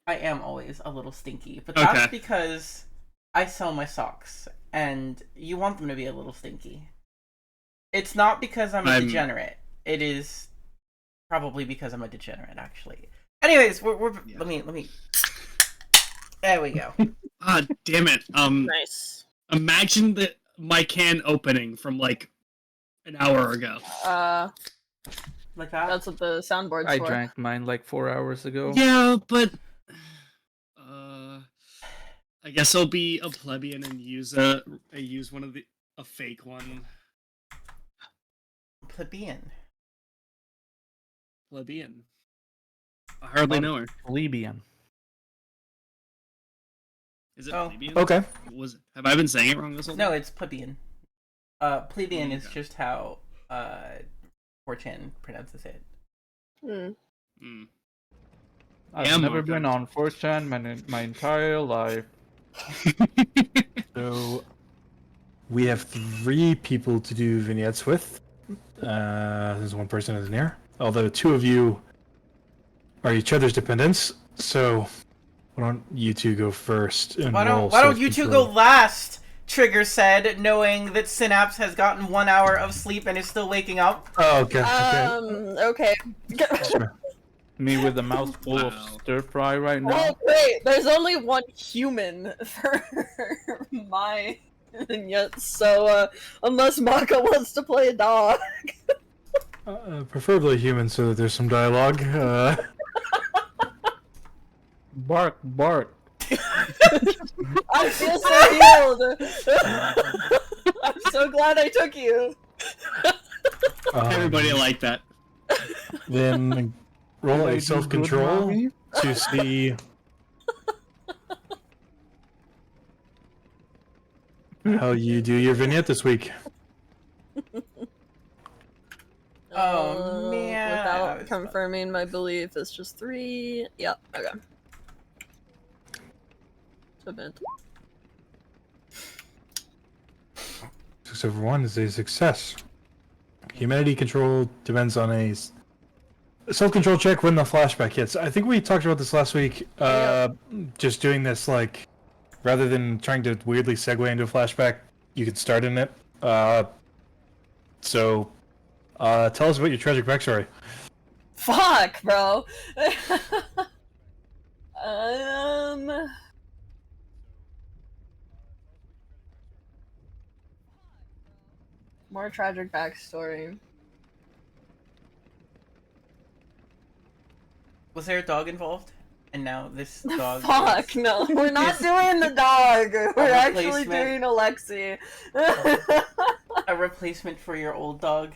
I am always a little stinky, but that's because I sell my socks, and you want them to be a little stinky. It's not because I'm a degenerate. It is probably because I'm a degenerate, actually. Anyways, Yeah. let me. There we go. Ah, damn it. Nice. Imagine my can opening from like an hour ago. Like that? That's what the soundboard's I for. drank mine like 4 hours ago. Yeah, but I guess I'll be a plebeian and use one of a fake one. Plebeian. Plebeian. I hardly know her. Plebeian. Is it plebeian? Okay. Have I been saying it wrong this whole time? No, it's plebeian. Plebeian is just how 4chan pronounces it. I've never been on 4chan my entire life. So we have 3 people to do vignettes with. There's one person isn't here. Although 2 of you are each other's dependents, so why don't you 2 go first? And why don't you 2 go last? Trigger said, knowing that Synapse has gotten 1 hour of sleep and is still waking up. Oh, okay. Okay. Sure. Me with a mouthful of stir fry right now. Oh wait, there's only one human for my vignette, so unless Maka wants to play a dog. Preferably human, so that there's some dialogue. Bark, bark. I feel so healed. I'm so glad I took you. Everybody like that. Then roll a self-control to see how you do your vignette this week. Oh man! Without confirming my belief, it's just 3. Yep. Okay. Submit. 6 over 1 is a success. Humanity control depends on a self-control check when the flashback hits. I think we talked about this last week. Just doing this, like, rather than trying to weirdly segue into a flashback, you can start in it. So, tell us about your tragic backstory. Fuck, bro. More tragic backstory. Was there a dog involved? And now this dog. Fuck, no. We're not doing the dog. We're actually doing Alexi. A replacement for your old dog.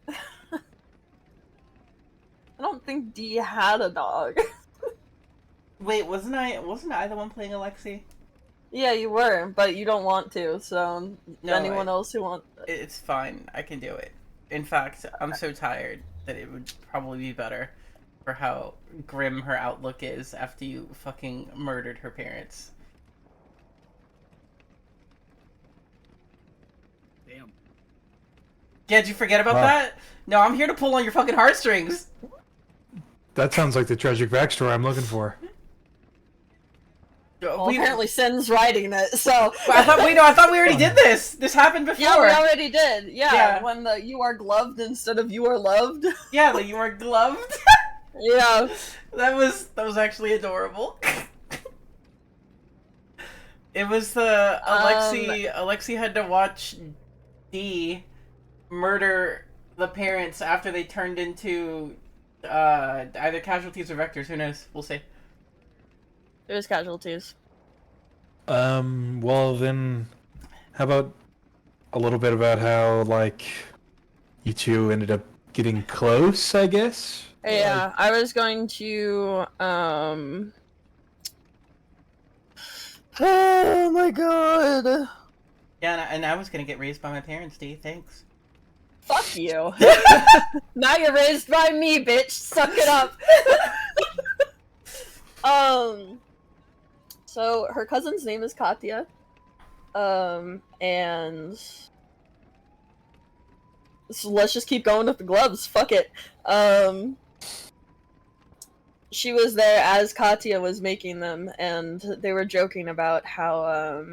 I don't think D had a dog. Wait, wasn't I the one playing Alexi? Yeah, you were, but you don't want to, so No, anyone else who wants... It's fine, I can do it. In fact, I'm so tired that it would probably be better for how grim her outlook is after you fucking murdered her parents. Damn. Yeah, did you forget about that? No, I'm here to pull on your fucking heartstrings. That sounds like the tragic backstory I'm looking for. Well, apparently Sen's writing it, so... I thought we already did this! This happened before! Yeah, we already did! Yeah, when the you are gloved instead of you are loved. Yeah, the you are gloved? Yeah. That was actually adorable. It was the Alexi had to watch D murder the parents after they turned into either casualties or vectors, who knows? We'll see. There's casualties. Well then, how about a little bit about how, like, you 2 ended up getting close, I guess? Yeah, I was going to, Oh my god! Yeah, and I was gonna get raised by my parents, D, thanks. Fuck you. Now you're raised by me, bitch! Suck it up! So, her cousin's name is Katya. And... So let's just keep going with the gloves, fuck it. she was there as Katya was making them, and they were joking about how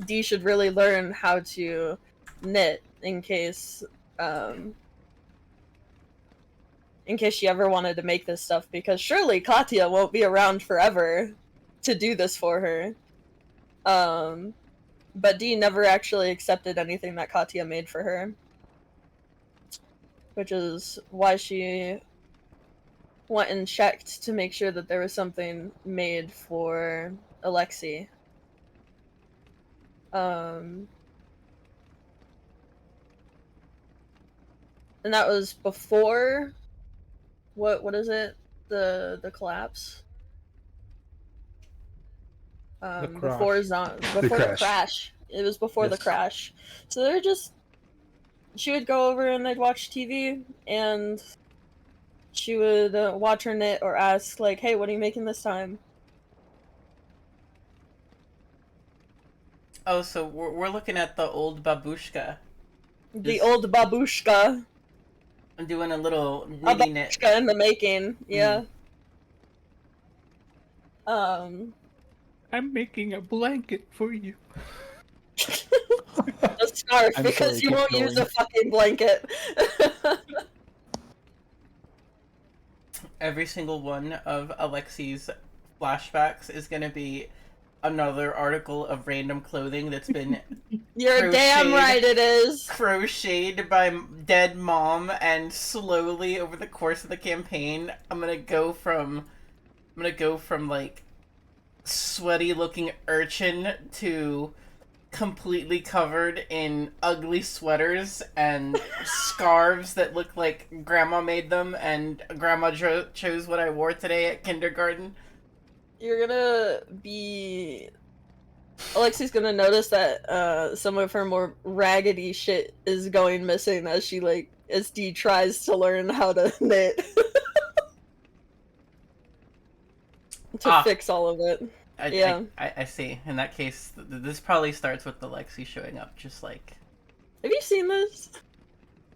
Dee should really learn how to knit in case she ever wanted to make this stuff, because surely Katya won't be around forever to do this for her. But Dee never actually accepted anything that Katya made for her, which is why she went and checked to make sure that there was something made for Alexei. And that was before what is it? The collapse? The Before the crash. It was before the crash. So they're just, she would go over and they'd watch TV, and she would watch her knit or ask, like, hey, what are you making this time? Oh, so we're looking at the old babushka. The old babushka. I'm doing a little knitty knit. Babushka in the making, yeah. I'm making a blanket for you. A scarf, because you won't use a fucking blanket. Every single one of Alexei's flashbacks is gonna be another article of random clothing that's been You're damn right it is. Crocheted by dead mom, and slowly over the course of the campaign, I'm gonna go from like sweaty looking urchin to completely covered in ugly sweaters and scarves that look like grandma made them and grandma chose what I wore today at kindergarten. You're gonna be... Alexei's gonna notice that some of her more raggedy shit is going missing as she, like, as Dee tries to learn how to knit. To fix all of it. I see. In that case, this probably starts with Alexei showing up, just like... Have you seen this?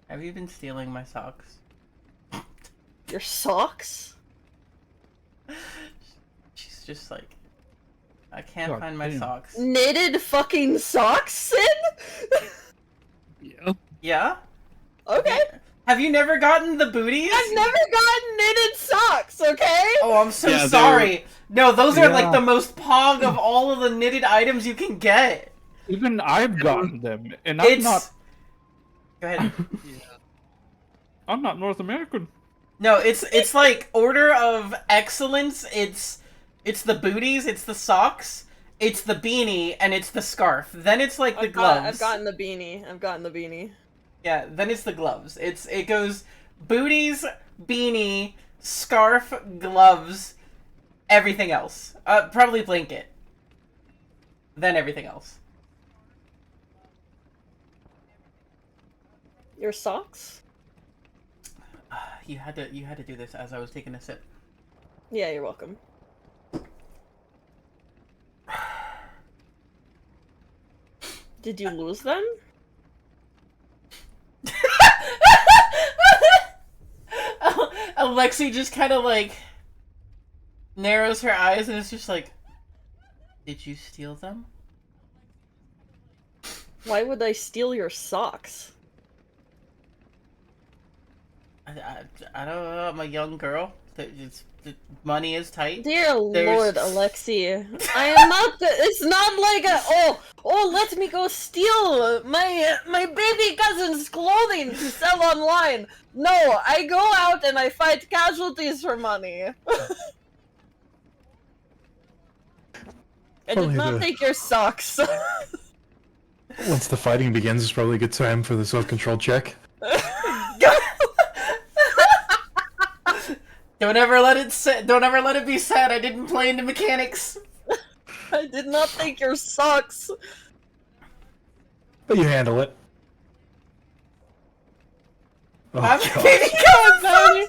Have you been stealing my socks? Your socks? She's just like... I can't find my socks. Knitted fucking socks, Sid? Yeah. Yeah? Okay. Have you never gotten the booties? I've never gotten knitted socks, okay? Oh, I'm so sorry. No, those are like the most pog of all of the knitted items you can get. Even I've gotten them, and I'm not... Go ahead. I'm not North American. No, it's like order of excellence. It's the booties, it's the socks, it's the beanie, and it's the scarf. Then it's like the gloves. I've gotten the beanie. Yeah, then it's the gloves. It goes booties, beanie, scarf, gloves, everything else. Probably blanket. Then everything else. Your socks? You had to do this as I was taking a sip. Yeah, you're welcome. Did you lose them? Alexei just kind of like narrows her eyes and is just like, did you steal them? Why would I steal your socks? I don't know. I'm a young girl. The money is tight. Dear Lord, Alexei, I am not. It's not like let me go steal my baby cousin's clothing to sell online. No, I go out and I fight casualties for money. I did not take your socks. Once the fighting begins, it's probably a good time for the self-control check. Don't ever let it be said I didn't play into mechanics. I did not take your socks. But you handle it. Oh, I'm God. baby cousin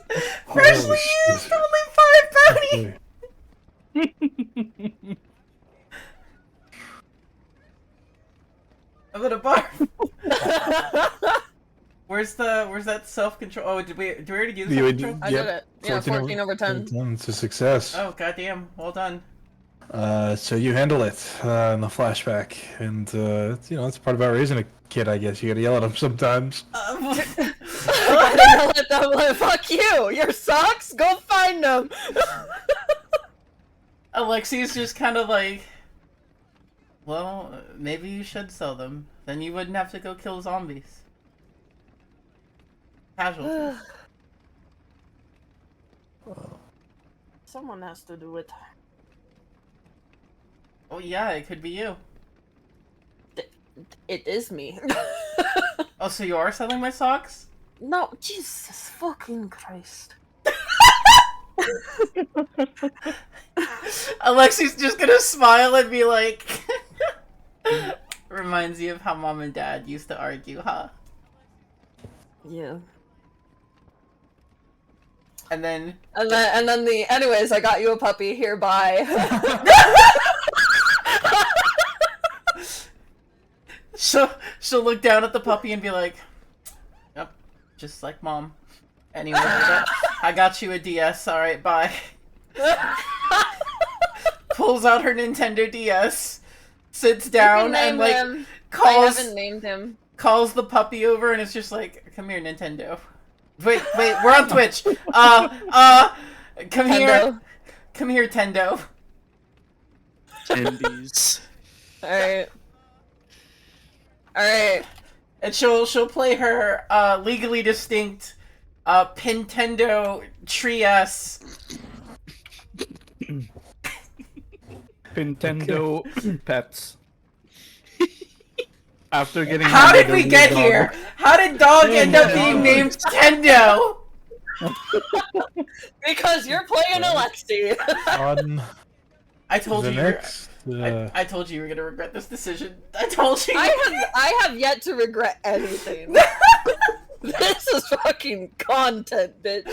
freshly used, only 5 bounty. I'm gonna barf. Where's that self-control? Oh, did we already do the self-control? I did it. Yeah, 14 over 10. It's a success. Oh, goddamn. Well done. So you handle it in the flashback, and it's part about raising a kid, I guess. You gotta yell at him sometimes. I gotta yell at them like, fuck you! Your socks? Go find them! Alexi's just kind of like, well, maybe you should sell them. Then you wouldn't have to go kill zombies. Casualties. Someone has to do it. Oh yeah, it could be you. It is me. Oh, so you are selling my socks? No, Jesus fucking Christ. Alexi's just gonna smile and be like, reminds you of how mom and dad used to argue, huh? Yeah. And then anyways, I got you a puppy, here, bye. She'll look down at the puppy and be like, yep, just like mom. Anyway, I got you a DS, alright, bye. Pulls out her Nintendo DS, sits down and like I haven't named him. Calls the puppy over and it's just like, come here, Nintendo. Wait, we're on Twitch. Come here. Come here, Tendo. Tendies. Alright. And she'll play her legally distinct Pintendo Trias. Nintendo Pets. After getting How did we get here? How did dog end up being named Tendo? Because you're playing Alexi. I told you. Next, I told you you were gonna regret this decision. I told you. I have yet to regret anything. This is fucking content, bitch.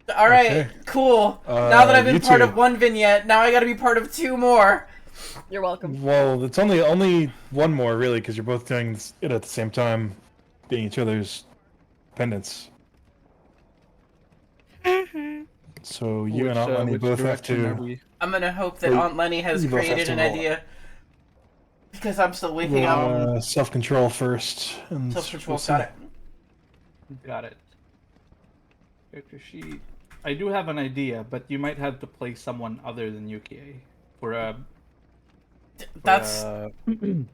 Alright, cool. Now that I've been part of one vignette, now I gotta be part of two more. You're welcome. Well, it's only one more, really, because you're both doing it at the same time, being each other's dependents. So you and Aunt Lenny both have to... I'm gonna hope that Aunt Lenny has created an idea. Because I'm still waking up. Self-control first. Self-control, got it. Got it. Character sheet. I do have an idea, but you might have to play someone other than Yukie for a... That's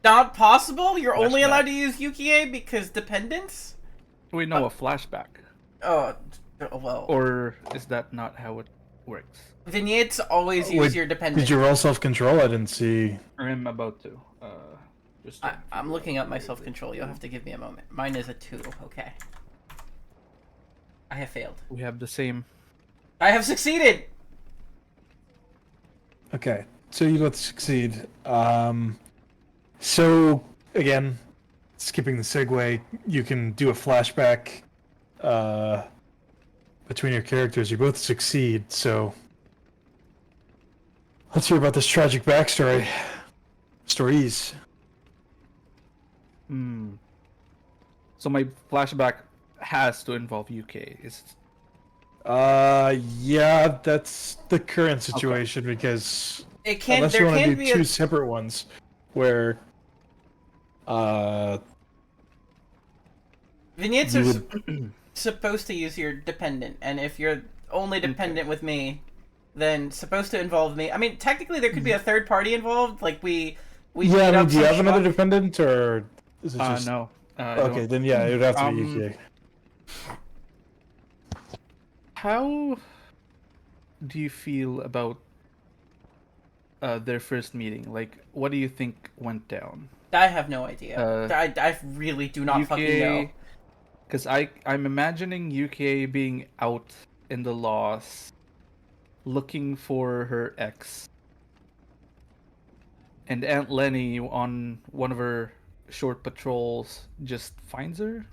not possible? You're only allowed to use Yukie because dependence? We know a flashback. Oh, well. Or is that not how it works? Vignettes always use your dependence. Did you roll self-control? I didn't see... I'm about to. I'm looking up my self-control. You'll have to give me a moment. Mine is a 2. Okay. I have failed. We have the same. I have succeeded! Okay. So you both succeed. So, again, skipping the segue, you can do a flashback between your characters. You both succeed, so... Let's hear about this tragic backstory. Stories. So my flashback has to involve UK. Yeah, that's the current situation because... It can't. Unless there you want can to be do two separate ones, where vignettes are supposed to use your dependent, and if you're only dependent with me, then supposed to involve me. I mean, technically, there could be a third party involved. Like we. Yeah, I mean, do you have another dependent, or is it just? No. Okay, then yeah, it would have to be UK. How do you feel about their first meeting? Like, what do you think went down? I have no idea. I really do not fucking know. Because I'm imagining UK being out in the lost, looking for her ex. And Aunt Lenny, on one of her short patrols, just finds her?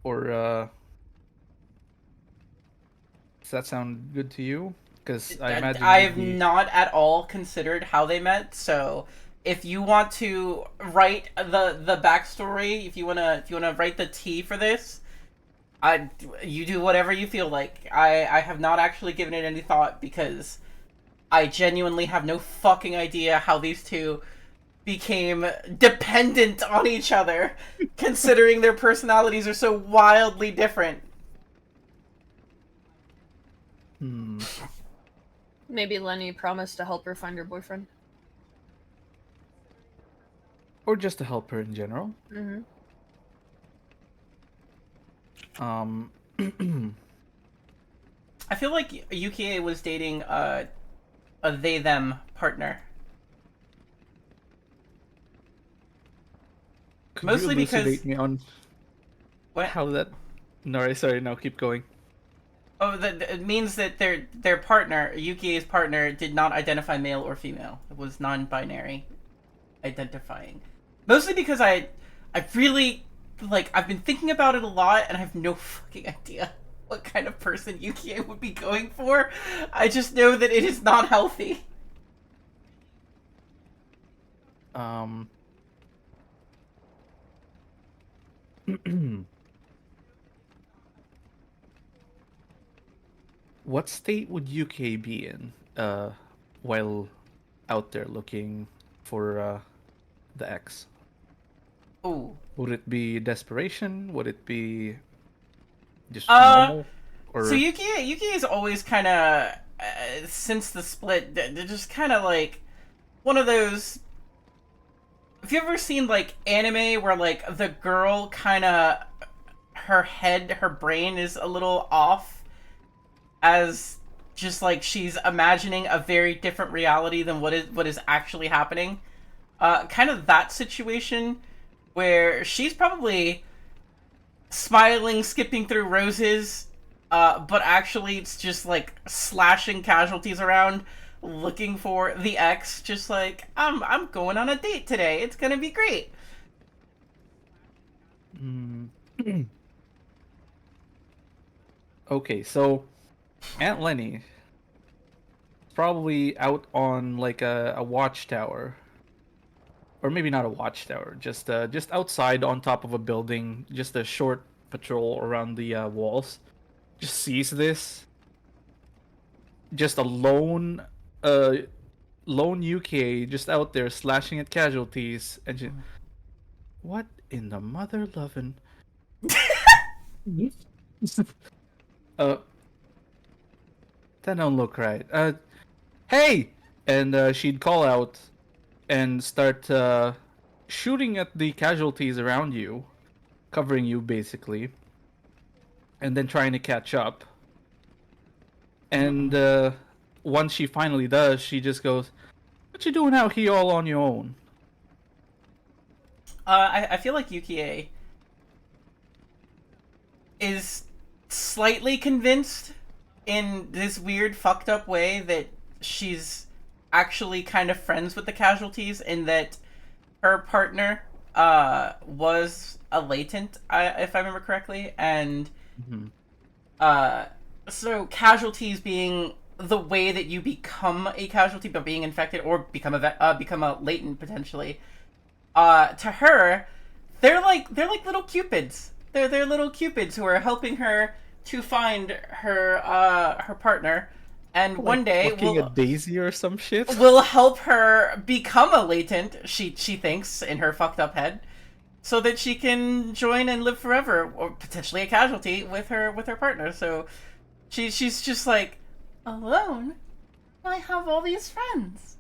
Or, does that sound good to you? Because I imagine I you'd have be... not at all considered how they met. So, if you want to write the backstory, if you wanna write the tea for this, you do whatever you feel like. I have not actually given it any thought because I genuinely have no fucking idea how these two became dependent on each other, considering their personalities are so wildly different. Hmm. Maybe Lenny promised to help her find her boyfriend. Or just to help her in general. Mm-hmm. I feel like Yukie was dating a they-them partner. Could you Mostly because... elucidate me on What? how that... No, sorry, no, keep going. Oh, it means that their partner, Yukie's partner, did not identify male or female. It was non-binary identifying. Mostly because I really, like, I've been thinking about it a lot, and I have no fucking idea what kind of person Yukie would be going for. I just know that it is not healthy. What state would UK be in while out there looking for the X? Ooh. Would it be desperation? Would it be just normal? Or... So Yukie is always kind of, since the split, they're just kind of like one of those... Have you ever seen, like, anime where, like, the girl kind of... her brain is a little off, as just, like, she's imagining a very different reality than what is actually happening? Kind of that situation, where she's probably smiling, skipping through roses, but actually it's just, like, slashing casualties around, looking for the ex, just like, I'm going on a date today, it's gonna be great. Okay, so Aunt Lenny is probably out on like a watchtower. Or maybe not a watchtower, just outside on top of a building, just a short patrol around the walls. Just sees this. Just a lone UK just out there slashing at casualties, and she, what in the mother lovin'? uh, that don't look right. Hey, and she'd call out and start shooting at the casualties around you, covering you basically, and then trying to catch up. And once she finally does, she just goes, "What you doing out here all on your own?" I feel like Yukie is slightly convinced in this weird fucked up way that she's actually kind of friends with the casualties, in that her partner was a latent, if I remember correctly, and so casualties being the way that you become a casualty by being infected or become a latent potentially. To her, they're like little cupids. They're little cupids who are helping her to find her partner, and Like one day plucking a daisy or some shit. will help her become a latent. She thinks in her fucked up head, so that she can join and live forever, or potentially a casualty with her partner. So she's just like, alone. I have all these friends.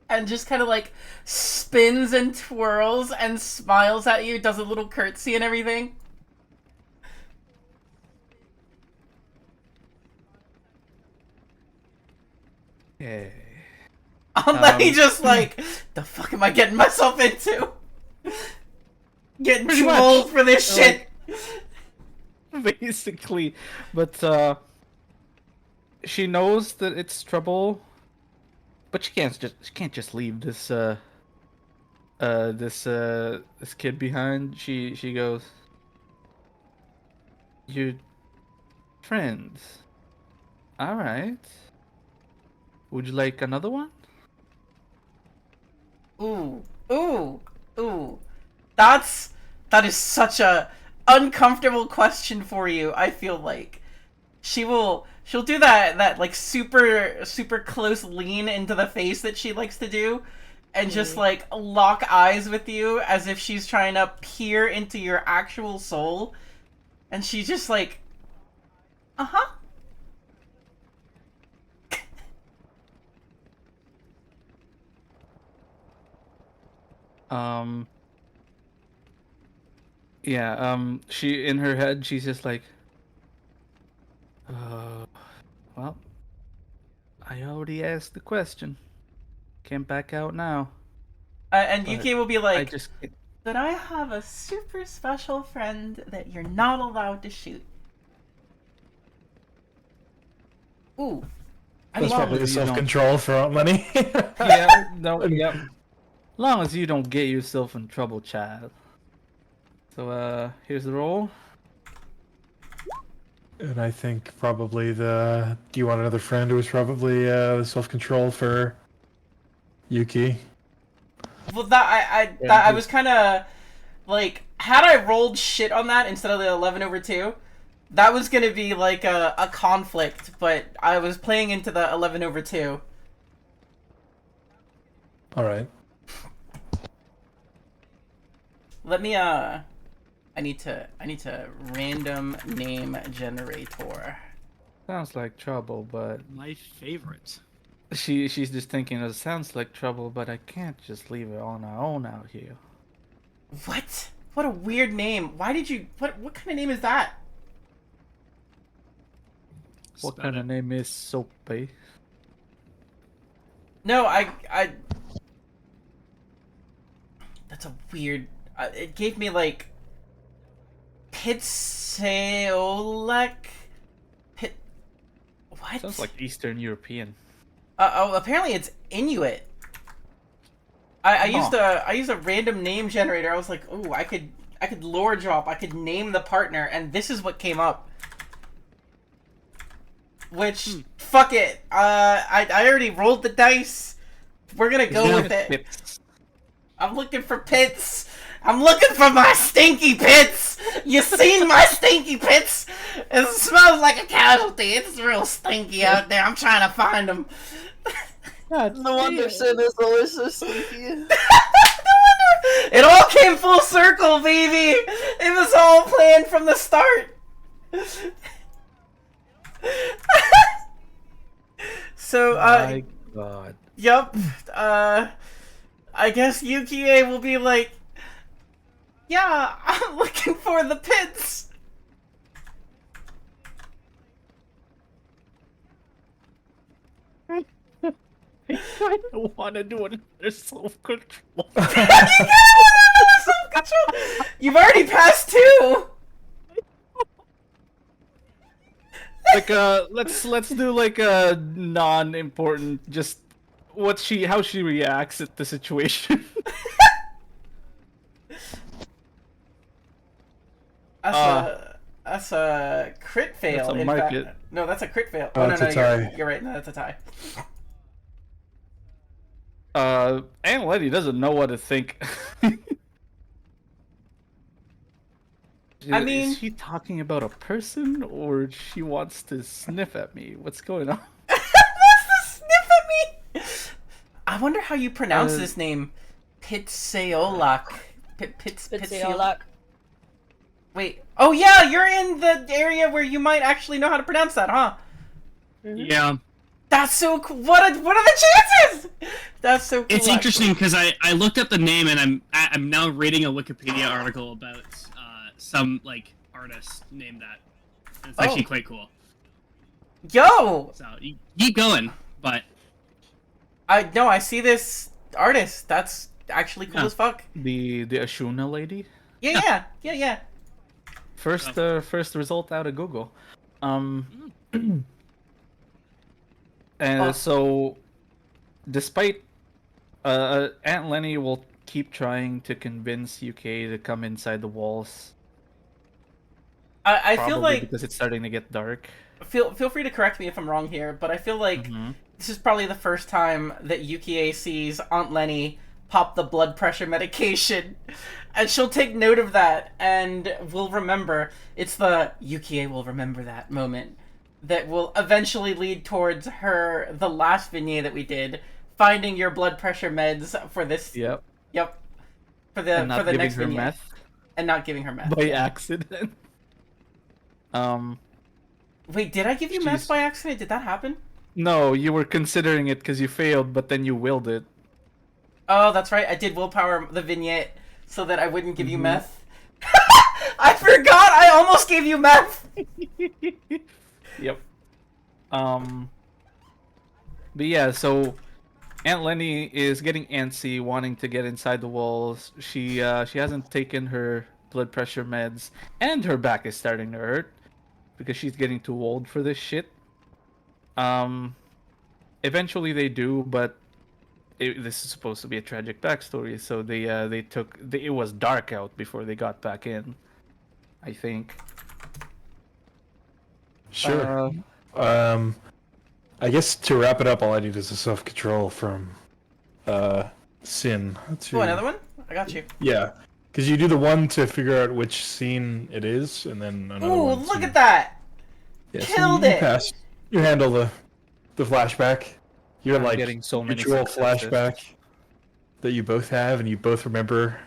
And just kind of like spins and twirls and smiles at you, does a little curtsy and everything. Yeah. He just like, the fuck am I getting myself into? Getting too old for this shit. Basically, but she knows that it's trouble, but she can't just leave this this kid behind. She goes, "You're friends, all right." Would you like another one? Ooh, ooh, ooh. That is such a uncomfortable question for you. I feel like she'll do that like super close lean into the face that she likes to do, and just like lock eyes with you as if she's trying to peer into your actual soul, and she's just like, uh-huh. Yeah, she, in her head, she's just like, well, I already asked the question. Can't back out now. And But Yuki will be like, I just can't. but I have a super special friend that you're not allowed to shoot. Ooh. That's long probably a as you don't- self-control for Aunt Lenny. Yeah, no, yep. Long as you don't get yourself in trouble, child. So, here's the roll. And I think probably the "Do you want another friend?" was probably the self-control for Yuki. Well, I was kind of like, had I rolled shit on that instead of the 11/2, that was gonna be like a conflict. But I was playing into the 11/2. All right. Let me I need to random name generator. Sounds like trouble, but My favorite. she's just thinking it sounds like trouble, but I can't just leave it on our own out here. What? What a weird name. Why did you? What kind of name is that? What kind of name is Soapy? No, I. That's a weird. It gave me like. Pitseolek. Pit. What? Sounds like Eastern European. Oh, apparently it's Inuit. I used a random name generator. I was like, ooh, I could lore drop. I could name the partner, and this is what came up. Which, fuck it. I already rolled the dice. We're gonna go with it. Pips. I'm looking for pits. I'm looking for my stinky pits. You seen my stinky pits? It smells like a casualty. It's real stinky out there. I'm trying to find them. No wonder Sin is always so sneaky. It all came full circle, baby. It was all planned from the start. So, My God. Yup. I guess Yukie will be like, yeah, I'm looking for the pits. I don't want to do another self-control. Self-control. You've already passed 2. Like let's do like a non-important, just how she reacts at the situation. That's a crit fail. That's a mark it. No, that's a crit fail. Oh, Oh, no, it's no, a tie. you're right. No, that's a tie. Aunt Letty doesn't know what to think. I mean, is she talking about a person, or she wants to sniff at me? What's going on? wants to sniff at me. I wonder how you pronounce this name. Pitseolak. Pitseolak. Wait. Oh yeah, you're in the area where you might actually know how to pronounce that, huh? Yeah. That's so cool. What are the chances? That's so cool. It's interesting because I looked up the name and I'm now reading a Wikipedia article about some like artist named that. And it's actually quite cool. Yo! So you keep going, but I see this artist. That's actually cool as fuck. The Ashuna lady. Yeah. First result out of Google. And so, despite Aunt Lenny will keep trying to convince UK to come inside the walls. I feel like because it's starting to get dark. feel free to correct me if I'm wrong here, but I feel like this is probably the first time that Yukie sees Aunt Lenny pop the blood pressure medication. And she'll take note of that and will remember. It's the Yukie will remember that moment that will eventually lead towards the last vignette that we did, finding your blood pressure meds for this. Yep. Yep. For the next vignette. Meth and not giving her meth. by accident. Wait, did I give you meth by accident? Did that happen? No, you were considering it because you failed, but then you willed it. Oh, that's right. I did willpower the vignette so that I wouldn't give you meth. I forgot! I almost gave you meth! Yep. But yeah, so Aunt Lenny is getting antsy, wanting to get inside the walls. She hasn't taken her blood pressure meds, and her back is starting to hurt because she's getting too old for this shit. Eventually they do, but this is supposed to be a tragic backstory, so it was dark out before they got back in, I think. Sure. I guess to wrap it up, all I need is a self-control from Sin. Oh, another one? I got you. Yeah, because you do the one to figure out which scene it is, and then another Ooh, one. look at that! Yeah, Killed you it! Pass. You handle the flashback. You're like getting so many mutual successes. flashback that you both have, and you both remember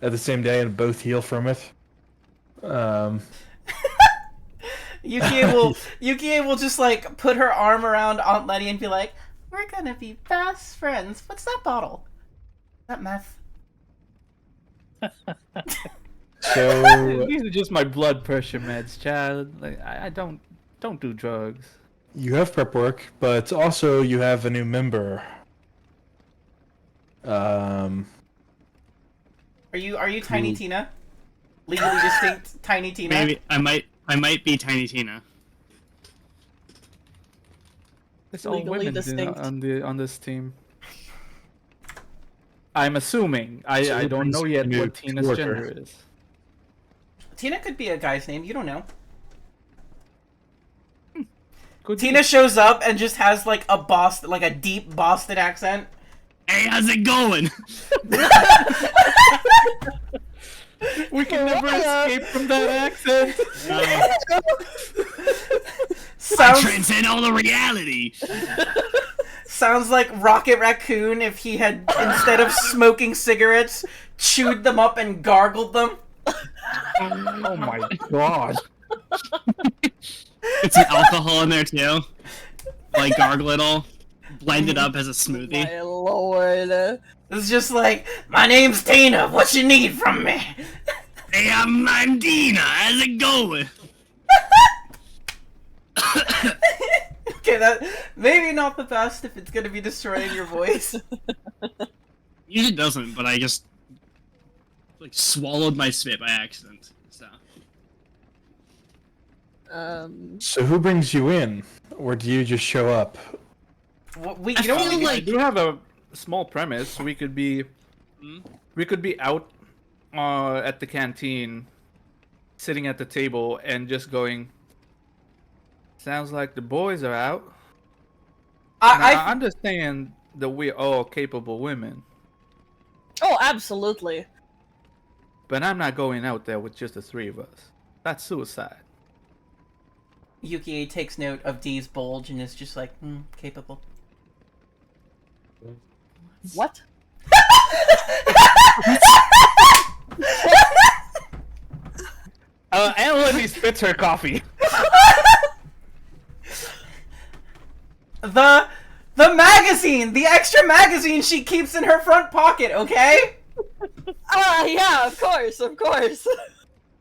at the same day, and both heal from it. Yukie will just like put her arm around Aunt Letty and be like, "We're gonna be best friends." What's that bottle? Is that meth? So These are just my blood pressure meds, Chad. Like, I don't do drugs. you have prep work, but also you have a new member. Are you Tiny Tina? Legally distinct Tiny Tina? Maybe I might be Tiny Tina. It's all Legally women distinct. on this team. I'm assuming. So I it don't brings know yet a new what Tina's worker. gender is. Tina could be a guy's name. You don't know. Could Tina shows up and just has like a deep Boston accent. Hey, how's it going? we can never escape from that accent. I transcend all the reality. Sounds like Rocket Raccoon if he had, instead of smoking cigarettes, chewed them up and gargled them. Oh my god. It's an alcohol in there too. Like gargle it all. Blend it up as a smoothie. My lord. It's just like, my name's Tina, what you need from me? Hey, I'm Tina, how's it going? Okay, that maybe not the best if it's gonna be destroying your voice. Usually doesn't, but I just like swallowed my spit by accident. So So who brings you in, or do you just show up? We, I you know what feel we I like do have a small premise. We could be out at the canteen, sitting at the table, and just going. Sounds like the boys are out. I understand that we're all capable women, Oh, absolutely. but I'm not going out there with just the three of us. That's suicide. Yukie takes note of D's bulge and is just like, capable. What? Emily spits her coffee. The magazine! The extra magazine she keeps in her front pocket, okay? Yeah, of course.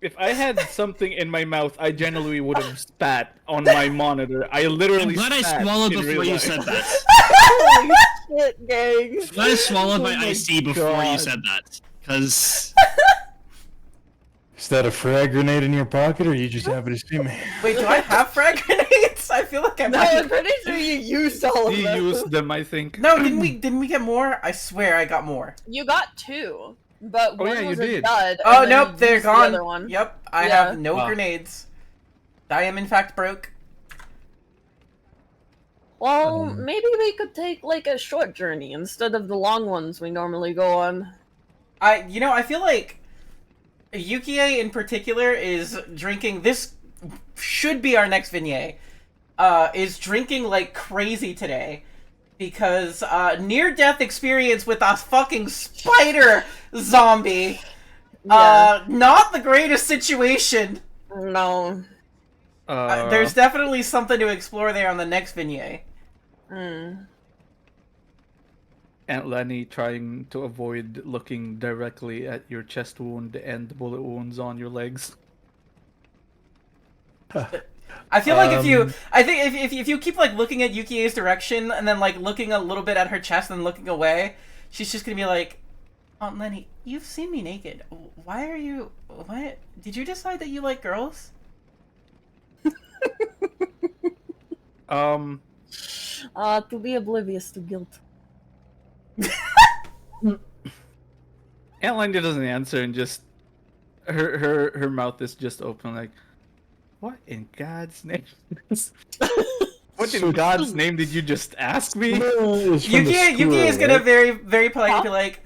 If I had something in my mouth, I generally would have spat on my monitor. I literally I'm glad I spat swallowed in before real you life. said that. Holy shit, gang. I'm glad I swallowed my Oh my iced tea before you God. said that. Because Is that a frag grenade in your pocket, or you just happy to see me? Wait, do I have frag grenades? I feel like I No, might. I'm pretty sure you used all of He them. used them, I think. No, didn't we get more? I swear I got more. You got 2, but Oh, one yeah, you was a did. dud. Oh, and then nope, you they're used the gone. other one. Yep, I Yeah. have no Wow. grenades. I am in fact broke. Well, maybe we could take like a short journey instead of the long ones we normally go on. I feel like Yukie in particular is drinking. This should be our next vignette. Is drinking like crazy today because near-death experience with a fucking spider zombie. Yeah. Not the greatest situation. No. There's definitely something to explore there on the next vignette. Mm. Aunt Lenny trying to avoid looking directly at your chest wound and the bullet wounds on your legs. I feel like if you keep like looking at Yukie's direction and then like looking a little bit at her chest and looking away, she's just gonna be like, Aunt Lenny, you've seen me naked. Why are you? What? Did you decide that you like girls? To be oblivious to guilt. Aunt Lenny doesn't answer and just her mouth is just open like, what in God's name? What in God's name did you just ask me? Yukie is gonna very, very politely be like,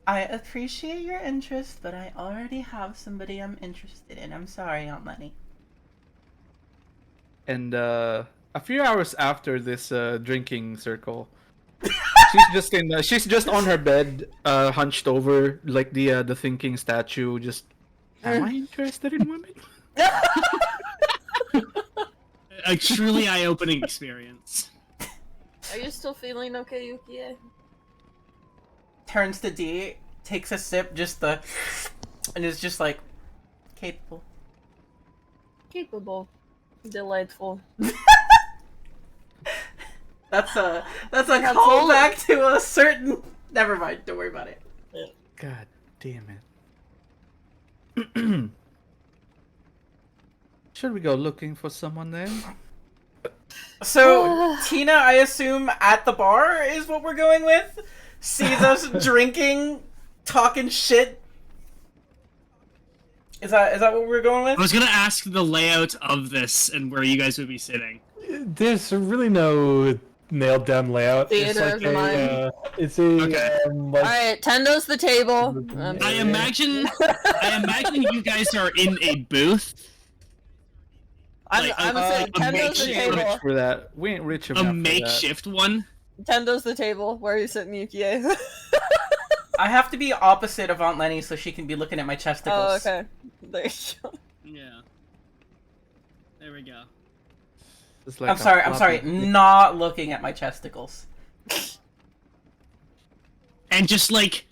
I appreciate your interest, but I already have somebody I'm interested in. I'm sorry, Aunt Lenny. And a few hours after this drinking circle, she's just on her bed, hunched over like the thinking statue. Just, am I interested in women? A truly eye-opening experience. Are you still feeling okay, Yukie? Turns to D, takes a sip, and is just like, capable. Capable. Delightful. That's a callback to a certain. Never mind. Don't worry about it. God damn it. Should we go looking for someone then? So Tina, I assume at the bar is what we're going with. Sees us drinking, talking shit. Is that what we're going with? I was gonna ask the layout of this and where you guys would be sitting. There's really no nailed down layout. Theater of the mind. It's a Okay. like, Alright, Tendo's the table. I imagine you guys are in a booth. I'm saying Tendo's the makeshift- table. Rich for that. We ain't rich enough. A for makeshift one. Tendo's the table. Where are you sitting, Yukie? I have to be opposite of Aunt Lenny so she can be looking at my chesticles. Oh, okay. There you go. Yeah. There we go. It's like I'm sorry, floppy- not looking at my chesticles. And just like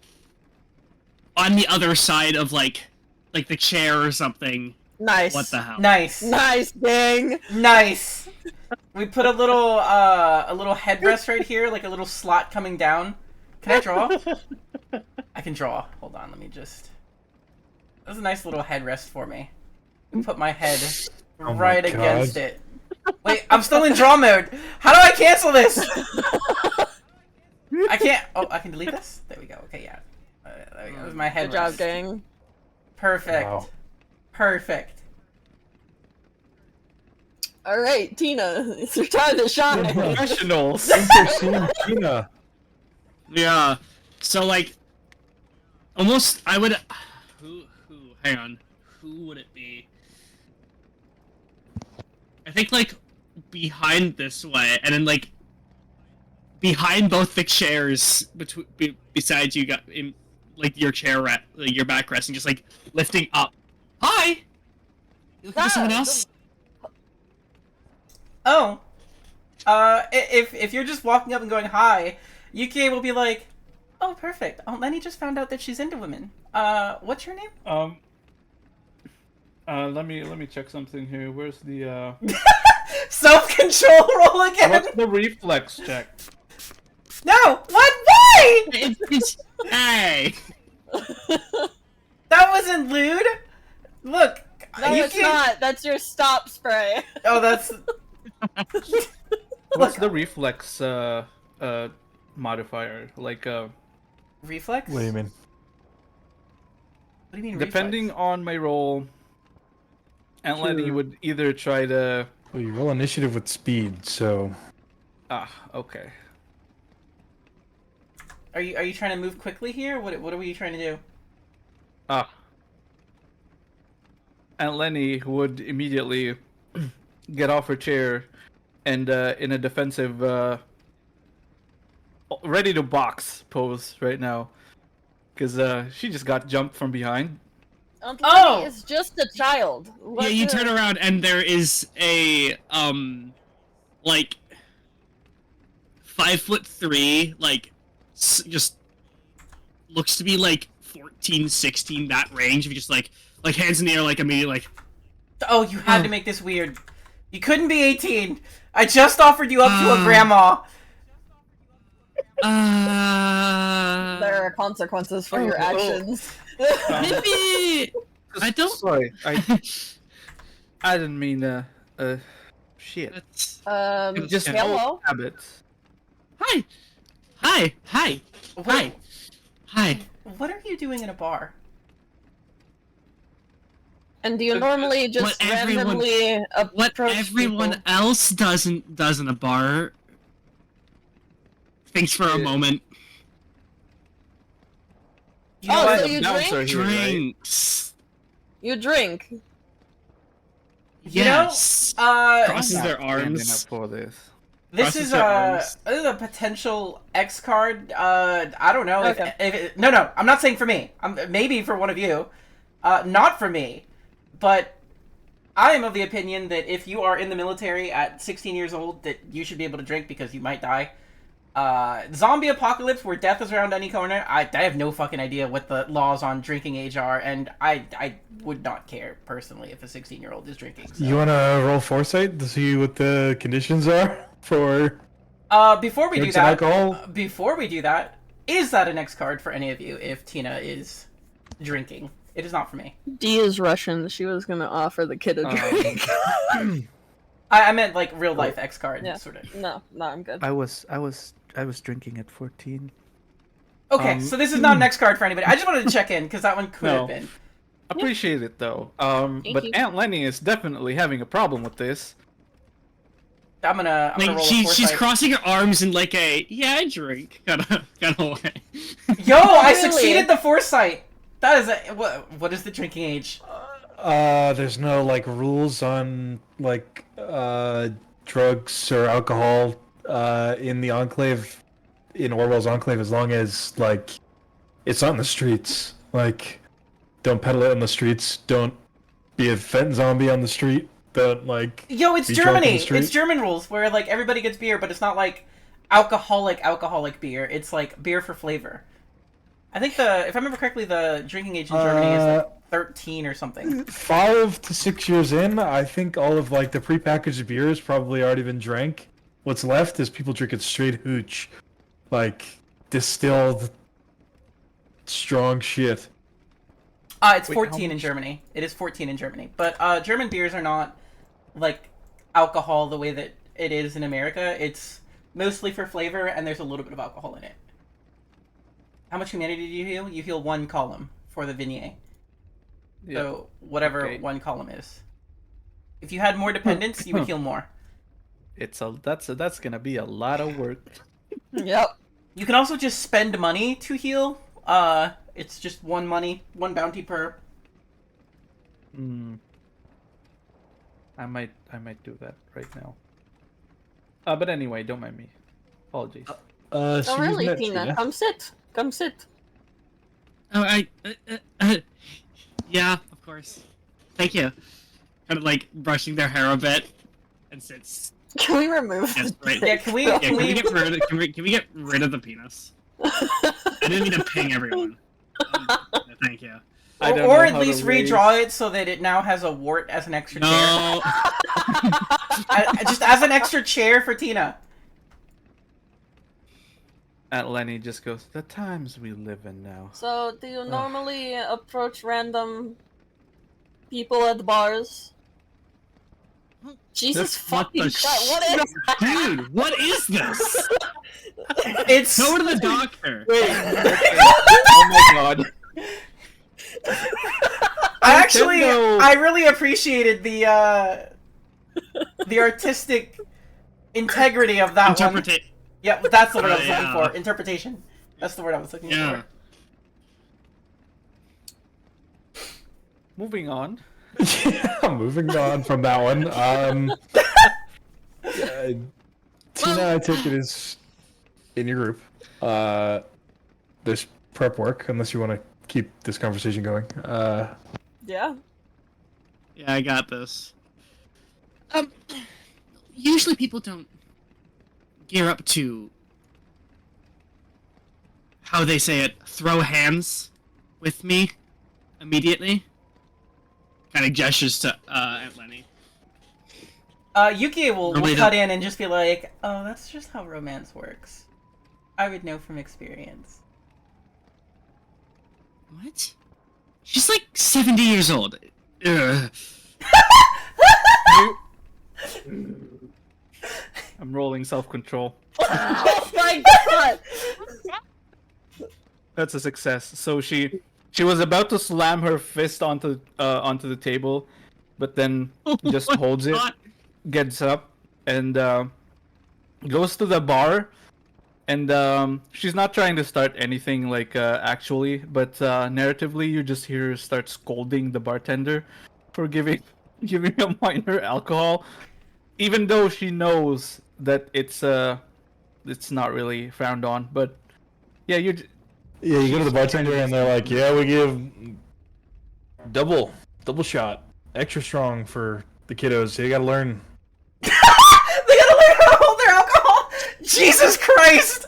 on the other side of like the chair or something. Nice. What the hell? Nice. Nice, dang. Nice. We put a little headrest right here, like a little slot coming down. Can I draw? I can draw. Hold on, let me just. That's a nice little headrest for me. Put my head Oh my right God. against it. Wait, I'm still in draw mode. How do I cancel this? I can't. Oh, I can delete this. There we go. Okay, yeah. There we go. That was my headrest. Good job, gang. Perfect. Wow. Perfect. Alright, Tina, it's your time to shine. Professionals. Interesting, Tina. Yeah. So like almost I would who hang on. Who would it be? I think like behind this way and then like behind both the chairs besides you got in like your chair like your backrest and just like lifting up. Hi. You looking for someone else? Oh. If you're just walking up and going hi, Yukie will be like, oh, perfect. Aunt Lenny just found out that she's into women. What's your name? Let me check something here. Where's the Self-control roll again. what's the reflex check? No. What? Why? Hey. That wasn't lewd. Look. No, it's not. That's your stop spray. Oh, that's. What's the reflex modifier? Like Reflex? What do you mean? What do you mean? depending reflex? on my roll, Aunt Lenny Sure. would either try to Well, you roll initiative with speed, so Ah, okay. Are you trying to move quickly here? What are you trying to do? Ah. And Lenny would immediately get off her chair and in a defensive ready to box pose right now. Because she just got jumped from behind. Aunt Oh! Lenny is just a child. Yeah, you turn around and there is a like 5'3", like just looks to be like 14, 16, that range. If you just like hands in the air, like immediately like. Oh, you had to make this weird. You couldn't be 18. I just offered you up to a grandma. There are consequences for your actions. Maybe I don't. Sorry, I didn't mean shit. That's... Just hello. Habits. Hi. What are you doing in a bar? And do you normally just randomly approach what everyone people? else does in a bar? Thinks for a moment. You know Oh, what? so you drink? Drinks. You drink. Yes. Crosses their arms. Up for this. This is a potential X card. I don't know if no, I'm not saying for me. Maybe for one of you. Not for me. But I am of the opinion that if you are in the military at 16 years old, that you should be able to drink because you might die. Zombie apocalypse where death is around any corner, I have no fucking idea what the laws on drinking age are, and I would not care, personally, if a 16-year-old is drinking. So. You want to roll foresight to see what the conditions are for before we do that, is that an X card for any of you if Tina is drinking? It is not for me. D is Russian. She was gonna offer the kid a drink. I meant like real life X card, sort of. No, I'm good. I was drinking at 14. Okay, so this is not an X card for anybody. I just wanted to check in because that one could have been. Appreciate it though. But you. Aunt Lenny is definitely having a problem with this. I'm gonna roll a she's foresight. crossing her arms in like a I drink kind of way. Yo, I succeeded the foresight. That is what is the drinking age? There's no like rules on like drugs or alcohol in the enclave, in Orwell's enclave, as long as like it's not in the streets. Like, don't peddle it on the streets. Don't be a fent zombie on the street. Don't like. Yo, it's Germany. It's German rules where like everybody gets beer, but it's not like alcoholic beer. It's like beer for flavor. I think if I remember correctly, the drinking age in Germany is like 13 or something. 5 to 6 years in, I think all of like the prepackaged beer has probably already been drank. What's left is people drinking straight hooch, like distilled, strong shit. It's 14 in Germany. It is 14 in Germany, but German beers are not like alcohol the way that it is in America. It's mostly for flavor, and there's a little bit of alcohol in it. How much humanity do you heal? You heal 1 column for the Vignette. Yep. So whatever 1 column is. If you had more dependents, you would heal more. That's gonna be a lot of work. Yep. You can also just spend money to heal. It's just 1 bounty per. I might do that right now. But anyway, don't mind me. Apologies. Oh really, Tina? Come sit. Come sit. Oh, yeah, of course. Thank you. Kind of like brushing their hair a bit, and sits. Can we remove? Yes, right. Yeah, can we get rid of the penis? I didn't mean to ping everyone. Thank you. Or at least redraw it so that it now has a wart as an extra chair. Just as an extra chair for Tina. Aunt Lenny just goes, the times we live in now. So, do you normally approach random people at bars? Jesus fucking Christ, what is that? Dude, what is this? It's... Go to the doctor. Wait. Oh my god. I really appreciated the artistic integrity of that one. Yeah, that's the word I was looking yeah. for. Interpretation. That's the word I was looking for. Moving on. Yeah, moving on from that one. Tina, I take it is in your group. There's prep work, unless you want to keep this conversation going. Yeah. Yeah, I got this. Usually people don't gear up to, how they say it, throw hands with me immediately. Kind of gestures to Aunt Lenny. Yuki will cut in and just be like, "Oh, that's just how romance works. I would know from experience." What? She's like 70 years old. Ugh. I'm rolling self-control. Oh my god! That's a success. So she was about to slam her fist onto the table, but then just holds it, gets up, and goes to the bar. And she's not trying to start anything like actually, but narratively you just hear her start scolding the bartender for giving a minor alcohol, even though she knows that it's not really frowned on. But yeah, you go to the bartender and they're like, "Yeah, we give double shot, extra strong for the kiddos. So you gotta learn." They gotta learn how to hold their alcohol. Jesus Christ!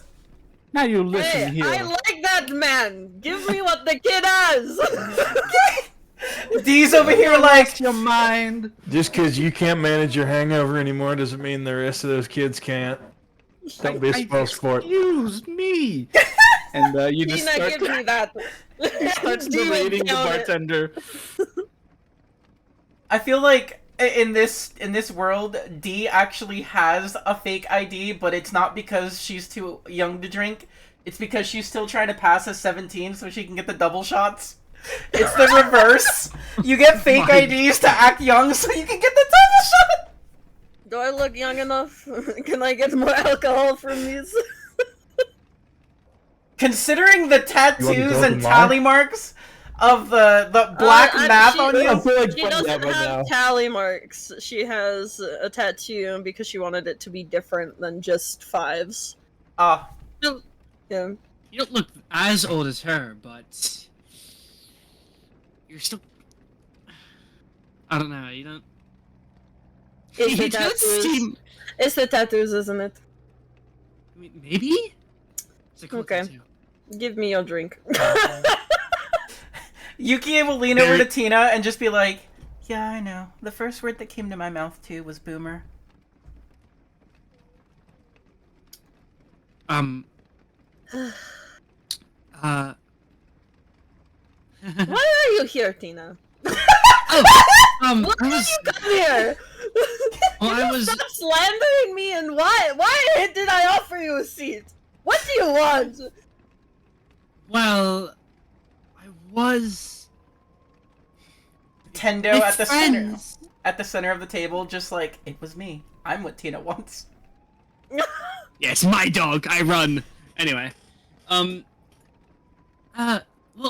Now you listen here. I like that man. Give me what the kid has. D's over here like your mind. Just because you can't manage your hangover anymore doesn't mean the rest of those kids can't. Don't be a spoil sport. Excuse me. And you just Tina, start, give me that. starts berating the bartender. I feel like in this world, D actually has a fake ID, but it's not because she's too young to drink. It's because she's still trying to pass as 17 so she can get the double shots. It's the reverse. You get fake IDs to act young so you can get the double shot. Do I look young enough? Can I get more alcohol from these? Considering the tattoos and tally marks of the black math on you, I feel like She doesn't have tally marks. She has a tattoo because she wanted it to be different than just fives. Ah, Yeah. You don't look as old as her, but you're still. I don't know. You don't. It's the You don't tattoos. seem. It's the tattoos, isn't it? I mean, maybe. It's a cool Okay. tattoo. Give me your drink. Yuki will lean over to Tina and just be like, "Yeah, I know. The first word that came to my mouth too was boomer." Why are you here, Tina? I Why did was. you come here? Well, I was. Stop slandering me, and why? Why did I offer you a seat? What do you want? Well, I was. Tendo My at the friends. center, at the center of the table, just like, "It was me. I'm what Tina wants." Yes, my dog. I run. Anyway, well,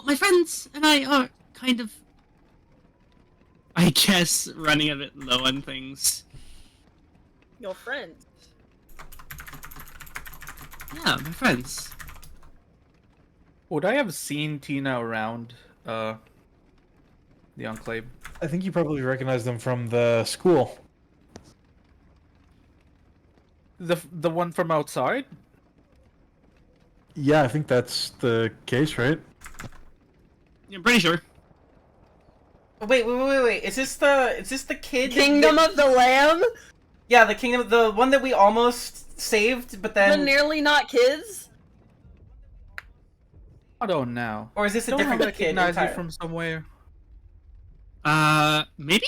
my friends and I are kind of, I guess, running a bit low on things. Your friend. Yeah, my friends. Would I have seen Tina around the Enclave? I think you probably recognize them from the school. The one from outside? Yeah, I think that's the case, right? Yeah, I'm pretty sure. Wait! Is this the kid? Kingdom of the Lamb? Yeah, the kingdom, the one that we almost saved, but then. The nearly not kids? I don't know. Or is this a Don't I different kid recognize you entirely? from somewhere? Maybe?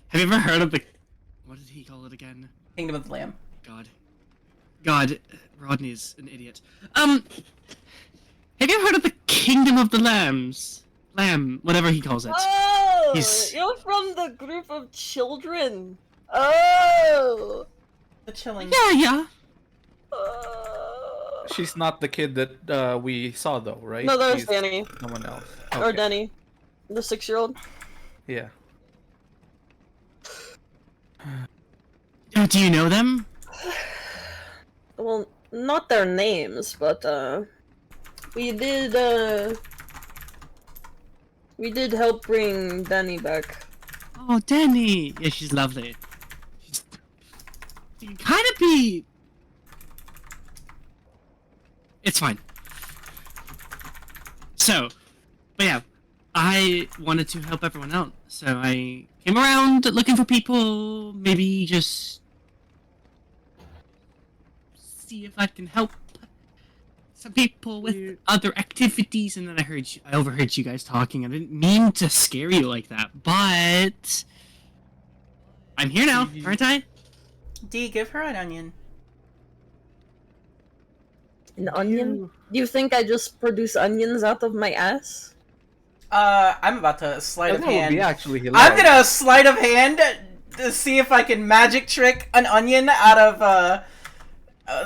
Have you ever heard of the... What did he call it again? Kingdom of the Lamb. God, Rodney's an idiot. Have you ever heard of the Kingdom of the Lambs? Lamb, whatever he calls it. Oh! You're from the group of children. Oh! The chilling. Yeah. She's not the kid that we saw though, right? No, there's She's Danny. someone else. Or Okay. Denny. The 6-year-old. Yeah. Oh, do you know them? Well, not their names, but we did help bring Danny back. Oh, Danny. Yeah, she's lovely. She can kind of be. It's fine. So, but yeah, I wanted to help everyone out, so I came around looking for people. Maybe just see if I can help some people with other activities. And then I overheard you guys talking. I didn't mean to scare you like that, but I'm here now, aren't I? D, give her an onion. An onion? Do you think I just produce onions out of my ass? I'm about to sleight of That would hand. be actually hilarious. I'm gonna sleight of hand to see if I can magic trick an onion out of,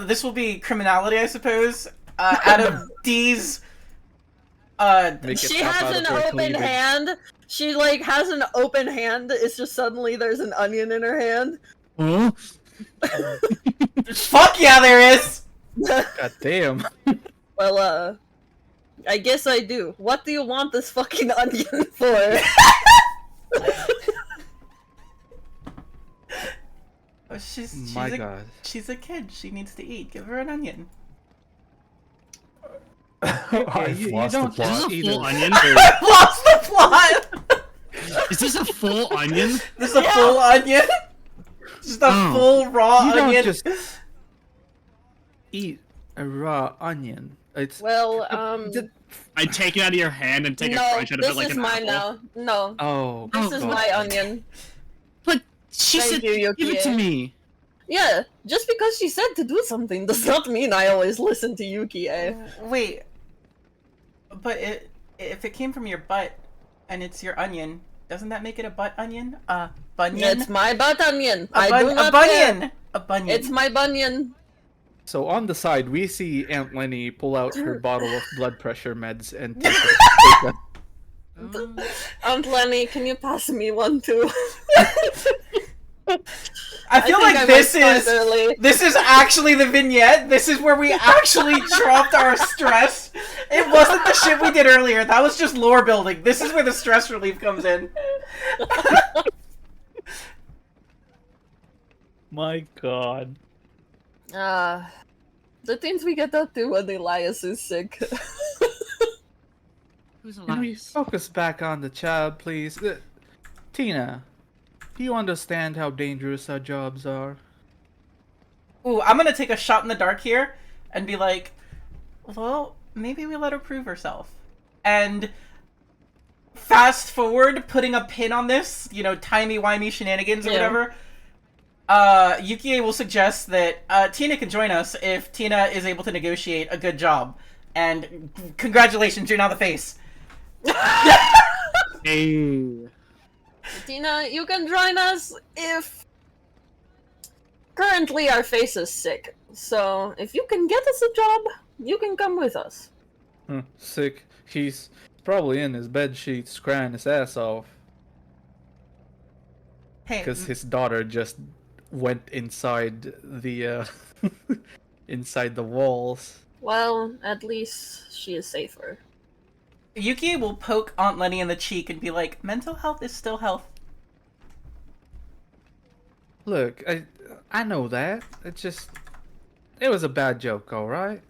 this will be criminality, I suppose, out of D's, She has an open hand. She, like, has an open hand. It's just suddenly there's an onion in her hand. Oh. Fuck yeah, there is! God damn. Well, I guess I do. What do you want this fucking onion for? Oh, she's My a, God. she's a kid. She needs to eat. Give her an onion. I've you lost the don't Is plot. this a either. full onion? I lost the plot! Is this a full onion? This is a full onion? Just a Oh. full raw You don't onion? just eat a raw onion. It's Well, I take it out of your hand and take a no, crunch out of it this like is an mine apple. now. No, oh. this is God. my onion. But she Thank said, you, give it to Yukie. me. Yeah, just because she said to do something does not mean I always listen to Yuki, eh? Wait. But if it came from your butt, and it's your onion, doesn't that make it a butt onion? Bunion? It's my butt onion. A I do a not bunion! care. A bunion. It's my bunion. So on the side, we see Aunt Lenny pull out her bottle of blood pressure meds and take a Aunt Lenny, can you pass me one too? I feel think like I this might is start early. this is actually the vignette. This is where we actually dropped our stress. It wasn't the shit we did earlier. That was just lore building. This is where the stress relief comes in. My God. The things we get up to when Elias is sick. Who's Can we alive? focus back on the child, please? Tina, do you understand how dangerous our jobs are? Ooh, I'm gonna take a shot in the dark here and be like, well, maybe we let her prove herself. And fast forward, putting a pin on this, you know, timey-wimey shenanigans or Yeah. whatever, Yukie will suggest that Tina can join us if Tina is able to negotiate a good job. And congratulations, you're now the face. Hey. Tina, you can join us if... Currently our face is sick, so if you can get us a job, you can come with us. Sick. He's probably in his bed sheets crying his ass off Hey, because his daughter just went inside the inside the walls. Well, at least she is safer. Yukie will poke Aunt Lenny in the cheek and be like, mental health is still health. Look, I know that. It was a bad joke, all right.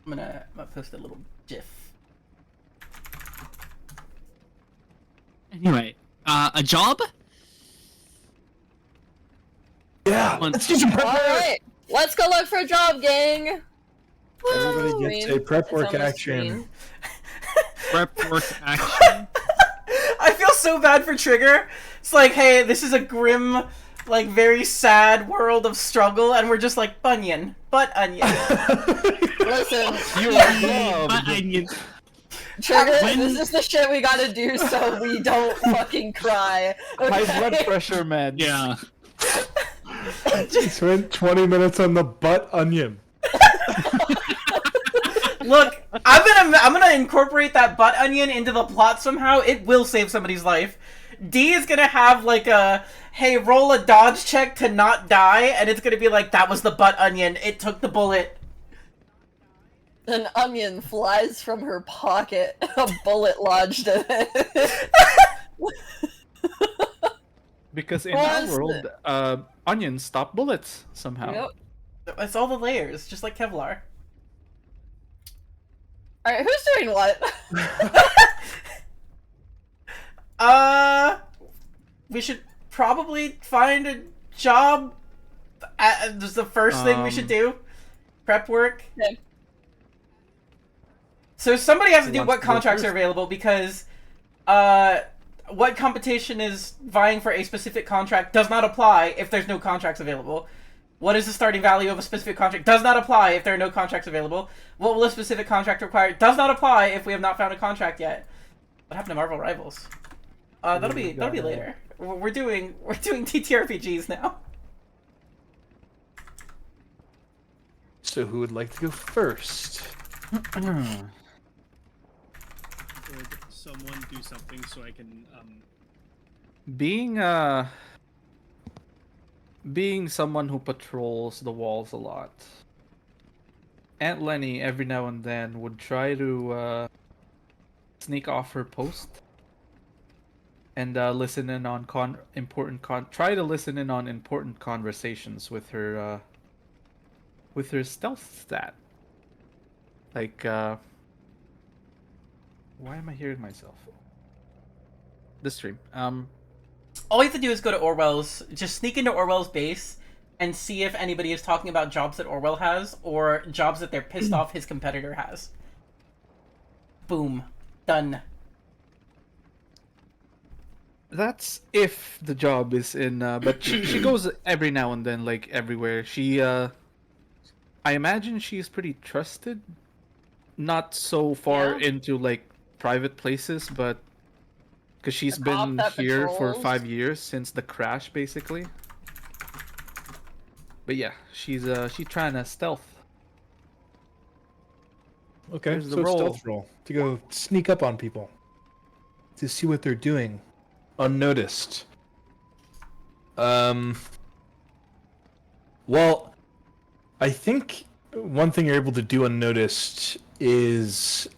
I'm gonna post a little gif. Anyway, a job? Yeah, One- let's do some prep work. Alright, let's go look for a job, gang! Everybody gets a prep work It's on the action. screen. Prep work action. I feel so bad for Trigger. It's like, hey, this is a grim, like, very sad world of struggle, and we're just like, bunion, butt onion. Listen, You But are onion. Trigger, When- this is the shit we gotta do so we don't fucking cry. high Okay? blood pressure meds. Yeah. He spent 20 minutes on the butt onion. Look, I'm gonna incorporate that butt onion into the plot somehow. It will save somebody's life. D is gonna have like a, hey, roll a dodge check to not die, and it's gonna be like, that was the butt onion. It took the bullet. An onion flies from her pocket. A bullet lodged in it. Because in our world, onions stop bullets somehow. Yep. It's all the layers, just like Kevlar. Alright, who's doing what? We should probably find a job. This is the first thing we should do. Prep work. Okay. So somebody has to do Wants what to go contracts first? are available, because what competition is vying for a specific contract does not apply if there's no contracts available. What is the starting value of a specific contract does not apply if there are no contracts available. What will a specific contract require does not apply if we have not found a contract yet. What happened to Marvel Rivals? That'll be later. We're doing TTRPGs now. So who would like to go first? Would someone do something so I can Being someone who patrols the walls a lot, Aunt Lenny every now and then would try to sneak off her post and listen in on important conversations with her stealth stat. Like, why am I hearing myself? The stream. All you have to do is go to Orwell's, just sneak into Orwell's base and see if anybody is talking about jobs that Orwell has or jobs that they're pissed off his competitor has. Boom. Done. That's if the job is in, but she goes every now and then, like everywhere. I imagine she's pretty trusted. Not so far into like private places, but because she's been here for 5 years since the crash, basically. But yeah, she's trying to stealth. Okay, Here's the so roll. stealth roll to go sneak up on people to see what they're doing, unnoticed. Well, I think one thing you're able to do unnoticed is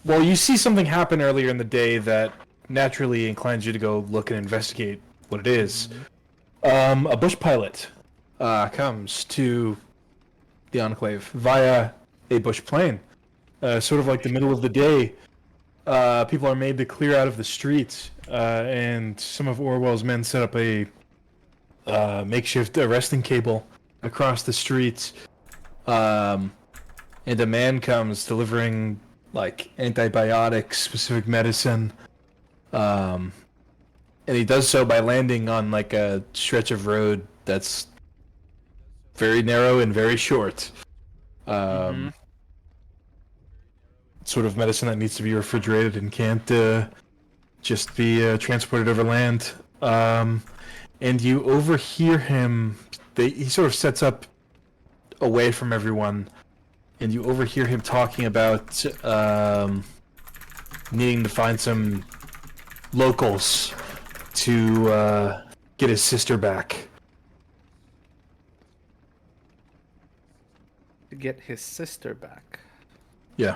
well, you see something happen earlier in the day that naturally inclines you to go look and investigate what it is. A bush pilot comes to the Enclave via a bush plane. Sort of like the middle of the day, people are made to clear out of the streets, and some of Orwell's men set up a makeshift arresting cable across the streets. And a man comes delivering like antibiotics, specific medicine, and he does so by landing on like a stretch of road that's very narrow and very short. Sort of medicine that needs to be refrigerated and can't just be transported over land. And you overhear him. He sort of sets up away from everyone, and you overhear him talking about needing to find some locals to get his sister back. To get his sister back. Yeah.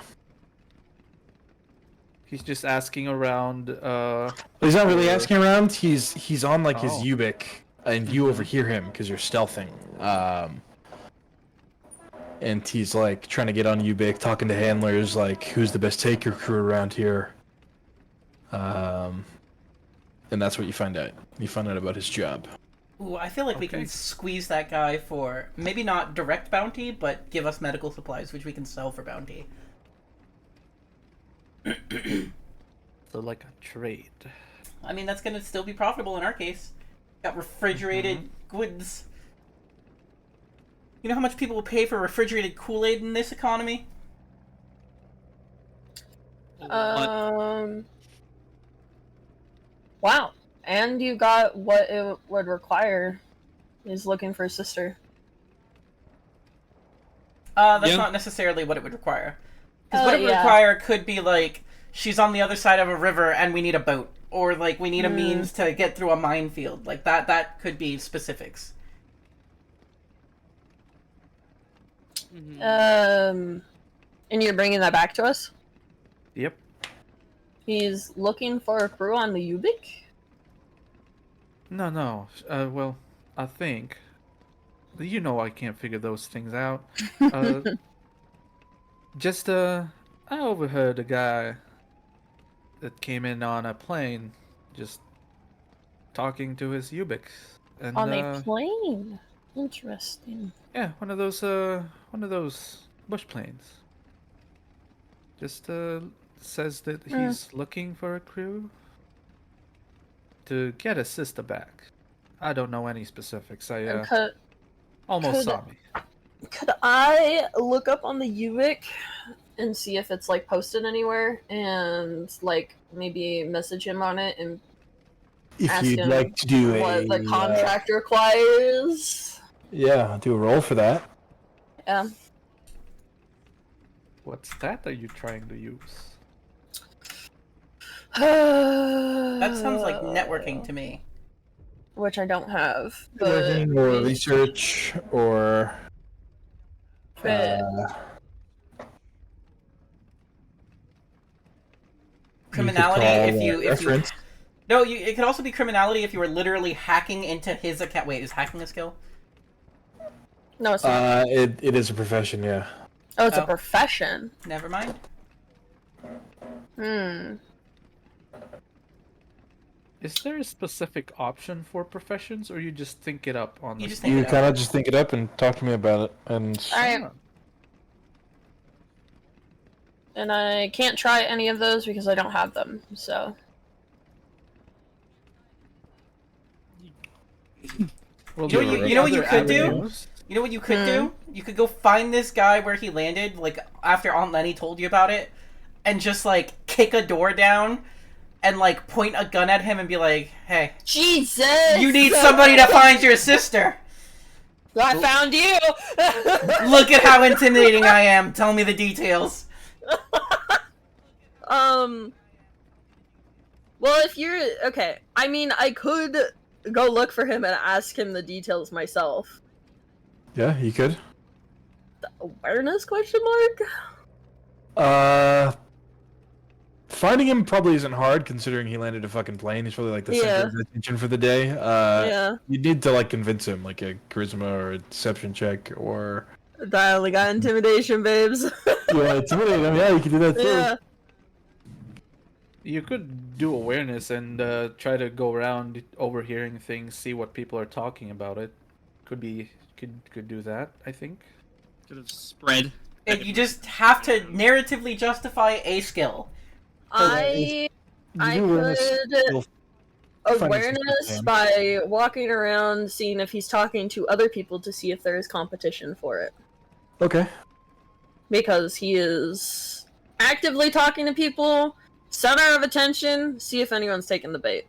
He's just asking around. He's not really asking around. He's on like his Oh. Ubik, and you overhear him because you're stealthing. And he's like trying to get on Ubik, talking to handlers, like who's the best taker crew around here. And that's what you find out. You find out about his job. Ooh, I feel like we can squeeze that guy for maybe not direct bounty, but give us medical supplies, which we can sell for bounty. So like a trade. I mean, that's gonna still be profitable in our case. Got refrigerated goods. You know how much people will pay for refrigerated Kool-Aid in this economy? Wow. And you got what it would require. He's looking for a sister. That's not necessarily what it would require. Because what it would require could be, like, she's on the other side of a river and we need a boat. Or, like, we need a means to get through a minefield. Like, that could be specifics. And you're bringing that back to us? Yep. He's looking for a crew on the Ubik? No. Well, I think. You know I can't figure those things out. I overheard a guy that came in on a plane, just talking to his Ubix. And, on a plane? Interesting. Yeah, one of those bush planes. Just says that he's looking for a crew to get his sister back. I don't know any specifics. Almost saw me. Could I look up on the Ubik and see if it's like posted anywhere, and like maybe message him on it and If you'd like to do what the contract requires? Yeah, do a roll for that. Yeah. What's that? Are you trying to use? That sounds like networking to me. Which I don't have. Networking or research or criminality if you reference. No, it could also be criminality if you were literally hacking into his account. Wait, is hacking a skill? No, it's not. It is a profession, yeah. Oh, it's a profession. Never mind. Is there a specific option for professions, or you just think it up on the... You kind of just think it up and talk to me about it, and... Alright. And I can't try any of those because I don't have them, so... Well, you know what you could do? You know what you could do? You could go find this guy where he landed, like, after Aunt Lenny told you about it, and just, like, kick a door down, and, like, point a gun at him and be like, hey. Jesus! You need somebody to find your sister! I found you! Look at how intimidating I am. Tell me the details. Well, if you're... Okay, I mean, I could go look for him and ask him the details myself. Yeah, you could. The awareness question mark? Finding him probably isn't hard, considering he landed a fucking plane. He's probably like the center of attention for the day. You need to like convince him, like a charisma or a deception check, or... I only got intimidation, babes. Yeah, intimidate him. Yeah, you can do that too. Yeah. You could do awareness and try to go around overhearing things, see what people are talking about it. Could do that, I think. Sort of spread. You just have to narratively justify a skill. I could awareness by walking around, seeing if he's talking to other people to see if there is competition for it. Okay. Because he is actively talking to people, center of attention, see if anyone's taking the bait.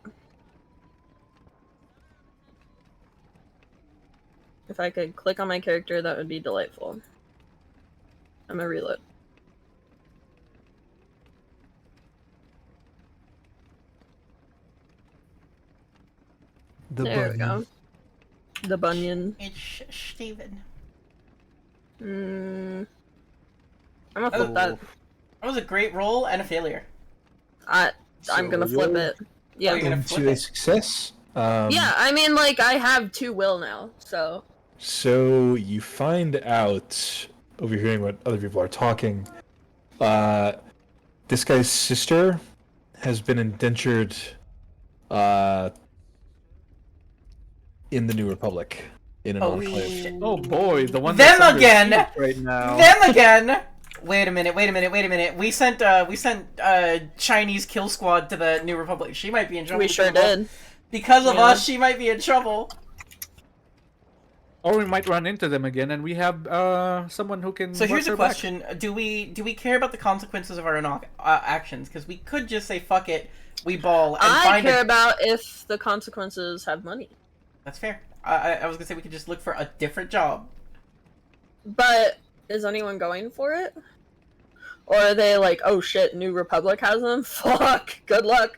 If I could click on my character, that would be delightful. I'm gonna reload. There we go. The bunion. It's Steven. I'm gonna flip that. That was a great roll and a failure. I'm gonna flip it. Yeah. Oh, you're gonna flip it. Success. Yeah, I mean, like, I have 2 will now, so... So, you find out, overhearing what other people are talking, this guy's sister has been indentured, in the New Republic, in an enclave. Oh boy, the one Them that's again! right now. Them again! Wait a minute. We sent Chinese kill squad to the New Republic. She might be in trouble. We sure did. Because of us, she might be in trouble. Or we might run into them again, and we have someone who can. So here's watch a our back. question: Do we care about the consequences of our own actions? Because we could just say fuck it, we ball and I find care a... about if the consequences have money. That's fair. I was gonna say we could just look for a different job. But is anyone going for it? Or are they like, oh shit, New Republic has them? Fuck, good luck.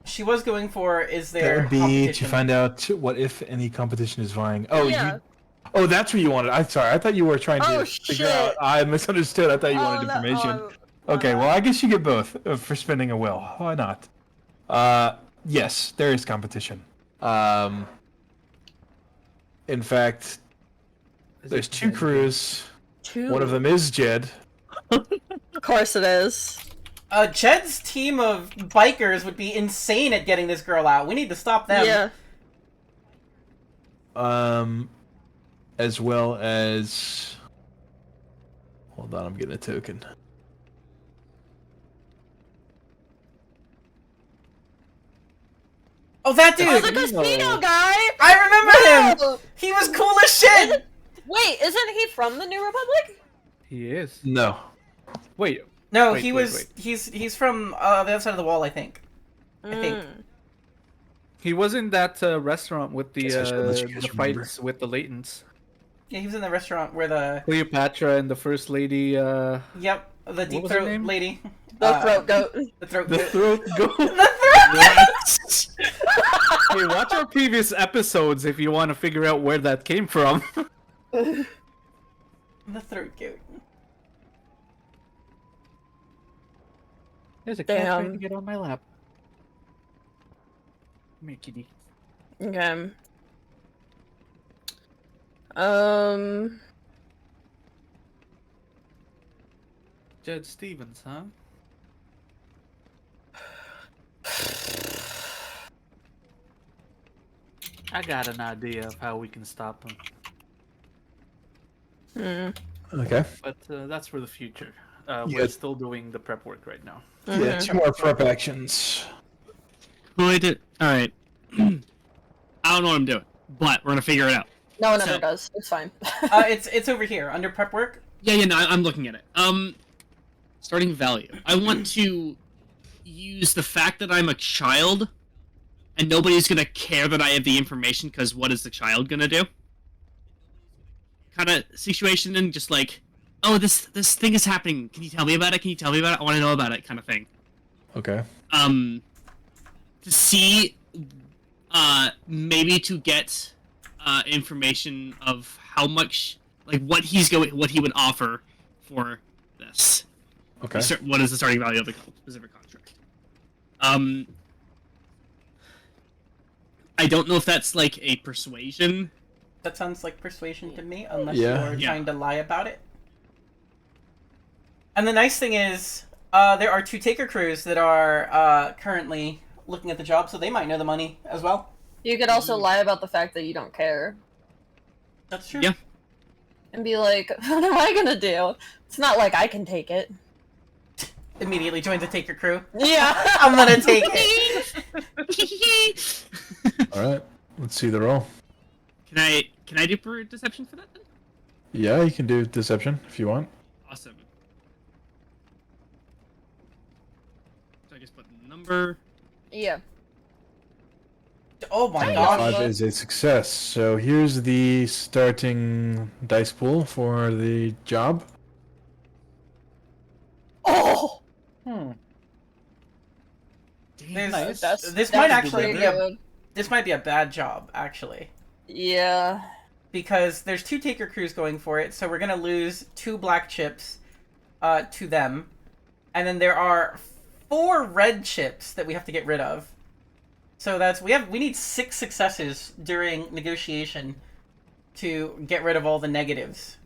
She was going for, is That there would be to competition? find out what if any competition is vying. Oh, Yeah. Oh, that's what you wanted. I'm sorry. I thought you were trying to Oh, figure shit. out. I misunderstood. I thought you Oh, wanted no, information. oh, Okay, well, I guess you get both for spinning a wheel. Why not? Yes, there is competition. In fact, there's two crews. Two. One of them is Jed. Of course it is. Jed's team of bikers would be insane at getting this girl out. We need to stop them. Yeah. As well as... Hold on, I'm getting a token. Oh, that dude! Oh, the casino guy! I remember No! him! He was cool as shit! Wait, isn't he from the New Republic? He is. No. Wait. No, Wait, he wait, was... wait. He's from the other side of the wall, I think. I think. He was in that restaurant with the Guess I should let you guys the remember. fights with the Latents. Yeah, he was in the restaurant where the... Cleopatra and the First Lady. Yep, the deep was her throat name? lady. The throat goat. The throat The goat. throat goat. The Hey, watch our previous episodes if you want to figure out where that came from. The throat goat. There's a cat cat trying trying to to get on my lap. Come here, kitty. Okay. Jed Stevens, huh? I got an idea of how we can stop him, Okay. but that's for the future. Yeah. We're still doing the prep work right now. Yeah, two more prep actions. Alright. I don't know what I'm doing, but we're gonna figure it out. No one ever So- does. It's fine. It's over here, under prep work. Yeah, no, I'm looking at it. Starting value. I want to use the fact that I'm a child, and nobody's gonna care that I have the information, because what is the child gonna do? Kind of situation, and just like, oh, this thing is happening. Can you tell me about it? Can you tell me about it? I want to know about it, kind of thing. Okay. To see, maybe to get, information of how much, like, what he would offer for this. Okay. What is the starting value of the specific contract? I don't know if that's like a persuasion. That sounds like persuasion to me, unless Yeah. you're Yeah. trying to lie about it. And the nice thing is, there are two taker crews that are currently looking at the job, so they might know the money as well. You could also lie about the fact that you don't care. That's true. Yeah. And be like, what am I gonna do? It's not like I can take it. Immediately joins the taker crew. Yeah. I'm gonna take it. All right. Let's see the roll. Can I do for deception for that then? Yeah, you can do deception if you want. Awesome. So I just put the number. Yeah. Oh my Hey, gosh. 5 is a success. So here's the starting dice pool for the job. Oh! There's- That's, this that's might actually pretty be a, good. this might be a bad job, actually. Yeah. Because there's two taker crews going for it, so we're gonna lose 2 black chips to them. And then there are 4 red chips that we have to get rid of. So we need 6 successes during negotiation to get rid of all the negatives.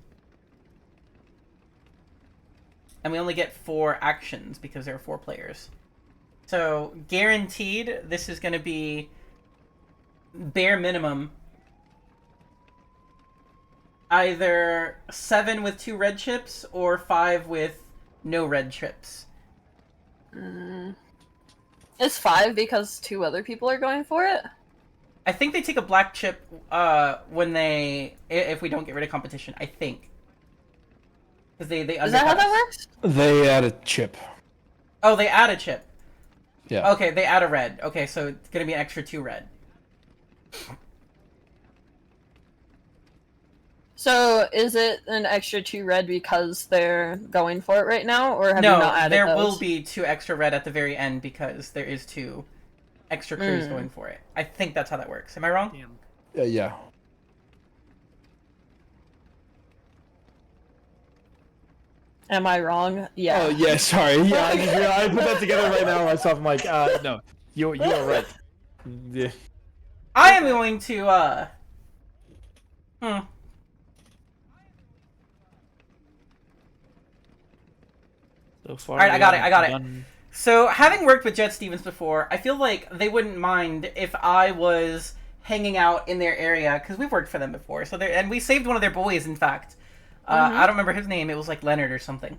And we only get 4 actions because there are 4 players. So guaranteed this is gonna be bare minimum either 7 with 2 red chips or 5 with no red chips. It's 5 because 2 other people are going for it? I think they take a black chip when if we don't get rid of competition. I think. Because they Is that how that works? They add a chip. Oh, they add a chip. Yeah. Okay, they add a red. Okay, so it's gonna be an extra 2 red. So is it an extra 2 red because they're going for it right now, or have you No, not added there those? will be 2 extra red at the very end because there is 2 extra crews going for it. I think that's how that works. Am I wrong? Damn. Yeah. Am I wrong? Yeah. Oh yeah, sorry. Yeah, I put that together right now myself. I'm like, no, you are right. Yeah. I am going to So far, Alright, I got it. done- So, having worked with Jet Stevens before, I feel like they wouldn't mind if I was hanging out in their area, because we've worked for them before. So, and we saved one of their boys, in fact. I don't remember his name. It was like Leonard or something.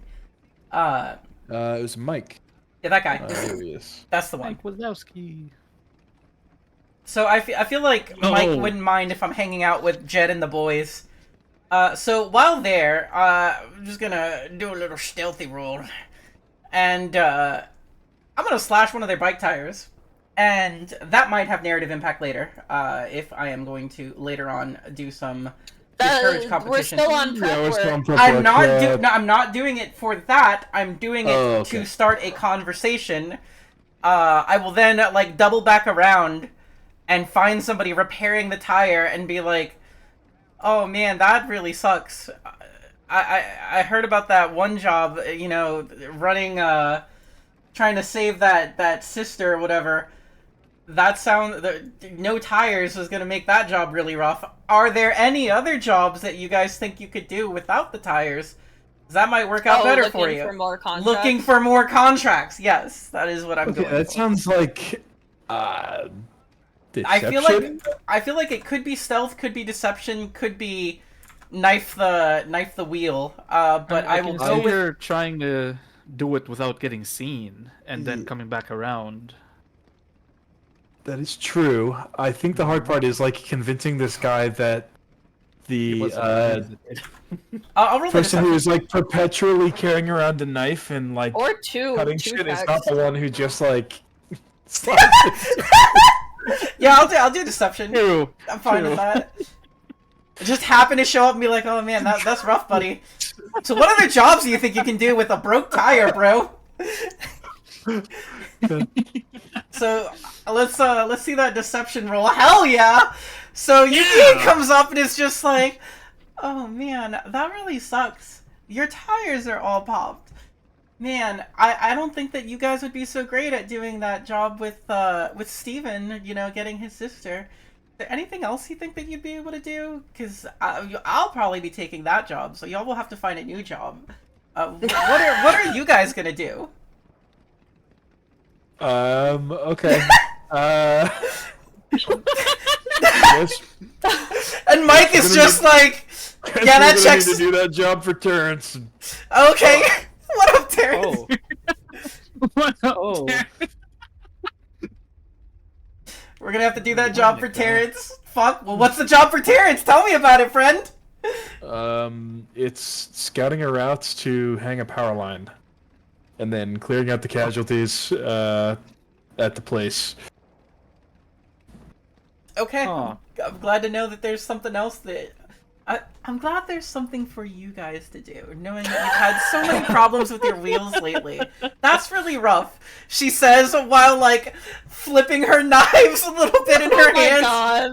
It was Mike. Yeah, that guy. There he is. That's the one. Mike Wazowski. So I feel like Mike wouldn't mind if I'm hanging out with Jet and the boys. So while there, I'm just gonna do a little stealthy roll. And I'm gonna slash one of their bike tires. And that might have narrative impact later, if I am going to later on do some discourage competition. We're still on prep Yeah, we're still on work. prep I'm work, not I'm not doing it for that. I'm doing it okay. to start a conversation. I will then like double back around and find somebody repairing the tire and be like, "Oh man, that really sucks. I heard about that one job, you know, running trying to save that sister or whatever. That no tires was going to make that job really rough. Are there any other jobs that you guys think you could do without the tires? 'Cause that might work out better for you." Looking for more contracts? Looking for more contracts. Yes, that is what I'm Okay, going that for. sounds like deception? I feel like it could be stealth, could be deception, could be knife the wheel. But I will go with You're trying to do it without getting seen, and then coming back around. That is true. I think the hard part is like convincing this guy that the I'll roll the person who deception. is like perpetually carrying around a knife and like Or two. cutting two shit is packs. not the one who just like slides it. Yeah, I'll do deception. True. I'm fine with that. Just happen to show up and be like, "Oh man, that's rough, buddy." So what other jobs do you think you can do with a broke tire, bro? So let's see that deception roll. Hell yeah! So Yuki comes up and is just like, "Oh man, that really sucks. Your tires are all popped. Man, I don't think that you guys would be so great at doing that job with Steven, you know, getting his sister. Is there anything else you think that you'd be able to do? Because I'll probably be taking that job, so y'all will have to find a new job. What are you guys gonna do?" Okay. Yes. And Mike is just like, "Yeah, that We're gonna checks." need to do that job for Terrence. Okay, what up, Terrence? What up, Oh. Terrence? We're gonna have to do that job for Terrence. Fuck. Well, what's the job for Terrence? Tell me about it, friend. It's scouting a route to hang a power line, and then clearing out the casualties at the place. Okay. Huh. I'm glad to know that there's something else that. I'm glad there's something for you guys to do, knowing that you've had so many problems with your wheels lately. That's really rough, she says, while, like, flipping her knives a little bit in her Oh my hands. god.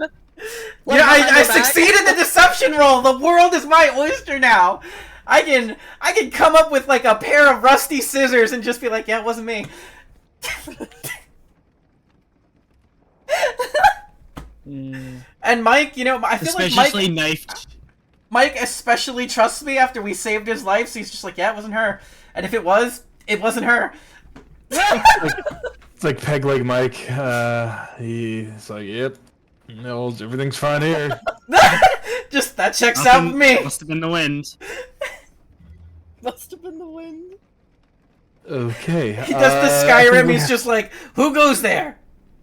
Yeah, I succeeded in the deception roll. The world is my oyster now. I can come up with, like, a pair of rusty scissors and just be like, "Yeah, it wasn't me." And Mike, you know, I feel like Especially knifed. Mike especially trusts me after we saved his life, so he's just like, "Yeah, it wasn't her. And if it was, it wasn't her." It's like Peg Leg Mike. He's like, "Yep, no, everything's fine here." Just, that checks out with me. Must have been the wind. Must have been the wind. Okay. He does the Skyrim, he's just like, "Who goes there?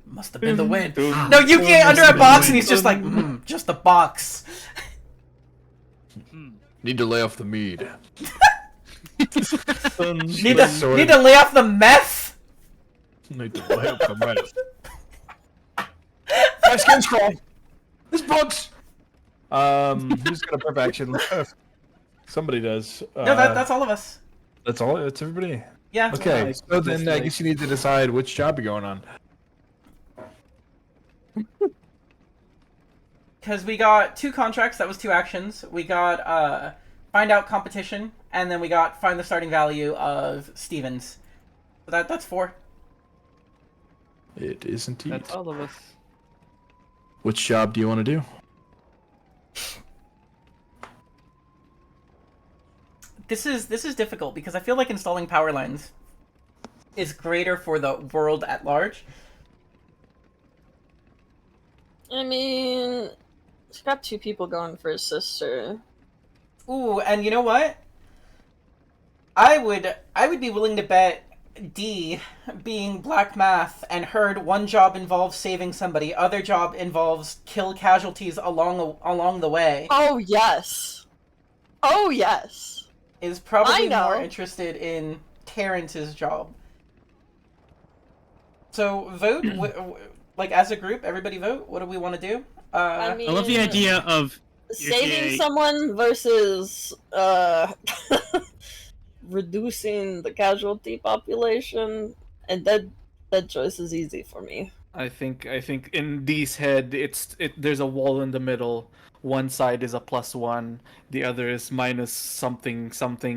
Must have been the wind. Doom. No, Yuki under a been the box, and wind. he's just like, just a box. Need to lay off the mead. Need to lay off the meth. Need to lay off the meth. My skin's crawl. This books. Who's got a prep action left? Somebody does. No, that's all of us. That's all. That's everybody. Yeah. Okay, so then I guess you need to decide which job you're going on. Because we got 2 contracts, that was 2 actions. We got find out competition, and then we got find the starting value of Stevens. So that's 4. It is indeed. That's all of us. Which job do you want to do? This is difficult because I feel like installing power lines is greater for the world at large. I mean, she's got 2 people going for his sister. Ooh, and you know what? I would be willing to bet D, being black math, and heard one job involves saving somebody, other job involves kill casualties along the way. Oh yes. Oh yes. Is probably I know. more interested in Terrence's job. So vote, like as a group, everybody vote. What do we want to do? I mean, I love the idea of saving someone versus reducing the casualty population, and that choice is easy for me. I think in D's head, there's a wall in the middle. One side is a +1, the other is minus something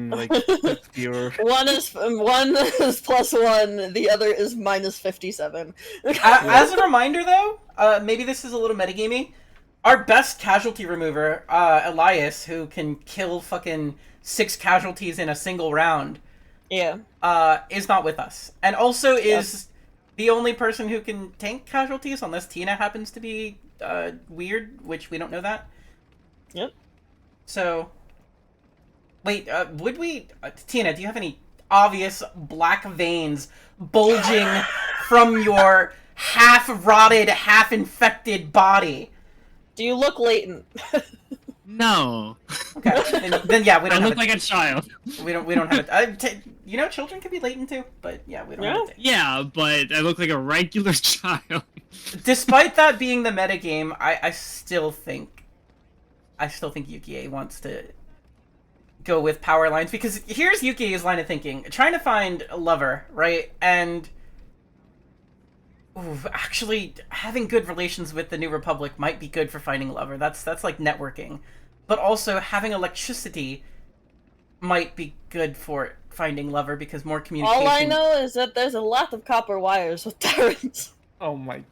like 50 or... One is +1, the other is minus 57. As a reminder, though, maybe this is a little metagamey. Our best casualty remover, Elias, who can kill fucking 6 casualties in a single round, Yeah. is not with us, and also is the only person who can tank casualties, unless Tina happens to be weird, which we don't know that. Yep. So, wait, would we... Tina, do you have any obvious black veins bulging from your half-rotted, half-infected body? Do you look latent? No. Okay, then yeah, we don't I have look like a child. We don't have it. You know, children can be latent too, but yeah, we don't have it. Yeah, but I look like a regular child. Despite that being the metagame, I still think Yukie wants to go with power lines, because here's Yukie's line of thinking. Trying to find a lover, right? And actually having good relations with the New Republic might be good for finding a lover. That's like networking. But also having electricity might be good for finding lover, because more communication. All I know is that there's a lot of copper wires with Terrence. Oh my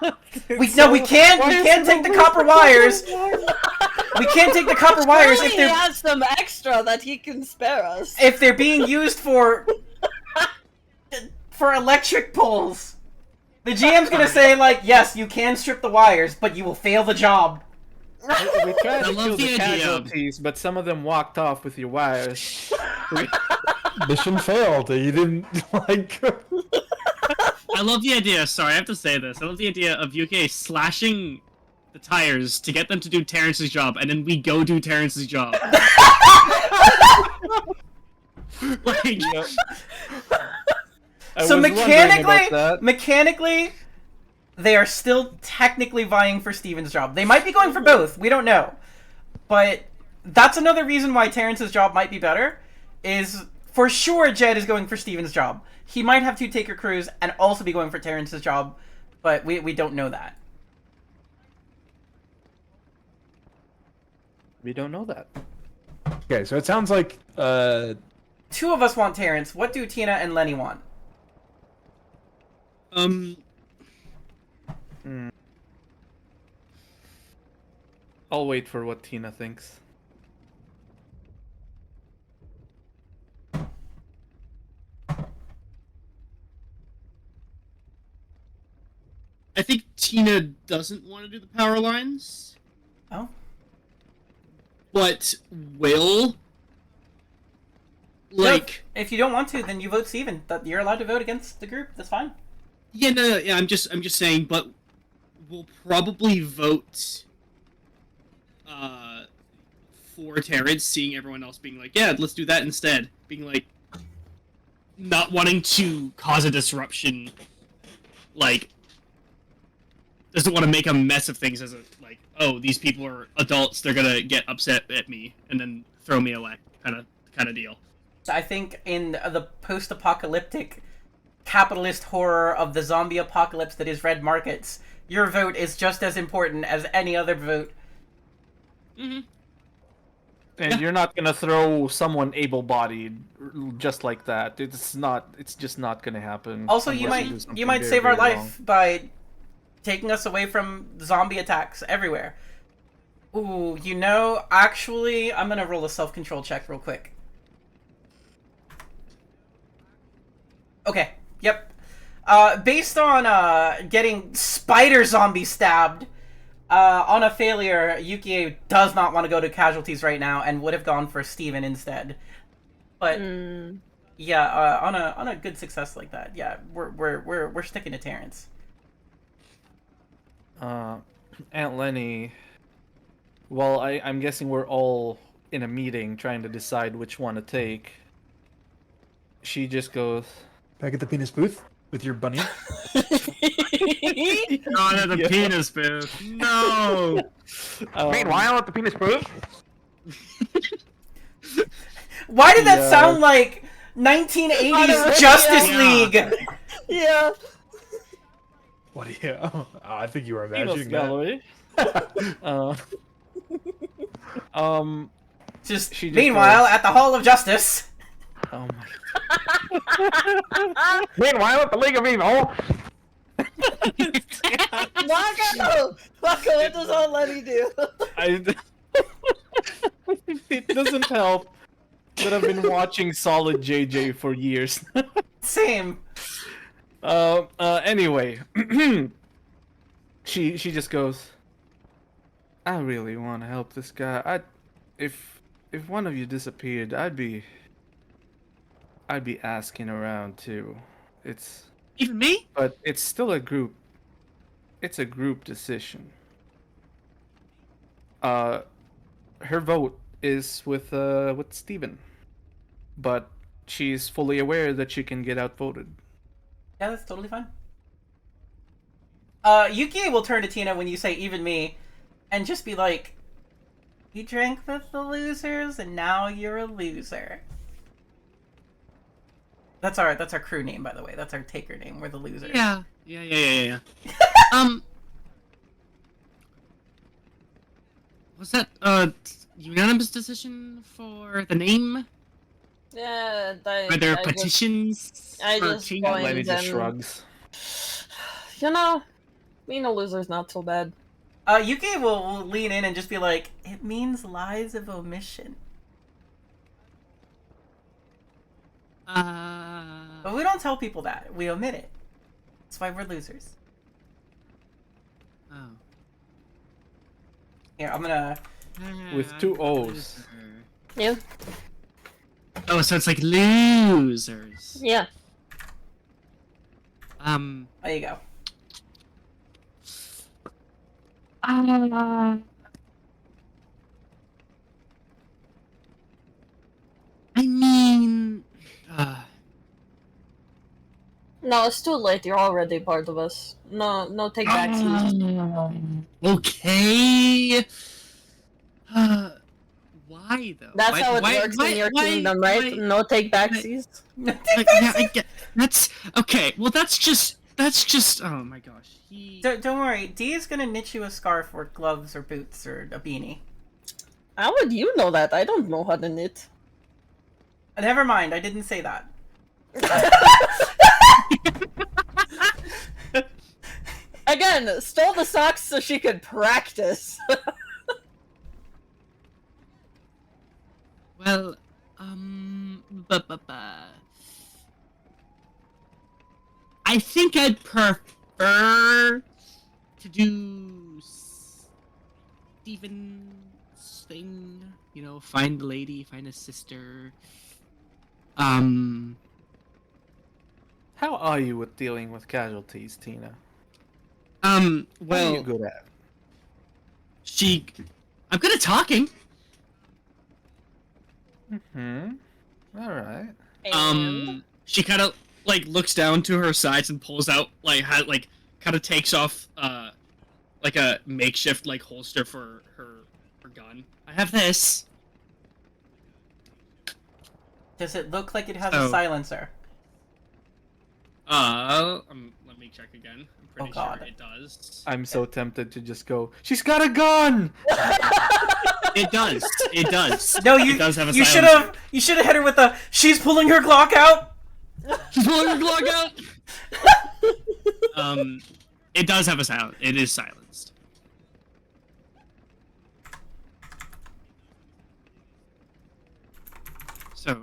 god. We can't take the copper wires. We can't take the copper wires if He they're has some extra that he can spare us. if they're being used for electric poles. The GM's gonna say, like, yes, you can strip the wires, but you will fail the job. We tried to love kill the the idea. casualties, but some of them walked off with your wires. Mission failed. You didn't like. I love the idea, sorry, I have to say this. I love the idea of UK slashing the tires to get them to do Terrence's job, and then we go do Terrence's job. Like, So mechanically, they are still technically vying for Steven's job. They might be going for both. We don't know. But that's another reason why Terrence's job might be better, is for sure Jed is going for Steven's job. He might have 2 taker crews and also be going for Terrence's job, but we don't know that. We don't know that. Okay, so it sounds like 2 of us want Terrence. What do Tina and Lenny want? I'll wait for what Tina thinks. I think Tina doesn't want to do the power lines. Oh. But will? Like... No, if you don't want to, then you vote Steven. You're allowed to vote against the group. That's fine. Yeah, no, yeah. I'm just saying, but we'll probably vote for Terrence, seeing everyone else being like, yeah, let's do that instead. Being like, not wanting to cause a disruption, like, doesn't want to make a mess of things as a, like, oh, these people are adults, they're gonna get upset at me, and then throw me away, kind of deal. I think in the post-apocalyptic capitalist horror of the zombie apocalypse that is red markets, your vote is just as important as any other vote. Mm-hmm. And you're not gonna throw someone able-bodied just like that. It's not. It's just not gonna happen. Also, you might save our life by taking us away from zombie attacks everywhere. Ooh, you know, actually, I'm gonna roll a self-control check real quick. Okay, yep. Based on getting spider zombie stabbed, on a failure, Yukie does not want to go to casualties right now and would have gone for Steven instead. But yeah, on a good success like that, yeah, we're sticking to Terrence. Aunt Lenny. Well, I'm guessing we're all in a meeting trying to decide which one to take. She just goes back at the penis booth with your bunny. Not at the penis booth. No. Meanwhile, at the penis booth. Why did that sound like 1980s Justice League? Yeah. What do you? Oh, I think you were imagining that. Just meanwhile, at the Hall of Justice. Oh my. Meanwhile, at the League of Evil. Marco, what does Aunt Lenny do? It doesn't help that I've been watching Solid JJ for years. Same. Anyway, she just goes, I really want to help this guy. If one of you disappeared, I'd be asking around too. It's even me, but it's still a group. It's a group decision. Her vote is with Steven, but she's fully aware that she can get outvoted. Yeah, that's totally fine. Yukie will turn to Tina when you say even me, and just be like, you drank with the losers, and now you're a loser. That's our crew name, by the way. That's our taker name. We're the losers. Yeah. Was that unanimous decision for the name? Yeah, Are there petitions? I just joined Lenny just shrugs. You know, being a loser's not so bad. Yuki will lean in and just be like, it means lies of omission. But we don't tell people that. We omit it. That's why we're losers. Oh. Here, I'm gonna... With 2 O's. Yeah. Oh, so it's like losers. Yeah. There you go. I mean... No, it's too late. You're already part of us. No take backsies. Okay. Why though? That's how it works in your kingdom, right? No take backsies. Yeah, I get. That's okay. Well, that's just. Oh my gosh. Don't worry. D is gonna knit you a scarf or gloves or boots or a beanie. How would you know that? I don't know how to knit. Never mind. I didn't say that. Again, stole the socks so she could practice. Well, I think I'd prefer to do Steven's thing. You know, find a lady, find a sister. How are you with dealing with casualties, Tina? What are you Well, good at? I'm good at talking. Hmm. All right. And She kind of like looks down to her sides and pulls out like kind of takes off like a makeshift like holster for her gun. I have this. Does it look like it has So- a silencer? Let me check again. I'm pretty God. sure it does. I'm so tempted to just go. She's got a gun. It does. It does. No, It does have a you should silencer. have hit her with the she's pulling her Glock out. She's pulling her Glock out. It does have a silence. It is silenced. So,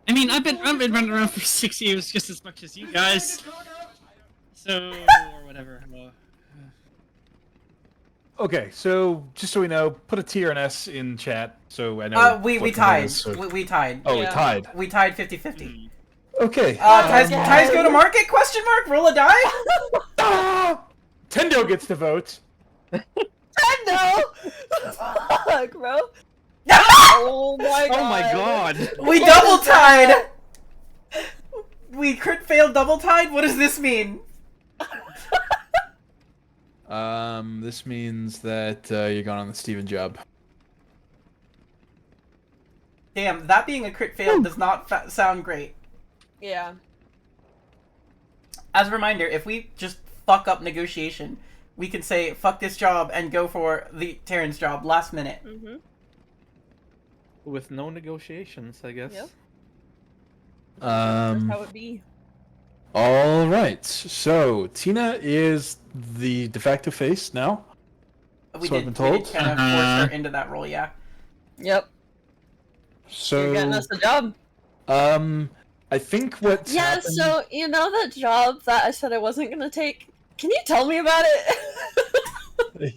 I mean, I've been running around for 6 years just as much as you guys. So, or whatever. Okay, so just so we know, put a T or an S in chat so I know. We what the tied. is, so- We tied. Oh, we Yeah. tied. We tied 50-50. Okay. Ties go to market? Question mark. Roll a die. Ah! Tendo gets to vote. no! Fuck, bro. Oh my god. Oh my god. We double tied. We crit failed double tied. What does this mean? This means that you're going on the Steven job. Damn, that being a crit fail does not sound great. Yeah. As a reminder, if we just fuck up negotiation, we can say fuck this job and go for the Terran's job last minute. Mm-hmm. With no negotiations, I guess. Yep. That's Um. how it be. All right. So Tina is the de facto face now. We So I've did, been we told? did kind of force her into that role, yeah. Yep. So You're getting us a job. I think what's Yeah, happened... so you know that job that I said I wasn't gonna take? Can you tell me about it?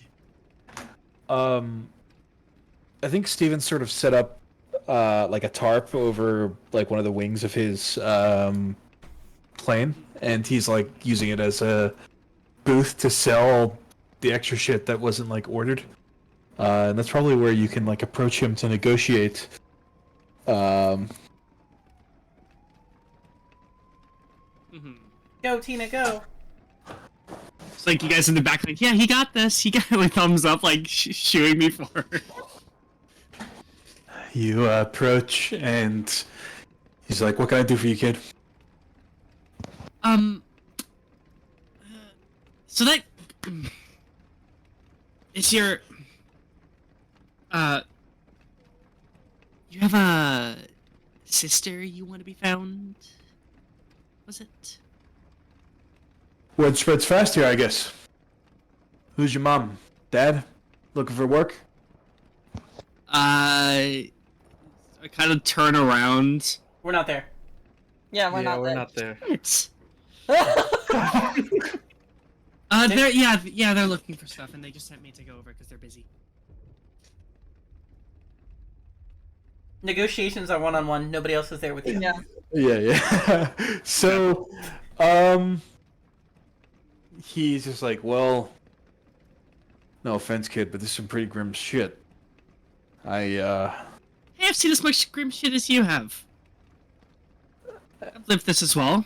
I think Steven sort of set up like a tarp over like one of the wings of his plane, and he's like using it as a booth to sell the extra shit that wasn't like ordered. And that's probably where you can like approach him to negotiate. Go, Tina, go. It's like you guys in the back, like, yeah, he got this. He got like thumbs up, like shooing me forward. You approach, and he's like, "What can I do for you, kid?" So that is your you have a sister you want to be found? Was it? Word spreads fast here, I guess. Who's your mom? Dad? Looking for work? I kind of turn around. We're not there. Yeah, we're not we're there. not there. It's they're looking for stuff, and they just sent me to go over because they're busy. Negotiations are one-on-one. Nobody else is there with you. Yeah. Yeah. So, he's just like, well, no offense, kid, but this is some pretty grim shit. Hey, I've seen as much grim shit as you have. I've lived this as well.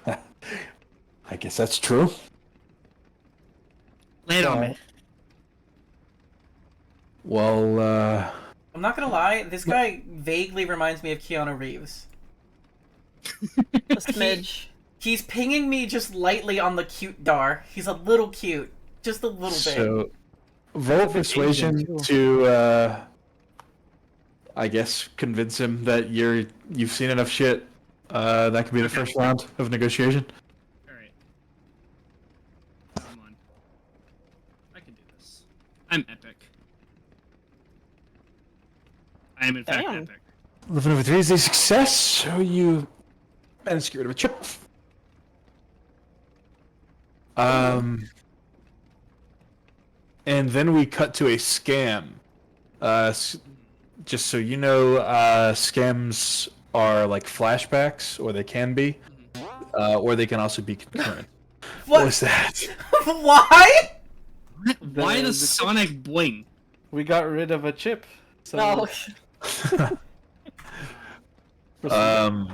I guess that's true. Lay it on me. Well, I'm not gonna lie, this guy vaguely reminds me of Keanu Reeves. A smidge. He's pinging me just lightly on the cute dar. He's a little cute. Just a little bit. so, roll persuasion to, I guess, convince him that you've seen enough shit. That could be the first round of negotiation. Alright. Come on. I can do this. I'm epic. I am in fact Damn. epic. 11 over 3 is a success, so you managed to get rid of a chip. And then we cut to a scam. Just so you know, scams are like flashbacks, or they can be. or they can also be concurrent. What was that? Why? Why the the sonic boing? We got rid of a chip. So No.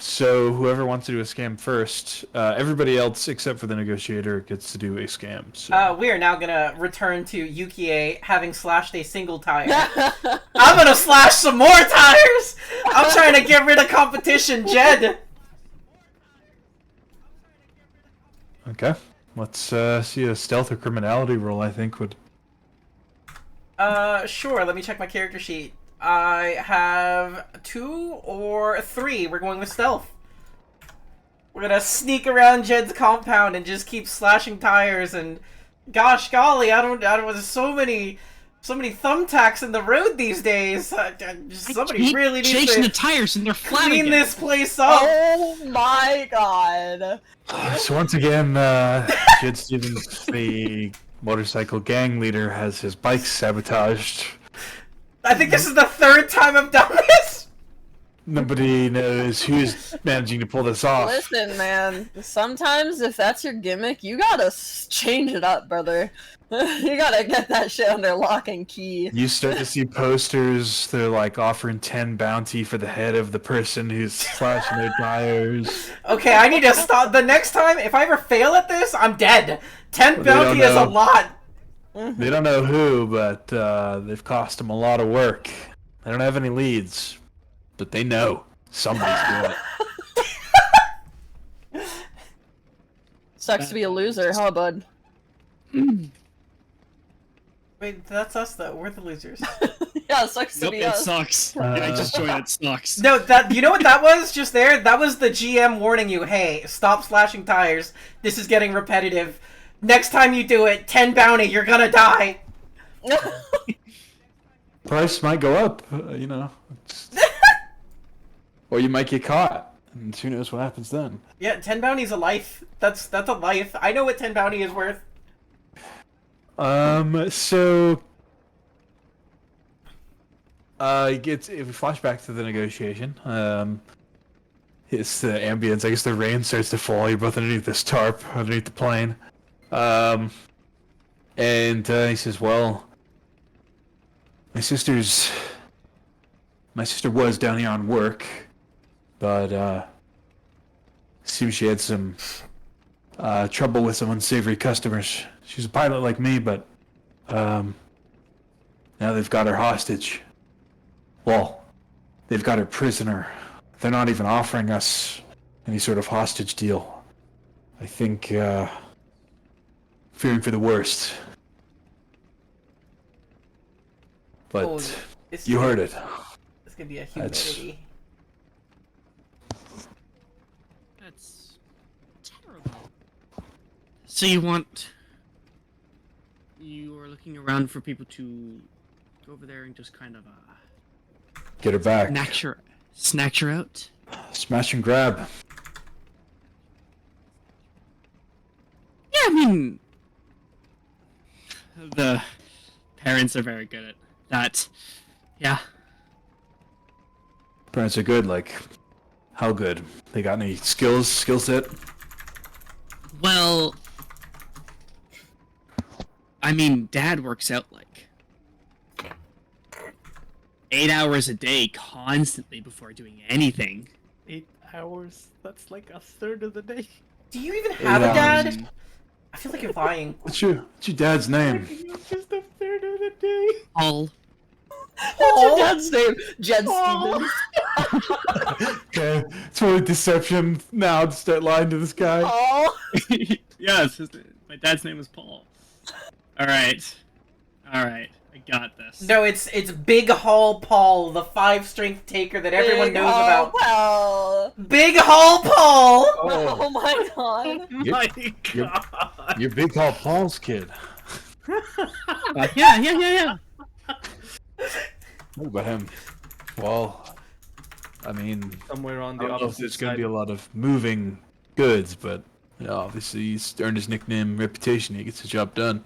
So whoever wants to do a scam first, everybody else except for the negotiator gets to do a scam. So. We are now gonna return to Yukie having slashed a single tire. I'm gonna slash some more tires! I'm trying to get rid of competition, Jed! Okay. Let's see a stealth or criminality roll, I think, would... Sure, let me check my character sheet. I have 2 or 3. We're going with stealth. We're gonna sneak around Jed's compound and just keep slashing tires and... Gosh golly, I don't there's so many thumbtacks in the road these days. Somebody really needs changing to the tires and they're flat clean again. this place up. Oh my god. So once again, Jed Stevens, the motorcycle gang leader, has his bike sabotaged. I think this is the 3rd time I've done this. Nobody knows who's managing to pull this off. Listen, man. Sometimes if that's your gimmick, you gotta change it up, brother. You gotta get that shit under lock and key. You start to see posters. They're like offering 10 bounty for the head of the person who's slashing their tires. Okay, I need to stop. The next time, if I ever fail at this, I'm dead. 10 Well, bounty is a lot. They don't know who, but they've cost them a lot of work. They don't have any leads, but they know somebody's doing it. Sucks to be a loser, huh, bud? Wait, that's us though. We're the losers. Yeah, it sucks to Nope, be it us. sucks. I just joined. It sucks. No, you know what that was just there? That was the GM warning you, hey, stop slashing tires. This is getting repetitive. Next time you do it, 10 bounty, you're gonna die. Price might go up, you know. Or you might get caught, and who knows what happens then. Yeah, 10 bounty's a life. That's a life. I know what 10 bounty is worth. So... if we flash back to the negotiation, it's the ambience. I guess the rain starts to fall. You're both underneath this tarp, underneath the plane. And he says, well, my sister was down here on work, but seems she had some trouble with some unsavory customers. She's a pilot like me, but now they've got her hostage. Well, they've got her prisoner. They're not even offering us any sort of hostage deal. I think, fearing for the worst. But Oh, you heard it. It's gonna be a humidity. That's terrible. So you are looking around for people to go over there and just kind of Get her back. snatch her out? Smash and grab. Yeah, I mean, the parents are very good at that. Yeah. Parents are good, like, how good? They got any skill set? Well, I mean, Dad works out like 8 hours a day constantly before doing anything. 8 hours? That's like a third of the day. Do you even have a dad? I feel like you're lying. What's your dad's name? Just a third of the day. Paul. What's your dad's name? Jed Stevens. Okay, it's really deception now to start lying to this guy. Oh. Yes, my dad's name is Paul. All right, I got this. No, it's Big Haul Paul, the 5-strength taker that everyone knows about. Well. Big Haul Paul! Oh my god. My God. You're Big Paul Paul's kid. Yeah. What about him? Well, I mean, Somewhere on I the don't know if opposite there's going to side. be a lot of moving goods, but you know, obviously he's earned his nickname, reputation. He gets the job done.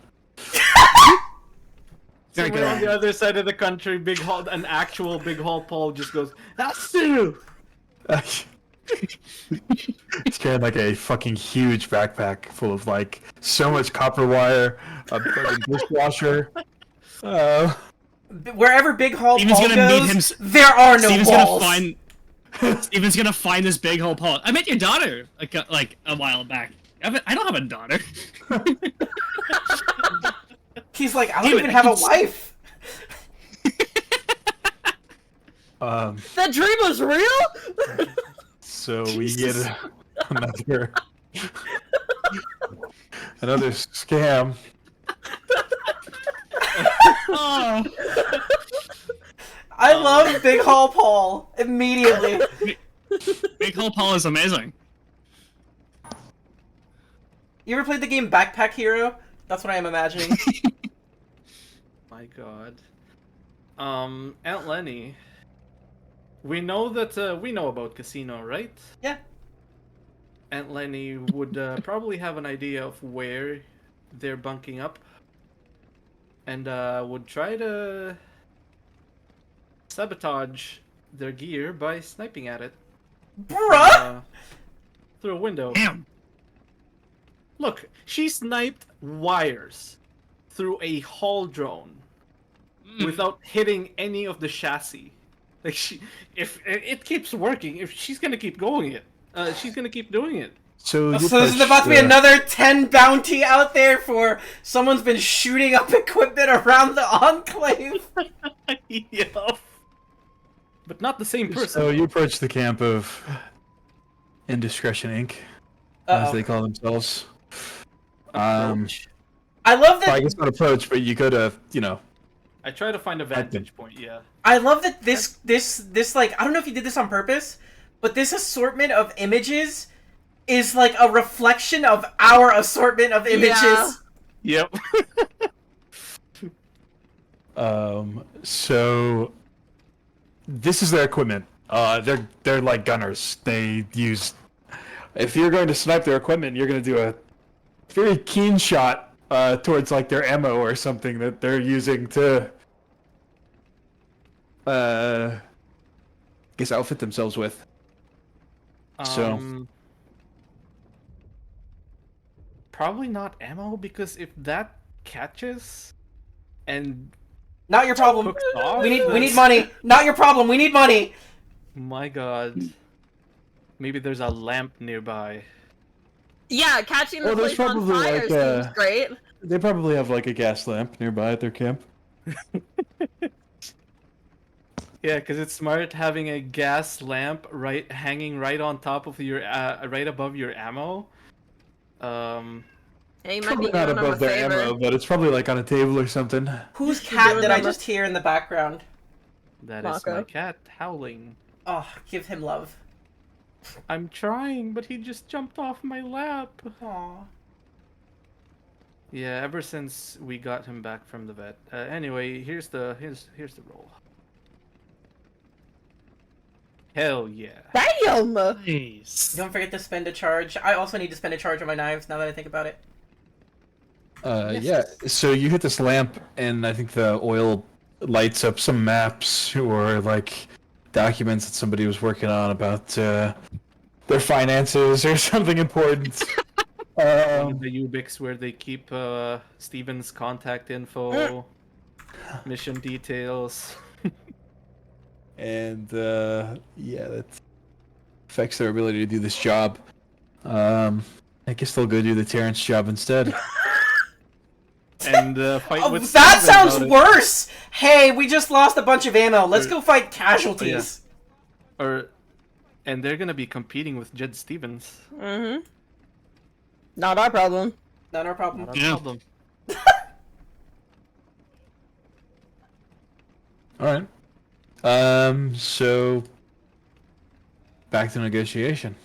Somewhere on the other side of the country, an actual Big Haul Paul just goes, "That's you." He's carrying like a fucking huge backpack full of like so much copper wire, a fucking dishwasher. Wherever Big Hall Steven's Paul gonna meet goes, him. there are no Steven's walls. gonna find. Steven's gonna find this Big Hole Paul. I met your daughter like a while back. I don't have a daughter. He's like, I don't even have a wife. That dream was real? So we get another scam. Oh. I love Big Hall Paul immediately. Big Hole Paul is amazing. You ever played the game Backpack Hero? That's what I am imagining. My God. Aunt Lenny. We know that we know about Casino, right? Yeah. Aunt Lenny would probably have an idea of where they're bunking up, and would try to sabotage their gear by sniping at it. Bruh! Through a window. Damn. Look, she sniped wires through a haul drone without hitting any of the chassis. Like if it keeps working, if she's gonna keep going it, she's gonna keep doing it. So this is about to be another 10 bounty out there for someone's been shooting up equipment around the Enclave. Yep. But not the same person. So you approach the camp of Indiscretion Inc., as they call themselves. I love that. Well, I guess not approach, but you could have, I try to find a vantage point. Yeah. I love that this like, I don't know if you did this on purpose, but this assortment of images is like a reflection of our assortment of images. Yeah. Yep. So this is their equipment. They're like gunners. They use. If you're going to snipe their equipment, you're going to do a very keen shot towards like their ammo or something that they're using to, I guess, outfit themselves with. So probably not ammo, because if that catches and Not your problem. hooks off, We need money. Not your problem. We need money. My God. Maybe there's a lamp nearby. Yeah, catching the Well, there's place on probably, fire like, seems great. they probably have like a gas lamp nearby at their camp. Yeah, because it's smart having a gas lamp hanging right on top of your right above your ammo. Hey, you might Probably be not doing them a above their favor. ammo, but it's probably like on a table or something. Whose You're cat doing did I them a- just hear in the background? That is Mako. my cat howling. Oh, give him love. I'm trying, but he just jumped off my lap. Aw. Yeah, ever since we got him back from the vet. Anyway, here's the roll. Hell yeah. Damn! Nice. Don't forget to spend a charge. I also need to spend a charge on my knives now that I think about it. Yeah. So you hit this lamp, and I think the oil lights up some maps or like documents that somebody was working on about their finances or something important. One of the Ubix where they keep Steven's contact info, mission details. And yeah, that affects their ability to do this job. I guess they'll go do the Terrence job instead. And fight Oh, with that Steven sounds about it. worse! Hey, we just lost a bunch of ammo. Let's go fight casualties. And they're gonna be competing with Jed Stevens. Mm-hmm. Not our problem. Not our problem. Not a Yeah. problem. All right. So back to negotiation.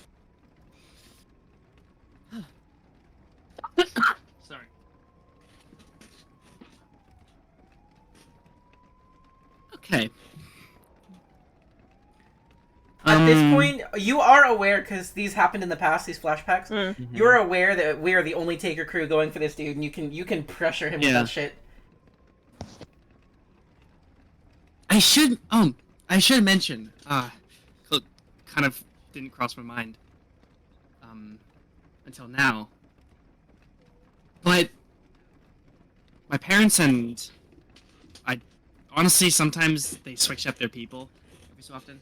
Sorry. Okay. At this point, you are aware, because these happened in the past, these flashbacks, you're aware that we are the only Taker crew going for this dude, and you can pressure him with Yeah. that shit. I should mention, kind of didn't cross my mind. until now. But my parents and I, honestly, sometimes they switch up their people every so often.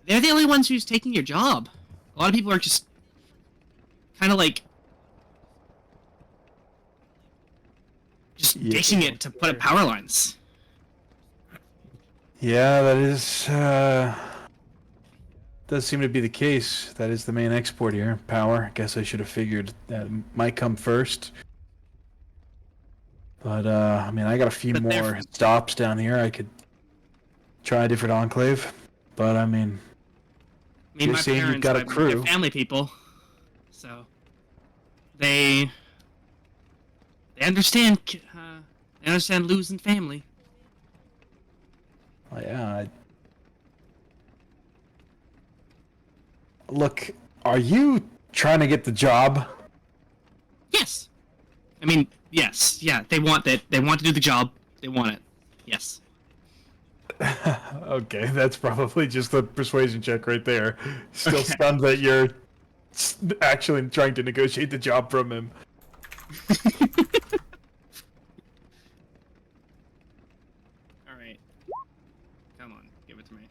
They're the only ones who's taking your job. A lot of people are just kind of like just ditching it to put up power lines. Yeah, that is does seem to be the case. That is the main export here, power. Guess I should have figured that might come first. But I mean, I got a few more stops down here. I could try a different enclave, but I mean, you're my saying parents, you've got a crew. They're family people, so they understand. They understand losing family. Oh, yeah. Look, are you trying to get the job? Yes. I mean, yes. Yeah, they want that. They want to do the job. They want it. Yes. Okay, that's probably just a persuasion check right there. Still stunned that you're actually trying to negotiate the job from him. Alright. Come on, give it to me.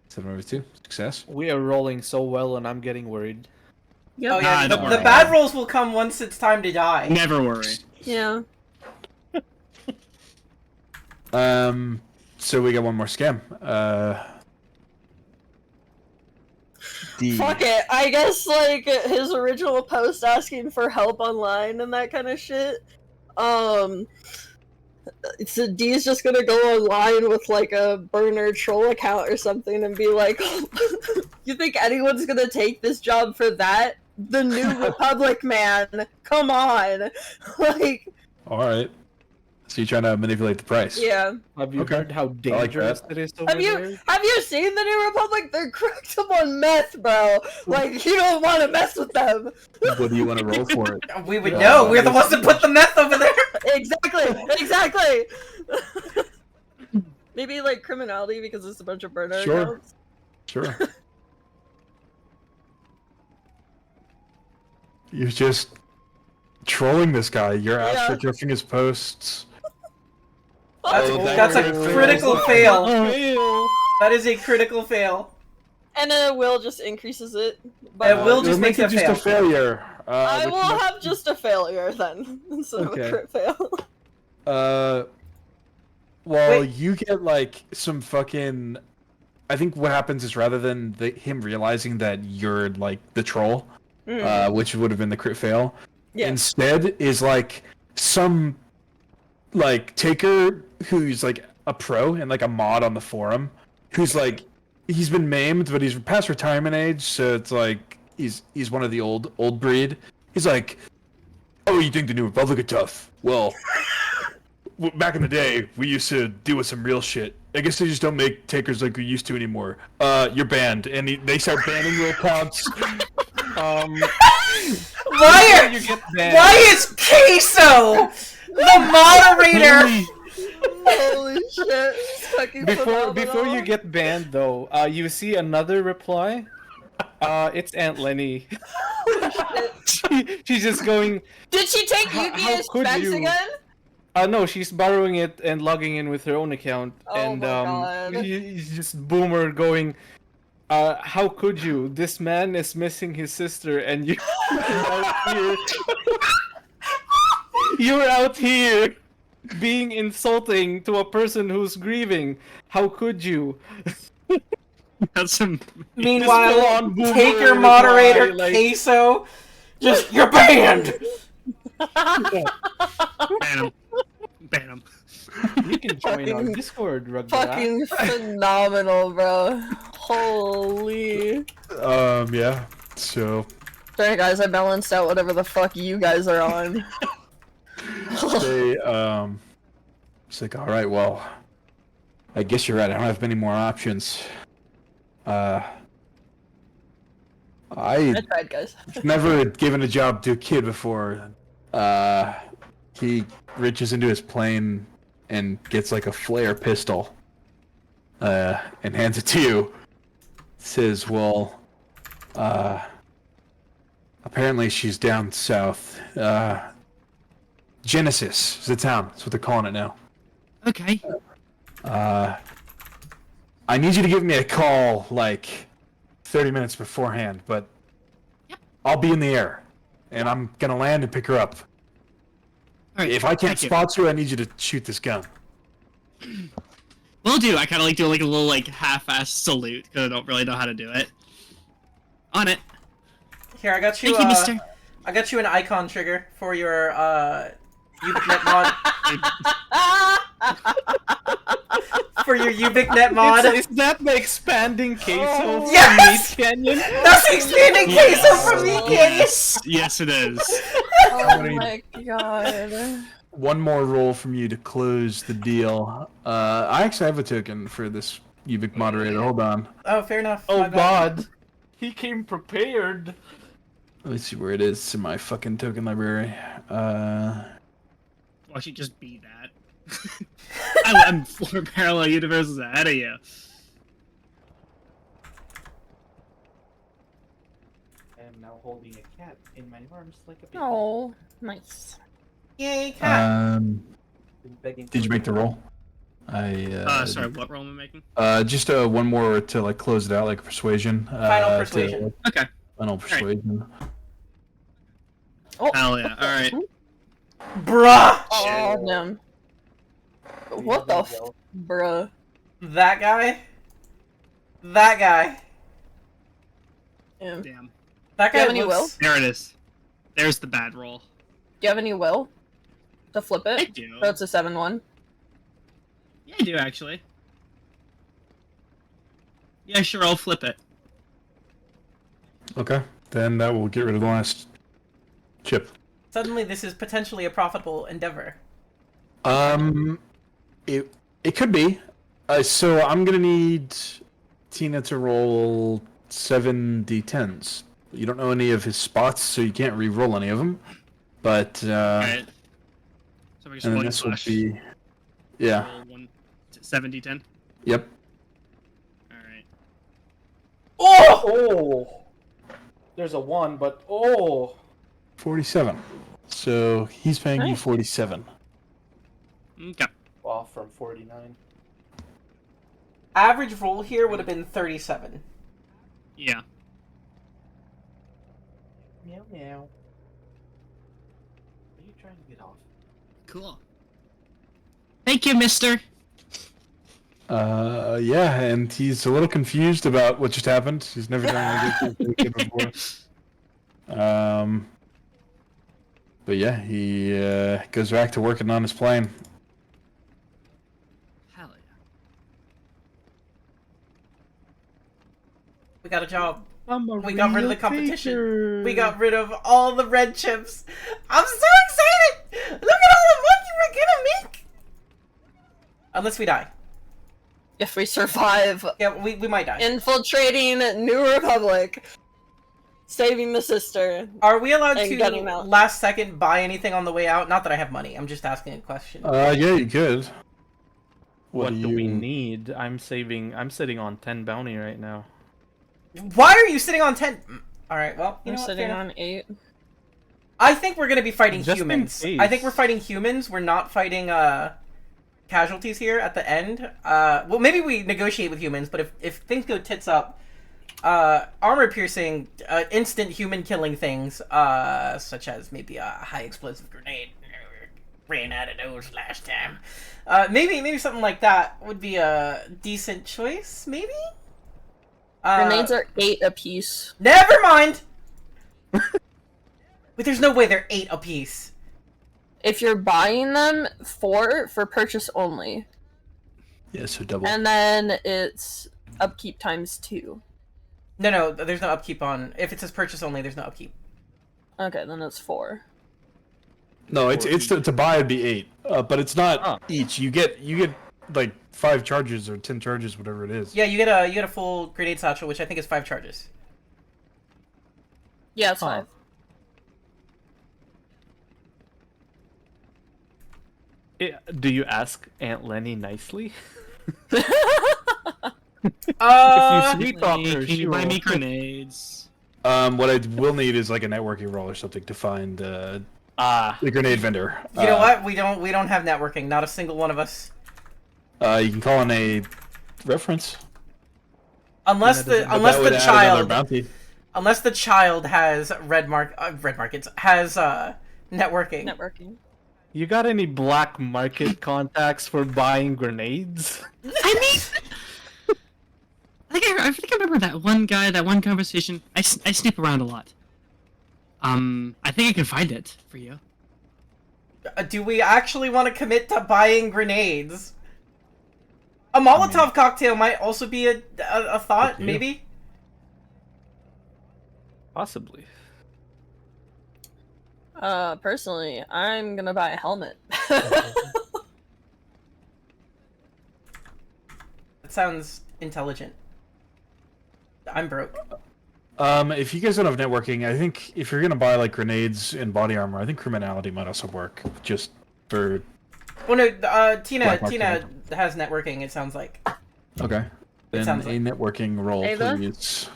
7/2, success. We are rolling so well, and I'm getting worried. Yep. Oh yeah, the bad rolls will come once it's time to die. Never worry. Yeah. So we got one more scam. Fuck it. I guess, like, his original post asking for help online and that kind of shit. So D's just gonna go online with, like, a burner troll account or something and be like, you think anyone's gonna take this job for that? The New Republic, man. Come on. Like... Alright. So you're trying to manipulate the price? Yeah. Have you heard how dangerous it is over there? Have you seen the New Republic? They're cracked up on meth, bro. Like, you don't want to mess with them. What do you want to roll for it? We would know. We're the ones that put the meth over there. Exactly. Maybe, like, criminality because it's a bunch of burner accounts. Sure. You're just trolling this guy. You're astroturfing his posts. That's a critical fail. That is a critical fail. And Will just increases it. But Will just makes it just a failure. I will have just a failure then, instead of a crit fail. Well, you get like some fucking. I think what happens is rather than him realizing that you're like the troll, which would have been the crit fail, instead is like some like taker who's like a pro and like a mod on the forum, who's like he's been maimed but he's past retirement age, so it's like he's one of the old breed. He's like, oh, you think the New Republic are tough? Well, back in the day we used to deal with some real shit. I guess they just don't make takers like we used to anymore. You're banned, and they start banning your accounts. Why is Queso the moderator? Holy shit! Before you get banned, though, you see another reply. It's Aunt Lenny. She's just going. Did she take Yuki's specs again? No, she's borrowing it and logging in with her own account. Oh and my God. He's just boomer going. How could you? This man is missing his sister, and you're out here. You're out here being insulting to a person who's grieving. How could you? That's some. Meanwhile, taker moderator Queso, just you're banned. Ban him. Ban him. You can join our Discord, Rugby. Fucking phenomenal, bro. Holy. Yeah. So. Sorry, guys. I balanced out whatever the fuck you guys are on. It's like, all right, well, I guess you're right. I don't have many more options. I tried, guys. never given a job to a kid before. He reaches into his plane and gets like a flare pistol. and hands it to you. Says, well, apparently she's down south. Genesis is the town. That's what they're calling it now. Okay. I need you to give me a call, like, 30 minutes beforehand, but I'll be in the air, and I'm gonna land and pick her up. All right, if I can't spot you, I need you to shoot this gun. Will do. I kind of like do like a little like half-ass salute because I don't really know how to do it. On it. Here, I got you. Thank you, Mister. I got you an icon trigger for your Ubicnet mod. For your Ubicnet mod. Is that the expanding queso from Yes! Meat Canyon? That's the expanding queso from Meat Canyon. Yes, it is. Oh my god. One more roll from you to close the deal. I actually have a token for this Ubic moderator. Hold on. Oh, fair enough. Oh My bad. god. He came prepared. Let me see where it is in my fucking token library. Why should you just be that? I'm 4 parallel universes ahead of you. I am now holding a cat in my arms like a baby. Oh, nice. Yay, cat. Did you make the roll? Sorry, what roll am I making? Just one more to like close it out, like persuasion. Final persuasion. Okay. Final persuasion. Oh. Hell yeah, alright. Bruh! Oh, damn. What the f... Bruh. That guy? That guy. Yeah. Do Damn. That you have guy any will? looks... There it is. There's the bad roll. you have any will? To flip it? I do. So it's a 7-1. Yeah, I do actually. Yeah, sure, I'll flip it. Okay, then that will get rid of the last chip. Suddenly this is potentially a profitable endeavor. It could be. So I'm gonna need Tina to roll 7 d10s. You don't know any of his spots, so you can't re-roll any of them. But Alright. So we're just and then rolling this will flash. be, yeah, Roll 170-10. yep. Alright. Oh! Oh! There's a 1, but oh! 47. So he's paying you Nice. 47. Okay. Well, from 49. Average roll here would have been 37. Yeah. Meow meow. Are you trying to get off? Cool. Thank you, mister. Yeah, and he's a little confused about what just happened. He's never done anything like this before. But yeah, he goes back to working on his plane. Hell yeah. We got a job. We got rid of the competition. We got rid of all the red chips. I'm so excited! Look at all the money we're gonna make! Unless we die. If we survive Yeah, we might die. infiltrating New Republic, saving the sister. Are we allowed and to getting out. last second buy anything on the way out? Not that I have money. I'm just asking a question. Yeah, you could. What do we you- need? I'm sitting on 10 bounty right now. Why are you sitting on 10? Alright, well, you I'm know what? sitting Fair enough. on 8. I think we're gonna be fighting Just in humans. case. I think we're fighting humans. We're not fighting, casualties here at the end. Well, maybe we negotiate with humans, but if things go tits up, armor-piercing, instant human-killing things, such as maybe a high-explosive grenade. Ran out of those last time. Maybe something like that would be a decent choice, maybe? Grenades are 8 apiece. Never mind! Wait, there's no way they're 8 apiece. If you're buying them, 4 for purchase only. Yeah, so double. And then it's upkeep times 2. No, there's no upkeep on. If it says purchase only, there's no upkeep. Okay, then it's 4. No, it's to buy it'd be 8, but it's not each. You get like 5 charges or 10 charges, whatever it is. Yeah, you get a full grenade satchel, which I think is 5 charges. Yeah, it's 5. Do you ask Aunt Lenny nicely? If you sweet talk Hey, her, can she you buy will. me grenades? What I will need is like a networking roll or something to find the grenade vendor. You know what? We don't have networking. Not a single one of us. You can call in a reference. Unless That the would add another bounty. unless the child has red markets has networking. Networking. You got any black market contacts for buying grenades? I mean, I think I remember that one guy, that one conversation. I snoop around a lot. I think I can find it for you. Do we actually want to commit to buying grenades? A Molotov cocktail might also be a thought, maybe. Possibly. Personally, I'm gonna buy a helmet. That sounds intelligent. I'm broke. If you guys don't have networking, I think if you're gonna buy like grenades and body armor, I think criminality might also work. Just for. Well, no. Tina Black market. has networking. It sounds like. Okay. Then sounds a like- networking roll, Ava? please.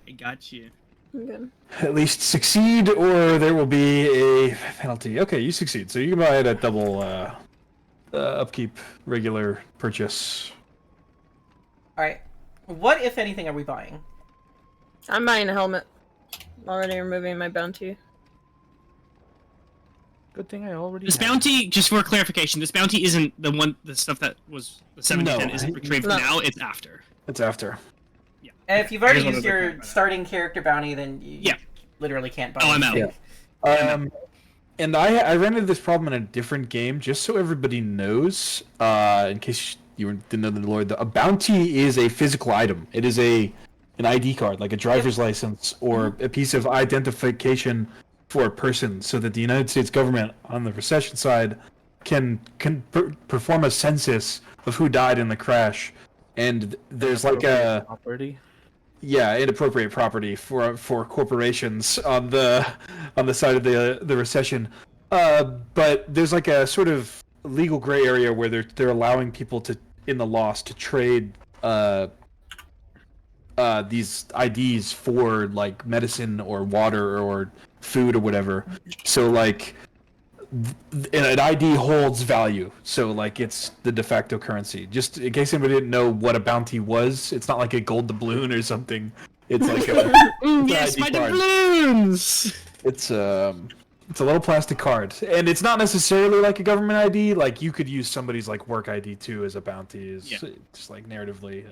I got you. Good. At least succeed, or there will be a penalty. Okay, you succeed, so you can buy it at double upkeep, regular purchase. All right. What, if anything, are we buying? I'm buying a helmet. Already removing my bounty. Good thing I already. This have it. bounty, just for clarification, this bounty isn't the stuff that was the 7010 No. isn't retrieved No. now. It's after. It's after. And if you've already Here's what used I was your looking at. starting character bounty, then you Yeah. literally can't buy. Oh, I'm anything. out. And I ran into this problem in a different game, just so everybody knows, in case you didn't know the lore, a bounty is a physical item. It is an ID card, like a driver's license or a piece of identification for a person, so that the United States government, on the recession side, can perform a census of who died in the crash. And there's like a property. yeah, inappropriate property for corporations on the side of the recession. But there's like a sort of legal gray area where they're allowing people to in the loss to trade these IDs for like medicine or water or food or whatever. So like an ID holds value, so like it's the de facto currency. Just in case anybody didn't know what a bounty was, it's not like a gold doubloon or something. It's like a Yes, ID my card. doubloons! It's a little plastic card, and it's not necessarily like a government ID. Like you could use somebody's like work ID too as a bounty. Is just like narratively.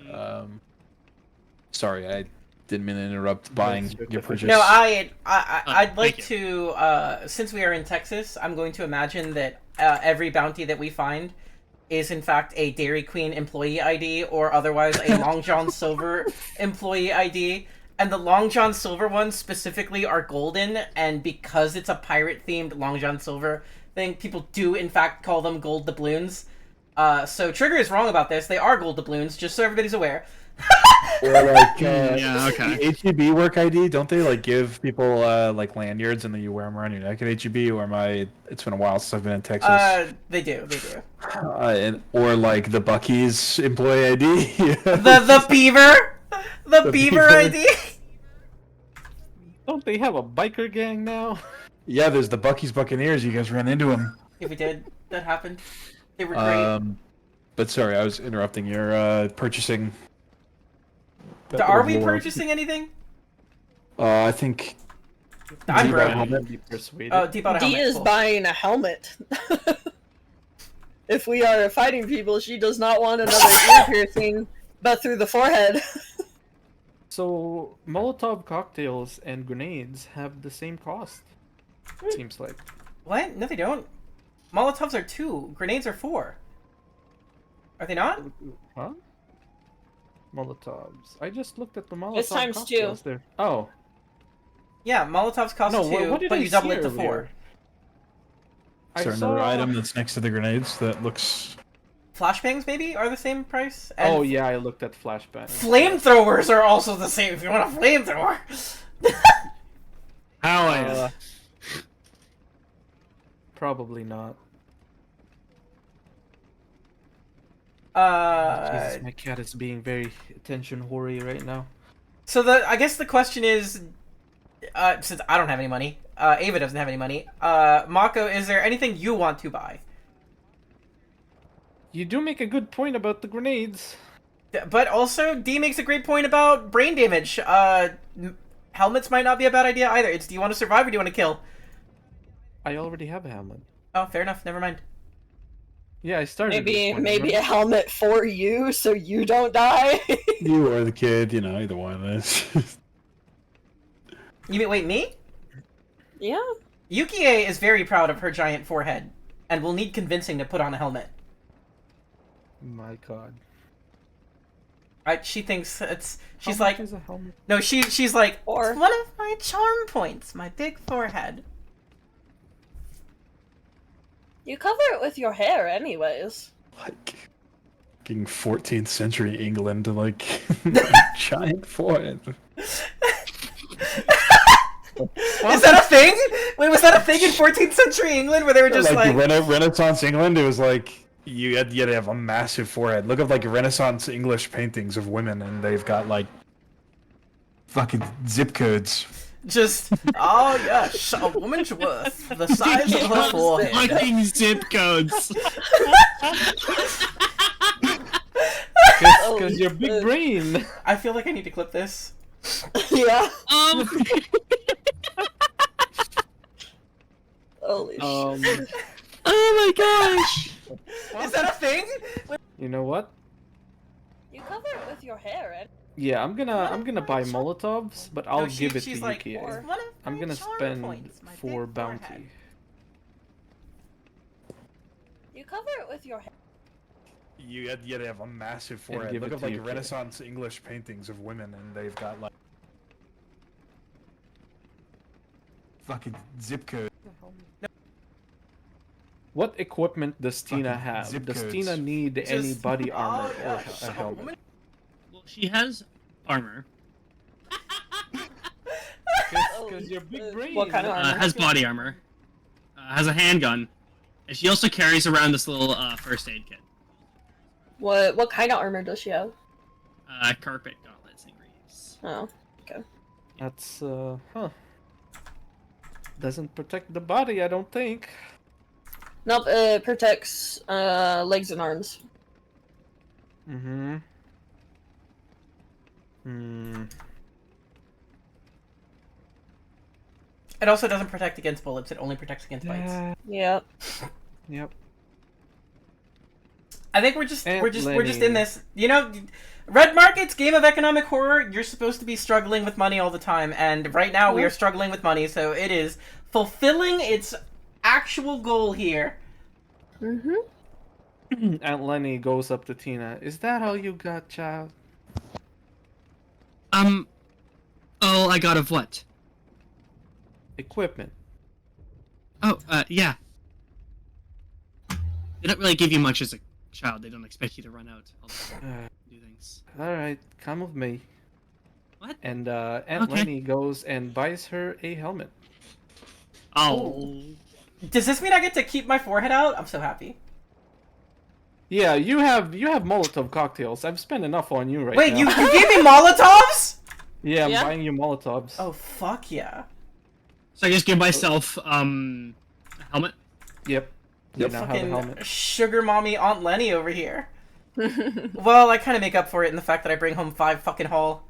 Sorry, I didn't mean to interrupt buying your purchase. No, I'd thank like you. to, since we are in Texas, I'm going to imagine that every bounty that we find is in fact a Dairy Queen employee ID or otherwise a Long John Silver employee ID. And the Long John Silver ones specifically are golden, and because it's a pirate-themed Long John Silver thing, people do in fact call them gold doubloons. So Trigger is wrong about this. They are gold doubloons, just so everybody's aware. Or like Yeah, okay. HEB work ID, don't they like give people like lanyards and then you wear them around your neck at HEB? Or it's been a while since I've been in Texas. They do. Or like the Buc-ee's employee ID. The beaver, the beaver ID. Don't they have a biker gang now? Yeah, there's the Buc-ee's Buccaneers. You guys ran into them. Yeah, we did. That happened. They were great. But sorry, I was interrupting your purchasing. Are we purchasing anything? I think. I'm Debug broke. helmet. Be persuaded. Oh, deep out of D helmet. is Cool. buying a helmet. If we are fighting people, she does not want another ear piercing, but through the forehead. So Molotov cocktails and grenades have the same cost. Seems like. What? No, they don't. Molotovs are 2. Grenades are 4. Are they not? Huh? Molotovs. I just looked at the Molotov It's times cocktails there. Oh. Yeah, Molotovs cost No, 2, what did but I you double see it to earlier? 4. Is there another item that's next to the grenades that looks? Flashbangs maybe are the same price. Oh And yeah, I looked at flashbang. Flamethrowers are also the same if you want a flamethrower. How I Probably not. Jesus, my cat is being very attention hoary right now. So I guess the question is, since I don't have any money, Ava doesn't have any money. Mako, is there anything you want to buy? You do make a good point about the grenades. But also, D makes a great point about brain damage. Helmets might not be a bad idea either. It's, do you want to survive or do you want to kill? I already have a helmet. Oh, fair enough. Never mind. Yeah, I started. Maybe a helmet for you, so you don't die. You or the kid, you know, either one of us. You mean, wait, me? Yeah. Yukie is very proud of her giant forehead, and will need convincing to put on a helmet. My God. She thinks it's. She's How much like, is a helmet? no, she's like, Or- it's one of my charm points, my big forehead. You cover it with your hair, anyways. Like, fucking 14th century England, like, giant forehead. Is that a thing? Wait, was that a thing in 14th century England where they were just like Renaissance England? It was like you had to have a massive forehead. Look at like Renaissance English paintings of women, and they've got like fucking zip codes. just, oh yes, a woman's worth the size of her forehead. Fucking zip codes. Because your big brain. I feel like I need to clip this. Yeah. Um, Holy shit. oh my gosh. Is that a thing? You know what? You cover it with your hair, and Yeah, I'm gonna buy Molotovs, but I'll No, give it to she's like, Yuki. it's one of I'm my gonna charm spend points, my for big bounty. forehead. you cover it with your hair. You had to have a massive forehead. give Look it at to like your kid. Renaissance English paintings of women, and they've got like fucking zip code. What equipment does Tina Fucking have? zip Does codes. Tina need any Just, body armor oh, or yes, a helmet? woman- Well, she has armor. Because your big brain. What kind of armor? Has body armor. Has a handgun. And she also carries around this little first aid kit. What kind of armor does she have? Carpet gauntlets and greaves. Oh. That's doesn't protect the body, I don't think. Nope, it protects legs and arms. Mm-hmm. It also doesn't protect against bullets. It only protects against bites. Yep. Yep. I think we're just Aunt we're just in Lenny. this. You know, Red Market's game of economic horror. You're supposed to be struggling with money all the time, and right now we are struggling with money. So it is fulfilling its actual goal here. Mm-hmm. Aunt Lenny goes up to Tina. Is that all you got, child? All I got of what? Equipment. Oh, yeah. They don't really give you much as a child. They don't expect you to run out all the time, do things. Alright, come with me. What? And Aunt Okay. Lenny goes and buys her a helmet. Oh. Does this mean I get to keep my forehead out? I'm so happy. Yeah, you have Molotov cocktails. I've spent enough on you right Wait, now. you gave me Molotovs? Yeah, I'm Yeah? buying you Molotovs. Oh fuck yeah! So I just give myself, a helmet? Yep. You now have a Fucking helmet. sugar mommy Aunt Lenny over here. Well, I kind of make up for it in the fact that I bring home 5 fucking haul.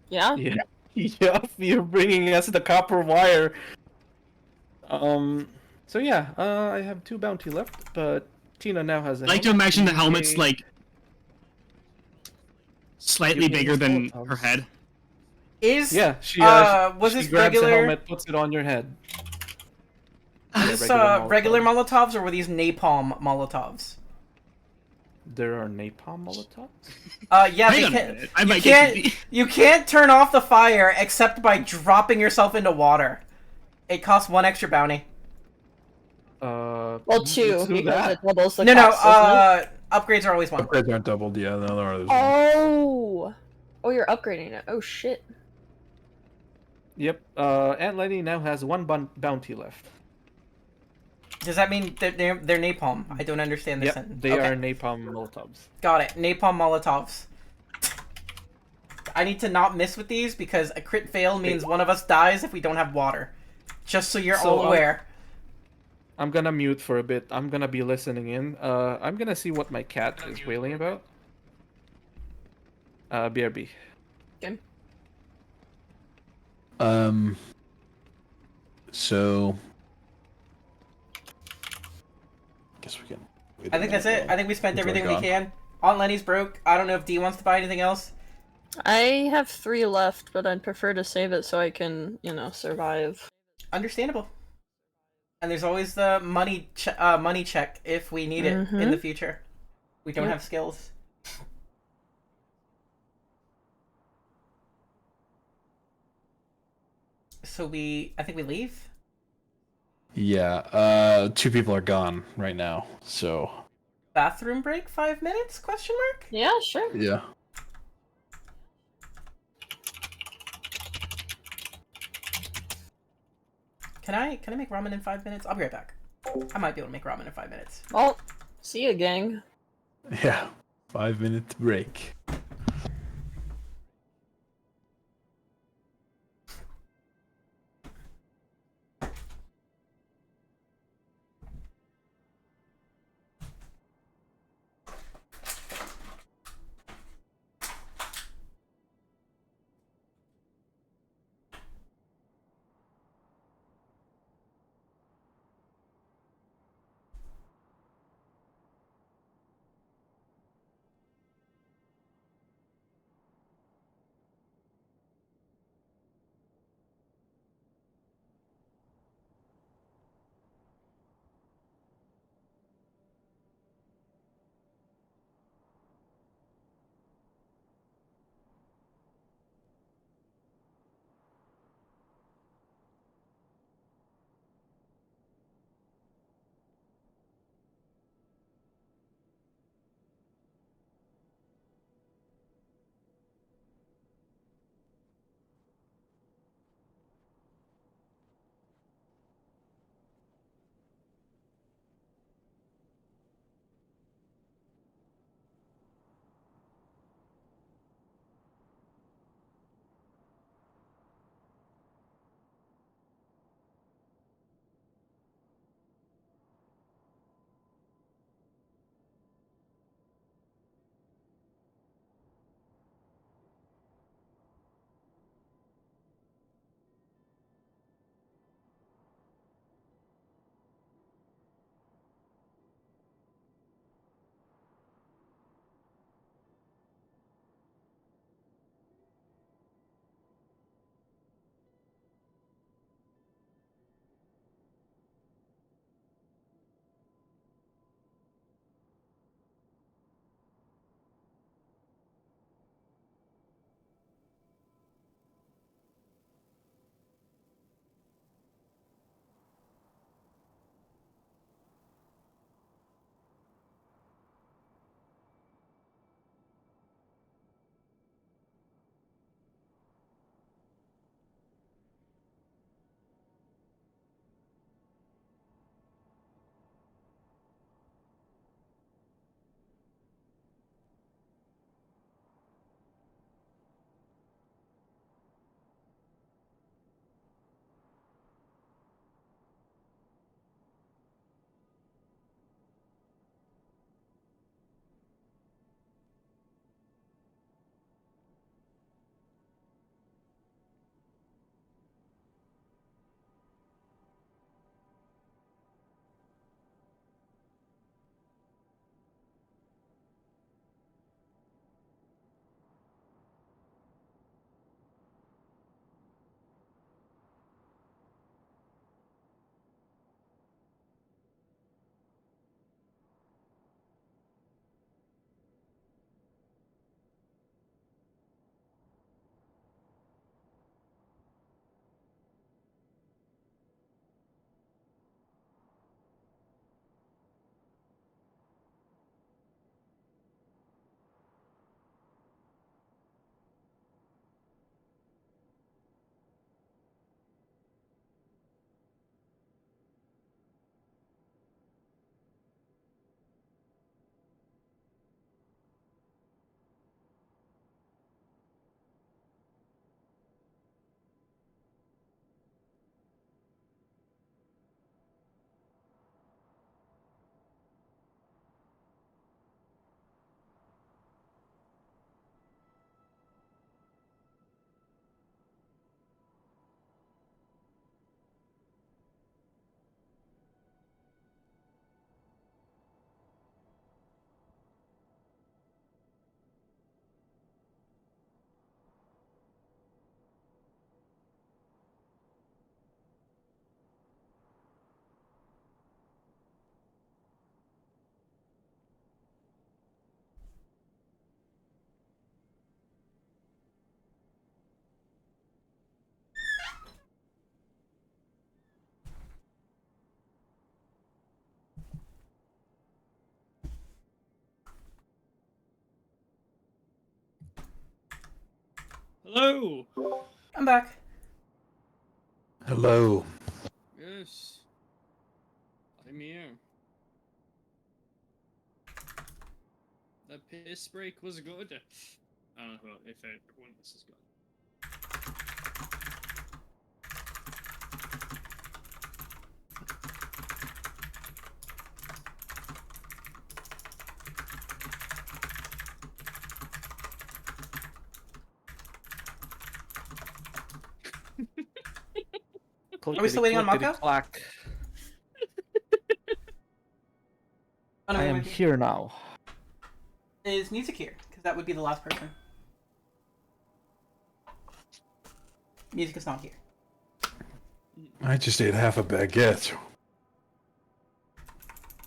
Yeah. Yeah. Yup, you're bringing us the copper wire. So yeah, I have 2 bounty left, but Tina now has a I like to helmet. imagine the You helmet's, may- like, slightly You may bigger use than Molotovs. her head. Is Yeah, she was she this grabs the regular? helmet, puts it on your head. Was this regular regular Molotovs. Molotovs or were these napalm Molotovs? There are napalm Molotovs? Yeah, Hang they on a can't, minute, I you might can't. get You can't turn off the fire except by dropping yourself into water. It costs 1 extra bounty. Well, let's 2 do because that. it doubles the No, cost, doesn't it? upgrades are always 1. Upgrades aren't doubled, yeah. No, there are those. Oh. Oh, you're upgrading it. Oh shit. Yep. Aunt Lenny now has 1 bounty left. Does that mean they're napalm? I don't understand this Yep, sentence. they Okay. are napalm molotovs. Got it. Napalm Molotovs. I need to not miss with these because a crit fail means one of us dies if we don't have water. Just so you're all aware. I'm gonna mute for a bit. I'm gonna be listening in. I'm gonna see what my cat is wailing about. BRB. Okay. So. Guess we can. I think that's it. I think we spent Until everything we gone. can. Aunt Lenny's broke. I don't know if D wants to buy anything else. I have 3 left, but I'd prefer to save it so I can, survive. Understandable. And there's always the money check if we need it in the future. We don't have skills. So I think we leave? Yeah, 2 people are gone right now, so. Bathroom break 5 minutes? Question mark? Yeah, sure. Yeah. Can I make ramen in 5 minutes? I'll be right back. I might be able to make ramen in 5 minutes. Well, see you, gang. Yeah. 5-minute break. Hello. I'm back. Hello. Yes. I'm here. The piss break was good. I don't know if everyone this is good. Are we still waiting on Mako? Clack. Oh, no, I am here now. Is music here? Because that would be the last person. Music is not here. I just ate half a baguette.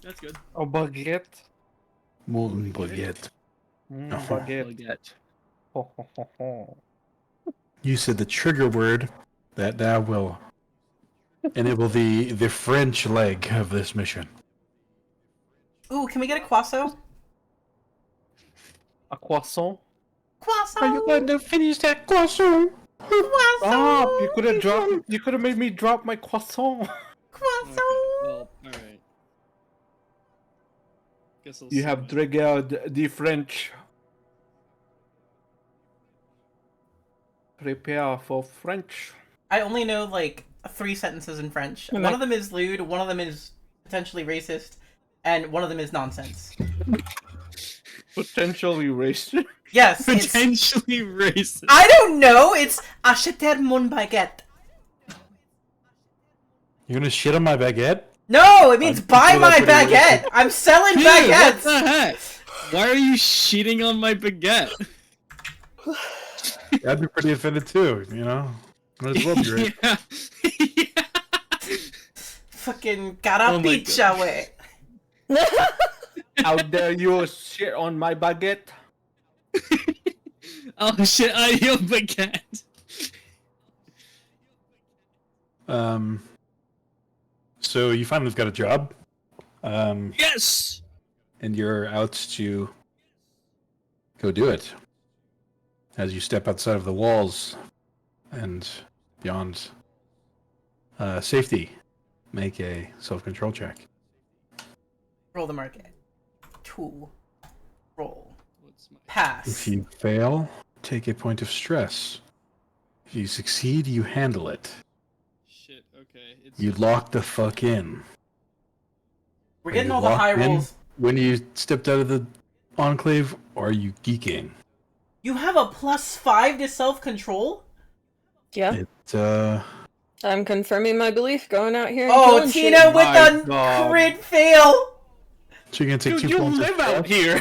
That's good. A baguette. Molten baguette. Baguette. Ho, ho, ho, ho. You said the trigger word that now will enable the French leg of this mission. Ooh, can we get a croissant? A croissant. Croissant! Are you going to finish that croissant? Croissant! Stop! You could have dropped. You could have made me drop my croissant. Croissant! Okay, well, alright. Guess I'll You see have what- triggered the French. Prepare for French. I only know like 3 sentences in French. One of them is lewd, one of them is potentially racist, and one of them is nonsense. Potentially racist. Yes, it's... Potentially racist. I don't know! It's acheter mon baguette. You're gonna shit on my baguette? No! It means buy sure my that's what he baguette! I'm selling Dude, what baguettes! the heck? Why are you shitting on my baguette? I'd be pretty offended too, you know? Might as well be right. Yeah. Yeah. Fucking cara Oh my pizza way. How dare you shit on my baguette? Oh shit, I your baguette. So you finally got a job. Yes! And you're out to go do it. As you step outside of the walls and beyond safety, make a self-control check. Roll the market. 2. Roll. What's my... Pass. If you fail, take a point of stress. If you succeed, you handle it. Shit, okay. It's... You lock the fuck in. We're Are getting you all the high locked in rolls. when you stepped out of the enclave, or are you geeking? You have a +5 to self-control? Yeah, It, I'm confirming my belief. Going out here and Oh, killing Tina shit. with My a God. crit fail! so you're gonna take Dude, 2 you points live of out here.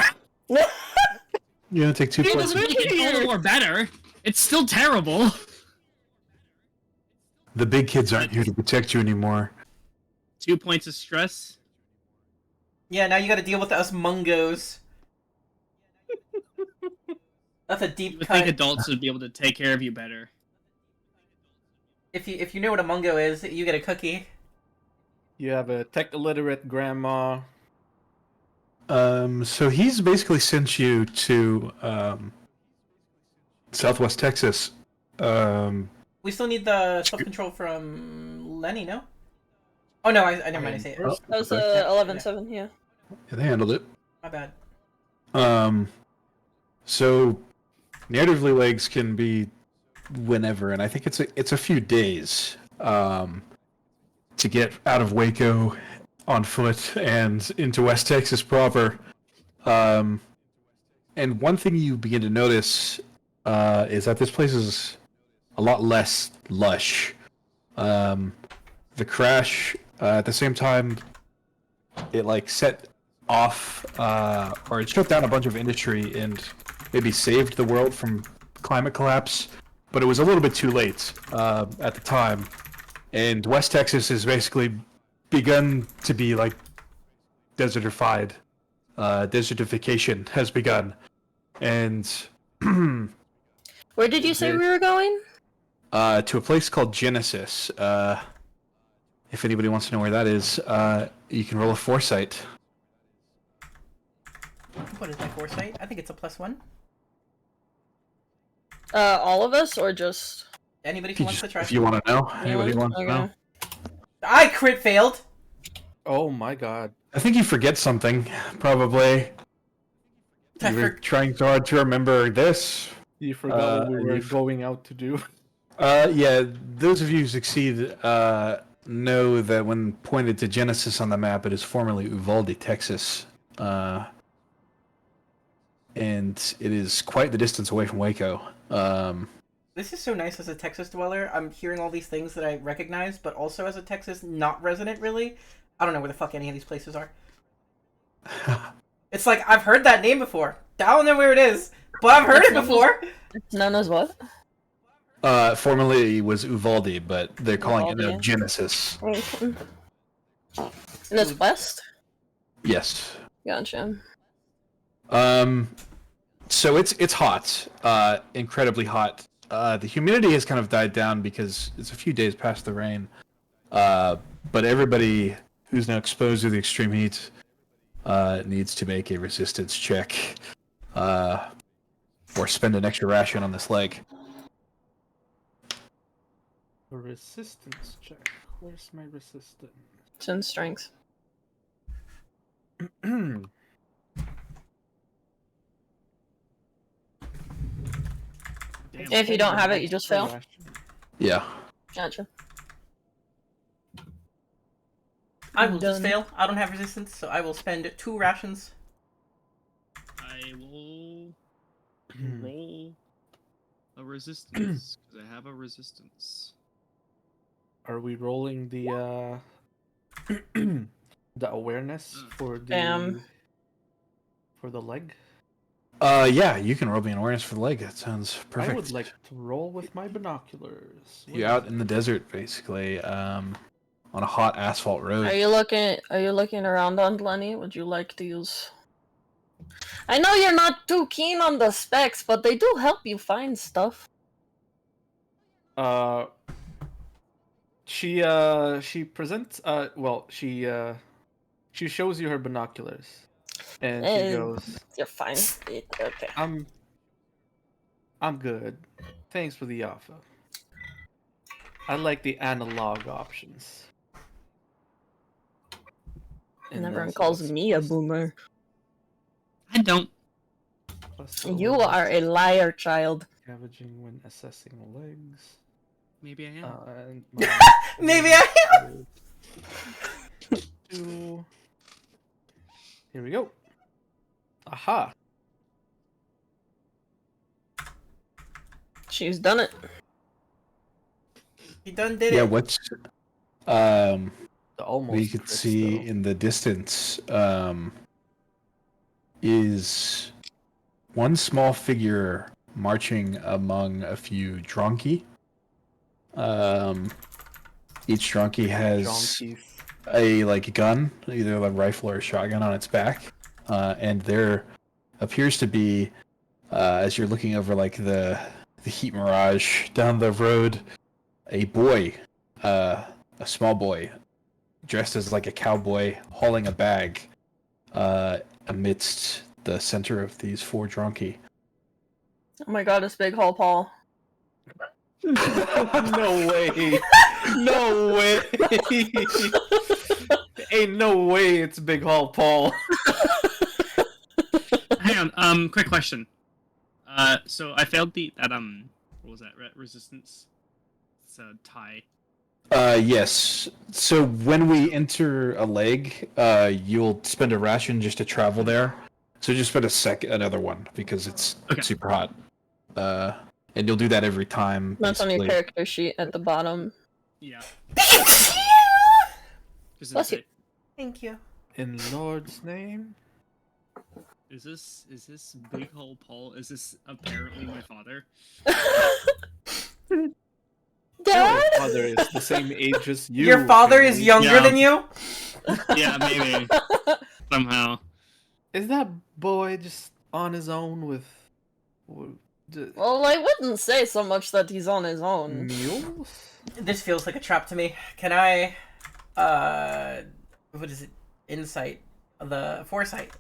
You're gonna take 2 It points doesn't of... make it a little more better. It's still terrible. The big kids aren't here to protect you anymore. 2 points of stress. Yeah, now you gotta deal with us mungos. That's a You deep would cut. think adults would be able to take care of you better. If you know what a mungo is, you get a cookie. You have a tech illiterate grandma. So he's basically sent you to Southwest Texas. We still need the self-control from Lenny, no? Oh no, I never mind, I say it. Oh, That was okay. 11-7, yeah. Yeah, they handled it. My bad. So narratively legs can be whenever, and I think it's a few days to get out of Waco on foot and into West Texas proper. And one thing you begin to notice is that this place is a lot less lush. The crash at the same time, it like set off or it shut down a bunch of industry and maybe saved the world from climate collapse, but it was a little bit too late at the time. And West Texas has basically begun to be like desertified. Desertification has begun. And Where did you say we were going? to a place called Genesis. If anybody wants to know where that is, you can roll a foresight. What is my foresight? I think it's a +1. All of us, or just Anybody who wants to try. If you want to know, anybody wants to know. I crit failed. Oh my god. I think you forget something, probably. You were trying so hard to remember this. You forgot what we were going out to do. Yeah, those of you who succeed know that when pointed to Genesis on the map, it is formerly Uvalde, Texas. And it is quite the distance away from Waco. This is so nice as a Texas dweller. I'm hearing all these things that I recognize, but also as a Texas not resident, really. I don't know where the fuck any of these places are. It's like, I've heard that name before. I don't know where it is, but I've heard it before. It's known as what? Formerly was Uvalde, but they're calling it now Genesis. In this west? Yes. Gotcha. So it's hot, incredibly hot. The humidity has kind of died down because it's a few days past the rain. But everybody who's now exposed to the extreme heat needs to make a resistance check, or spend an extra ration on this leg. A resistance check. Where's my resistance? It's in strength. If you don't have it, you just fail? Yeah. Gotcha. I will just fail. I don't have resistance, so I will spend 2 rations. I will roll a resistance, because I have a resistance. Are we rolling the the awareness for the leg? Yeah, you can roll me an awareness for the leg. That sounds perfect. I would like to roll with my binoculars. You're out in the desert, basically, on a hot asphalt road. Are you looking around on Lenny? Would you like to use? I know you're not too keen on the specs, but they do help you find stuff. She presents. She shows you her binoculars, and she goes, "You're fine. Okay. I'm good. Thanks for the offer. I like the analog options." And everyone calls me a boomer. I don't. You are a liar, child. Scavenging when assessing legs. Maybe I am. Maybe I am. Here we go. Aha. She's done it. He done did it. Yeah, what's almost you can see in the distance is one small figure marching among a few Dronki. Each Dronki has a gun, either a rifle or a shotgun on its back, and there appears to be, as you're looking over the heat mirage down the road, a boy, a small boy, dressed as like a cowboy, hauling a bag amidst the center of these 4 Dronki. Oh my god, it's Big Hole Paul. No way. No way. Ain't no way it's Big Hall Paul. Hang on, quick question. So I failed that what was that, resistance? It's a tie. Yes. So when we enter a leg, you'll spend a ration just to travel there. So just spend another one, because it's super hot. And you'll do that every time. That's on your character sheet at the bottom. Yeah. Bless you. Thank you. In Lord's name. Is this Big Hole Paul? Is this apparently my father? Dad? Your father is the same age as you. Your father is younger than you? Yeah, maybe. Somehow. Is that boy just on his own with Well, I wouldn't say so much that he's on his own. mules? This feels like a trap to me. Can I, what is it? Insight? The foresight.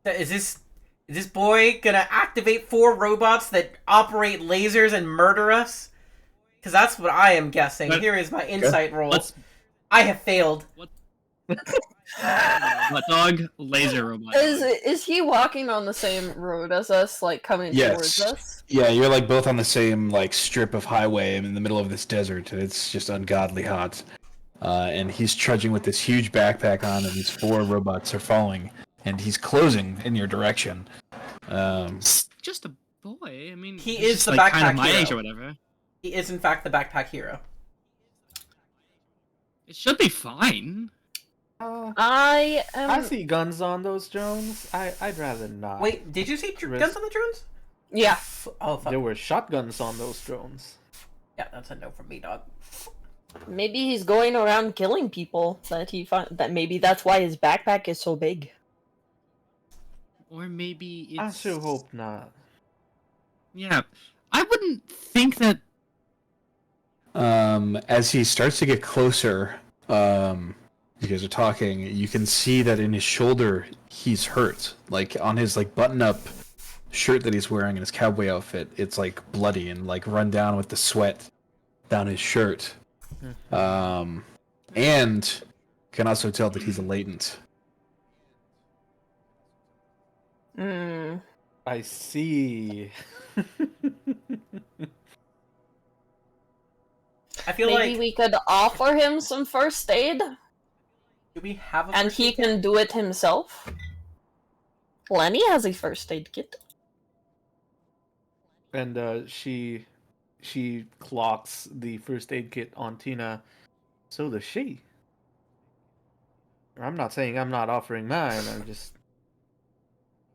Is this boy gonna act activate 4 robots that operate lasers and murder us? Because that's what I am guessing. But, Here is my insight roll. Let's... I have failed. What dog? Laser robot. Is he walking on the same road as us, like coming towards us? Yeah, you're like both on the same like strip of highway in the middle of this desert, and it's just ungodly hot. And he's trudging with this huge backpack on, and these 4 robots are following, and he's closing in your direction. It's just a boy. I mean, He he's is just, the like, backpack kind of my hero. age or whatever. He is, in fact, the backpack hero. It should be fine. I see guns on those drones. I'd rather not. Wait, did you see guns on the drones? Yeah. Oh, fuck. There were shotguns on those drones. Yeah, that's a no from me, dog. Maybe he's going around killing people that maybe that's why his backpack is so big. Or maybe it's... I sure hope not. Yeah, I wouldn't think that... As he starts to get closer, you guys are talking, you can see that in his shoulder, he's hurt. Like, on his, like, button-up shirt that he's wearing in his cowboy outfit, it's, like, bloody and, like, run down with the sweat down his shirt. And can also tell that he's a latent. I see. I feel Maybe we could offer him some first aid, do we have a and first he aid can kit? do it himself. Lenny has a first aid kit. And she clocks the first aid kit on Tina. So does she. I'm not saying I'm not offering mine. I'm just.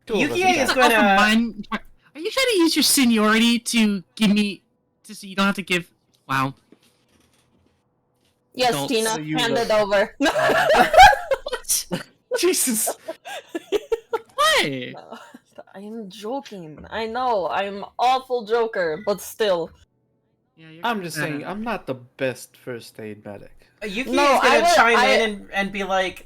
Yukie is Offer gonna... mine. Are you trying to use your seniority to give me... so you don't have to give... Wow. Yes, Adults. Tina, So you hand go. it over. What? Jesus. Why? I'm joking. I know, I'm awful joker, but still. Yeah, you're I'm just kinda- saying I'm not the best first aid medic. Yukie No, is gonna I chime would- in and be like,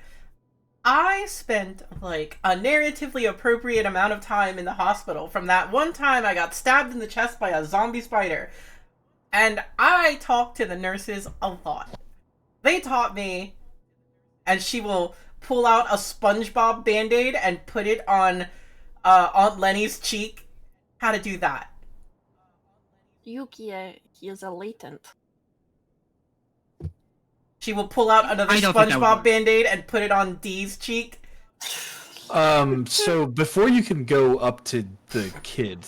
I spent, like, a narratively appropriate amount of time in the hospital from that one time I got stabbed in the chest by a zombie spider. And I talked to the nurses a lot. They taught me, and she will pull out a SpongeBob Band-Aid and put it on Aunt Lenny's cheek, how to do that. Yuki, he is a latent. She will pull out another I don't think that would SpongeBob work. Band-Aid and put it on Dee's cheek. So before you can go up to the kid,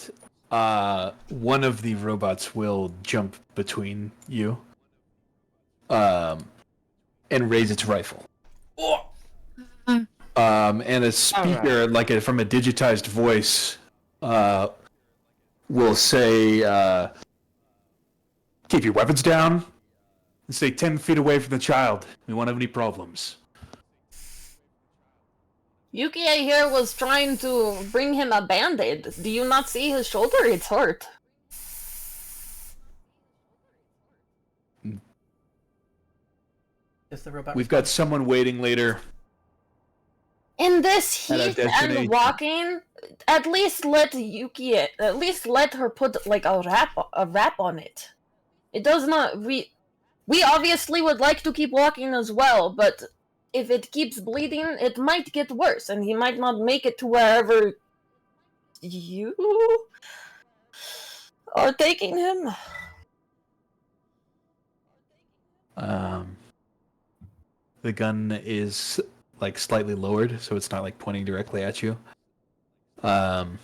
one of the robots will jump between you, and raise its rifle. Oh! And a speaker, from a digitized voice, will say, "Keep your weapons down, and stay 10 feet away from the child. We won't have any problems." Yuki here was trying to bring him a band-aid. Do you not see his shoulder? It's hurt. Is the robot... We've got someone waiting later. In this At our heat and destination. walking, at least let her put like a wrap on it. It does not. We obviously would like to keep walking as well, but if it keeps bleeding, it might get worse, and he might not make it to wherever you are taking him. The gun is slightly lowered, so it's not pointing directly at you. And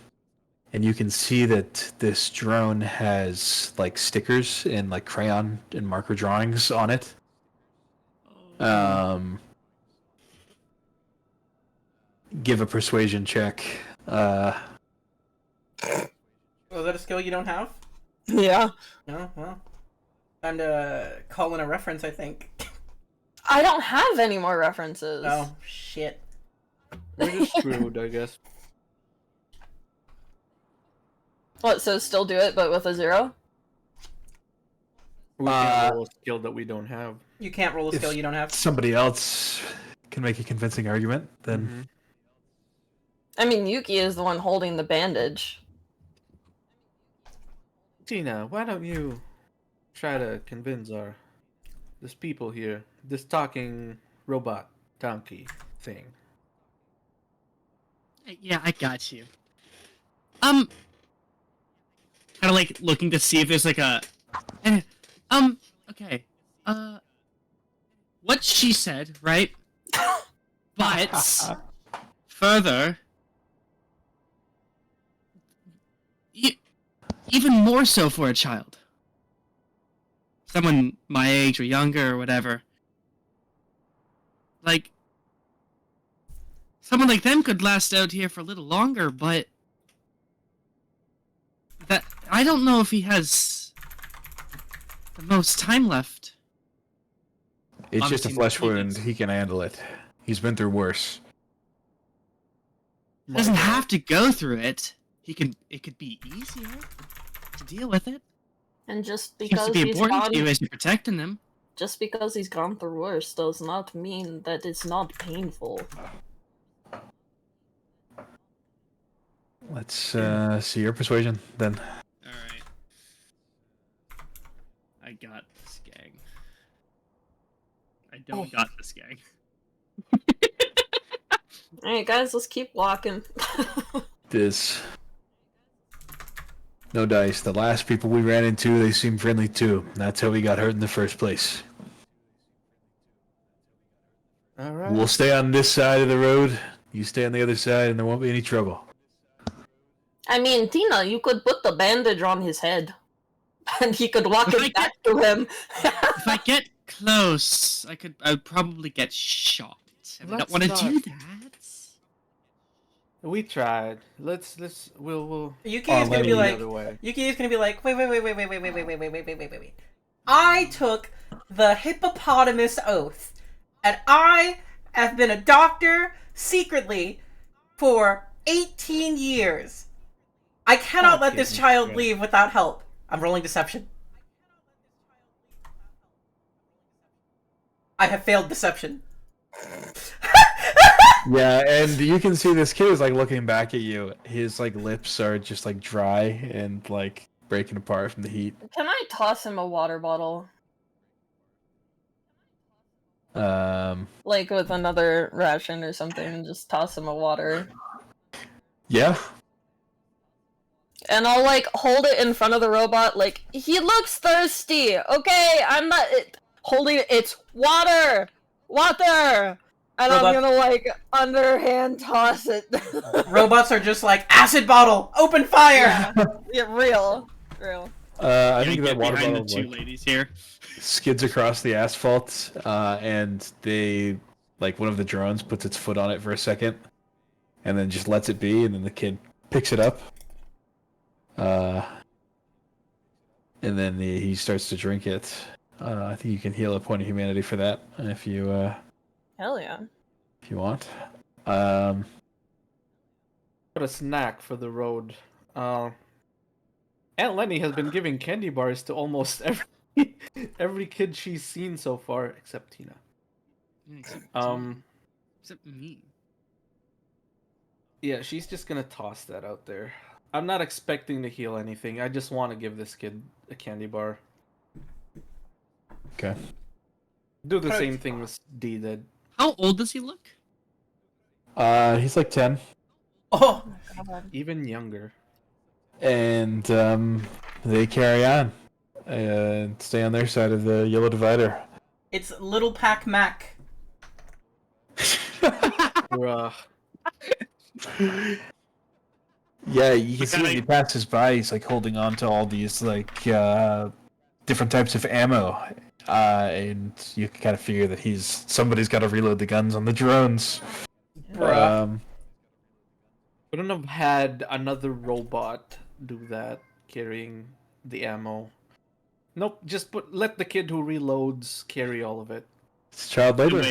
you can see that this drone has stickers and crayon and marker drawings on it. Give a persuasion check. Was that a skill you don't have? Yeah. No, well. Time to call in a reference, I think. I don't have any more references. Oh, shit. We're just screwed, I guess. What, so still do it, but with a 0? We can't roll a skill that we don't have. You can't roll a skill you don't have. Somebody else can make a convincing argument, then... I mean, Yuki is the one holding the bandage. Tina, why don't you try to convince this people here, this talking robot donkey thing? Yeah, I got you. Kind of like looking to see if there's like a. Okay. What she said, right? But further, even more so for a child, someone my age or younger or whatever. Like, someone like them could last out here for a little longer, but that I don't know if he has the most time left. It's Obviously, just a flesh he wound. does. He can handle it. He's been through worse. He doesn't have to go through it. It could be easier to deal with it. And just Seems because to be he's important gone, to you as you're protecting them. just because he's gone through worse does not mean that it's not painful. Let's see your persuasion then. Alright. I got this gang. I don't got this gang. Alright, guys, let's keep walking. This. No dice. The last people we ran into, they seemed friendly too. That's how we got hurt in the first place. All right. We'll stay on this side of the road. You stay on the other side, and there won't be any trouble. I mean, Tina, you could put the bandage on his head. And he could walk it back to him. If I get close, I'd probably get shot. And I don't want to do that. We tried. We'll. Yuki is gonna be like, way. Yuki is gonna be like, wait. I took the hippopotamus oath, and I have been a doctor secretly for 18 years. I cannot let this child leave without help. I'm rolling deception. I have failed deception. Yeah, and you can see this kid is like looking back at you. His like lips are just like dry and like breaking apart from the heat. Can I toss him a water bottle? Like with another ration or something, just toss him a water. Yeah. And I'll like hold it in front of the robot like, he looks thirsty, okay? I'm not holding it, it's water! Water! And Robot. I'm gonna like underhand toss it. Robots are just like, acid bottle, open fire! Yeah, real. I think that Get water behind bottle the two like, ladies here. skids across the asphalt, and they like one of the drones puts its foot on it for a second, and then just lets it be, and then the kid picks it up, and then he starts to drink it. I think you can heal a point of humanity for that if you Hell yeah. if you want. Got a snack for the road. Aunt Lenny has been giving candy bars to almost every kid she's seen so far, except Tina. Except me. Yeah, she's just gonna toss that out there. I'm not expecting to heal anything. I just want to give this kid a candy bar. Okay. Do the same thing as D did. How old does he look? He's like 10, Oh, Even younger. and they carry on and stay on their side of the yellow divider. it's Little Pac Mac. Bruh. Yeah, you can see when he passes by, he's like holding on to all these like different types of ammo, and you can kind of figure that somebody's got to reload the guns on the drones. Couldn't have had another robot do that, carrying the ammo. Nope, just let the kid who reloads carry all of it. It's child labor.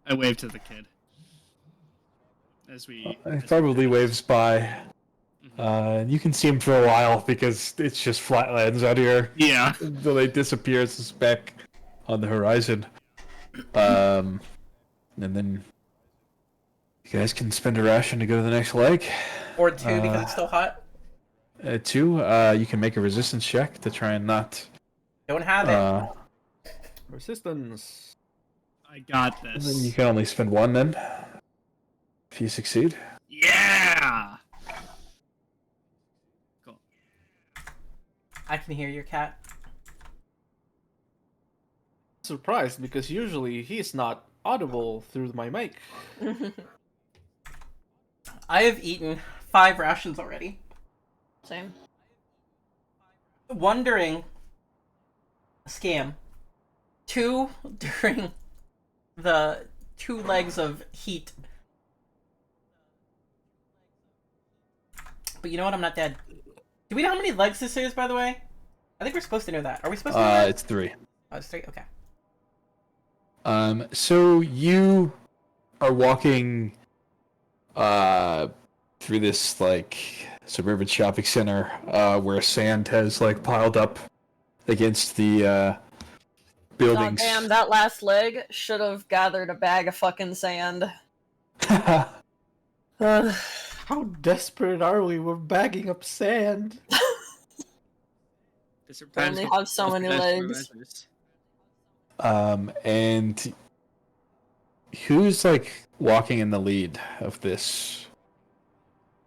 I wave to the kid. He probably waves by. You can see him for a while because it's just flatlands out here. Yeah. Until they disappear as a speck on the horizon. And then you guys can spend a ration to go to the next leg. Or two because it's still hot. 2, you can make a resistance check to try and not. Don't have it. Resistance. I got Then you this. can only spend 1 then. If you succeed. Yeah. Cool. I can hear your cat. Surprised because usually he's not audible through my mic. I have eaten 5 rations already. Same. Wondering. Scam. 2 during the 2 legs of heat. But you know what? I'm not dead. Do we know how many legs this is, by the way? I think we're supposed to know that. Are we supposed to know that? It's 3. Oh, it's 3? Okay. So you are walking through this like suburban shopping center where sand has like piled up against the buildings. God damn, that last leg should have gathered a bag of fucking sand. How desperate are we? We're bagging up sand. I only have so many legs. And who's like walking in the lead of this?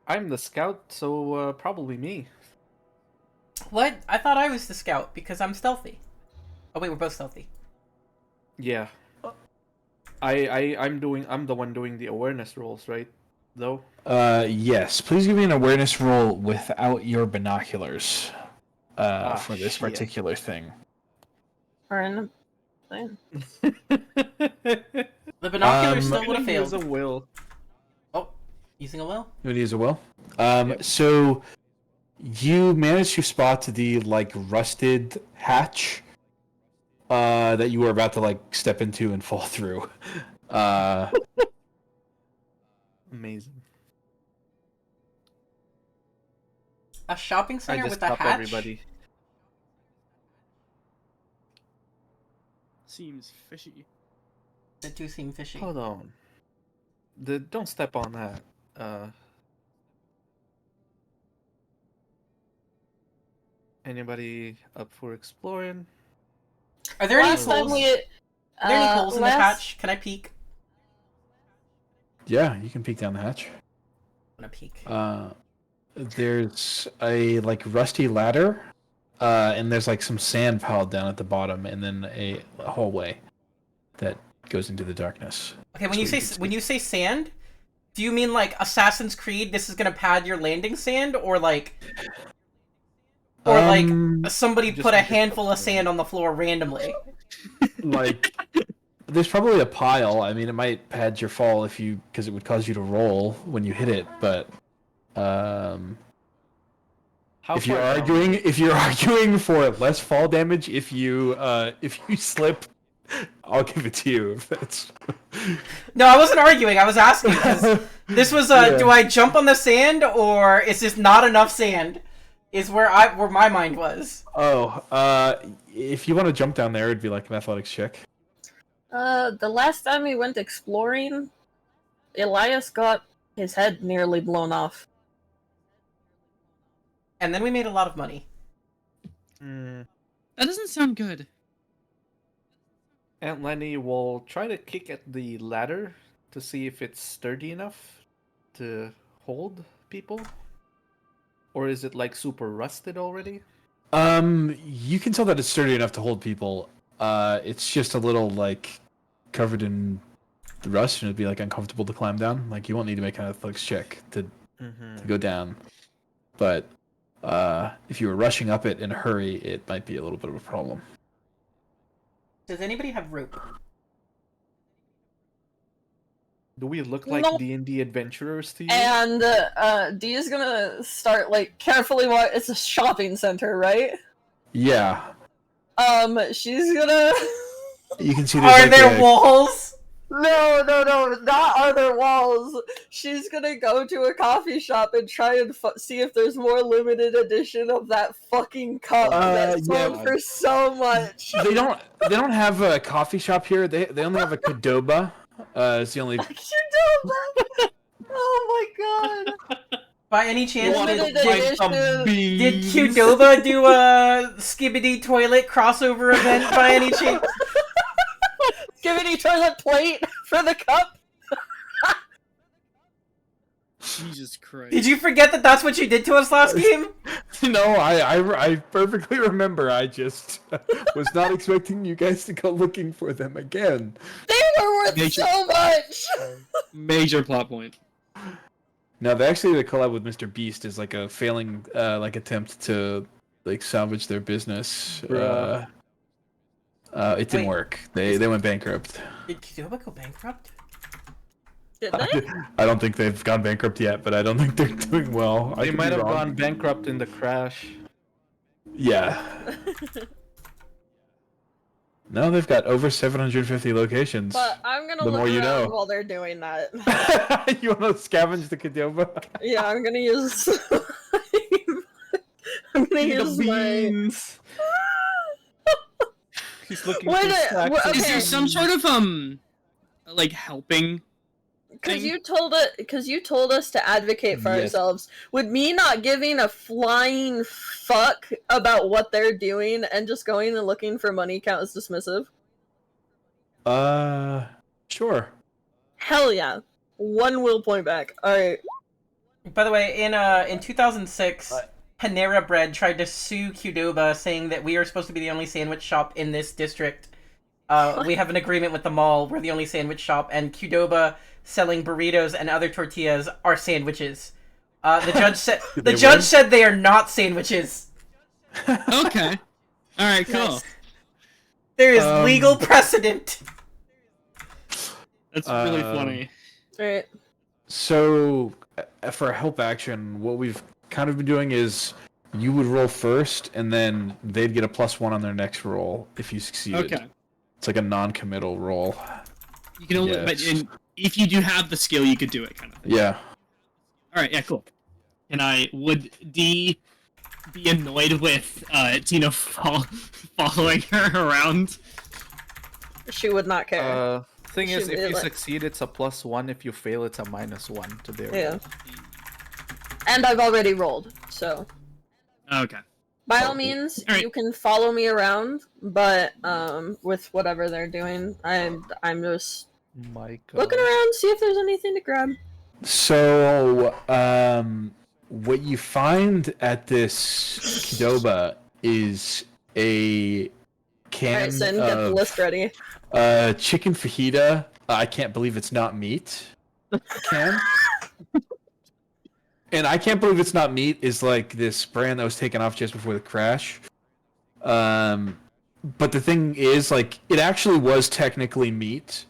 I'm the scout, so probably me. What? I thought I was the scout because I'm stealthy. Oh wait, we're both stealthy. Yeah. I'm the one doing the awareness rolls, right? Though? Yes. Please give me an awareness roll without your binoculars. For this particular thing. Or in the thing. The binoculars still would have Use failed. a will. Oh, using a will? You want to use a will? So you managed to spot the like rusted hatch that you were about to like step into and fall through. Amazing. A shopping I center just with a stopped hatch? everybody. Seems fishy. They do seem fishy. Hold on. Don't step on that. Anybody up for exploring? Are there any Last time holes? we... Are there any holes in the last- hatch? Can I peek? Yeah, you can peek down the hatch. I'm gonna peek. There's a like rusty ladder, and there's like some sand piled down at the bottom, and then a hallway that goes into the darkness. Okay, when you say sand, do you mean like Assassin's Creed? This is gonna pad your landing sand, or like somebody just put a make it handful of up. sand on the floor randomly? Like, there's probably a pile. I mean, it might pad your fall because it would cause you to roll when you hit it. But How if you're far down? arguing for less fall damage, if you slip, I'll give it to you. If that's No, I wasn't arguing. I was asking. 'Cause this was Yeah. do I jump on the sand or is this not enough sand? Is where my mind was. If you want to jump down there, it'd be like an athletics check. The last time we went exploring, Elias got his head nearly blown off. And then we made a lot of money. That doesn't sound good. Aunt Lenny will try to kick at the ladder to see if it's sturdy enough to hold people. Or is it like super rusted already? You can tell that it's sturdy enough to hold people. It's just a little like covered in rust, and it'd be like uncomfortable to climb down. Like you won't need to make an athletics check to go down. But if you were rushing up it in a hurry, it might be a little bit of a problem. Does anybody have rope? Do we look like No. D&D adventurers to you? And Dee is gonna start like carefully it's a shopping center, right? Yeah, She's gonna you can see. Are There's there walls? No, not other walls. She's gonna go to a coffee shop and try and see if there's more limited edition of that fucking cup that sold yeah. for so much. They don't have a coffee shop here. They only have a Qdoba. It's the only. Oh my god. By any chance, Did did Qdoba do a Skibidi toilet crossover event by any chance? Skibidi toilet plate for the cup? Jesus Christ. Did you forget that that's what you did to us last game? No, I perfectly remember. I just was not expecting you guys to go looking for them again. They were worth so much! Major plot point. No, the collab with Mr. Beast is like a failing like attempt to like salvage their business. It didn't work. They went bankrupt. Did Qdoba go bankrupt? Did they? I don't think they've gone bankrupt yet, but I don't think they're doing well. They might have gone bankrupt in the crash. Yeah. No, they've got over 750 locations. But I'm gonna The look more you around know. while they're doing that. You want to scavenge the Qdoba? Yeah, I'm gonna use... I'm gonna use my... He's looking Wait, for stacks of Is there some sort of like helping? Because you told us to advocate for Yes. ourselves. Would me not giving a flying fuck about what they're doing and just going and looking for money count as dismissive? Sure. Hell yeah. 1 will point back. Alright. By the way, in 2006, Panera Bread tried to sue Qdoba, saying that we are supposed to be the only sandwich shop in this district. We have an agreement with the mall. We're the only sandwich shop, and Qdoba selling burritos and other tortillas are sandwiches. The judge said they are not sandwiches. Okay. All right. Cool. Nice. There is legal precedent. That's really funny. Alright. So, for help action, what we've kind of been doing is you would roll first, and then they'd get a +1 on their next roll if you succeeded. Okay. It's like a non-committal roll. You can only, but if you do have the skill, you could do it, kind of thing. Yeah. All right. Yeah. Cool. And would D be annoyed with Tina following her around? She would not care. Thing is, Should if be you like- succeed, it's a +1. If you fail, it's a -1 to their Yeah. roll. And I've already rolled, so... Okay. By all means, Alright. you can follow me around, but with whatever they're doing, I'm just My God. looking around, see if there's anything to grab. So, what you find at this Qdoba is a can Alright, Sin, get the of list ready. chicken fajita. I can't believe it's not meat. Can. And I can't believe it's not meat is like this brand that was taken off just before the crash. But the thing is, like, it actually was technically meat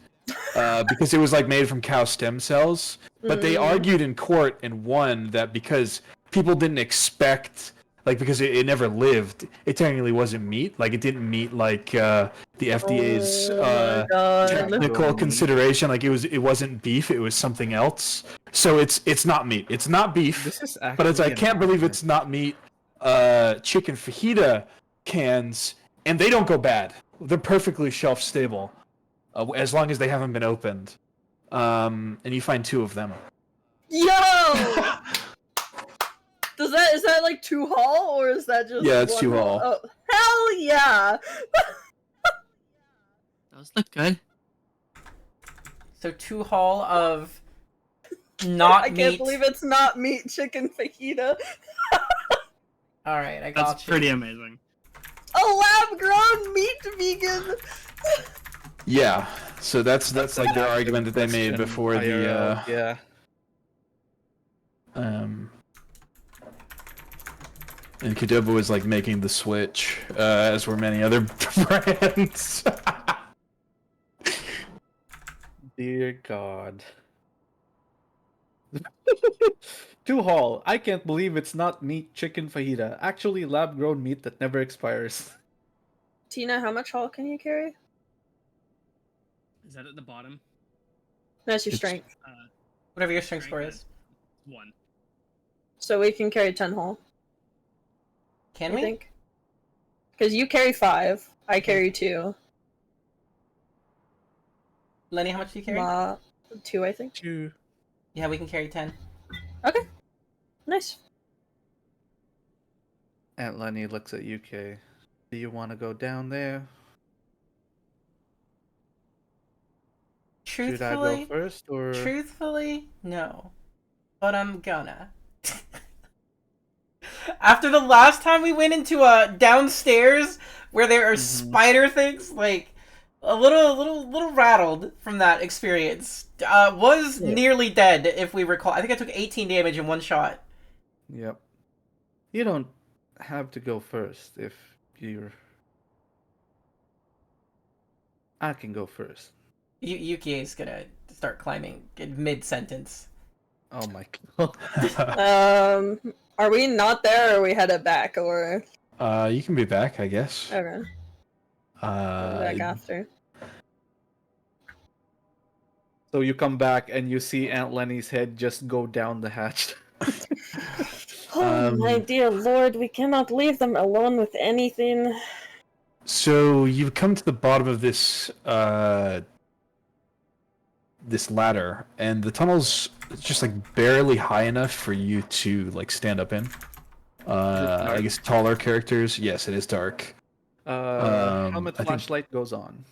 because it was like made from cow stem cells. But they argued in court and won that because people didn't expect, like, because it never lived, it technically wasn't meat. Like, it didn't meet like the FDA's technical consideration. Like, it wasn't beef. It was something else. So it's not meat. It's not beef. This is But it's I actually can't believe it's not meat. Chicken fajita cans, and they don't go bad. They're perfectly shelf stable, as long as they haven't been opened. And you find 2 of them. Yo! Is that like 2 haul, or is that just Yeah, it's 1 2 haul. Oh, hell yeah! Those look good. So 2 haul of not I meat. can't believe it's not meat chicken fajita. All right, I got That's you. pretty amazing. A lab-grown meat vegan. Yeah. So that's like their argument that they made before the yeah. and Qdoba was like making the switch, as were many other brands. Dear God. 2 haul. I can't believe it's not meat chicken fajita. Actually, lab-grown meat that never expires. Tina, how much haul can you carry? Is that at the bottom? That's your strength. Whatever your strength score is. 1. So we can carry 10 haul, Can I we? think. Because you carry 5, I carry 2. Lenny, how much do you carry? 2, I think. 2. Yeah, we can carry 10. Okay. Nice. Aunt Lenny looks at UK. Do you want to go down there? Should I go first, or...? Truthfully, no. But I'm gonna. After the last time we went into a downstairs where there are spider things, like a little rattled from that experience. Was nearly dead, if we recall. I think I took 18 damage in one shot. Yep. You don't have to go first if you're... I can go first. Yukie is gonna start climbing in mid-sentence. Oh my god. Are we not there, or are we headed back, or...? You can be back, I guess. Okay. Back after. So you come back and you see Aunt Lenny's head just go down the hatch. Oh my dear lord, we cannot leave them alone with anything. So you come to the bottom of this this ladder, and the tunnel's just like barely high enough for you to like stand up in. I guess taller characters. Yes, it is dark. Helmet flashlight goes on.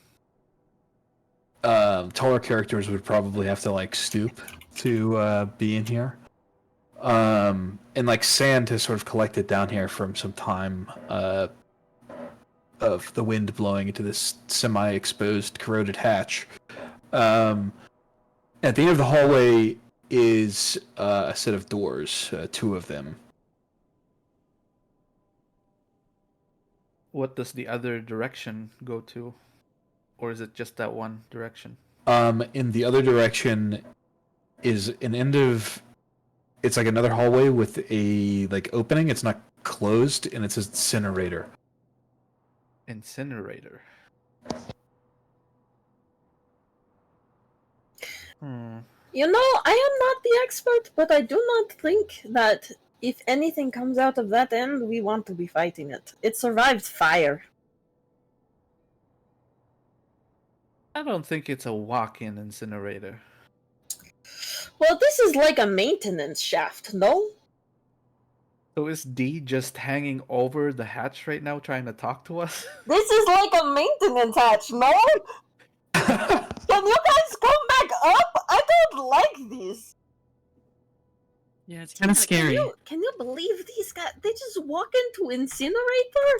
Taller characters would probably have to like stoop to be in here. And like sand has sort of collected down here from some time of the wind blowing into this semi-exposed, corroded hatch. At the end of the hallway is a set of doors, two of them. What does the other direction go to? Or is it just that one direction? In the other direction is an end of... It's like another hallway with a like opening. It's not closed, and it says incinerator. Incinerator. You know, I am not the expert, but I do not think that if anything comes out of that end, we want to be fighting it. It survived fire. I don't think it's a walk-in incinerator. Well, this is like a maintenance shaft, no? So is D just hanging over the hatch right now trying to talk to us? This is like a maintenance hatch, no? Can you guys come back up? I don't like this. Yeah, it's kind of scary. Can you believe these guys? They just walk into incinerator?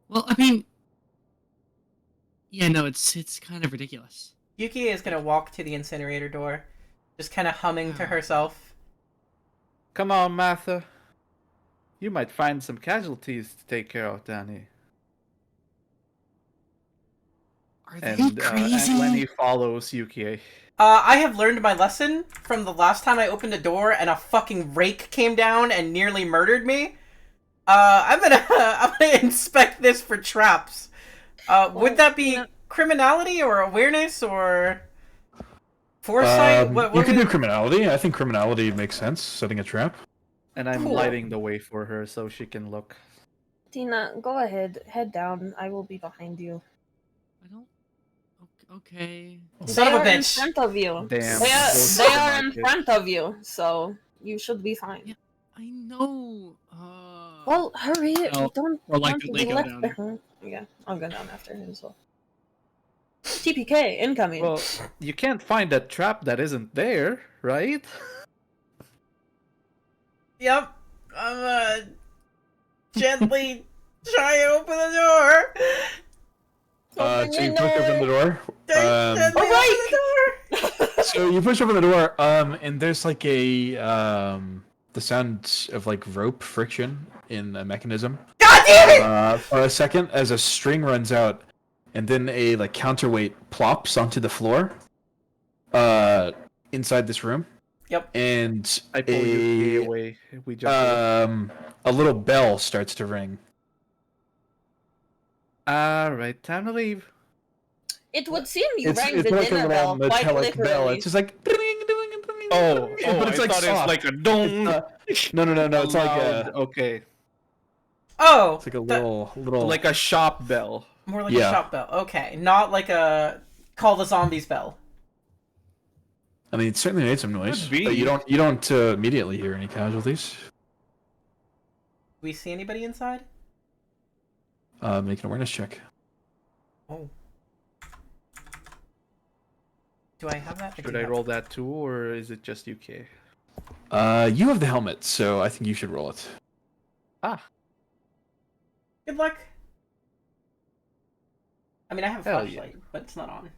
Well, I mean... Yeah, no, it's kind of ridiculous. Yuki is gonna walk to the incinerator door, just kind of humming to herself. Come on, Martha. You might find some casualties to take care of down here. Are they crazy? Aunt Lenny follows Yukie. I have learned my lesson from the last time I opened a door and a fucking rake came down and nearly murdered me. I'm gonna inspect this for traps. Would that be criminality or awareness or foresight? You can do criminality. I think criminality makes sense, setting a trap. And I'm lighting the way for her so she can look. Tina, go ahead. Head down. I will be behind you. I don't... Okay. Son of a bitch. In front of you. Damn. They are in front of you, so you should be fine. Yeah, I know. Well, hurry. We don't or like want the to be Lego left down. behind. Yeah, I'll go down after him as well. TPK, incoming. Well, you can't find a trap that isn't there, right? Yep. I'm gently try to open the door. So you push open the door. Alright! So you push open the door, and there's like a the sound of like rope friction in a mechanism. God damn it! For a second, as a string runs out, and then a like counterweight plops onto the floor. Inside this room. Yep. And I pull you away. We jump a little bell starts to ring. Alright, time to leave. It would seem you rang It's the like a dinner bell little quite metallic literally. bell. It's just like Oh, but it's I like thought soft. it was like a dong. No. It's like a Okay. Oh! it's like a little Like a shop bell. More like a shop bell. Okay. Not like a call the zombies bell. I mean, it certainly made some noise, Could be. but you don't immediately hear any casualties. Do we see anybody inside? Make an awareness check. Oh. Do I have that? Should I roll that too, or is it just UK? You have the helmet, so I think you should roll it. Ah. Good luck. I mean, I have a Hell flashlight, but it's not on.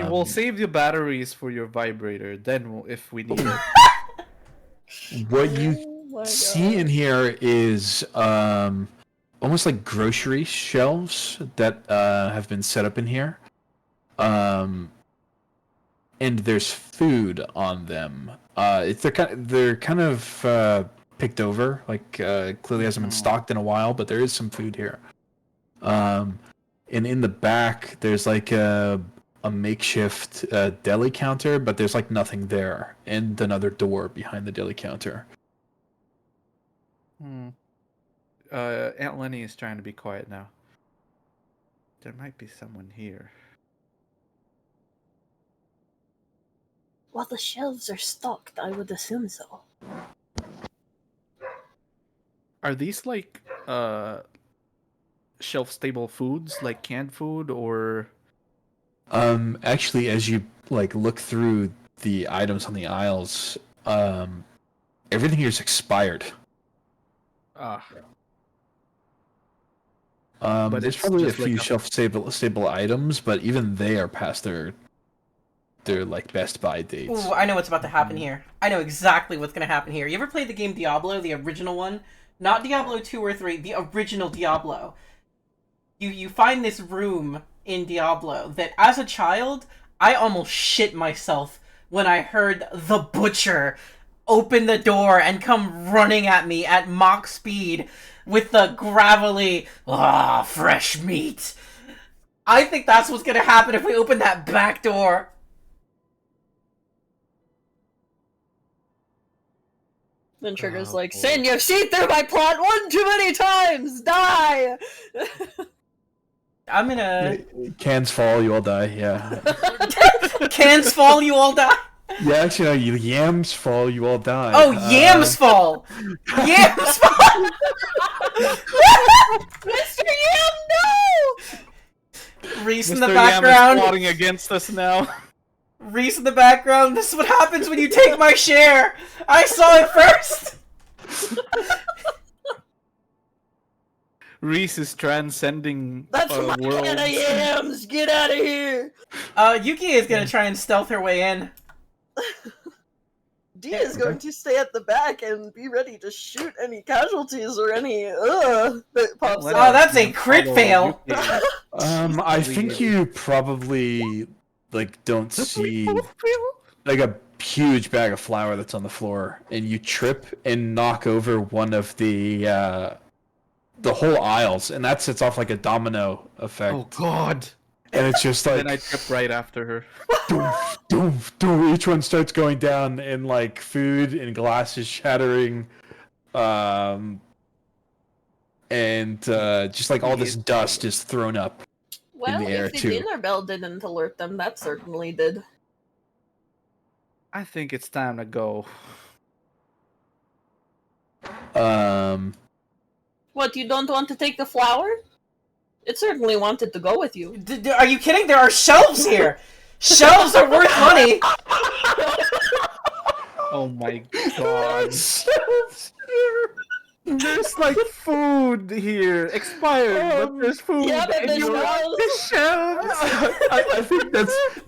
We'll save the batteries for your vibrator, then if we need it. What you see in here is almost like grocery shelves that have been set up in here. And there's food on them. They're kind of picked over, like clearly hasn't been stocked in a while, but there is some food here. And in the back, there's like a makeshift deli counter, but there's like nothing there, and another door behind the deli counter. Aunt Lenny is trying to be quiet now. There might be someone here. Well, the shelves are stocked. I would assume so. Are these like shelf-stable foods, like canned food, or? Actually, as you like look through the items on the aisles, everything here is expired. But There's it's probably a just like few a- shelf-stable items, but even they are past their like best buy dates. Ooh, I know what's about to happen here. I know exactly what's gonna happen here. You ever played the game Diablo, the original one? Not Diablo 2 or 3, the original Diablo. You find this room in Diablo that, as a child, I almost shit myself when I heard the butcher open the door and come running at me at Mach speed with the gravelly, fresh meat. I think that's what's gonna happen if we open that back door. Then Trigger's Oh, like, boy. Sin, you've seen through my plot one too many times! Die! I'm gonna... Cans fall, you all die. Yeah. Cans fall, you all die? Yeah, actually, no. Yams fall, you all die. Oh, yams fall! Yams fall! Mr. Yam, no! Reese in Mr. the Yam is background. plotting against us now. Reese in the background. This is what happens when you take my share. I saw it first. Reese is transcending That's my worlds. can of yams! Get out of here! Yuki is gonna try and stealth her way in. D is going to stay at the back and be ready to shoot any casualties or any that pops Oh, up. that's a crit fail. I think you probably like don't see like a huge bag of flour that's on the floor, and you trip and knock over one of the whole aisles, and that sets off like a domino effect. Oh God! And it's just like Then I trip right after her. doof, doof, doof. Each one starts going down, and like food and glasses shattering, and just like all this dust is thrown up. Well, the air, if the too. dinner bell didn't alert them, that certainly did. I think it's time to go. What, you don't want to take the flour? It certainly wanted to go with you. Are you kidding? There are shelves here. Shelves are worth money. Oh my God! There's like food here, expired, but there's food. Yeah, but and there's you want no- the shelves.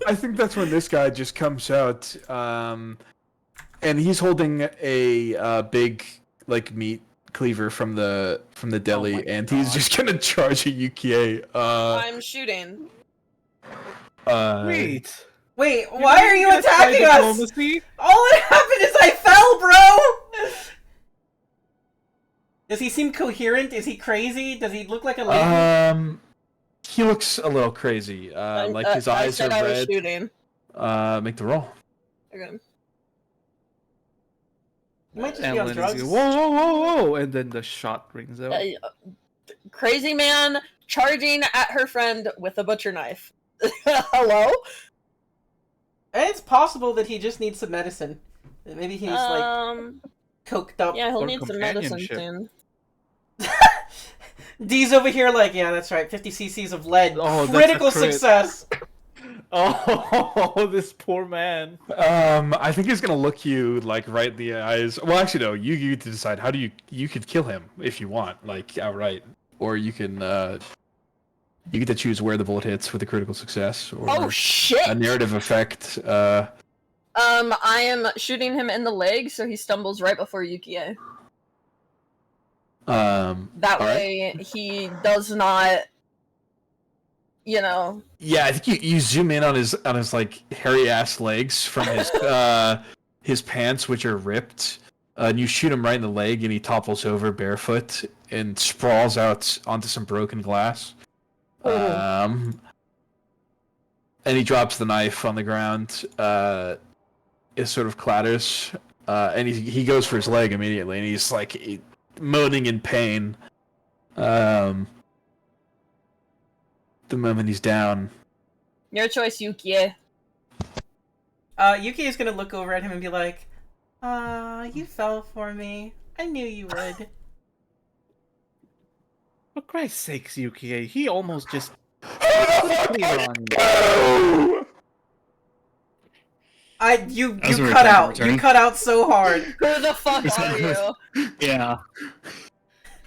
I think that's when this guy just comes out, and he's holding a big like meat cleaver from the deli, my and he's just gonna charge a UKA. I'm shooting. Wait. Wait, why are you attacking us? Diplomacy? All that happened is I fell, bro. Does he seem coherent? Is he crazy? Does he look like a lady? He looks a little crazy. Like his I eyes are said I was red. shooting. Make the roll. Okay. You might just And be on Lenny's drugs. like, whoa, whoa, whoa, whoa! And then the shot rings out. Crazy man charging at her friend with a butcher knife. Hello? It's possible that he just needs some medicine. Maybe he's like coked up. Yeah, he'll Or need some medicine companionship. soon. D's over here like, yeah, that's right, 50 cc's of lead. Oh, that's a Critical crit. success! Oh, this poor man. I think he's gonna look you like right in the eyes. Well, actually, no. You get to decide. How do you could kill him if you want, like outright, or you can you get to choose where the bullet hits with a critical success or Oh shit! a narrative effect. I am shooting him in the leg, so he stumbles right before Yukie. That way, he does not, you know. Yeah, I think you zoom in on his like hairy ass legs from his pants, which are ripped, and you shoot him right in the leg, and he topples over barefoot and sprawls out onto some broken glass. And he drops the knife on the ground. It sort of clatters, and he goes for his leg immediately, and he's like moaning in pain. The moment he's down. Your choice, Yukie. Yuki is gonna look over at him and be like, you fell for me. I knew you would. For Christ's sakes, Yukie, he almost just You cut out. You cut out so hard. Who the fuck are you? Yeah.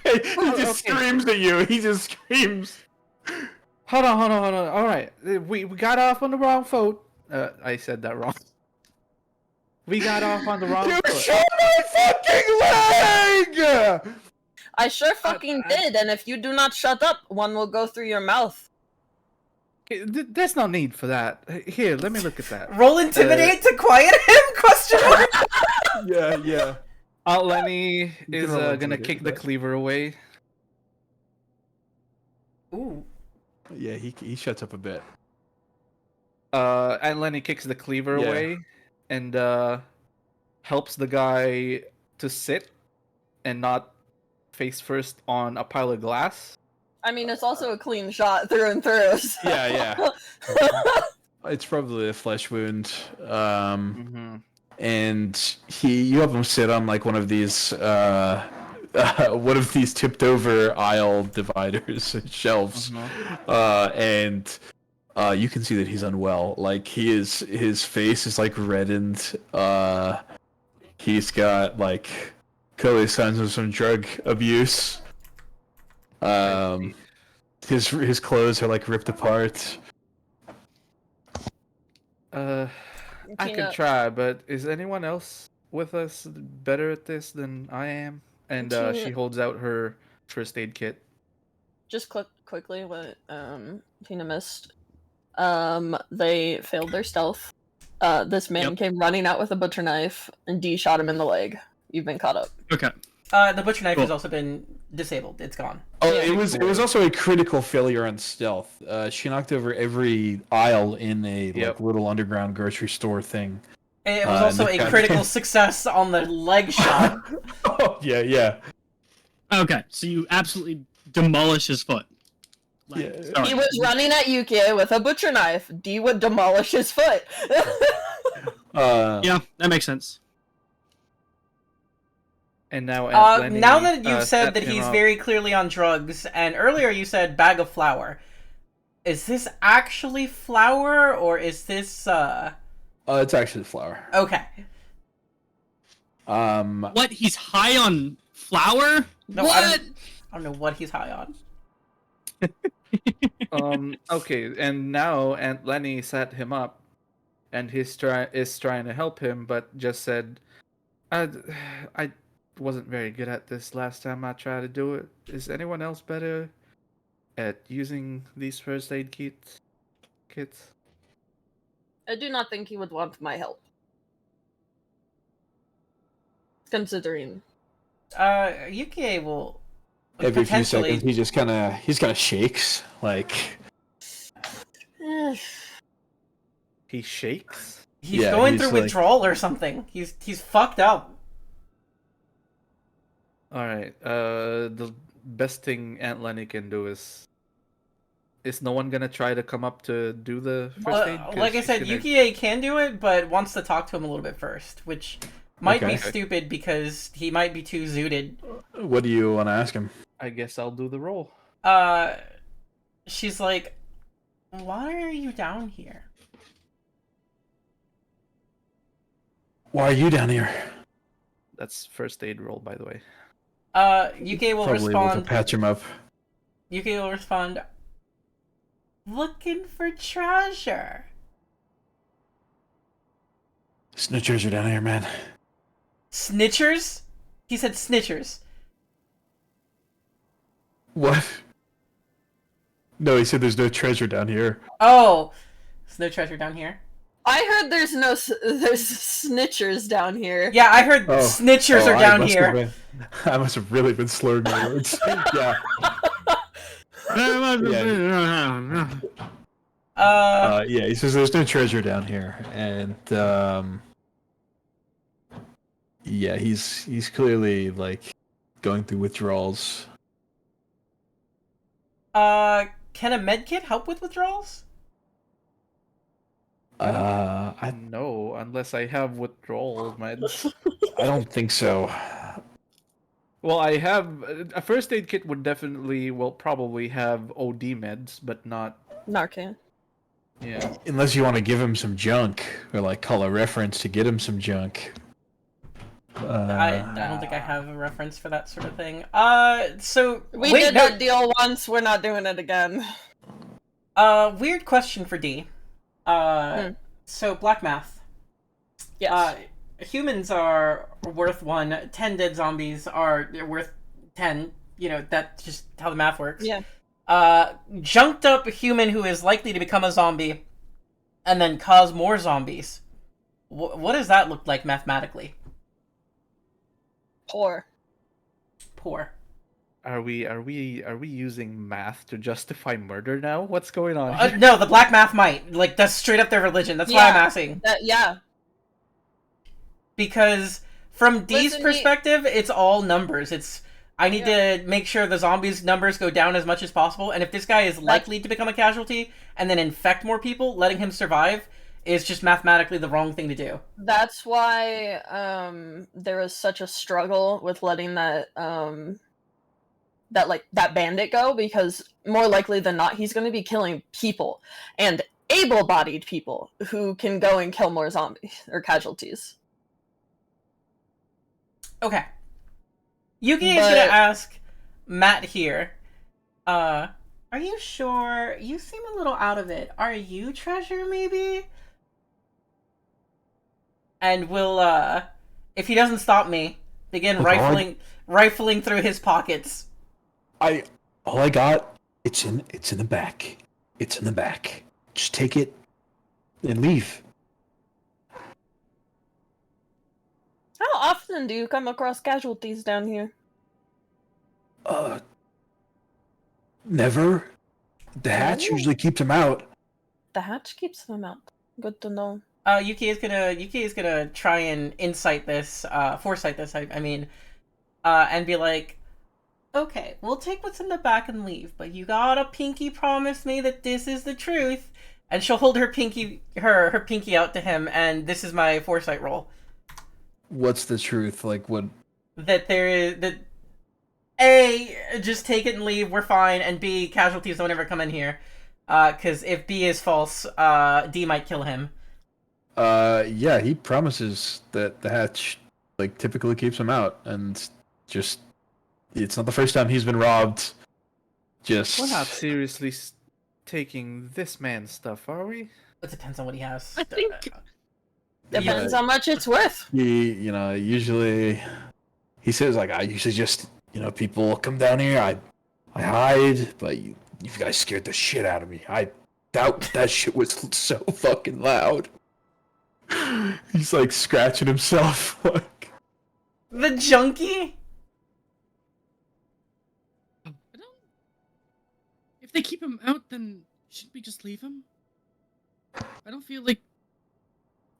He just screams at you. He just screams. Hold on. All right, we got off on the wrong foot. I said that wrong. We got off on the wrong foot. You shot my fucking leg! I sure fucking did, and if you do not shut up, one will go through your mouth. There's no need for that. Here, let me look at that. Roll intimidate to quiet him? Question mark. Yeah. Aunt Lenny is roll gonna intimidate kick for the that. cleaver away. Ooh. Yeah, he shuts up a bit. Aunt Lenny kicks the cleaver Yeah. away and helps the guy to sit and not face first on a pile of glass. I mean, it's also a clean shot through and through. So. Yeah. It's probably a flesh wound. And you have him sit on like one of these tipped over aisle dividers shelves, and you can see that he's unwell. Like his face is like reddened. He's got like clearly signs of some drug abuse. His clothes are like ripped apart. I could try, but is anyone else with us better at this than I am? And she holds out her first aid kit. Just quickly what Tina missed. They failed their stealth. This man came running out with a butcher knife, and D shot him in the leg. You've been caught up. Okay. The butcher knife has also been disabled. It's gone. Oh, it was also a critical failure on stealth. She knocked over every aisle in a like, little underground grocery store thing. And it was also a critical success on the leg shot. Oh, yeah. Okay, so you absolutely demolish his foot. Yeah. He was running at Yuki with a butcher knife. D would demolish his foot. Yeah, that makes sense. And now, now that you've said that he's very clearly on drugs, and earlier you said bag of flour, is this actually flour or is this? It's actually flour. Okay. What? He's high on flour? No, what? I don't know what he's high on. Okay, and now Aunt Lenny set him up, and is trying to help him, but just said, I wasn't very good at this last time I tried to do it. Is anyone else better at using these first aid kits? I do not think he would want my help. Considering. Yuki will. Every few seconds, he just kind of shakes, like. He shakes. He's going through withdrawal or something. He's fucked up. All right. The best thing Aunt Lenny can do is Is no one gonna try to come up to do the first aid? Like I said, Yukie can do it, but wants to talk to him a little bit first, which might be stupid because he might be too zooted. What do you want to ask him? I guess I'll do the roll. She's like, why are you down here? Why are you down here? That's first aid roll, by the way. Yukie will Probably respond. able to patch him up. Yukie will respond, looking for treasure. There's no treasure down here, man. Snitchers? He said snitchers. What? No, he said there's no treasure down here. Oh, there's no treasure down here. I heard there's snitchers down here. Yeah, I heard snitchers are down here. I must have really been slurring my words. Yeah. Yeah, he says there's no treasure down here, and yeah, he's clearly like going through withdrawals. Can a medkit help with withdrawals? I know, unless I have withdrawal meds. I don't think so. Well, I have a first aid kit would probably have OD meds, but not Narcan. Yeah. Unless you want to give him some junk, or like call a reference to get him some junk. I don't think I have a reference for that sort of thing. So we did that deal once. We're not doing it again. Weird question for D. So black math. Yes. Humans are worth 1. 10 dead zombies are worth 10. You know, that's just how the math works. Yeah. Junked up human who is likely to become a zombie, and then cause more zombies. What does that look like mathematically? Poor. Are we using math to justify murder now? What's going on? No, the black math might. Like, that's straight up their religion. That's why I'm asking. Yeah. Because from D's perspective, it's all numbers. I need to make sure the zombies' numbers go down as much as possible, and if this guy is likely to become a casualty and then infect more people, letting him survive is just mathematically the wrong thing to do. That's why there was such a struggle with letting that bandit go, because more likely than not he's going to be killing people, and able-bodied people who can go and kill more zombies or casualties. Okay. Yuki is gonna ask Matt here, are you sure? You seem a little out of it. Are you Treasure, maybe? And we'll, if he doesn't stop me, begin rifling through his pockets. All I got, it's in the back. It's in the back. Just take it and leave. How often do you come across casualties down here? Never. The hatch usually keeps them out. The hatch keeps them out. Good to know. Yuki is gonna try and foresight this, I mean, and be like, okay, we'll take what's in the back and leave, but you gotta pinky promise me that this is the truth. And she'll hold her pinky out to him, and this is my foresight roll. What's the truth? Like what? That there is that. A, just take it and leave. We're fine. And B, casualties don't ever come in here. Because if B is false, D might kill him. Yeah, he promises that the hatch like typically keeps him out, and just it's not the first time he's been robbed. Just we're not seriously taking this man's stuff, are we? It depends on what he has. I think depends how much it's worth. Usually he says like I usually just people come down here, I hide, but you guys scared the shit out of me. I doubt that shit was so fucking loud. He's like scratching himself like the junkie. If they keep him out, then shouldn't we just leave him? I don't feel like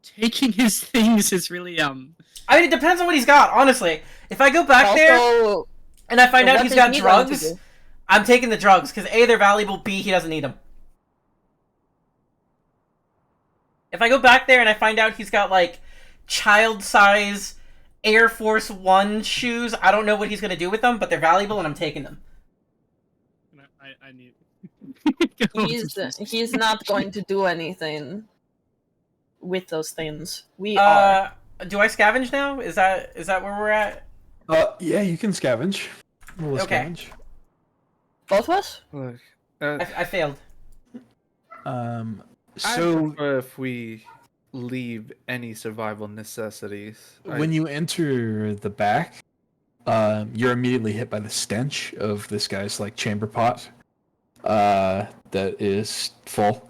taking his things is really I mean, it depends on what he's got. Honestly, if I go back there and I find out he's got drugs, I'm taking the drugs, because A, they're valuable, B, he doesn't need them. If I go back there and I find out he's got, like, child-size Air Force One shoes, I don't know what he's gonna do with them, but they're valuable and I'm taking them. I need... He's not going to do anything with those things. We are. Do I scavenge now? Is that where we're at? Yeah, you can scavenge. We'll Okay. scavenge. Both of us? Look, I failed. I So prefer if we leave any survival necessities. when you enter the back, you're immediately hit by the stench of this guy's like chamber pot. That is full.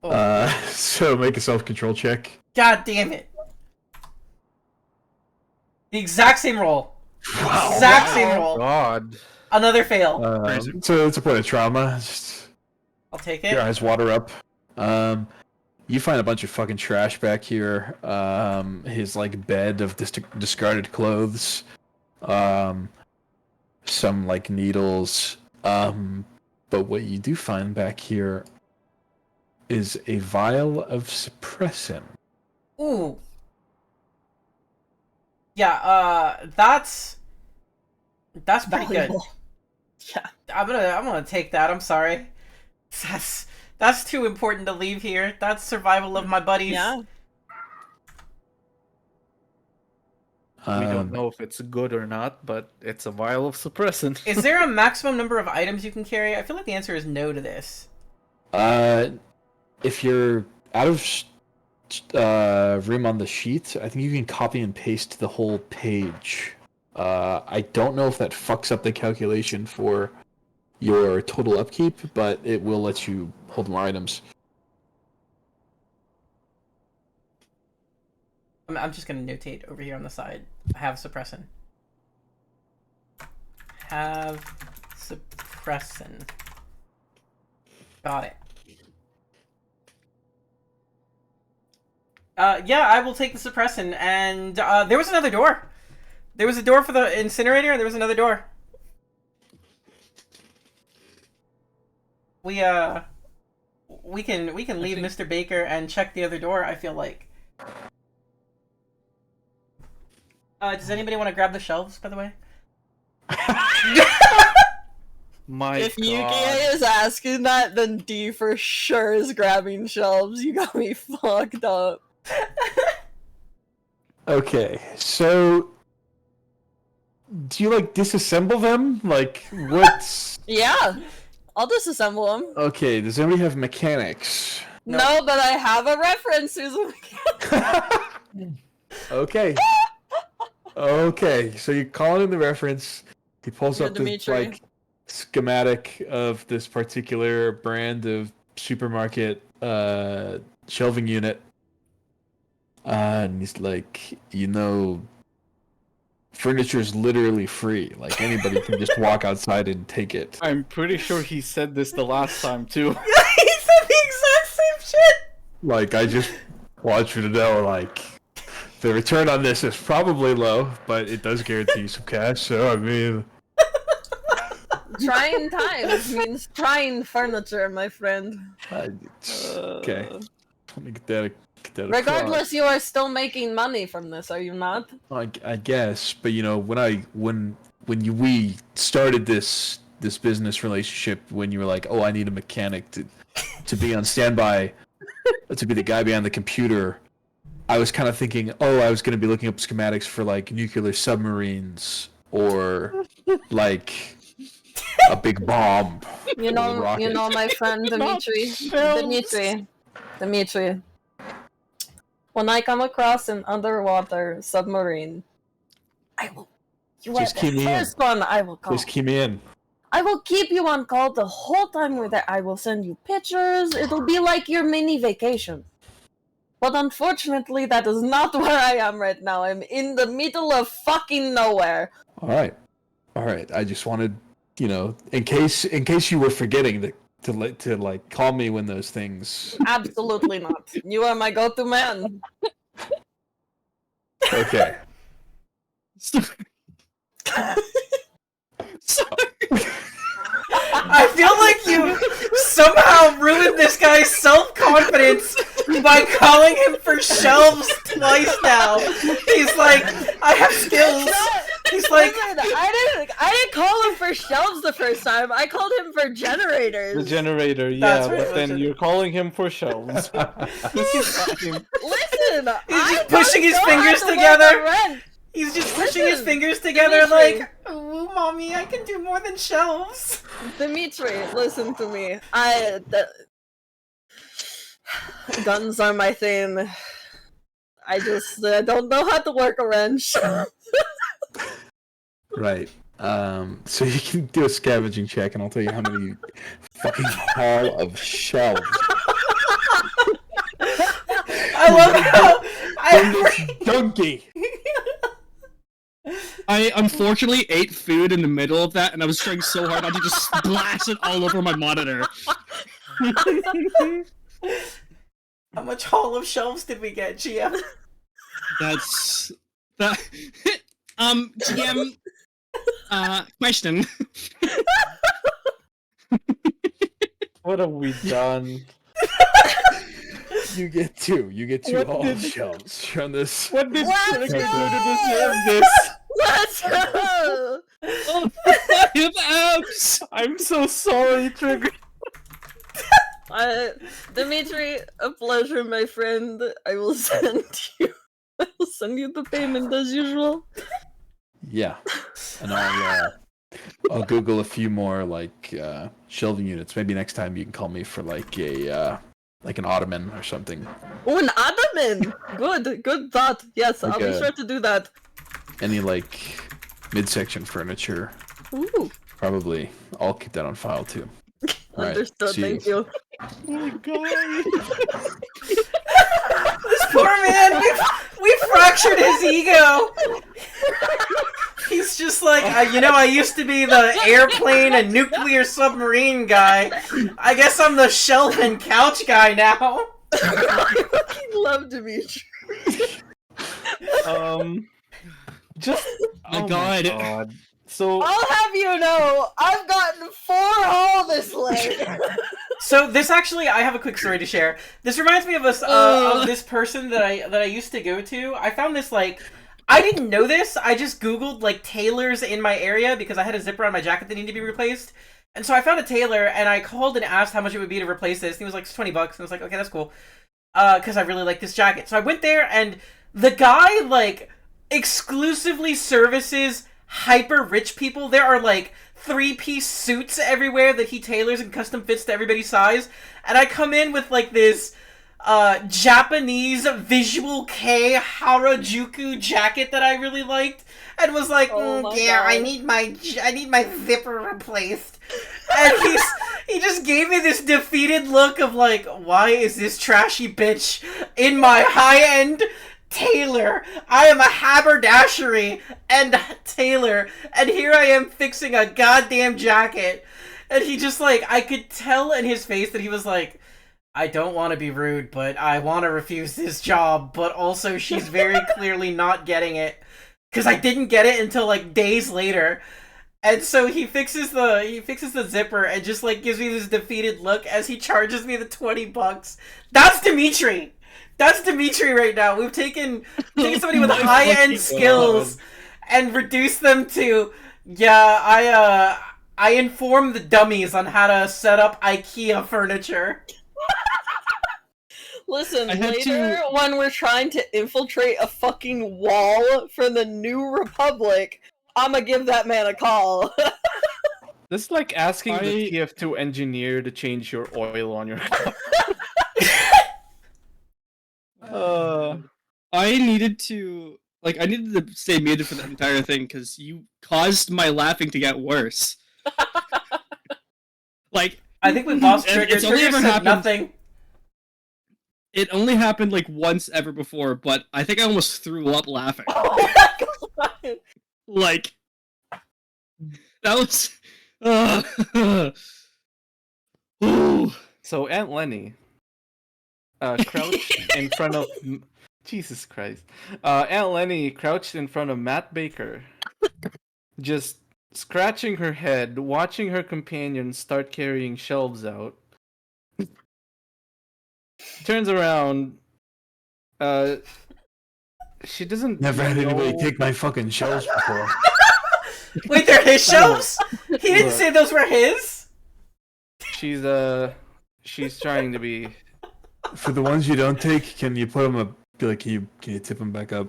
Oh. So make a self-control check. God damn it. The exact same roll. Wow. Exact same roll. God. Another fail. So it's a point of trauma. Just I'll take your it. eyes water up. You find a bunch of fucking trash back here. His like bed of discarded clothes. Some like needles. But what you do find back here is a vial of suppressant. Ooh. Yeah, that's pretty good. Valuable. Yeah. I'm gonna take that. I'm sorry. That's too important to leave here. That's survival of my buddies. Yeah. We don't know if it's good or not, but it's a vial of suppressant. Is there a maximum number of items you can carry? I feel like the answer is no to this. If you're out of room on the sheet, I think you can copy and paste the whole page. I don't know if that fucks up the calculation for your total upkeep, but it will let you hold more items. I'm just gonna notate over here on the side. Have suppressant. Have suppressant. Got it. Yeah, I will take the suppressant. And there was another door. There was a door for the incinerator, and there was another door. We can leave Mr. Baker and check the other door. I feel like. Does anybody want to grab the shelves, by the way? My If God. Yuki is asking that, then D for sure is grabbing shelves. You got me fucked up. Okay, so do you like disassemble them? Like what's Yeah. I'll disassemble them. okay? Does anybody have mechanics? No, but I have a reference. Who's Okay. Okay, so you call in the reference. He pulls You're up this Dimitri. like schematic of this particular brand of supermarket shelving unit. And he's like, furniture is literally free. Like anybody can just walk outside and take it. I'm pretty sure he said this the last time too. He said the exact same shit. Like I just want you to know, like the return on this is probably low, but it does guarantee you some cash. So I mean, Trying times means trying furniture, my friend. okay. Let me get that. Regardless, you are still making money from this, are you not? I guess, but when we started this business relationship, when you were like, oh, I need a mechanic to be on standby, to be the guy behind the computer, I was kind of thinking, oh, I was going to be looking up schematics for like nuclear submarines or like a big bomb. You know, my friend Dimitri. Dimitri. When I come across an underwater submarine, I will. You are Just keep the me in. first one I will call. Just keep me in. I will keep you on call the whole time we're there. I will send you pictures. It'll be like your mini vacation. But unfortunately, that is not where I am right now. I'm in the middle of fucking nowhere. All right. I just wanted, in case you were forgetting to call me when those things. Absolutely not. You are my go-to man. Okay. I feel like you somehow ruined this guy's self-confidence by calling him for shelves twice now. He's like, I have skills. He's like, Listen, I didn't call him for shelves the first time. I called him for generators. The generator, That's yeah, right, but then you're calling him for shelves. Listen, he's just pushing his fingers together. He's just pushing his fingers together Dimitri. like, ooh, mommy, I can do more than shelves. Dimitri, listen to me. Guns are my thing. I just don't know how to work a wrench. Right. So you can do a scavenging check, and I'll tell you how many fucking haul of shelves. I love how Donkey. I unfortunately ate food in the middle of that, and I was trying so hard not to just splash it all over my monitor. How much haul of shelves did we get, GM? That's that. GM. Question. What have we done? You get two. You get two What haul of did- shelves on this. What did Let's Trigger do go! to deserve this? Let's go! Oh, I have abs. I'm so sorry, Trigger. Dimitri, a pleasure, my friend. I will send you the payment as usual. Yeah, and I'll Google a few more like shelving units. Maybe next time you can call me for like an ottoman or something. Oh, an ottoman! Good thought. Yes, Like I'll be sure to do that. Any like midsection furniture. Ooh, Probably. I'll keep that on file too. Alright, understood. see Thank you. Oh my god. This poor man, we fractured his ego. He's just like, I used to be the airplane and nuclear submarine guy. I guess I'm the shelf and couch guy now. I fucking love Dimitri. Just My oh god. My god. So I'll have you know, I've gotten 4 haul this leg. So this actually, I have a quick story to share. This reminds me of of this person that I used to go to. I found this like, I didn't know this. I just Googled like tailors in my area because I had a zipper on my jacket that needed to be replaced. And so I found a tailor and I called and asked how much it would be to replace this. And he was like, it's $20. And I was like, okay, that's cool. Because I really like this jacket. So I went there and the guy like exclusively services hyper rich people. There are like 3-piece suits everywhere that he tailors and custom fits to everybody's size. And I come in with like this Japanese visual kei Harajuku jacket that I really liked and was like, God. I need my zipper replaced. And he just gave me this defeated look of like, why is this trashy bitch in my high-end tailor? I am a haberdashery and tailor, and here I am fixing a goddamn jacket. And he just like, I could tell in his face that he was like, I don't want to be rude, but I want to refuse this job, but also she's very clearly not getting it. Because I didn't get it until like days later. And so he fixes the zipper and just like gives me this defeated look as he charges me the $20. That's Dimitri! That's Dimitri right now. We've taken somebody with high-end skills and reduced them to, I inform the dummies on how to set up IKEA furniture. Listen, I had later when we're trying to infiltrate a fucking wall for the New Republic, I'ma give that man a call. this is like asking the TF2 engineer to change your oil on your car. I needed to stay muted for the entire thing because you caused my laughing to get worse. Like, I think we've lost Trigger. It's only Trigger ever said happened- nothing. it only happened like once ever before, but I think I almost threw up laughing. Oh my god! Like, that was. Ooh. So Aunt Lenny crouched in front of Jesus Christ. Aunt Lenny crouched in front of Matt Baker, just scratching her head, watching her companions start carrying shelves out. Turns around. She doesn't. Never had anybody know- take my fucking shelves before. Wait, they're his shelves? He didn't Look. say those were his? She's trying to be. For the ones you don't take, can you put them up? Be like, can you tip them back up?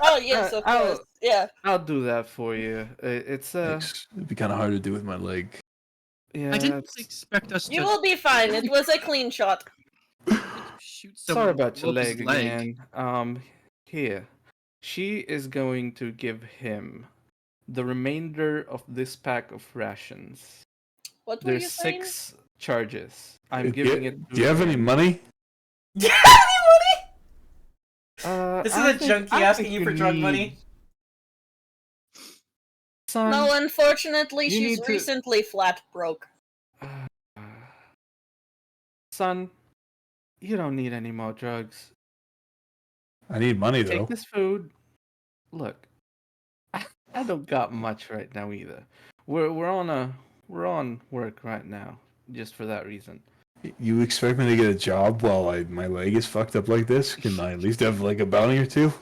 Oh yes, of course. Yeah. I'll do that for you. It's Thanks. It'd be kind of hard to do with my leg. yeah. I didn't expect us You to will be fine. It was a clean shot. shoot Sorry someone about your with his leg again. Here. She is going to give him the remainder of this pack of rations. What were you There's saying? 6 charges. I'm Do giving you- it. Do you have any money? Yeah, any money? This is I a think- junkie I asking think you for drug need- money. Son, No, unfortunately, you she's need to- recently flat broke. son, you don't need any more drugs. I need money though. Take this food. Look, I don't got much right now either. We're on work right now, just for that reason. You expect me to get a job while my leg is fucked up like this? Can I at least have like a bounty or two,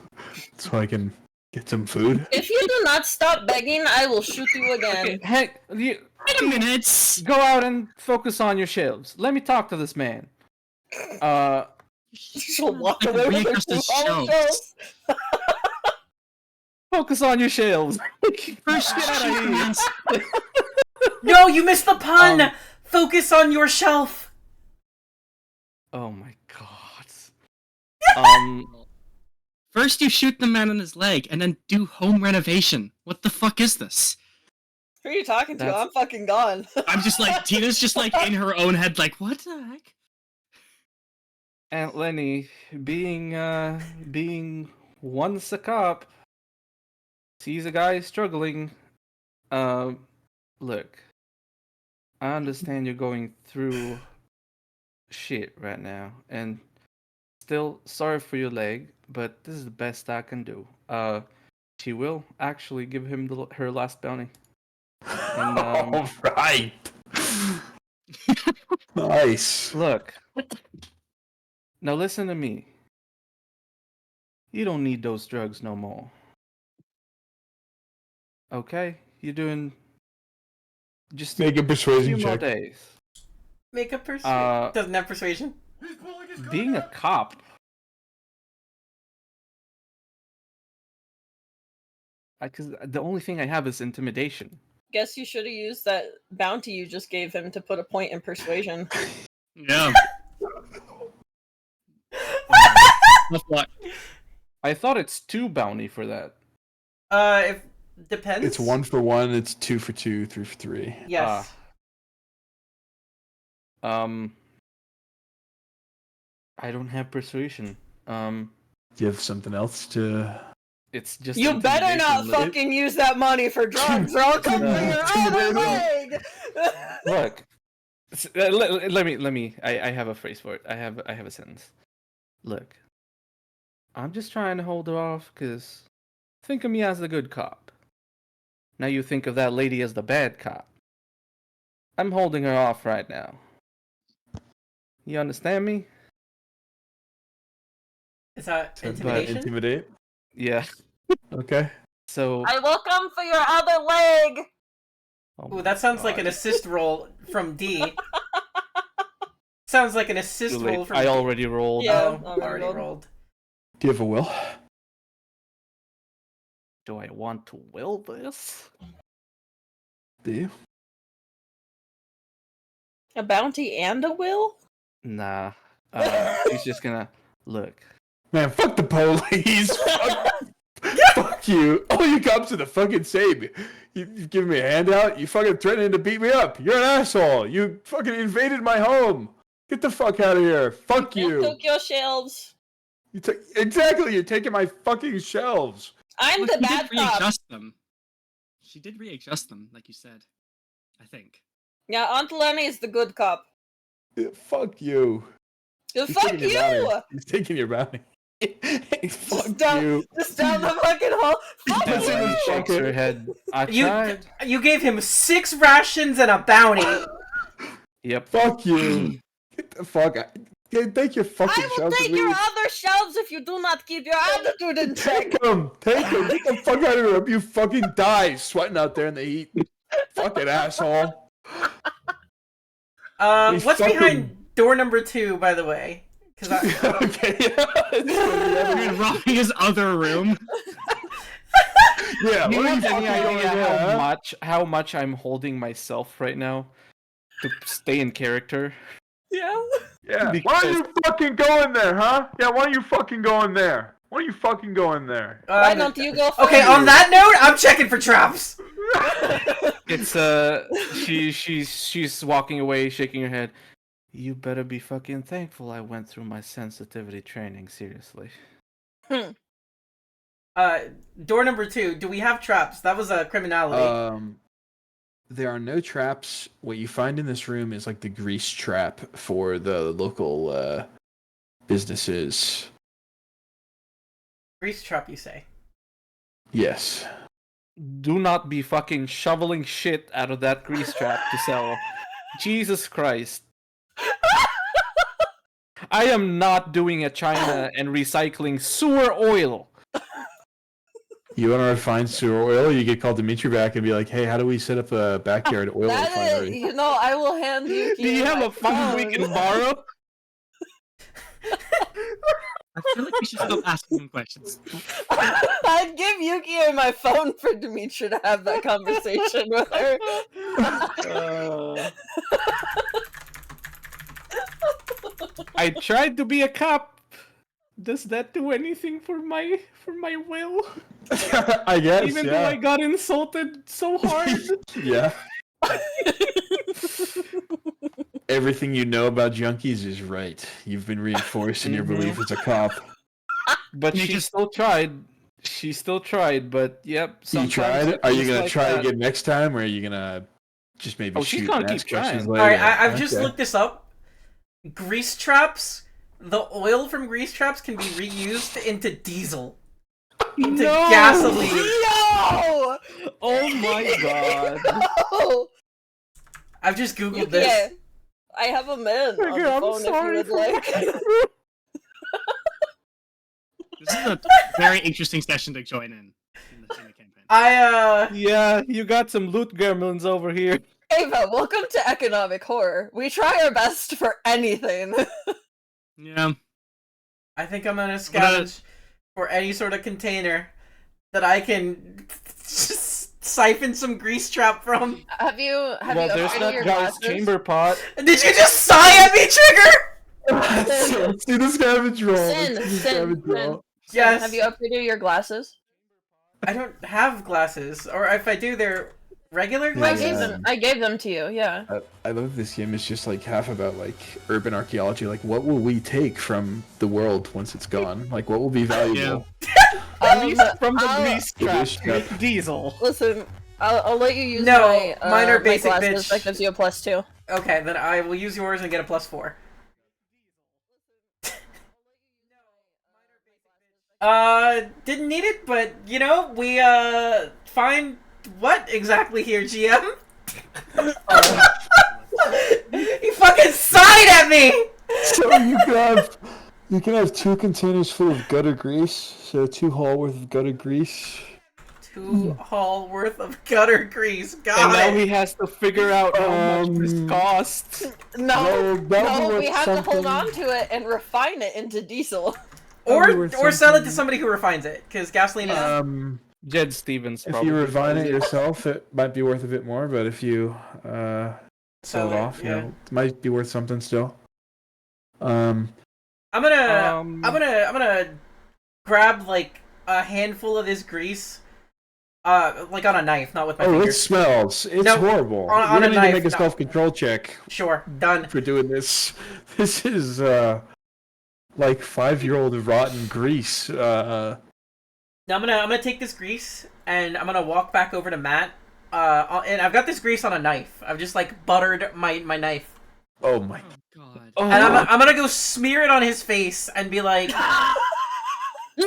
so I can get some food? If you do not stop begging, I will shoot you again. Okay, hey, Wait a minute! go out and focus on your shelves. Let me talk to this man. She'll walk away with her Readjust his $2 shelves. Focus on your shelves. First, Get out of shoot here. man's- No, you missed the pun! Um, Focus on your shelf! Oh my god. First, you shoot the man on his leg, and then do home renovation. What the fuck is this? Who are you talking to? That's- I'm fucking gone. I'm just like, Tina's just like in her own head, like, what the heck? Aunt Lenny, being once a cop, sees a guy struggling. Look, I understand you're going through shit right now, and still sorry for your leg, but this is the best I can do. She will actually give him her last bounty. And, All right. Nice. Look, now listen to me. You don't need those drugs no more. Okay? You're doing just Make a a few persuasion more check. days. Make a persuasion. Doesn't have persuasion. Being a cop. Because the only thing I have is intimidation. Guess you should have used that bounty you just gave him to put a point in persuasion. Yeah. Tough luck. I thought it's 2 bounty for that. If depends. It's 1 for 1. It's 2 for 2. 3 for 3. Yes. I don't have persuasion. Do you have something else to? It's just You better not intimidation. fucking use that money for drugs, or I'll come for your other leg. Look, let me. I have a phrase for it. I have a sentence. Look, I'm just trying to hold her off because think of me as the good cop. Now you think of that lady as the bad cop. I'm holding her off right now. You understand me? Is that But intimidation? intimidate. Yeah. Okay. So. I will come for your other leg. Oh Ooh, my that sounds like God. an assist roll from D. Sounds like an assist Too late. roll from I D. already rolled. Yeah. Oh, already already rolled. rolled. Do you have a will? Do I want to will this? Do you? A bounty and a will? Nah. He's just gonna look. Man, fuck the police. Fuck you. All you cops are the fucking same. You've given me a handout. You fucking threatening to beat me up. You're an asshole. You fucking invaded my home. Get the fuck out of here. Fuck You you. took your shelves. Exactly. You're taking my fucking shelves. I'm Well, the she bad did cop. readjust them. She did readjust them, like you said. I think. Yeah, Aunt Lenny is the good cop. Yeah, fuck you. Well, He's fuck taking your bounty. you! He's taking your bounty. Fuck down, you. just down the fucking hall. Fuck Emily you! shakes her head. I tried. You gave him 6 rations and a bounty. Yep. Fuck you. Get the fuck out. Take your fucking I will shelves take and your leave. other shelves if you do not keep your attitude in check. Take them. Take them. Get the fuck out of here. You fucking die sweating out there in the heat. Fucking asshole. What's fucking- behind door number 2, by the way? Cause Okay, yeah. You're robbing his other room. Yeah, Do you what are have you any fucking doing idea there, how much I'm holding myself right now to stay in character? Yeah. Yeah. Because- Why don't you fucking go in there, huh? Yeah, why don't you fucking go in there? Why don't you fucking go in there? Why don't you go first? Okay, on that note, I'm checking for traps. It's she's walking away, shaking her head. You better be fucking thankful I went through my sensitivity training, seriously. Door number 2, do we have traps? That was a criminality. There are no traps. What you find in this room is like the grease trap for the local businesses. Grease trap, you say? Yes. Do not be fucking shoveling shit out of that grease trap to sell. Jesus Christ. I am not doing a China and recycling sewer oil. You want to refine sewer oil? You get called Dimitri back and be like, "Hey, how do we set up a backyard oil That is, refinery?" you know, I will hand you. Do you have a phone we can borrow? I feel like we should stop asking him questions. I'd give Yuki my phone for Dimitri to have that conversation with her. I tried to be a cop. Does that do anything for my will? I guess. Even yeah. though I got insulted so hard. Yeah. Everything you know about junkies is right. You've been reinforced in your belief as a cop. But You she just- still tried. She still tried, but yep. You sometimes tried? it Are you feels gonna like try that. again next time, or are you gonna just maybe Oh, she's shoot gonna and keep ask questions trying. later? Alright, I've just Okay. looked this up. Grease traps, the oil from grease traps can be reused into diesel. Into No! gasoline. No! Oh my god. No! I've just googled Yuki, this. I have a man on Okay, the I'm phone sorry if you would like. This is a very interesting session to join in the campaign. Yeah, you got some loot gremlins over here. Ava, welcome to economic horror. We try our best for anything. Yeah. I think I'm gonna scavenge for any sort of container that I can just siphon some grease trap from. Have you Well, there's upgraded that your guy's glasses? chamber pot. Did you just sigh at me, Trigger? Let's do the scavenge roll. Sin, Let's do the sin, scavenge roll. Yes. Have you upgraded your glasses? I don't have glasses, or if I do, they're regular Yeah, glasses. I gave them to you, yeah. I love this game. It's just like half about like urban archaeology. Like, what will we take from the world once it's gone? Like, what will be valuable? From the I'll- grease trap Grease trap. with diesel. Listen, I'll let you use No, my, mine are my basic, glasses. bitch. That gives you a +2. Okay, then I will use yours and get a +4. Didn't need it, but you know, we find what exactly here, GM? He fucking sighed at me. So you can have 2 containers full of gutter grease. So 2 haul worth of gutter grease. 2 haul worth of gutter grease. And Got now it. he has to figure out how much this costs. No, that'll be we worth have to hold something. on to it and refine it into diesel. That'll be Or worth sell it to something. somebody who refines it, because gasoline is. Jed Stevens If probably. you refine it yourself, it might be worth a bit more. But if you sell it off, you know, it might be worth something still. I'm gonna grab like a handful of this grease, like on a knife, not with my Oh, it fingers. smells. It's No, horrible. on We're a gonna need knife, to make a no. self-control check Sure, done. for doing this. This is like 5-year-old rotten grease. Now I'm gonna take this grease and I'm gonna walk back over to Matt. And I've got this grease on a knife. I've just like buttered my knife, Oh my. Oh god. Oh, and I'm gonna go smear it on his face and be like,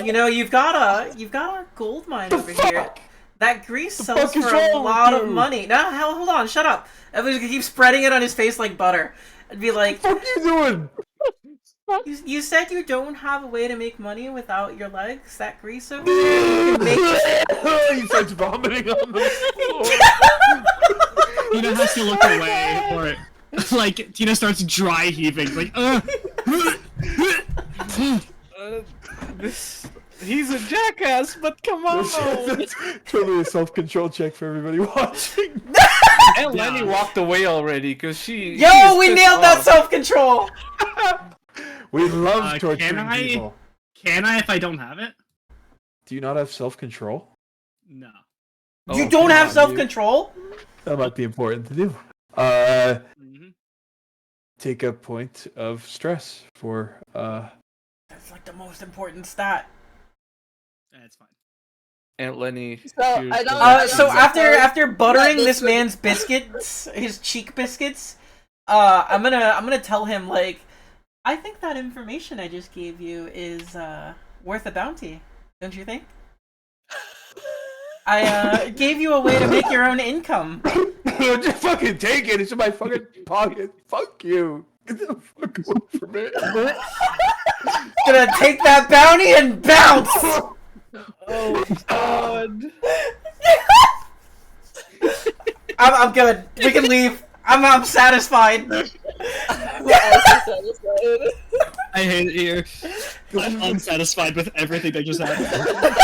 You know, you've got a gold mine over here. That grease sells for a lot of money. No, hell, hold on, shut up. Everybody's gonna keep spreading it on his face like butter. I'd be like, What are you doing? you said you don't have a way to make money without your legs? That grease over there, you can make it. He starts vomiting on the floor. Tina has to look away, or like Tina starts dry heaving, like He's a jackass, but come on. That's totally a self-control check for everybody watching. And Lenny walked away already because she. Yo, we nailed that self-control. We love torturing can people. Can I if I don't have it? Do you not have self-control? No. You don't have self-control? That might be important to do. Mm-hmm. Take a point of stress for That's like the most important stat. That's fine. Aunt Lenny. So, I don't- So after buttering this man's biscuits, his cheek biscuits, I'm gonna tell him, like, I think that information I just gave you is worth a bounty, don't you think? I gave you a way to make your own income. Just fucking take it. It's in my fucking pocket. Fuck you. Get the fuck away from me. Gonna take that bounty and bounce. Oh God. I'm good. We can leave. I'm satisfied. I hate it here. I'm unsatisfied with everything that just happened.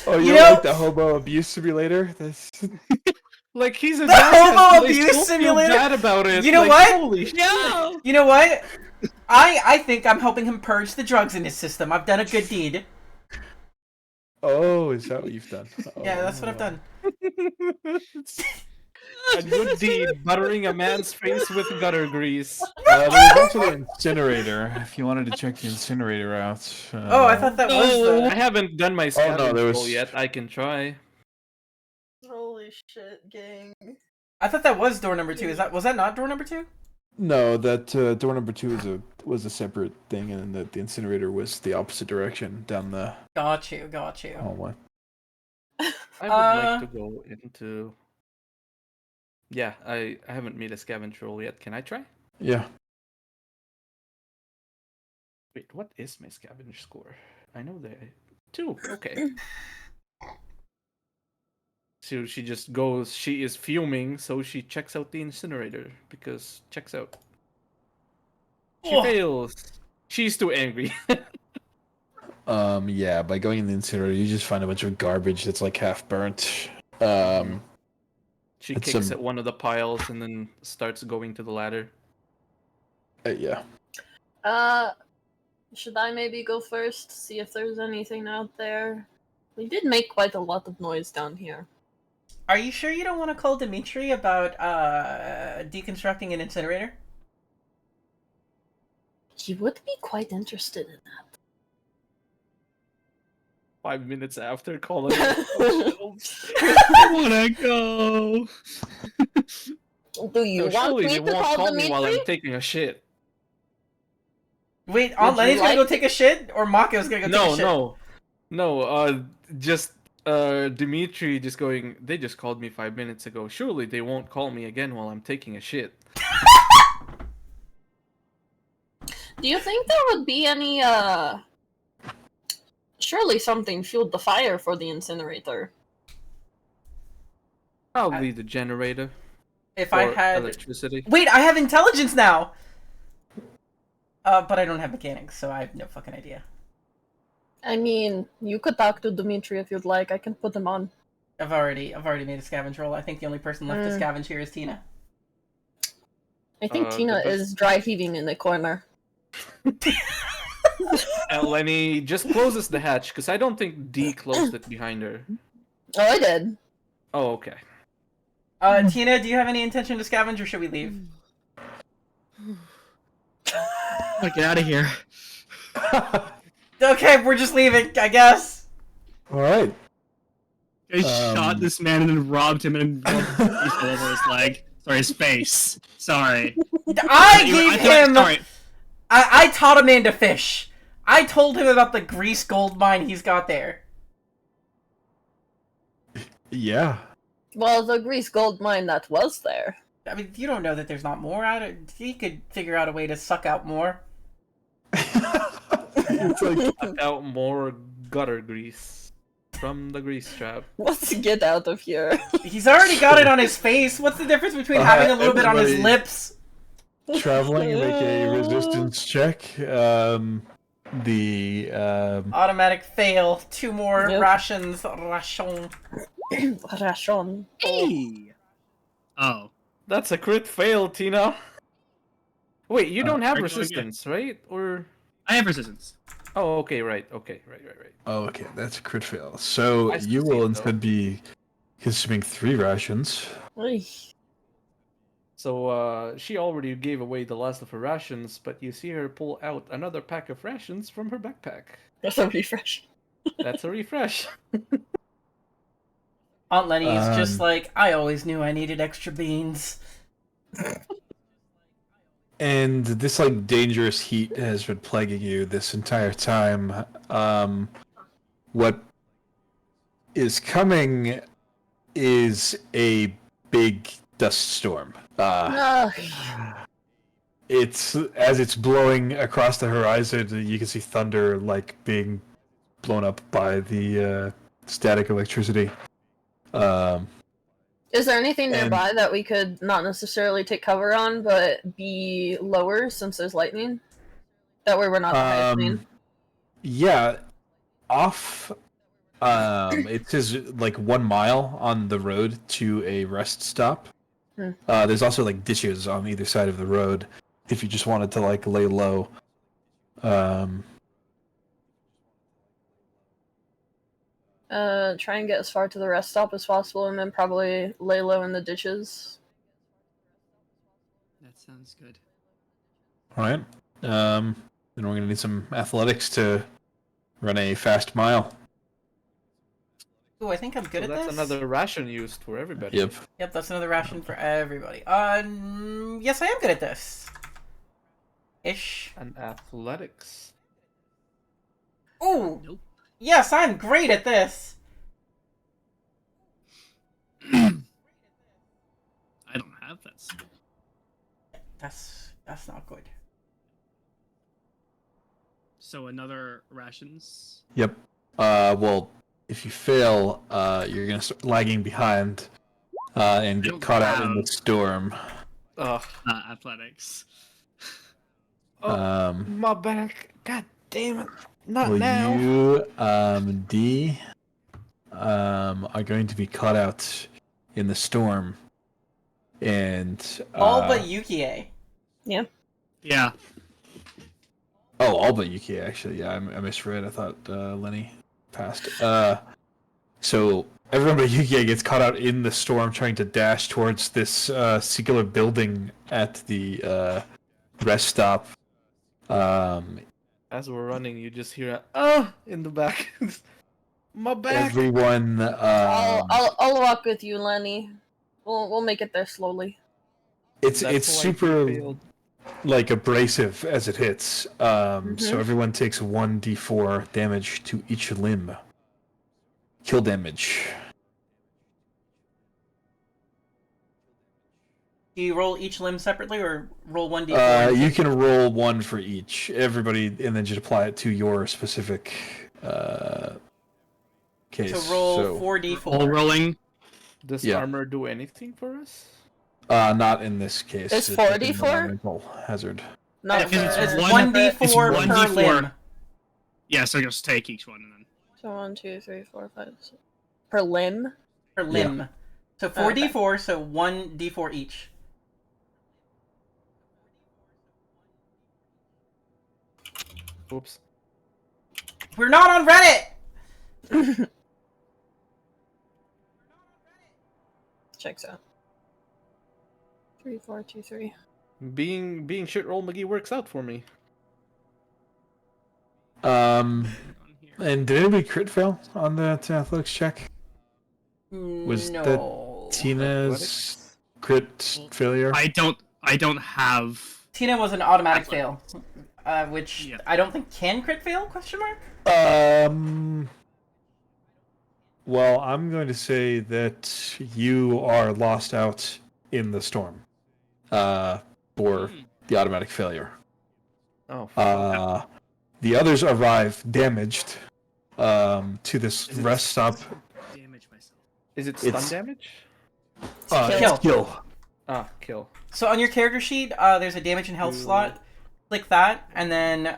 Oh, you You don't know- like the hobo abuse simulator? This. Like he's a The jackass, homo but they abuse still feel simulator? bad about it. You know like, what? Holy shit. No. You know what? I think I'm helping him purge the drugs in his system. I've done a good deed. Oh, is that what you've done? Yeah, that's what I've done. A good deed, buttering a man's face with gutter grease. There's also the incinerator. If you wanted to check the incinerator out. Oh, I thought that was I the... haven't done my Oh, no, there scavenge was- yet. I can try. Holy shit, gang. I thought that was door number 2. Was that not door number 2? No, that door number 2 was a separate thing, and the incinerator was the opposite direction down the Got you. hallway. I would like to go into. Yeah, I haven't made a scavenge roll yet. Can I try? Yeah. Wait, what is my scavenge score? I know that 2. Okay. So she just goes. She is fuming, so she checks out the incinerator because checks out. She Oh. fails. She's too angry. Yeah, by going in the incinerator, you just find a bunch of garbage that's like half burnt. She It's kicks some- at one of the piles and then starts going to the ladder. Yeah. Should I maybe go first? See if there's anything out there. We did make quite a lot of noise down here. Are you sure you don't want to call Dimitri about deconstructing an incinerator? He would be quite interested in 5 minutes after calling. I wanna go. that. Do you So want surely me they to won't call call me while Dimitri? I'm taking a shit. Wait, Aunt Would you Lenny's gonna go like take a shit, or Mako's gonna go take a shit? No. Just Dimitri just going. They just called me 5 minutes ago. Surely they won't call me again while I'm taking a shit. Do you think there would be any, Surely something fueled the fire for the incinerator. Probably the generator. If I or had... electricity. Wait, I have intelligence now! But I don't have mechanics, so I have no fucking idea. I mean, you could talk to Dimitri if you'd like. I can put him on. I've already made a scavenge roll. I think the only person left to scavenge here is Tina. I think The Tina best- is dry heaving in the corner. And Lenny just closes the hatch because I don't think D closed it behind her. Oh, I did. Oh, okay. Tina, do you have any intention to scavenge, or should we leave? Get out of here. Okay, we're just leaving, I guess. Alright. I shot this man and then robbed him and rubbed his face all over his leg. Sorry, his face. Sorry. I gave him... Sorry. I taught a man to fish. I told him about the grease gold mine he's got there. Yeah. Well, the Grease gold mine that was there. I mean, you don't know that there's not more out of. He could figure out a way to suck out more. It's like Suck out more gutter grease from the grease trap. Let's get out of here. He's already got it on his face. What's the difference between having a little bit on his everybody- lips? traveling, make a resistance check. Automatic fail. 2 more Yep. rations. Ration. Ration. Hey. Oh. That's a crit fail, Tina. Wait, you don't have Right, go resistance, right? Or I have resistance. oh, okay, right, right. Oh, okay, that's a crit fail. So I still you see will it, though. instead be consuming 3 rations. Oy. So she already gave away the last of her rations, but you see her pull out another pack of rations from her backpack. That's a refresh. That's a refresh. Aunt Lenny is just Um, like, I always knew I needed extra beans. And this like dangerous heat has been plaguing you this entire time. What is coming is a big dust storm. Ugh. It's blowing across the horizon. You can see thunder like being blown up by the static electricity. Is there anything And- nearby that we could not necessarily take cover on, but be lower since there's lightning? That way we're not the highest lane. Yeah, off. It says like 1 mile on the road to a rest stop. Hmm. There's also like ditches on either side of the road if you just wanted to like lay low. Try and get as far to the rest stop as possible, and then probably lay low in the ditches. That sounds good. All right. Then we're gonna need some athletics to run a fast mile. Ooh, I think I'm good So at that's this. another ration used for everybody. Yep. Yep, that's another ration for everybody. Yes, I am good at this. Ish. And athletics. Ooh, Nope. yes, I'm great at this. I don't have that. skill. That's not good. So another rations. Yep. Well, if you fail, you're gonna start lagging behind, and get Don't caught out in have- the storm. Ugh. Athletics. Oh, my back. God damn it. Not Well, now. you, D, are going to be caught out in the storm, and All but Yukie. Yeah. oh, all but Yuki actually. Yeah, I misread. I thought Lenny passed. So everyone but Yuki gets caught out in the storm, trying to dash towards this singular building at the rest stop. As we're running, you just hear a in the back. My back. Everyone. I'll walk with you, Lenny. We'll make it there slowly. It's That's why you super failed. like abrasive as it hits. So Mhm. everyone takes 1d4 damage to each limb. Kill damage. Do you roll each limb separately or roll 1d4? You can roll one for each. Everybody, and then just apply it to your specific case. So roll So, 4d4. All rolling. Does Yeah. armor do anything for us? not in this case. It's an 4d4? environmental hazard. Not Because it's for- It's one- 1d4 it's per 1d4. limb. Yeah, so just take each one and then. So 1, 2, 3, 4, 5, 6. Per limb? Per limb. So 4d4, so 1d4 each. Oops. We're not on Reddit! Checks out. 3, 4, 2, 3. Being shit roll McGee works out for me. Um, On here. and did anybody crit fail on that athletics check? Was no. that Tina's crit failure? I don't have. Tina was an automatic fail. which Yeah. I don't think can crit fail? Question mark. Well, I'm going to say that you are lost out in the storm. For the automatic failure. Oh. Fuck. The others arrive damaged. To this rest stop. Damage myself. Is it stun damage? Kill. Kill. Ah, kill. So on your character sheet, there's a damage and health slot. Click that, and then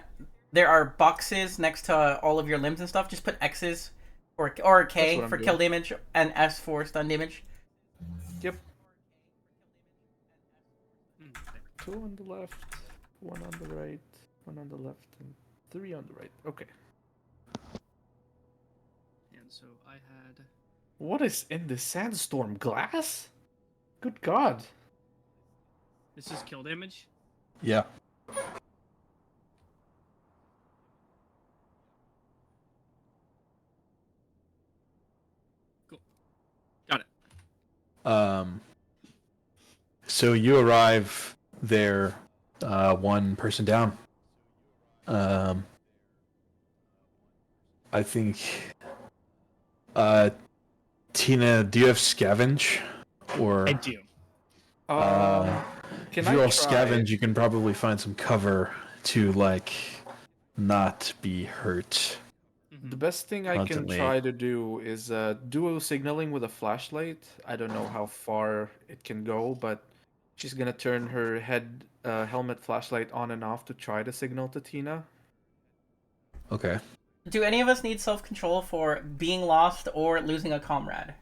there are boxes next to all of your limbs and stuff. Just put X's or a K for kill damage and S for stun damage. Yep. 2 on the left, 1 on the right, 1 on the left, and 3 on the right. Okay. And so I had... What is in the sandstorm? Glass? Good God. This is kill damage? Yeah. Cool. Got it. So you arrive there, one person down. I think, Tina, do you have scavenge? Or I do. Can if you all scavenge, you can probably find some cover to like not be hurt. The best thing I can try to do is duo signaling with a flashlight. I don't know how far it can go, but she's gonna turn her helmet flashlight on and off to try to signal to Tina. Okay. Do any of us need self-control for being lost or losing a comrade?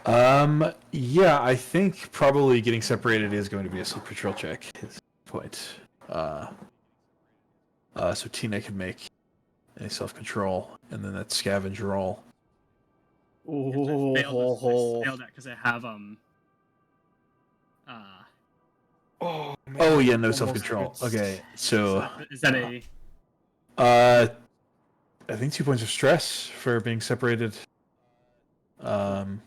Yeah, I think probably getting separated is going to be a self-control check at this point. So Tina can make a self-control, and then that scavenge roll. I failed that because I have Oh, man, oh yeah, no self-control. Okay, so is that a... I think 2 points of stress for being separated. And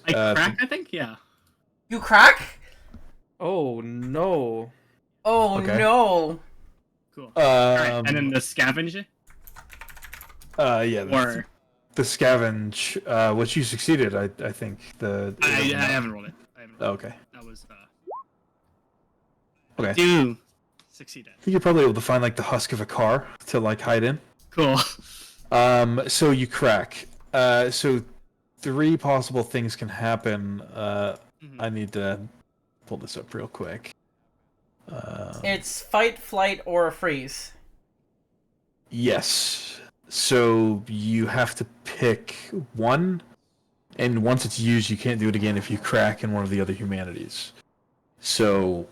I crack, I think? Yeah. You crack? Oh no. Oh Okay. no. Cool. Alright, and then the scavenge? Yeah, Or... the scavenge, which you succeeded, I think. I haven't rolled it. Okay. That was, Okay. Do succeeded. I think you're probably able to find like the husk of a car to like hide in. Cool. So you crack. So 3 possible things can happen. I need to pull this up real quick. It's fight, flight, or freeze. Yes. So you have to pick one, and once it's used, you can't do it again if you crack in one of the other humanities. So,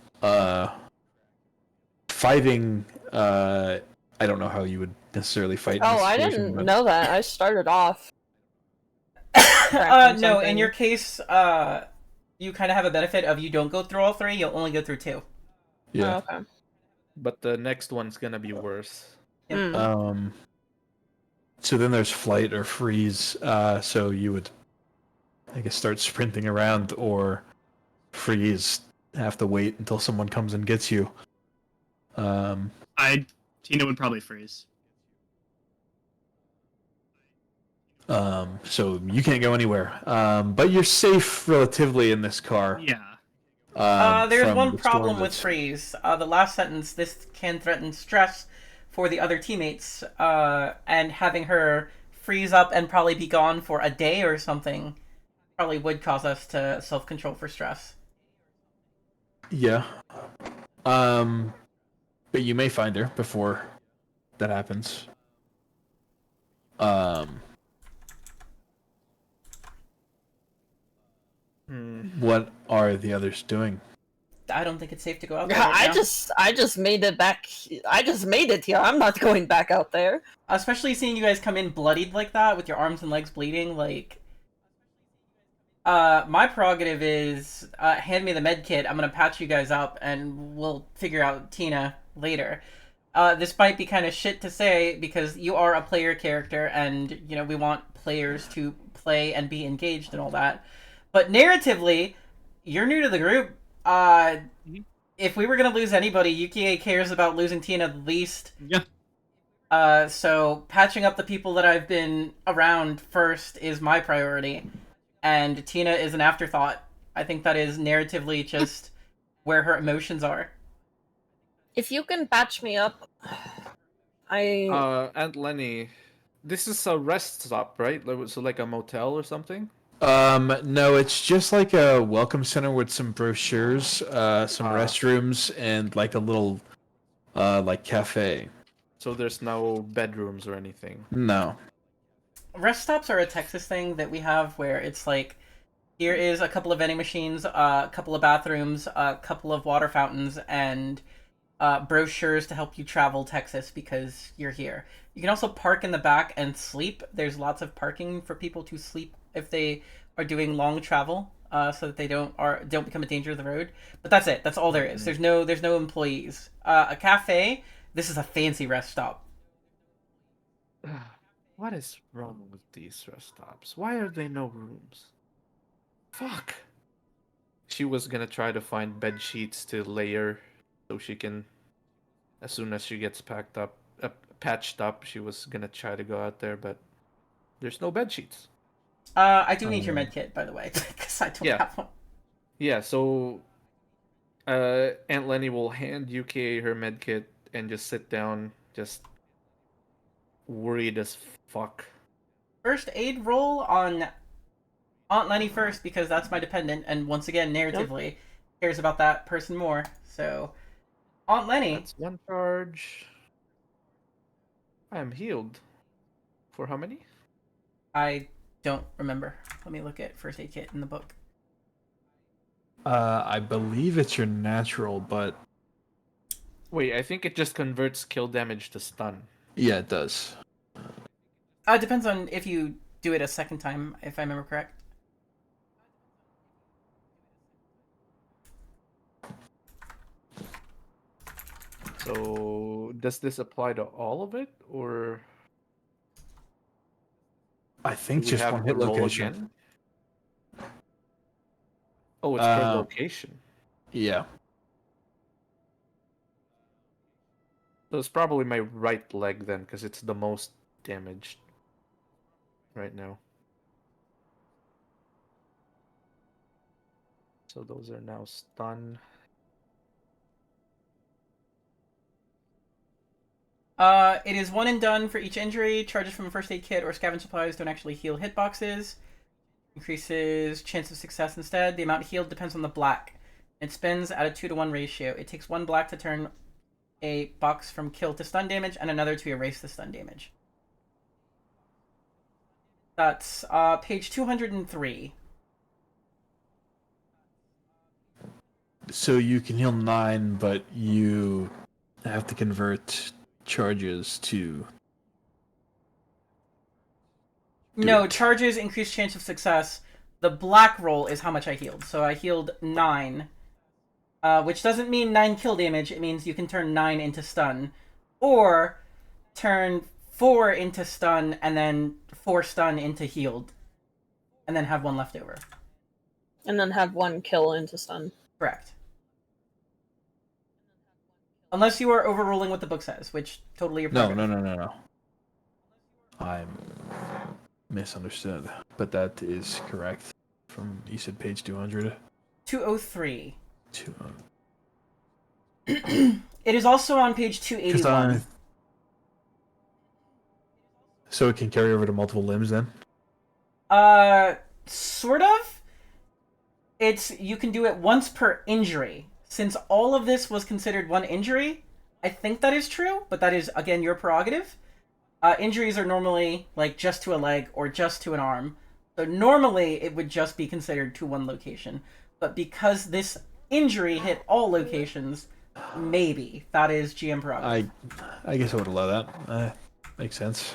fighting, I don't know how you would necessarily fight. Oh, I didn't know that. I started off. No, in your case, you kind of have a benefit of you don't go through all 3, you'll only go through 2. Yeah. Oh, okay. But the next one's gonna be worse. Yep. So then there's flight or freeze. So you would, I guess, start sprinting around, or freeze, have to wait until someone comes and gets you. Tina would probably freeze. So you can't go anywhere. But you're safe relatively in this car. Yeah. There's one the problem storm with that's- freeze. The last sentence, this can threaten stress for the other teammates, and having her freeze up and probably be gone for a day or something probably would cause us to self-control for stress. Yeah. But you may find her before that happens. What are the others doing? I don't think it's safe to go out there. Yeah, right now. I just made it back. I just made it here. I'm not going back out there. Especially seeing you guys come in bloodied like that, with your arms and legs bleeding, like... my prerogative is, hand me the med kit, I'm gonna patch you guys up, and we'll figure out Tina later. This might be kind of shit to say, because you are a player character, and, you know, we want players to play and be engaged and all that. But narratively, you're new to the group. if we were gonna lose anybody, Yukie cares about losing Tina the least. Yeah. So patching up the people that I've been around first is my priority, and Tina is an afterthought. I think that is narratively just where her emotions are. If you can patch me up, Aunt Lenny, this is a rest stop, right? So like a motel or something? No, it's just like a welcome center with some brochures, some restrooms, and like a little, like cafe. So there's no bedrooms or anything? No. Rest stops are a Texas thing that we have where it's like, here is a couple of vending machines, a couple of bathrooms, a couple of water fountains, and brochures to help you travel Texas because you're here. You can also park in the back and sleep. There's lots of parking for people to sleep if they are doing long travel, so that they don't become a danger to the road. But that's it. That's all there is. There's no employees. A cafe. This is a fancy rest stop. What is wrong with these rest stops? Why are there no rooms? Fuck. She was gonna try to find bed sheets to layer so she can, as soon as she gets patched up, she was gonna try to go out there, but there's no bed sheets. I do need your med kit, by the way, because I don't have one. Yeah, so Aunt Lenny will hand UK her med kit and just sit down, just worried as fuck. First aid roll on Aunt Lenny first, because that's my dependent, and once again, narratively, cares about that person more. So, Aunt Lenny. That's one charge. I am healed. For how many? I don't remember. Let me look at first aid kit in the book. I believe it's your natural, but... Wait, I think it just converts kill damage to stun. Yeah, it does. It depends on if you do it a second time, if I remember correct. So, does this apply to all of it, or... I think just one hit location. Again? Oh, it's per location. Yeah. So it's probably my right leg then, because it's the most damaged right now. So those are now stun. It is one and done for each injury. Charges from a first aid kit or scavenge supplies don't actually heal hitboxes. Increases chance of success instead. The amount healed depends on the black. It spins at a 2-to-1 ratio. It takes one black to turn a box from kill to stun damage and another to erase the stun damage. That's page 203. So you can heal 9, but you have to convert charges to... No, charges increase chance of success. The black roll is how much I healed. So I healed 9. Which doesn't mean 9 kill damage. It means you can turn 9 into stun. Or turn 4 into stun and then 4 stun into healed. And then have 1 left over. And then have 1 kill into stun. Correct. Unless you are overruling what the book says, which totally your prerogative. No. I'm misunderstood, but that is correct. From, you said page 200? 203. 200. It is also on page 281. So it can carry over to multiple limbs then? Sort of. You can do it once per injury. Since all of this was considered one injury, I think that is true, but that is, again, your prerogative. Injuries are normally, like, just to a leg or just to an arm. So normally, it would just be considered to one location. But because this injury hit all locations, maybe. That is GM prerogative. I guess I would allow that. Makes sense.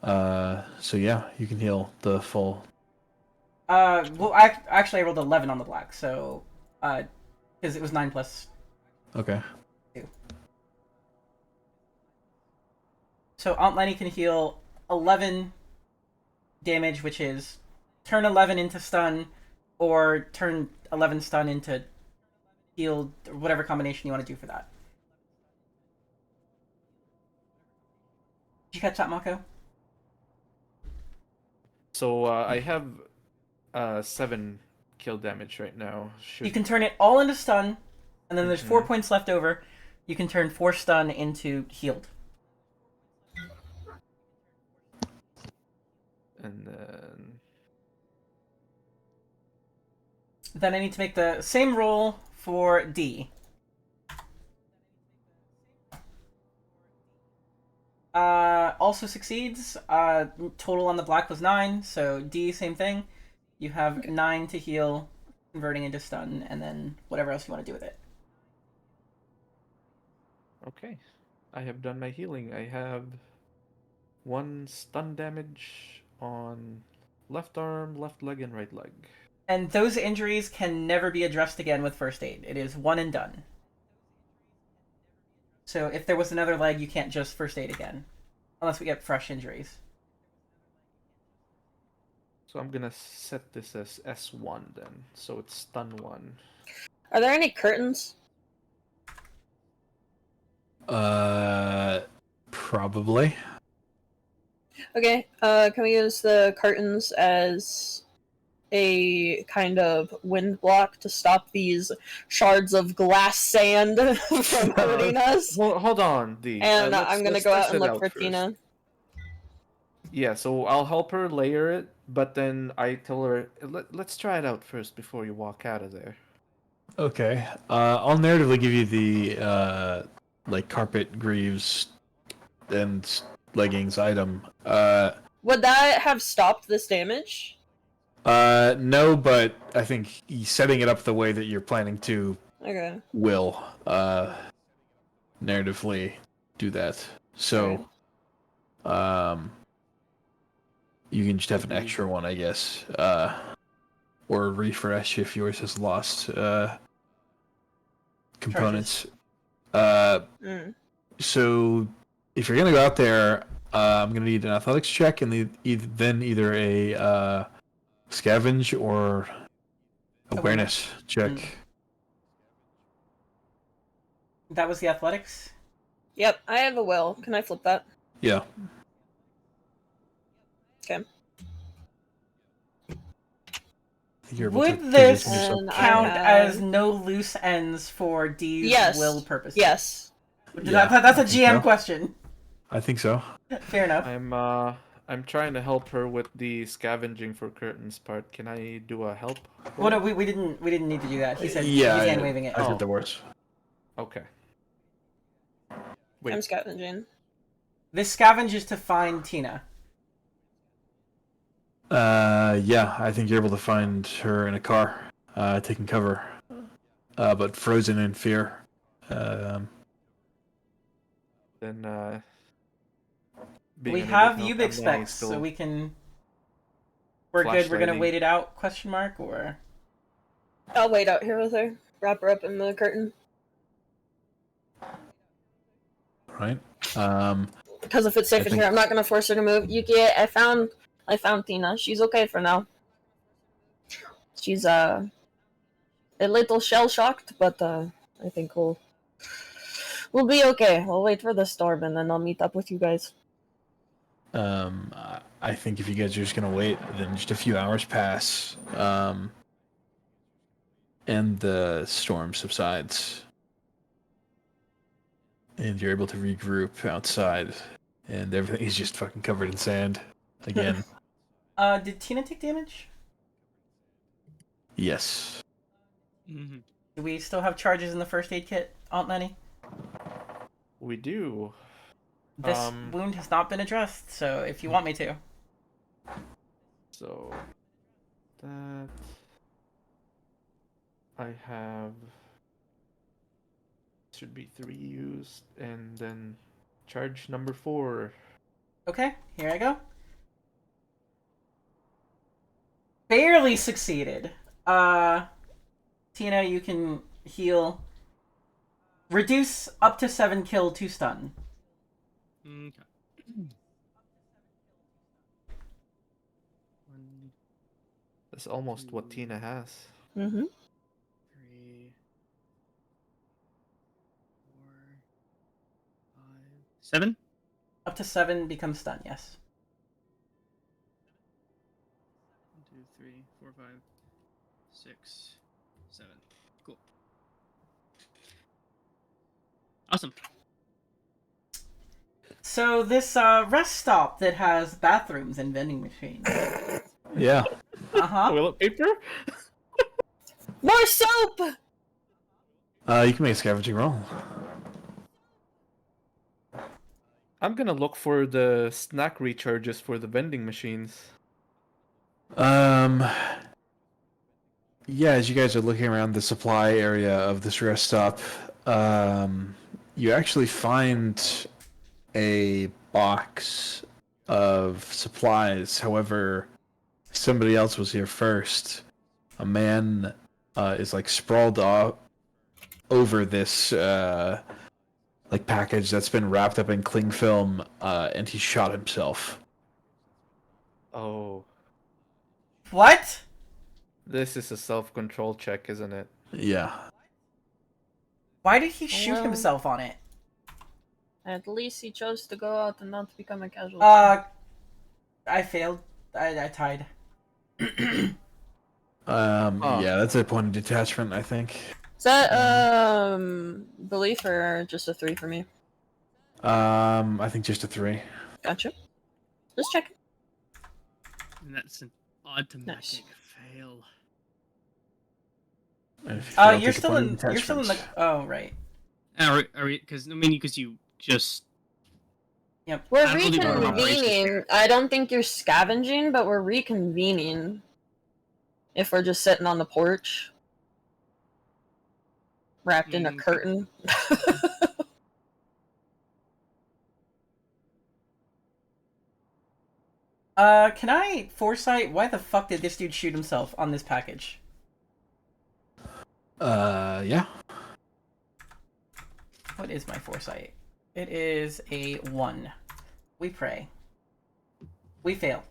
So yeah, you can heal the full... Well, actually, I rolled 11 on the black, so, because it was 9 plus. Okay. 2. So Aunt Lenny can heal 11 damage, which is turn 11 into stun, or turn 11 stun into heal, or whatever combination you want to do for that. Did you catch that, Mako? So I have 7 kill damage right now. You can turn it all into stun, and then there's 4 points left over. You can turn 4 stun into healed. And then... Then I need to make the same roll for D. Also succeeds. Total on the black was 9, so D, same thing. You have 9 to heal, converting into stun, and then whatever else you want to do with it. Okay. I have done my healing. I have 1 stun damage on left arm, left leg, and right leg. And those injuries can never be addressed again with first aid. It is one and done. So if there was another leg, you can't just first aid again. Unless we get fresh injuries. So I'm gonna set this as S1 then. So it's stun 1. Are there any curtains? Probably. Okay, can we use the curtains as a kind of wind block to stop these shards of glass sand from hurting us? Hold on, D. And I'm gonna go out and look for first. Tina. Yeah, so I'll help her layer it, but then I tell her, let's try it out first before you walk out of there. Okay. I'll narratively give you the like carpet greaves and leggings item. Would that have stopped this damage? No, but I think setting it up the way that you're planning to Okay. will narratively do that. So, you can just have an extra one, I guess, or refresh if yours has lost components. So, if you're gonna go out there, I'm gonna need an athletics check and then either a scavenge or awareness check. That was the athletics? Yep, I have a will. Can I flip that? Yeah. Okay. Would this And count I have- as no loose ends for D's will purposes? Yes. That's a GM question. I think so. Fair enough. I'm trying to help her with the scavenging for curtains part. Can I do a help? Well, no, we didn't need to do that. He said Yeah, he's hand waving it. I said there was. Okay. Wait. I'm scavenging. This scavenge is to find Tina. Yeah, I think you're able to find her in a car, taking cover, but frozen in fear. Then, we have Ubix specs, so we can. We're good. We're gonna wait it out? Question mark or. I'll wait out here with her. Wrap her up in the curtain. Right. Because if it's safe in here, I'm not gonna force her to move. Yuki, I found Tina. She's okay for now. She's a little shell shocked, but I think we'll be okay. We'll wait for the storm and then I'll meet up with you guys. I think if you guys are just gonna wait, then just a few hours pass, and the storm subsides, and you're able to regroup outside, and everything is just fucking covered in sand again. Did Tina take damage? Yes. Mm-hmm. Do we still have charges in the first aid kit, Aunt Lenny? We do. This wound has not been addressed, so if you want me to. So that I have should be 3 used, and then charge number 4. Okay, here I go. Barely succeeded. Tina, you can heal. Reduce up to 7 kill, 2 stun. Okay. That's almost what Tina has. Mm-hmm. 3, 4, 5, 7. Up to 7 becomes stun, yes. 1, 2, 3, 4, 5, 6, 7. Cool. Awesome. So this rest stop that has bathrooms and vending machines. Yeah. Uh-huh. Toilet paper? More soap! You can make a scavenging roll. I'm gonna look for the snack recharges for the vending machines. Yeah, as you guys are looking around the supply area of this rest stop, you actually find a box of supplies. However, somebody else was here first. A man is like sprawled over this like package that's been wrapped up in cling film, and he shot himself. Oh, What? this is a self-control check, isn't it? Yeah. Why did he shoot Well- himself on it? At least he chose to go out and not become a casualty. I failed. I tied. Yeah, that's a point of detachment, I think. Is that belief or just a 3 for me? I think just a 3. Gotcha. Just check. And that's an automatic Nice. fail. And if you fail, You're take a still point in. of You're still in the. detachment. Oh right. Are we? Because you just. Yep. We're I don't think we're on reconvening. I don't think you're scavenging, but we're reconvening. If we're just sitting on the porch, wrapped in a curtain. Can I foresight? Why the fuck did this dude shoot himself on this package? Yeah. What is my foresight? It is a 1. We pray. We fail.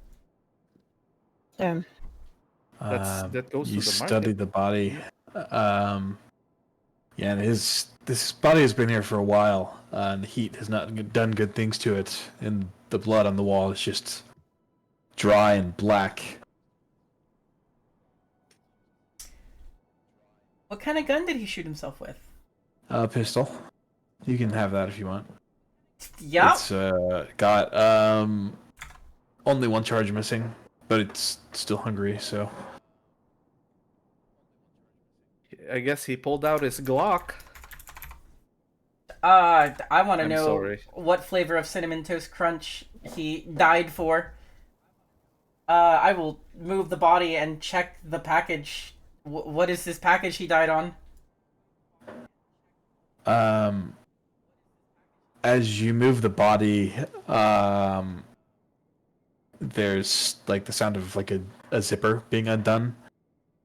Damn. That goes You to the studied market. the body. Yeah, and this body has been here for a while, and the heat has not done good things to it. And the blood on the wall is just dry and black. What kind of gun did he shoot himself with? Pistol. You can have that if you want. Yup. It's got only 1 charge missing, but it's still hungry, so. I guess he pulled out his Glock. I want to I'm know sorry. what flavor of Cinnamon Toast Crunch he died for. I will move the body and check the package. What is this package he died on? As you move the body, there's like the sound of like a zipper being undone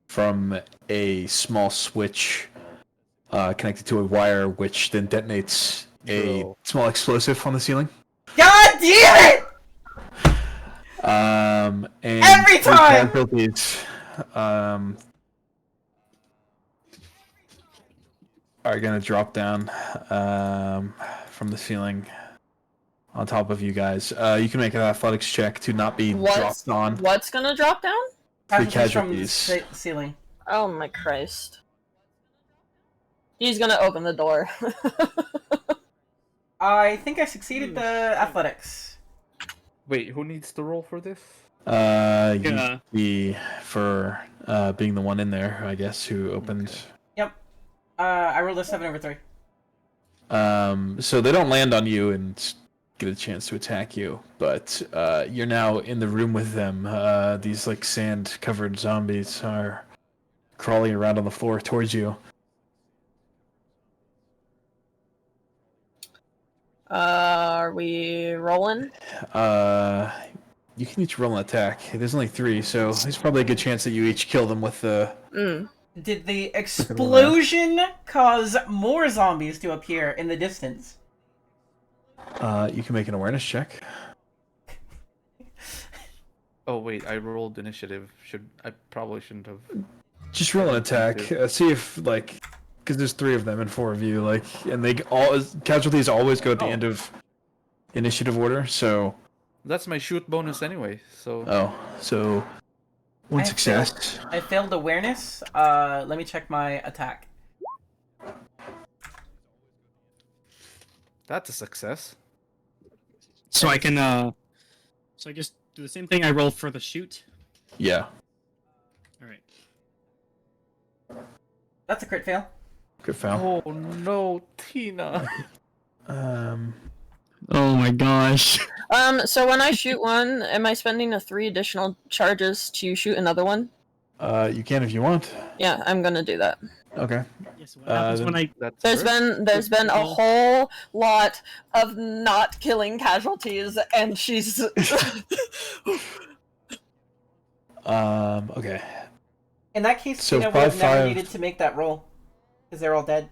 from a small switch connected to a wire, which then detonates a Bro. small explosive on the ceiling. God damn it! And Every these time! casualties, are gonna drop down from the ceiling on top of you guys. You can make an athletics check to not be dropped on. What's gonna drop down? The Casualties from the casualties. ceiling. Oh my Christ. He's gonna open the door. I think I succeeded the athletics. Wait, who needs to roll for this? Yeah. You for being the one in there, I guess, who opened. Yep. I rolled a 7/3. So they don't land on you and get a chance to attack you, but you're now in the room with them. These like sand-covered zombies are crawling around on the floor towards you. Are we rolling? You can each roll an attack. There's only 3, so there's probably a good chance that you each kill them with the. Did the explosion cause more zombies to appear in the distance? You can make an awareness check. Oh wait, I rolled initiative. I probably shouldn't have. Just roll an attack. See if like, because there's 3 of them and 4 of you. Like, and they all casualties always go at the end of initiative order. So that's my shoot bonus anyway. So so 1 success. I failed awareness. Let me check my attack. that's a success. So I can so I just do the same thing I rolled for the shoot. Yeah. All right. That's a crit fail. Good foul. Oh no, Tina. Oh my gosh. So when I shoot one, am I spending 3 additional charges to shoot another one? You can if you want. Yeah, I'm gonna do that. Okay. Yes, what happens when I There's been a whole lot of not killing casualties, and she's. Okay. In that case, So Tina would have 5-5. never needed to make that roll, because they're all dead.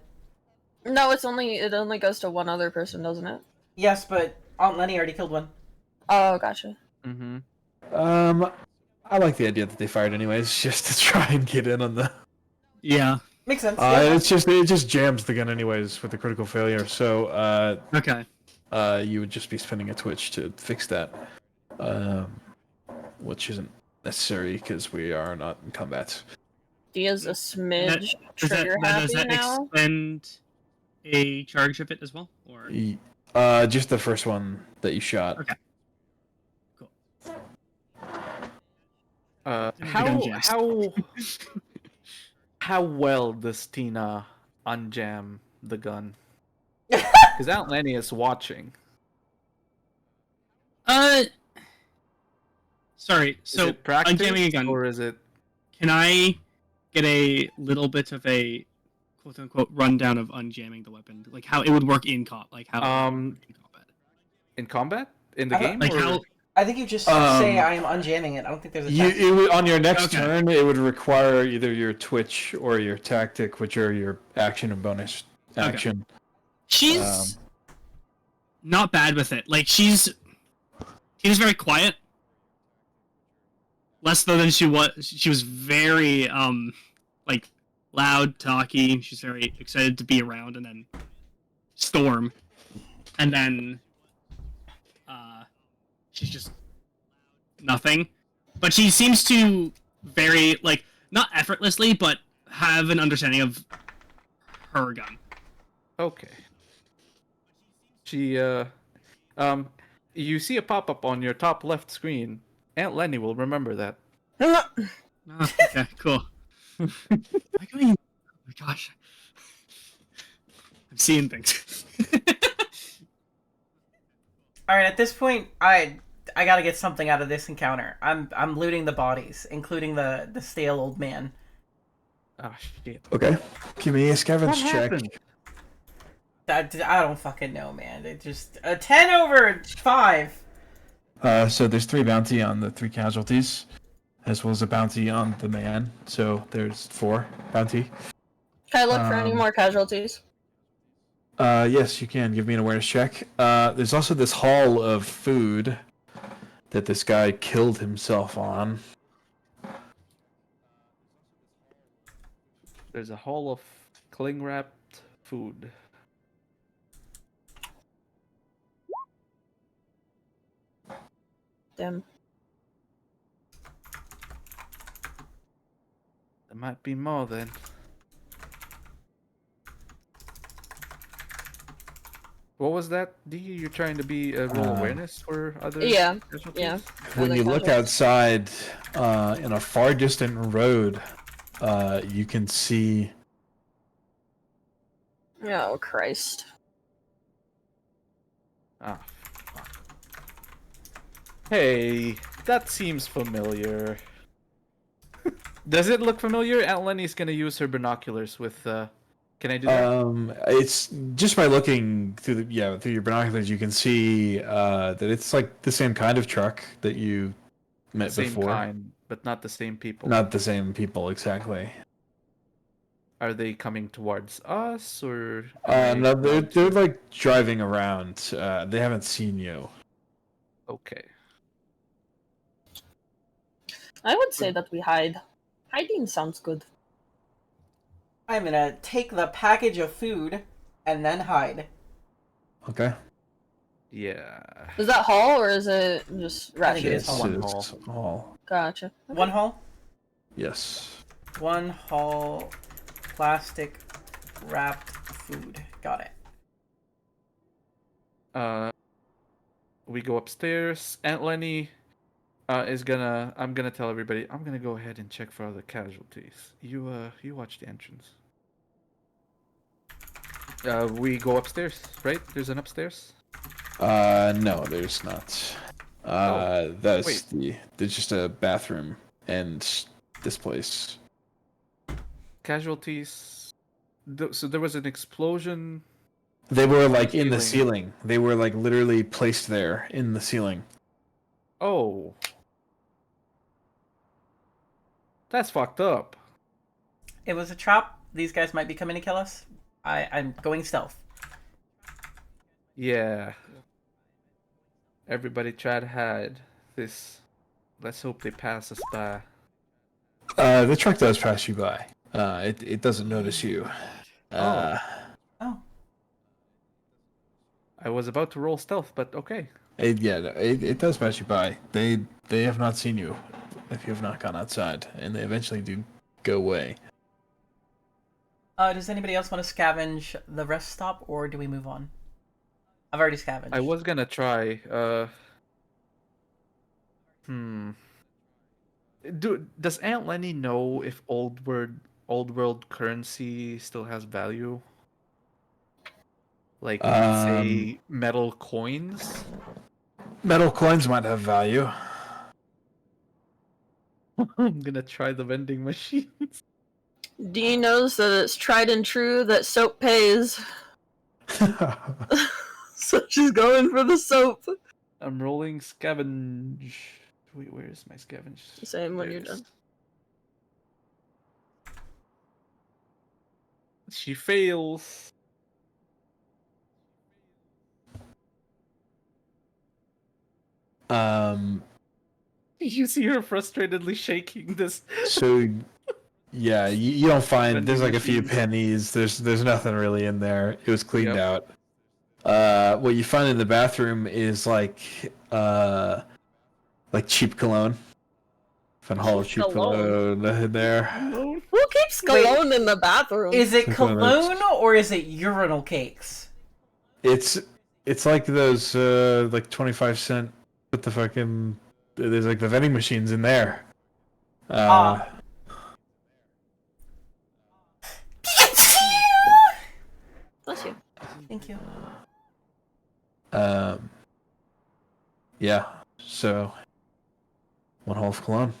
No, it only goes to one other person, doesn't it? Yes, but Aunt Lenny already killed one. Oh, gotcha. Mm-hmm. I like the idea that they fired anyways, just to try and get in on the. Yeah. Makes sense. Yeah. It just jams the gun anyways with the critical failure. So Okay. you would just be spinning a twitch to fix that, which isn't necessary because we are not in combat. Dia's a smidge Does trigger happy does that now. expend a charge of it as well, or? Just the first one that you shot. Okay. Cool. How well does Tina unjam the gun? Because Aunt Lenny is watching. Sorry. So is it practice, unjamming a gun, or is it? Can I get a little bit of a quote unquote rundown of unjamming the weapon, like how it would work in like how it would work in combat? In combat? In the game? Like or... how? I think you just say I am unjamming it. I don't think there's a tactic. On your next turn, it would require either your twitch or your tactic, which are your action and bonus action. She's not bad with it. Like she's very quiet. Less though than she was. She was very like loud, talky. She's very excited to be around, and then storm, and then she's just nothing. But she seems to very like not effortlessly, but have an understanding of her gun. Okay. She you see a pop-up on your top left screen. Aunt Lenny will remember that. Oh, okay, cool. Oh my gosh. I'm seeing things. Alright, at this point, I gotta get something out of this encounter. I'm looting the bodies, including the stale old man. Ah, shit. Okay. Give me a scavenge What check. happened? I don't fucking know, man. It just a 10 over 5. So there's 3 bounty on the 3 casualties, as well as a bounty on the man. So there's 4 bounty. Can I look for any more casualties? Yes, you can. Give me an awareness check. There's also this haul of food that this guy killed himself on. There's a haul of cling-wrapped food. Damn. There might be more then. What was that? D? You're trying to be roll awareness for other? Yeah. casualties? Yeah. When Other you look casualties. outside in a far distant road, you can see Oh Christ. Ah, fuck. Hey, that seems familiar. Does it look familiar? Aunt Lenny's gonna use her binoculars with. Can I do that? it's just by looking through through your binoculars, you can see that it's like the same kind of truck that you met Same before. kind, but not the same people. Not the same people exactly. Are they coming towards us or? No, they're like driving around. They haven't seen you. Okay. I would say that we hide. Hiding sounds good. I'm gonna take the package of food and then hide. Okay. Yeah. Is that Hall or is it just I think it ration? is Hall. One Hall. Gotcha. One Hall? Yes. One Hall plastic wrapped food. Got it. We go upstairs. Aunt Lenny is gonna. I'm gonna tell everybody. I'm gonna go ahead and check for other casualties. You watch the entrance. We go upstairs, right? There's an upstairs. No, there's not. That's wait. there's just a bathroom and this place. Casualties. So there was an explosion. They were like in the ceiling. They were like literally placed there in the ceiling. Oh. That's fucked up. It was a trap. These guys might be coming to kill us. I'm going stealth. Yeah. Everybody try to hide this. Let's hope they pass us by. The truck does pass you by. It doesn't notice you. Oh. I was about to roll stealth, but okay. It does pass you by. They have not seen you if you have not gone outside, and they eventually do go away. Does anybody else want to scavenge the rest stop, or do we move on? I've already scavenged. I was gonna try. Does Aunt Lenny know if old world currency still has value? Like, say, metal coins? Metal coins might have value. I'm gonna try the vending machines. Dee knows that it's tried and true that soap pays. So she's going for the soap. I'm rolling scavenge. Wait, where is my scavenge? Same when There you're it is. done. She fails. You see her frustratedly shaking this. So, yeah, you don't find Vending there's like a few machines. pennies. There's nothing really in there. It was cleaned Yep. out. What you find in the bathroom is like cheap cologne. Van Hall cheap cologne in there. Who keeps cologne in the bathroom? Is it It's one of cologne those- or is it urinal cakes? It's like those like 25-cent with the fucking there's like the vending machines in there. Bless you. Thank you. Yeah. So one Hall of cologne,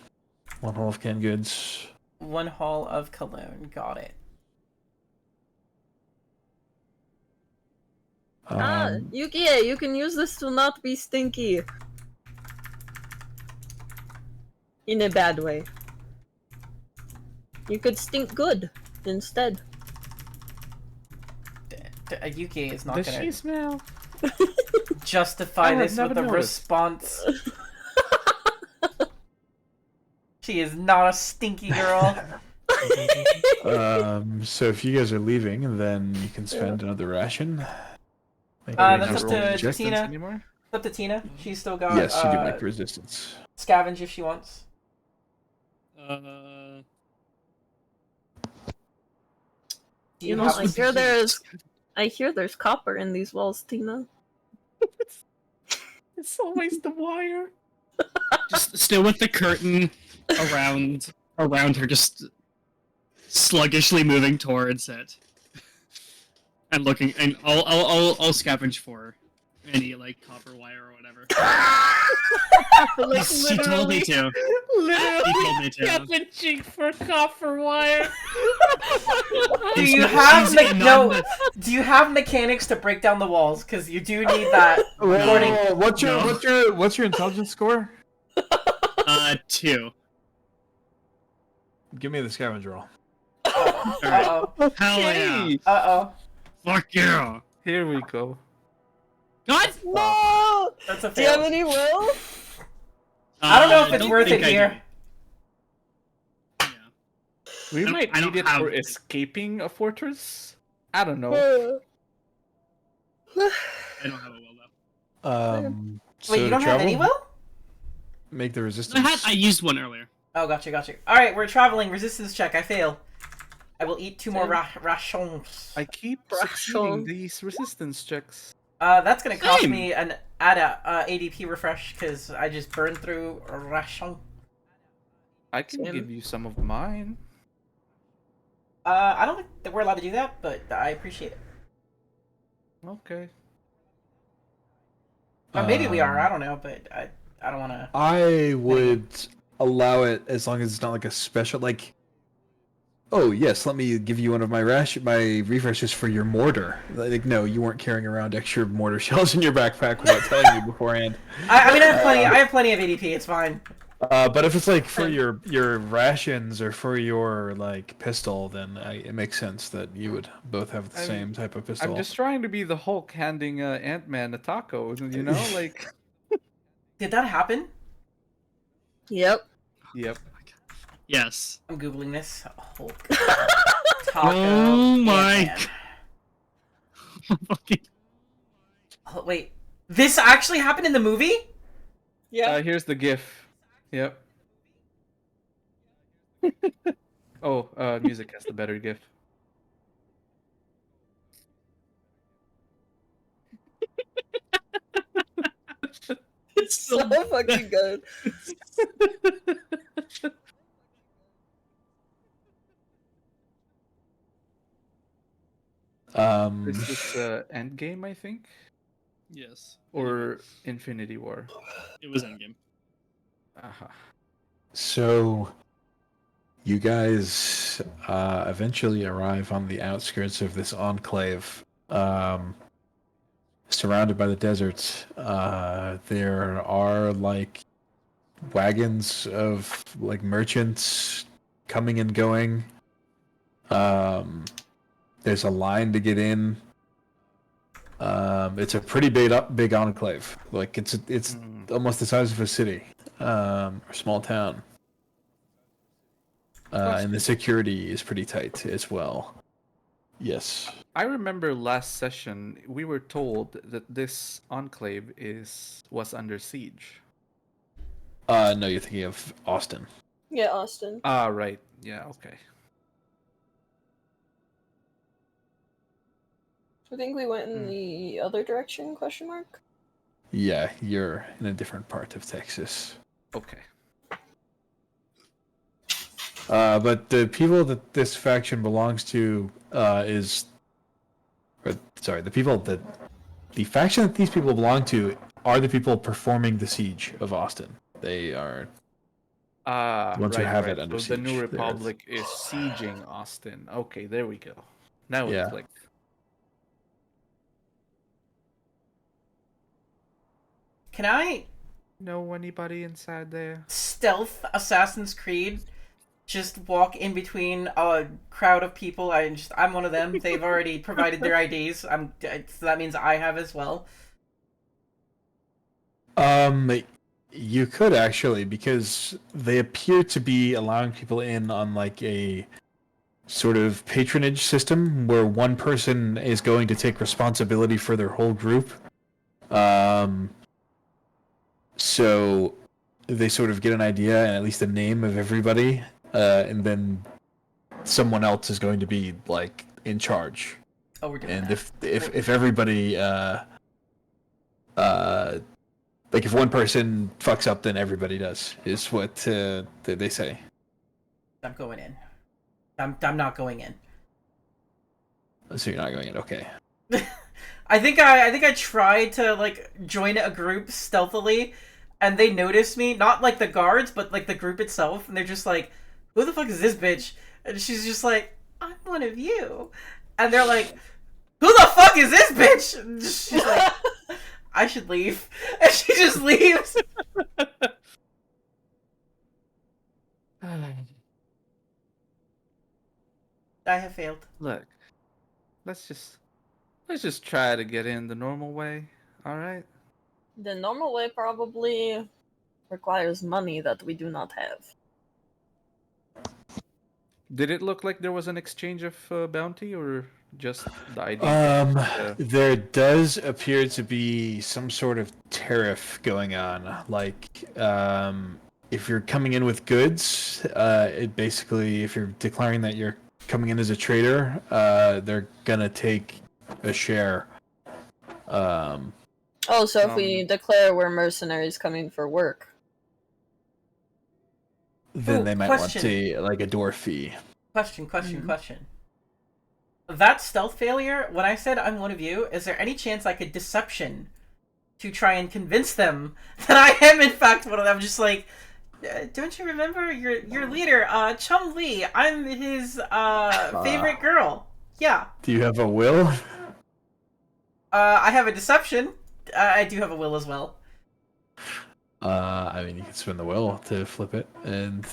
one Hall of canned goods. One Hall of cologne. Got it. Yukie, you can use this to not be stinky. In a bad way. You could stink good instead. Yuki is not Does gonna she smell? justify I have this with never a noticed. response. She is not a stinky girl. So if you guys are leaving, then you can spend another ration. That's up to Resistance Tina. anymore? It's up to Tina. She's still got Yes, you do make resistance. scavenge if she wants. Do You know, have I hear there's copper in these walls, Tina. It's always the wire. Just still with the curtain around her, just sluggishly moving towards it, and looking. And I'll scavenge for any like copper wire or whatever. Like, She told me to. She told me to. scavenging for copper wire. Do you have Do you have mechanics to break down the walls? Because you do need that. According... What's your intelligence score? 2. Give me the scavenge roll. Uh-oh. Hell yeah! Uh-oh. Fuck yeah! Here we go. God! No! That's a Do you have fail. any will? I don't know if it's don't worth it think I here. do. We might I need don't it have- for escaping a fortress. I don't know. I don't have a will though. So Wait, you to don't have any travel, will? make the resistance. I used one earlier. Oh, gotcha. All right, we're traveling. Resistance check. I fail. I will eat 2 more Same. rations. I keep Ration. succeeding these resistance checks. That's gonna cost Same. me an ADP refresh because I just burned through a ration. I can Same. give you some of mine. I don't think that we're allowed to do that, but I appreciate it. Okay. Maybe we are. I don't know, but I don't want to. I would allow it as long as it's not like a special like. Oh yes, let me give you one of my refreshes for your mortar. Like no, you weren't carrying around extra mortar shells in your backpack without telling me beforehand. I mean, I have plenty of ADP. It's fine. But if it's like for your rations or for your like pistol, then it makes sense that you would both have the same type of pistol. I'm just trying to be the Hulk handing Ant-Man a taco, you know? Like, Did that happen? Yep. yep. Yes. I'm googling this. Hulk. Oh my Ant-Man. Fucking. Oh, wait, this actually happened in the movie? Yeah. Here's the GIF. Yep. Oh, music has the better GIF. It's so fucking good. This is Endgame, I think, Yes. or Infinity War. It was Endgame. Uh-huh. So, you guys eventually arrive on the outskirts of this enclave, surrounded by the desert. There are like wagons of like merchants coming and going. There's a line to get in. It's a pretty big enclave. Like it's almost the size of a city, or small town. And the security is pretty tight as well. Yes. I remember last session we were told that this enclave was under siege. No, you're thinking of Austin. Yeah, Austin. Ah, right. Yeah, okay. I think we went in the other direction, question mark? Yeah, you're in a different part of Texas. Okay. But the people that this faction belongs to the faction that these people belong to are the people performing the siege of Austin. They are Ah, the ones who right, have right. it under So the New siege. Republic is sieging Austin. Okay, there we go. Now it Yeah. clicked. Can I Know anybody inside there? stealth Assassin's Creed? Just walk in between a crowd of people. I'm one of them. They've already provided their IDs. So that means I have as well. You could actually, because they appear to be allowing people in on like a sort of patronage system where one person is going to take responsibility for their whole group. So they sort of get an idea and at least a name of everybody, and then someone else is going to be like in charge. Oh, we're doing And that. if everybody like if one person fucks up, then everybody does. Is what they say. I'm going in. I'm not going in. So you're not going in. Okay. I think I tried to like join a group stealthily, and they noticed me. Not like the guards, but like the group itself, and they're just like, "Who the fuck is this bitch?" And she's just like, "I'm one of you," and they're like, "Who the fuck is this bitch?" And she's like, "I should leave," and she just leaves. I have failed. Look, let's just try to get in the normal way. All right. The normal way probably requires money that we do not have. Did it look like there was an exchange of bounty, or just the ID thing? There does appear to be some sort of tariff going on. Like, if you're coming in with goods, it basically, if you're declaring that you're coming in as a trader, they're gonna take a share. Oh, so if we declare we're mercenaries coming for work, then Ooh, they might question. want a door fee. Question. That stealth failure, when I said I'm one of you, is there any chance I could deception to try and convince them that I am in fact one of them? Just like, don't you remember your leader, Chum Lee? I'm his favorite girl. Yeah. Do you have a will? I have a deception. I do have a will as well. I mean, you can spend the will to flip it, and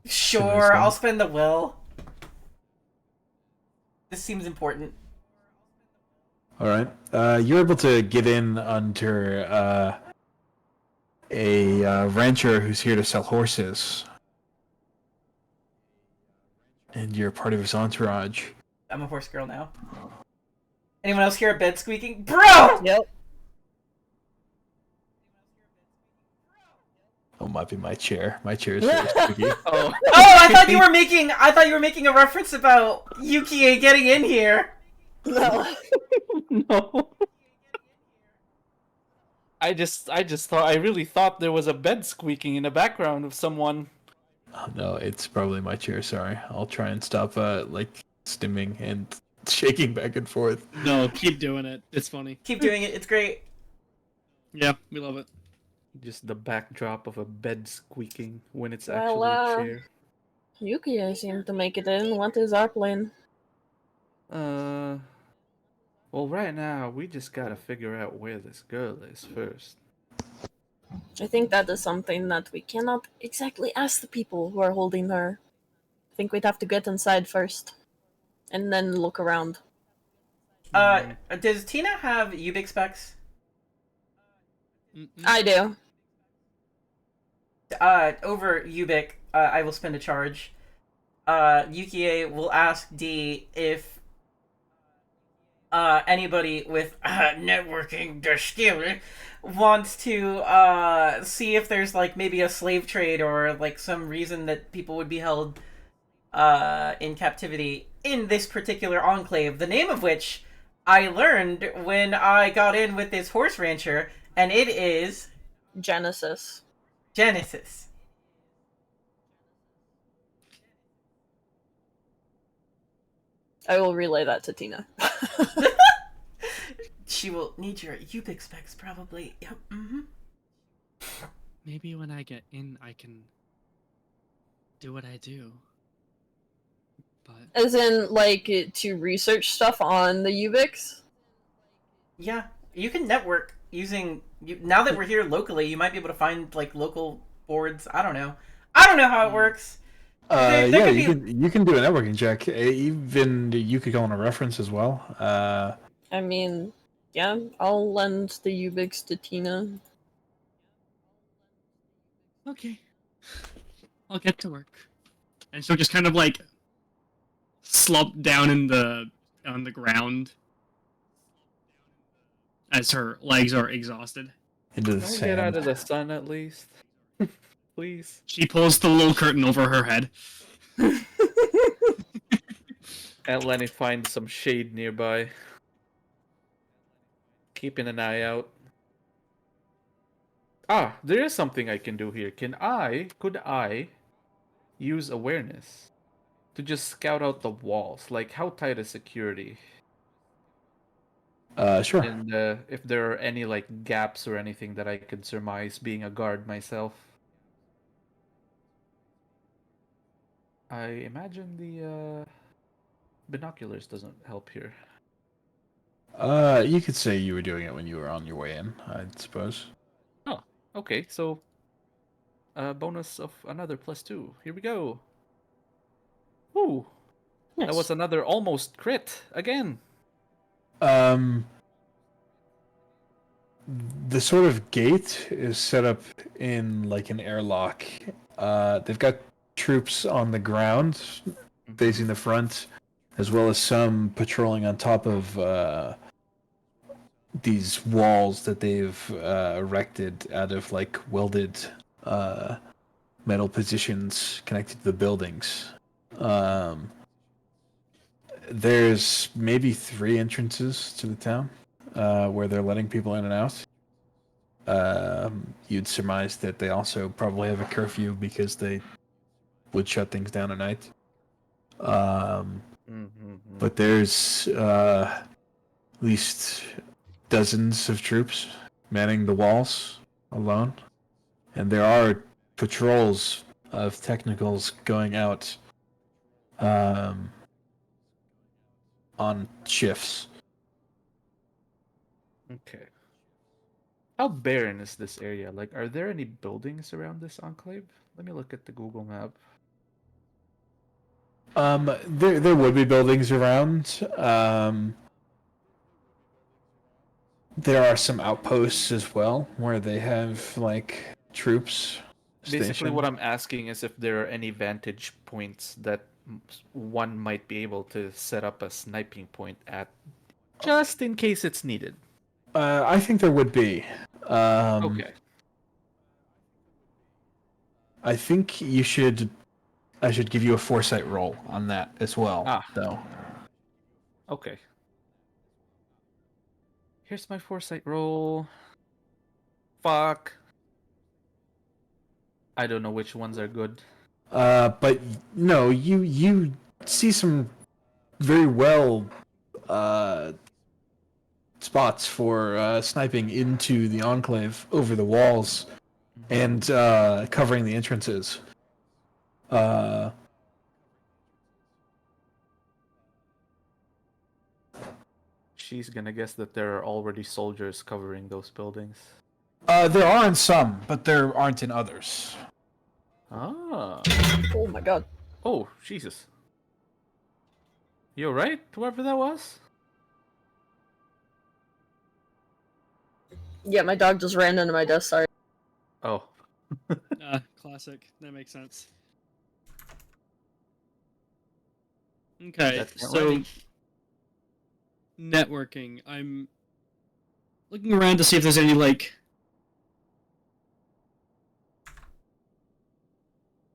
Sure, I'll spend the will. This seems important. All right. You're able to get in under a rancher who's here to sell horses, and you're part of his entourage. I'm a horse girl now. Anyone else hear a bed squeaking? Bro! Yep. Oh, might be my chair. My chair is very squeaky. Oh, I thought you were making a reference about Yukie getting in here. No. No. I really thought there was a bed squeaking in the background of someone. Oh, no, it's probably my chair. Sorry. I'll try and stop stimming and shaking back and forth. No, keep doing it. It's funny. Keep doing it. It's great. Yeah, we love it. Just the backdrop of a bed squeaking when it's Well, actually a chair. Yuki seemed to make it in. What is our plan? Well, right now we just gotta figure out where this girl is first. I think that is something that we cannot exactly ask the people who are holding her. I think we'd have to get inside first, and then look around. Does Tina have Ubix specs? I do. Over Ubik, I will spend a charge. Yukie will ask D if anybody with networking skill wants to see if there's like maybe a slave trade or like some reason that people would be held in captivity in this particular enclave, the name of which I learned when I got in with this horse rancher, and it is Genesis. Genesis. I will relay that to Tina. She will need your Ubix specs, probably. Yep. Mm-hmm. Maybe when I get in, I can do what I do. But As in, like, to research stuff on the Ubix? Yeah, you can network using. Now that we're here locally, you might be able to find like local boards. I don't know how it works. Yeah, you can do a networking check. Even you could go on a reference as well. I mean, yeah, I'll lend the Ubix to Tina. okay, I'll get to work. And she'll just kind of like slump down on the ground as her legs are exhausted. Into the Can I sand. get out of the sun at least? Please. She pulls the little curtain over her head. And Lenny finds some shade nearby. Keeping an eye out. Ah, there is something I can do here. Could I use awareness to just scout out the walls? Like, how tight is security? Sure. And if there are any, like, gaps or anything that I could surmise being a guard myself. I imagine the binoculars doesn't help here. You could say you were doing it when you were on your way in, I suppose. Oh, okay. So, bonus of another +2. Here we go. Ooh, Nice. that was another almost crit again. The sort of gate is set up in like an airlock. They've got troops on the ground facing the front, as well as some patrolling on top of these walls that they've erected out of like welded metal positions connected to the buildings. There's maybe 3 entrances to the town where they're letting people in and out. You'd surmise that they also probably have a curfew because they would shut things down at night. But there's at least dozens of troops manning the walls alone, and there are patrols of technicals going out on shifts. Okay. How barren is this area? Like, are there any buildings around this enclave? Let me look at the Google map. There would be buildings around. There are some outposts as well where they have like troops. Basically, stationed. what I'm asking is if there are any vantage points that one might be able to set up a sniping point at, just in case it's needed. I think there would be. Okay. I think you should. I should give you a foresight roll on that as well, though. Okay. Here's my foresight roll. Fuck. I don't know which ones are good. But no, you see some very well spots for sniping into the enclave over the walls and covering the entrances. She's gonna guess that there are already soldiers covering those buildings. There are in some, but there aren't in others. Ah. Oh my god. Oh, Jesus. You alright, whoever that was? Yeah, my dog just ran into my desk, sorry. Oh. Classic. That makes sense. Okay, That's not so ready. networking. I'm looking around to see if there's any like,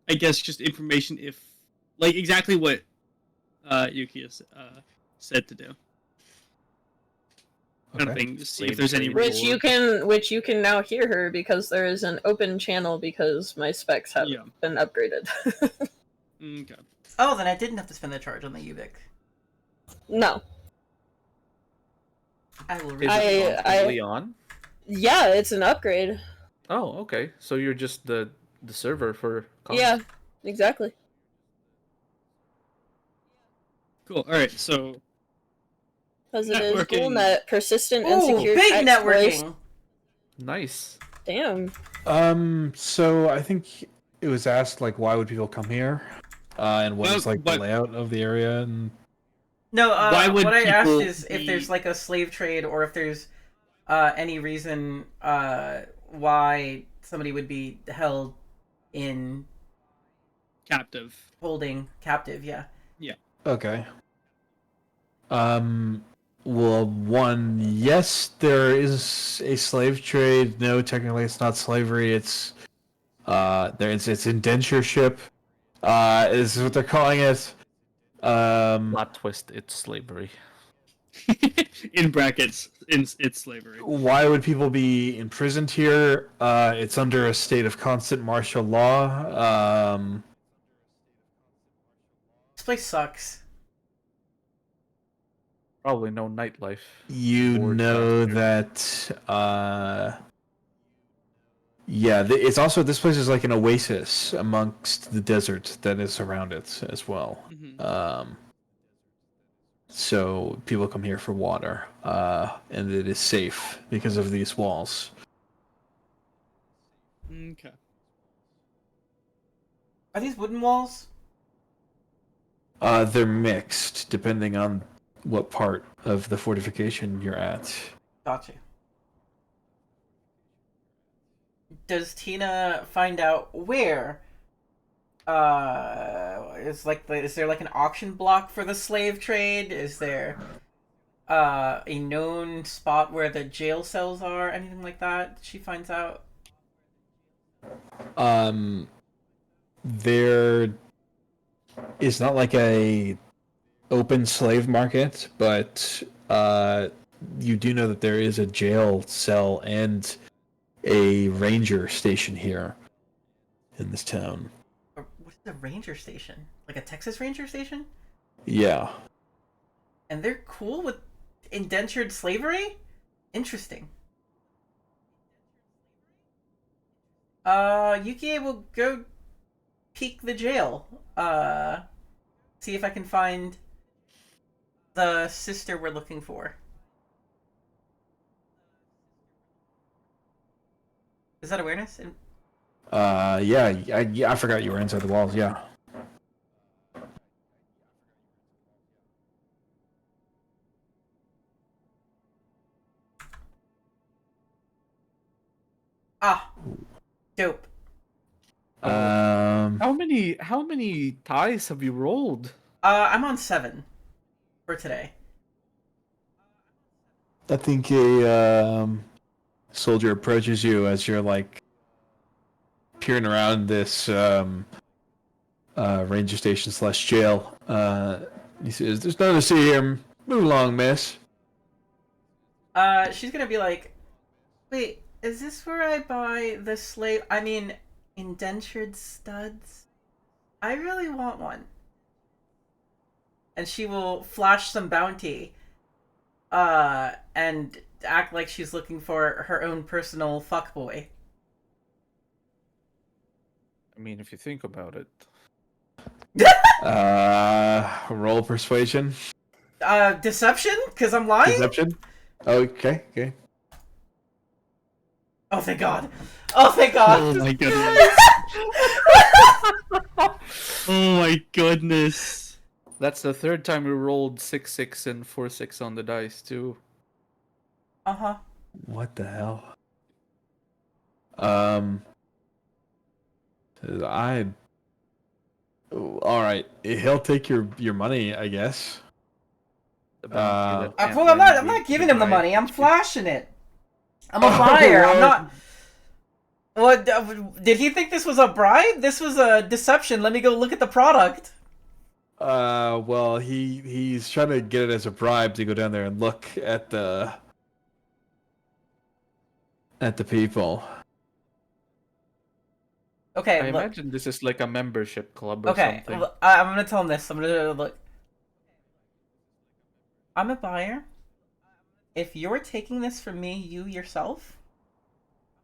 I guess just information if like exactly what Yuki has said to do. Kind of thing. To see if there's any Which you can now hear her because there is an open channel because my specs have been upgraded. Okay. Oh, then I didn't have to spend the charge on the Ubik. No. I will Is read it constantly on? Yeah, it's an upgrade. Oh, okay. So you're just the server for comms. Yeah, exactly. Cool. All right. So Because it is networking. GhoulNet, persistent and Ooh, secure big text voice. networking. Nice. Damn. So I think it was asked like, why would people come here, and what is like the layout of the area, and No, what I asked people is if there's like a slave trade or if there's any reason why somebody would be held in holding captive. Yeah. Okay. Well, one, yes, there is a slave trade. No, technically, it's not slavery. It's it's indentureship. Is what they're calling it. Plot twist, it's slavery. In brackets, it's slavery. Why would people be imprisoned here? It's under a state of constant martial law. This place sucks. Probably no nightlife. You know that. Yeah, it's also this place is like an oasis amongst the desert that is around it as well. Mm-hmm. So people come here for water, and it is safe because of these walls. Okay. Are these wooden walls? They're mixed depending on what part of the fortification you're at. Gotcha. Does Tina find out where Is there like an auction block for the slave trade? Is there a known spot where the jail cells are? Anything like that? She finds out. There is not like a open slave market, but you do know that there is a jail cell and a ranger station here in this town. Or what's the ranger station? Like a Texas Ranger station? Yeah. And they're cool with indentured slavery? Interesting. Yukie will go peek the jail. See if I can find the sister we're looking for. Is that awareness? Yeah, I forgot you were inside the walls, yeah. Ah, dope. How many ties have you rolled? I'm on 7 for today. I think a soldier approaches you as you're like peering around this ranger station / jail. He says, "There's nothing to see here. Move along, miss." She's gonna be like, wait, is this where I buy the slave? I mean, indentured studs? I really want one. And she will flash some bounty, and act like she's looking for her own personal fuckboy. I mean, if you think about it. Roll persuasion. Deception? Because I'm lying? Deception. Okay. Oh, thank God. Oh, thank God. Oh my goodness. Oh my goodness. That's the third time we rolled 6, 6, and 4, 6 on the dice too. Uh-huh. What the hell? All right. He'll take your money, I guess. Well, I'm not giving him the money. I'm flashing it. I'm a buyer. I'm not. What? Did he think this was a bribe? This was a deception. Let me go look at the product. Well, he's trying to get it as a bribe to go down there and look at the people. Okay. I imagine this is like a membership club or okay, something. I'm gonna tell him this. I'm gonna look. I'm a buyer. If you're taking this from me, you yourself,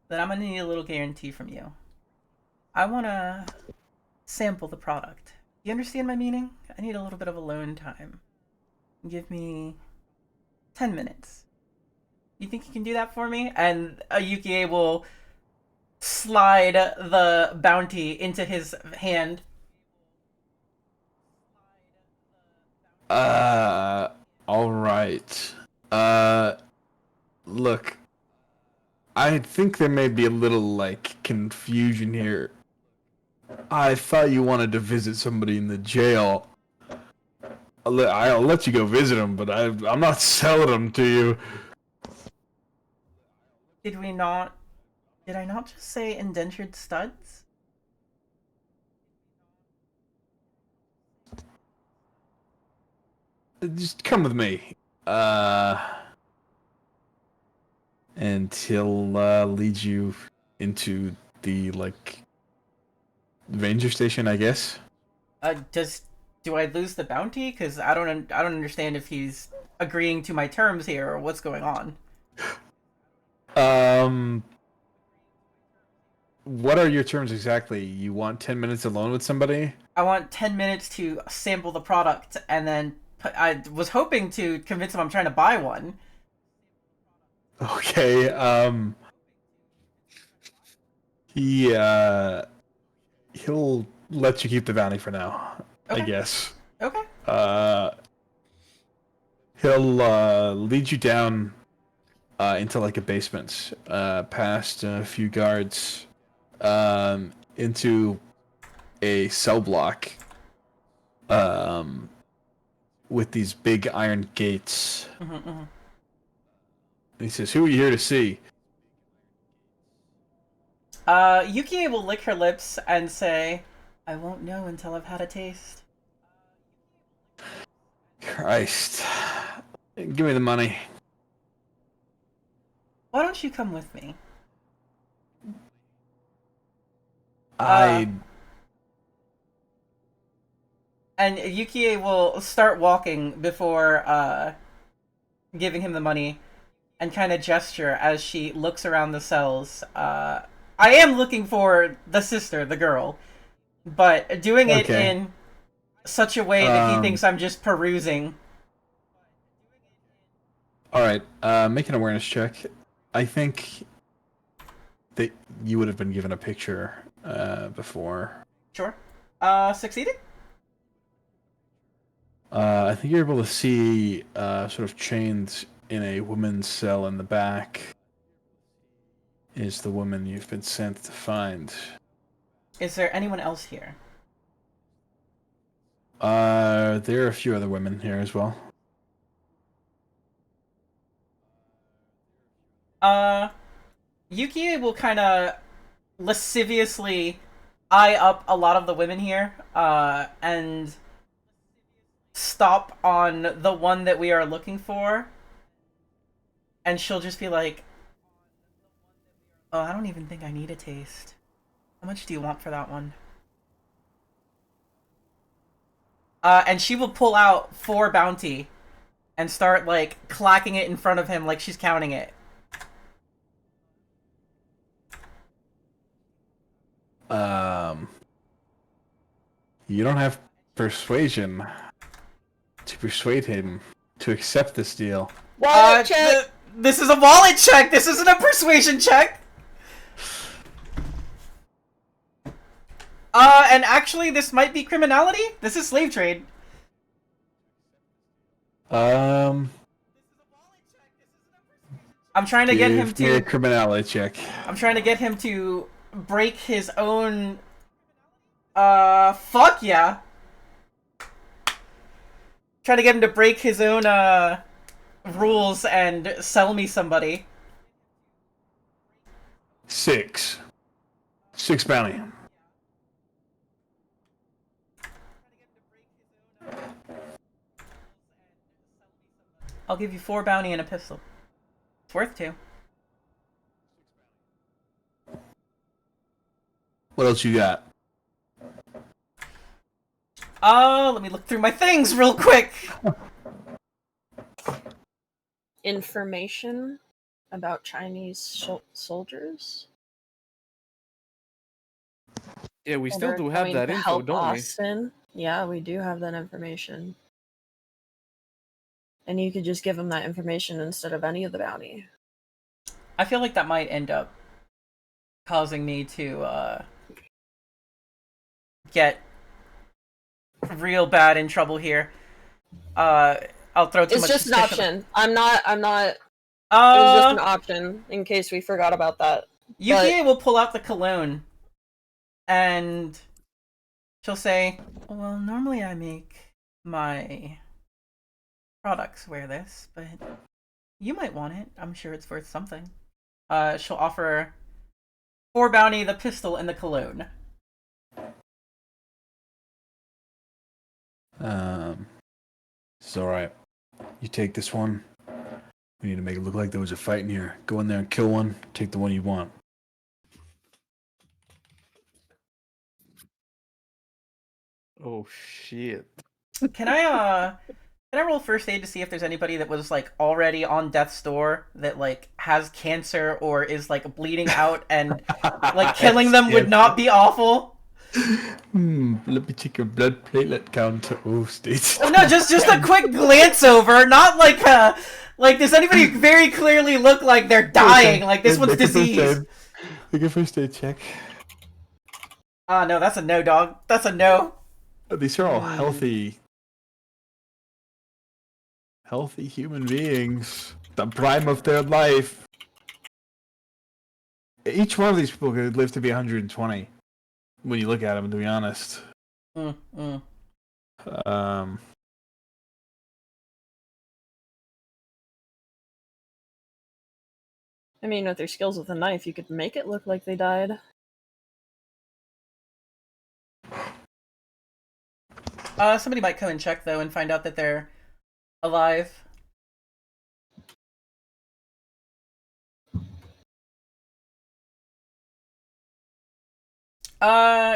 then I'm gonna need a little guarantee from you. I wanna sample the product. You understand my meaning? I need a little bit of alone time. Give me 10 minutes. You think you can do that for me? And Yukie will slide the bounty into his hand. All right. Look, I think there may be a little like confusion here. I thought you wanted to visit somebody in the jail. I'll let you go visit them, but I'm not selling them to you. Did we not? Did I not just say indentured studs? Just come with me. And he'll lead you into the like ranger station, I guess. Do I lose the bounty? Because I don't understand if he's agreeing to my terms here or what's going on. What are your terms exactly? You want 10 minutes alone with somebody? I want 10 minutes to sample the product, and then I was hoping to convince him I'm trying to buy one. Okay, he'll let you keep the bounty for now, Okay. I guess. Okay. He'll lead you down into like a basement, past a few guards, into a cell block with these big iron gates. He says, "Who are you here to see?" Yukie will lick her lips and say, "I won't know until I've had a taste." Christ. Give me the money. Why don't you come with me? I... And Yukie will start walking before giving him the money and kind of gesture as she looks around the cells. I am looking for the sister, the girl, but doing it in such a way that he thinks I'm just perusing. Alright, make an awareness check. I think that you would have been given a picture before. Sure. Succeeded? I think you're able to see sort of chained in a woman's cell in the back is the woman you've been sent to find. Is there anyone else here? There are a few other women here as well. Yukie will kind of lasciviously eye up a lot of the women here, and stop on the one that we are looking for, and she'll just be like, "Oh, I don't even think I need a taste. How much do you want for that one?" And she will pull out 4 bounty and start, like, clacking it in front of him like she's counting it. You don't have persuasion to persuade him to accept this deal. Wallet check! This is a wallet check! This isn't a persuasion check! And actually, this might be criminality? This is slave trade. I'm trying to get him to... a criminality check. I'm trying to get him to break his own... fuck yeah. Trying to get him to break his own, rules and sell me somebody. 6 bounty. I'll give you 4 bounty and a pistol. It's worth 2. What else you got? Let me look through my things real quick. Information about Chinese soldiers. Yeah, we still do have that info, don't Austin. Yeah, we do have that information. And you could just give him that information instead of any of the bounty. I feel like that might end up causing me to get real bad in trouble here. I'll throw too much. It's just an option. I'm not. It was just an option in case we forgot about that. Yukie will pull out the cologne, and she'll say, "Well, normally I make my products wear this, but you might want it. I'm sure it's worth something." She'll offer 4 bounty, the pistol, and the cologne. It's alright. You take this one. We need to make it look like there was a fight in here. Go in there and kill one. Take the one you want. Oh shit. Can I roll first aid to see if there's anybody that was like already on death's door that like has cancer or is like bleeding out and like killing them would not be awful? Let me check your blood platelet count. Oh, states. Oh, no, just a quick glance over, not like does anybody very clearly look like they're dying? Like this one's diseased. Make a first aid check. No, that's a no, dog. That's a no. These are all healthy human beings. The prime of their life. Each one of these people could live to be 120. when you look at him, to be honest. I mean, with their skills with a knife, you could make it look like they died. Somebody might come and check, though, and find out that they're alive.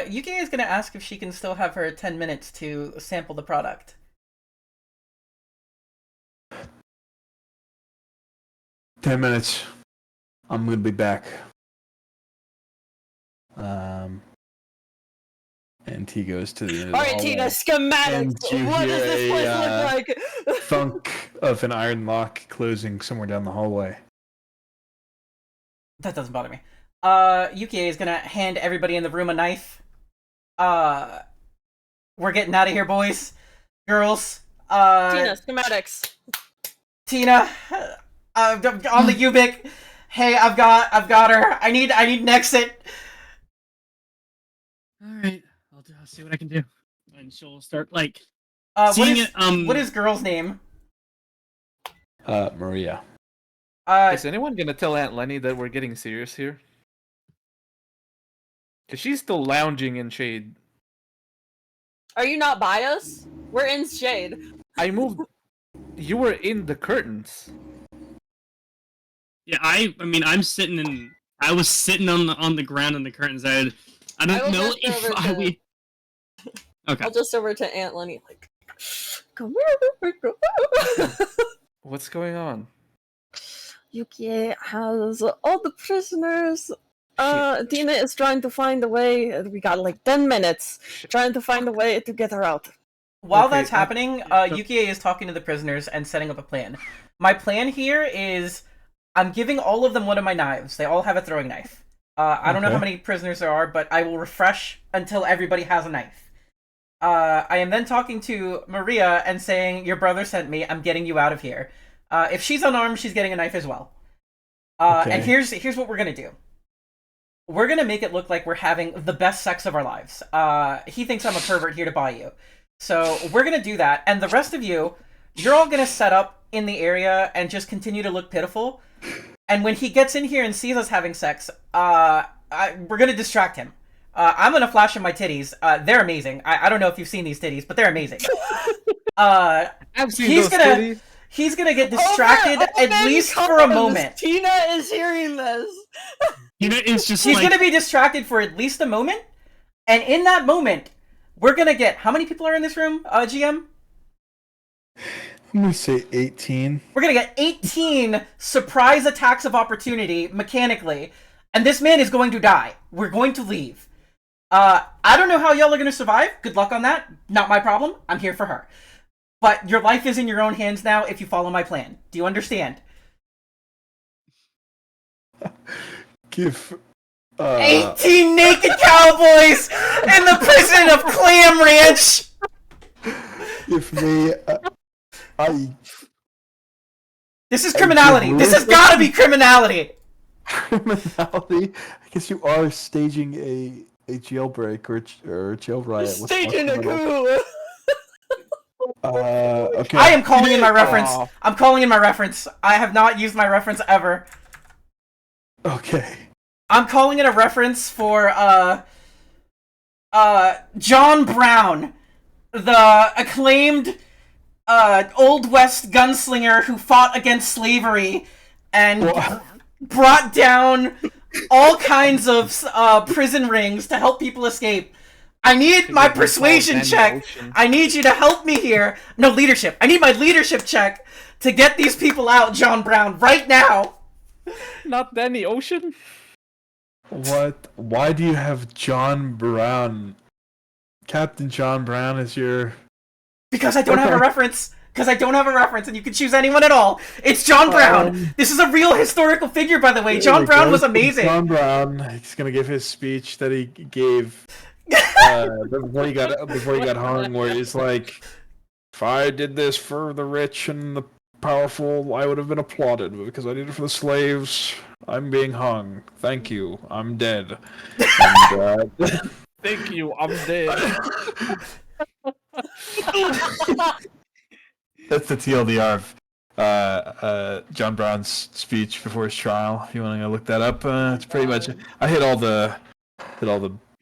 Yuki is gonna ask if she can still have her 10 minutes to sample the product. "10 minutes. I'm gonna be back." And he goes to the end of the Alright, hallway. Tina, schematics! What does this place look like? Thunk of an iron lock closing somewhere down the hallway. That doesn't bother me. Yuki is gonna hand everybody in the room a knife. We're getting out of here, boys. Girls. Tina, schematics. Tina, on the Ubik. Hey, I've got her. I need an exit. Alright, I'll see what I can do. And she'll start, like, what is girl's name? Maria. Is anyone gonna tell Aunt Lenny that we're getting serious here? Because she's still lounging in shade. Are you not by us? We're in shade. I moved. You were in the curtains. Yeah, I mean, I was sitting on the ground in the curtains. I don't know if I would. Okay. I'll just over to Aunt Lenny, like, come here. What's going on? Yuki has all the prisoners. Tina is trying to find a way. We got like 10 minutes trying to find a way to get her out. While that's happening, Yuki is talking to the prisoners and setting up a plan. My plan here is I'm giving all of them one of my knives. They all have a throwing knife. I don't know how many prisoners there are, but I will refresh until everybody has a knife. I am then talking to Maria and saying, your brother sent me. I'm getting you out of here. If she's unarmed, she's getting a knife as well. And here's what we're going to do. We're going to make it look like we're having the best sex of our lives. He thinks I'm a pervert here to buy you. So we're going to do that. And the rest of you, you're all going to set up in the area and just continue to look pitiful. And when he gets in here and sees us having sex, we're going to distract him. I'm going to flash him my titties. They're amazing. I don't know if you've seen these titties, but they're amazing. I've seen those titties. He's going to get distracted at least for a moment. Tina is hearing this. Tina is just He's going to be distracted for at least a moment. And in that moment, we're going to get... How many people are in this room, GM? I'm going to say 18. We're going to get 18 surprise attacks of opportunity, mechanically. And this man is going to die. We're going to leave. I don't know how y'all are going to survive. Good luck on that. Not my problem. I'm here for her. But your life is in your own hands now if you follow my plan. Do you understand? Give... 18 naked cowboys in the prison of Clam Ranch! If they... This is criminality! This has gotta be criminality! Criminality? I guess you are staging a jailbreak or a jail riot. Staging a coup! Okay. I am calling in my reference. I'm calling in my reference. I have not used my reference ever. Okay. I'm calling it a reference for, John Brown, the acclaimed, Old West gunslinger who fought against slavery and brought down all kinds of, prison rings to help people escape. I need my persuasion check. I need you to help me here. No, leadership. I need my leadership check to get these people out, John Brown, right now. Not Danny Ocean? What? Why do you have John Brown? Captain John Brown is your... Because I don't have a reference. Because I don't have a reference, and you can choose anyone at all. It's John Brown. This is a real historical figure, by the way. John Brown was amazing. John Brown. He's gonna give his speech that he gave before he got hung, where he's like, "If I did this for the rich and the powerful, I would have been applauded. But because I did it for the slaves, I'm being hung. Thank you. I'm dead." And, Thank you, I'm dead. That's the TLDR of John Brown's speech before his trial. If you want to look that up, it's pretty much. I hit all the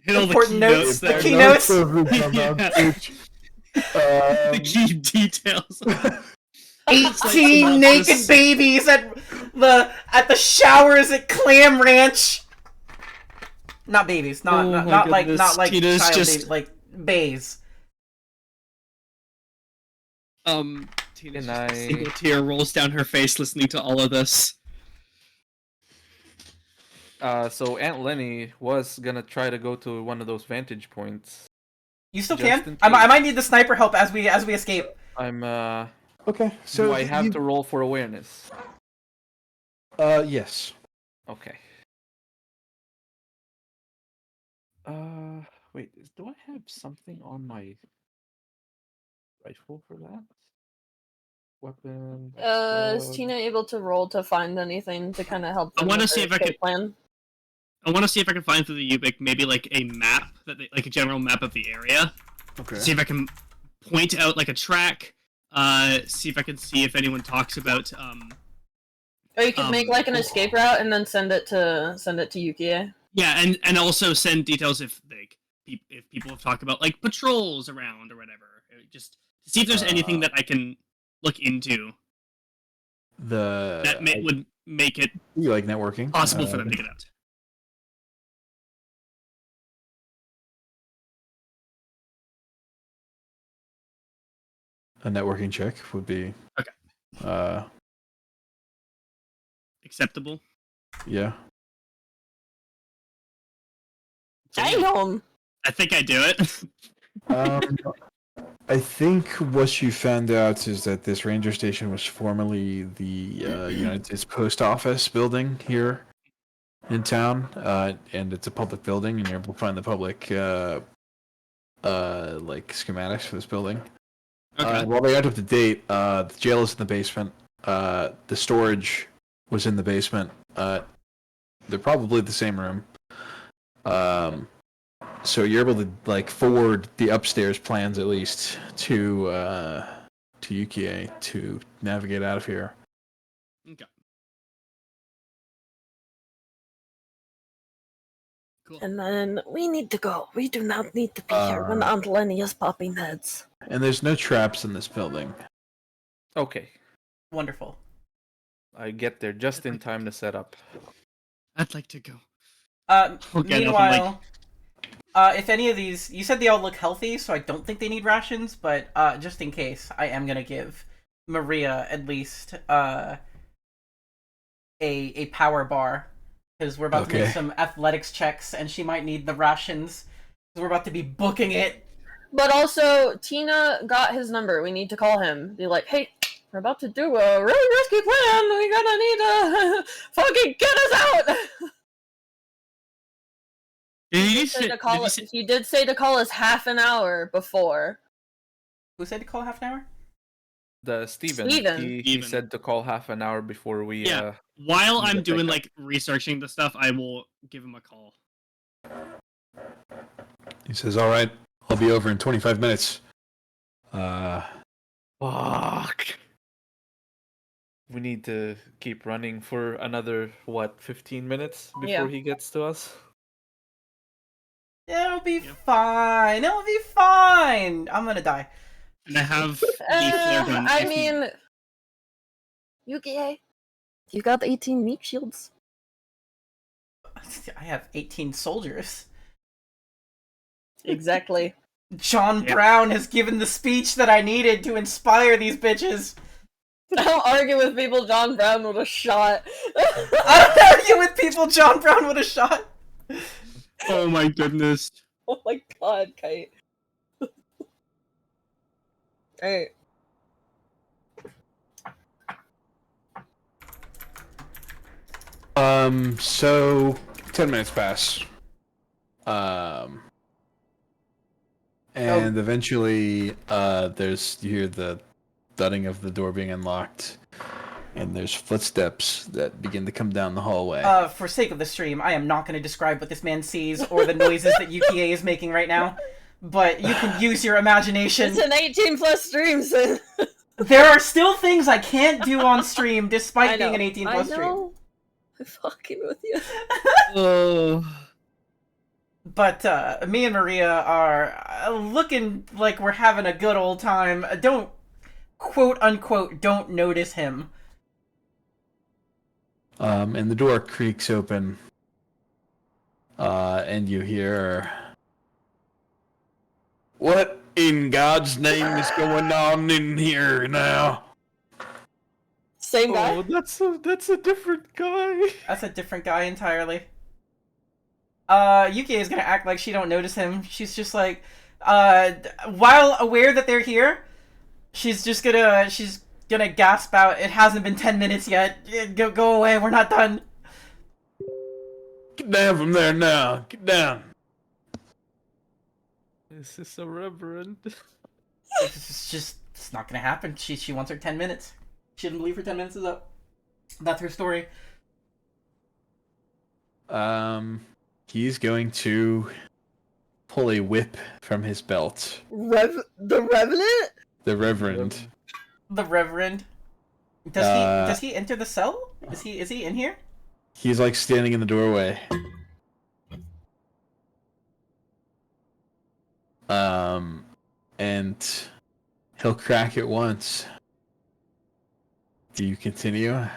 Important notes. The there. keynotes. of the John Brown Yeah. speech. The key details. 18 naked babies at the showers at Clam Ranch. Not babies, not like Tina's child just... babies, like bays. Tina's just a single tear rolls down her face listening to all of this. So Aunt Lenny was gonna try to go to one of those vantage points. You still can? I might need the sniper help as we escape. I'm Okay, so do I have to roll for awareness? Yes. Okay. Wait, do I have something on my rifle for that? Weapon. Is Tina able to roll to find anything to kind of help them I want to with see their if I can. escape plan? I want to see if I can find through the Ubik maybe like a map like a general map of the area. Okay. See if I can point out like a track. See if I can see if anyone talks about Or you could make like an escape route and then send it to Yukie. Yeah, and also send details if people have talked about like patrols around or whatever. Just see if there's anything that I can look into that would make it you like networking possible for them to get out. A networking check would be okay. Acceptable. Yeah. Damn. I think I do it. I think what you found out is that this ranger station was formerly the United States Post Office building here in town, and it's a public building, and you're able to find the public like schematics for this building. Okay. While they aren't up to date, the jail is in the basement. The storage was in the basement. They're probably the same room. So you're able to like forward the upstairs plans at least to Yukie to navigate out of here. Okay. Cool. And then we need to go. We do not need to be here when Aunt Lenny is popping heads. And there's no traps in this building. Okay. Wonderful. I get there just in time to set up. I'd like to go. Meanwhile, if any of these, you said they all look healthy, so I don't think they need rations. But just in case, I am gonna give Maria at least a power bar because we're about to make some athletics checks, and she might need the rations because we're about to be booking it. But also, Tina got his number. We need to call him. Be like, hey, we're about to do a really risky plan. We gonna need to fucking get us out. He did say to call us half an hour before. Who said to call half an hour? Steven. He said to call half an hour before we. Yeah. While I'm doing like researching the stuff, I will give him a call. He says, "All right, I'll be over in 25 minutes." Fuck. We need to keep running for another 15 minutes before he gets to us. It'll be fine. It'll be fine. I'm gonna die. And I have the flare gun. I mean, Yukie, you got 18 meat shields. I have 18 soldiers. Exactly. John Brown has given the speech that I needed to inspire these bitches. Don't argue with people John Brown would have shot. I don't argue with people John Brown would have shot. Oh my goodness. Oh my god, Kite. Alright. So 10 minutes pass. And eventually, you hear the thudding of the door being unlocked, And there's footsteps that begin to come down the hallway. For sake of the stream, I am not going to describe what this man sees or the noises that Yukie is making right now. But you can use your imagination. It's an 18+ stream, so... There are still things I can't do on stream, despite being an 18+ stream. I'm fucking with you. Oh. But me and Maria are looking like we're having a good old time. Don't, quote unquote, don't notice him. And the door creaks open. And you hear... What in God's name is going on in here now? Same guy? Oh, that's a different guy. That's a different guy entirely. Yuki is gonna act like she don't notice him. She's just like, while aware that they're here, she's gonna gasp out, "It hasn't been 10 minutes yet. Go away, we're not done." Get down from there now. Get down. This is a reverend. It's not gonna happen. She wants her 10 minutes. She doesn't believe her 10 minutes is up. That's her story. He's going to pull a whip from his belt. The Revenant? The Reverend. The Reverend. Does he enter the cell? Is he in here? He's like standing in the doorway. And he'll crack it once. Do you continue?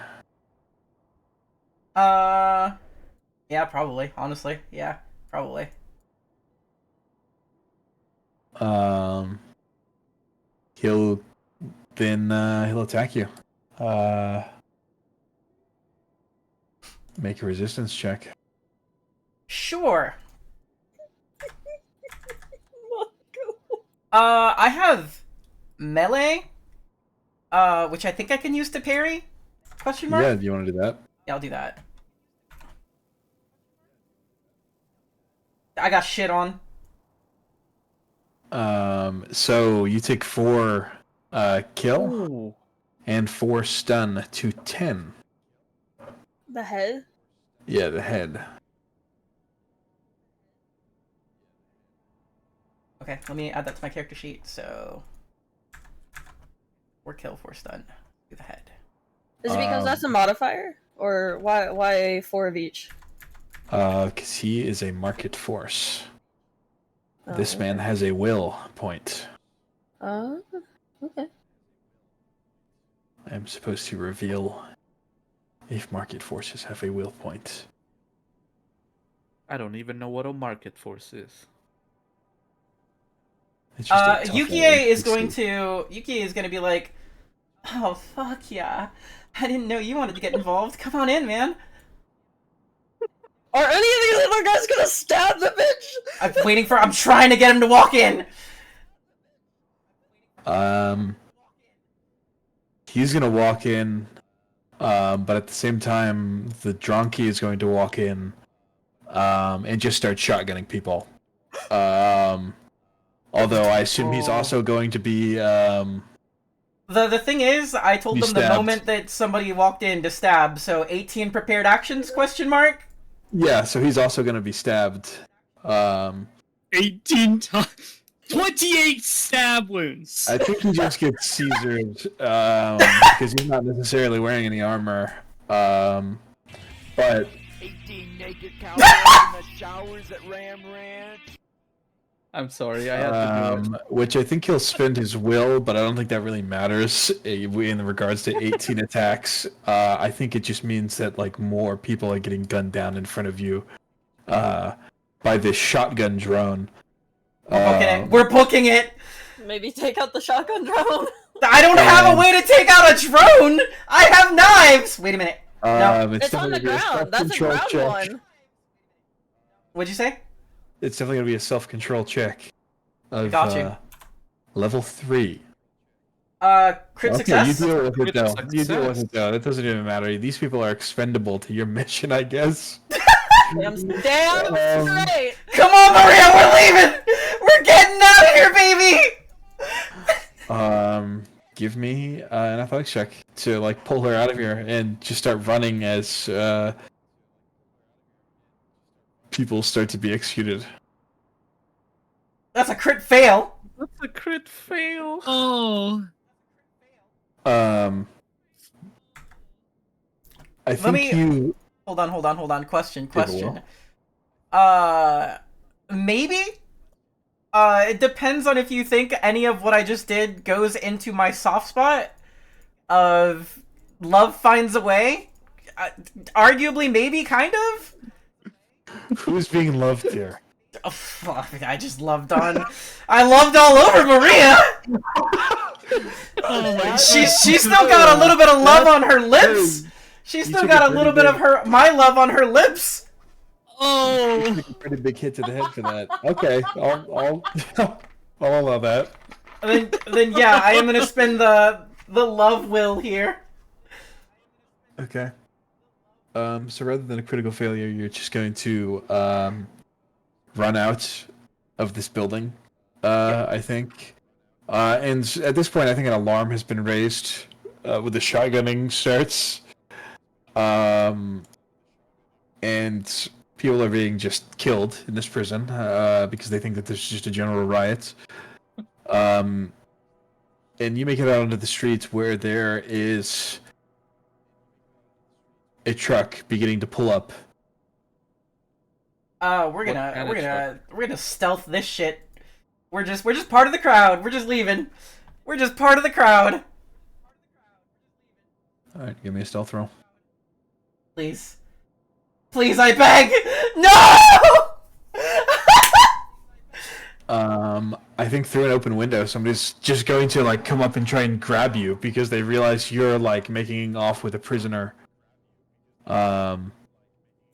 Yeah, probably. Honestly, yeah, probably. He'll attack you. Make a resistance check. Sure. I have melee, which I think I can use to parry? Question mark? Yeah, do you want to do that? Yeah, I'll do that. I got shit on. So you take 4 kill Ooh. and 4 stun to 10. The head? Yeah, the head. Okay, let me add that to my character sheet. So 4 kill, 4 stun to the head. Is it because that's a modifier? Or why 4 of each? Because he is a market force. Oh, This man has a will point. Okay. I am supposed to reveal if market forces have a will point. I don't even know what a market force is. It's just a tough Yukie way is to going see. to be like, "Oh fuck yeah, I didn't know you wanted to get involved. Come on in, man." Are any of these other guys gonna stab the bitch? I'm trying to get him to walk in. He's gonna walk in, but at the same time, the Dronky is going to walk in, and just start shotgunning people. Although I assume he's also going to be, The thing is, I told Be them the stabbed. moment that somebody walked in to stab, so 18 prepared actions, question mark? yeah, so he's also going to be stabbed. 18 times. 28 stab wounds. I think he just gets Caesared, because he's not necessarily wearing any armor. But 18 naked cowboys in the showers at Ram Ranch. I'm sorry, I had to do it. which I think he'll spend his will, but I don't think that really matters in regards to 18 attacks. I think it just means that like more people are getting gunned down in front of you by this shotgun drone. We're booking it! Maybe take out the shotgun drone. I don't have a way to take out a drone! I have knives! Wait a minute. No. It's on the definitely gonna be ground. That's a self-control ground check. one. What'd you say? It's definitely going to be a self-control check. Of, Got you. Level 3. Crit Okay, success? you deal with it Crit though. You deal with success. it though. That doesn't even matter. These people are expendable to your mission, I guess. Damn Um, straight. Come on, Maria, we're leaving! We're getting out of here, baby! give me an athletics check to like pull her out of here and just start running as people start to be executed. That's a crit fail. That's a crit fail. Oh. I think you. Hold on. Question. Well. Maybe. It depends on if you think any of what I just did goes into my soft spot of love finds a way. Arguably, maybe, kind of. Who's being loved here? Oh, I just loved on. I loved all over Maria. She's still got a little bit of love on her lips. She's still got a little bit of my love on her lips. Oh, A pretty big hit to the head for that. Okay, I'll allow that. And then yeah, I am gonna spend the love will here. Okay. So rather than a critical failure, you're just going to run out of this building. I think. And at this point, I think an alarm has been raised with the shotgunning starts. And people are being just killed in this prison because they think that there's just a general riot. And you make it out onto the streets where there is a truck beginning to pull up. We're gonna stealth this shit. We're just part of the crowd. We're just leaving. We're just part of the crowd. All right, give me a stealth roll. Please, I beg. No. I think through an open window, somebody's just going to like come up and try and grab you because they realize you're like making off with a prisoner. And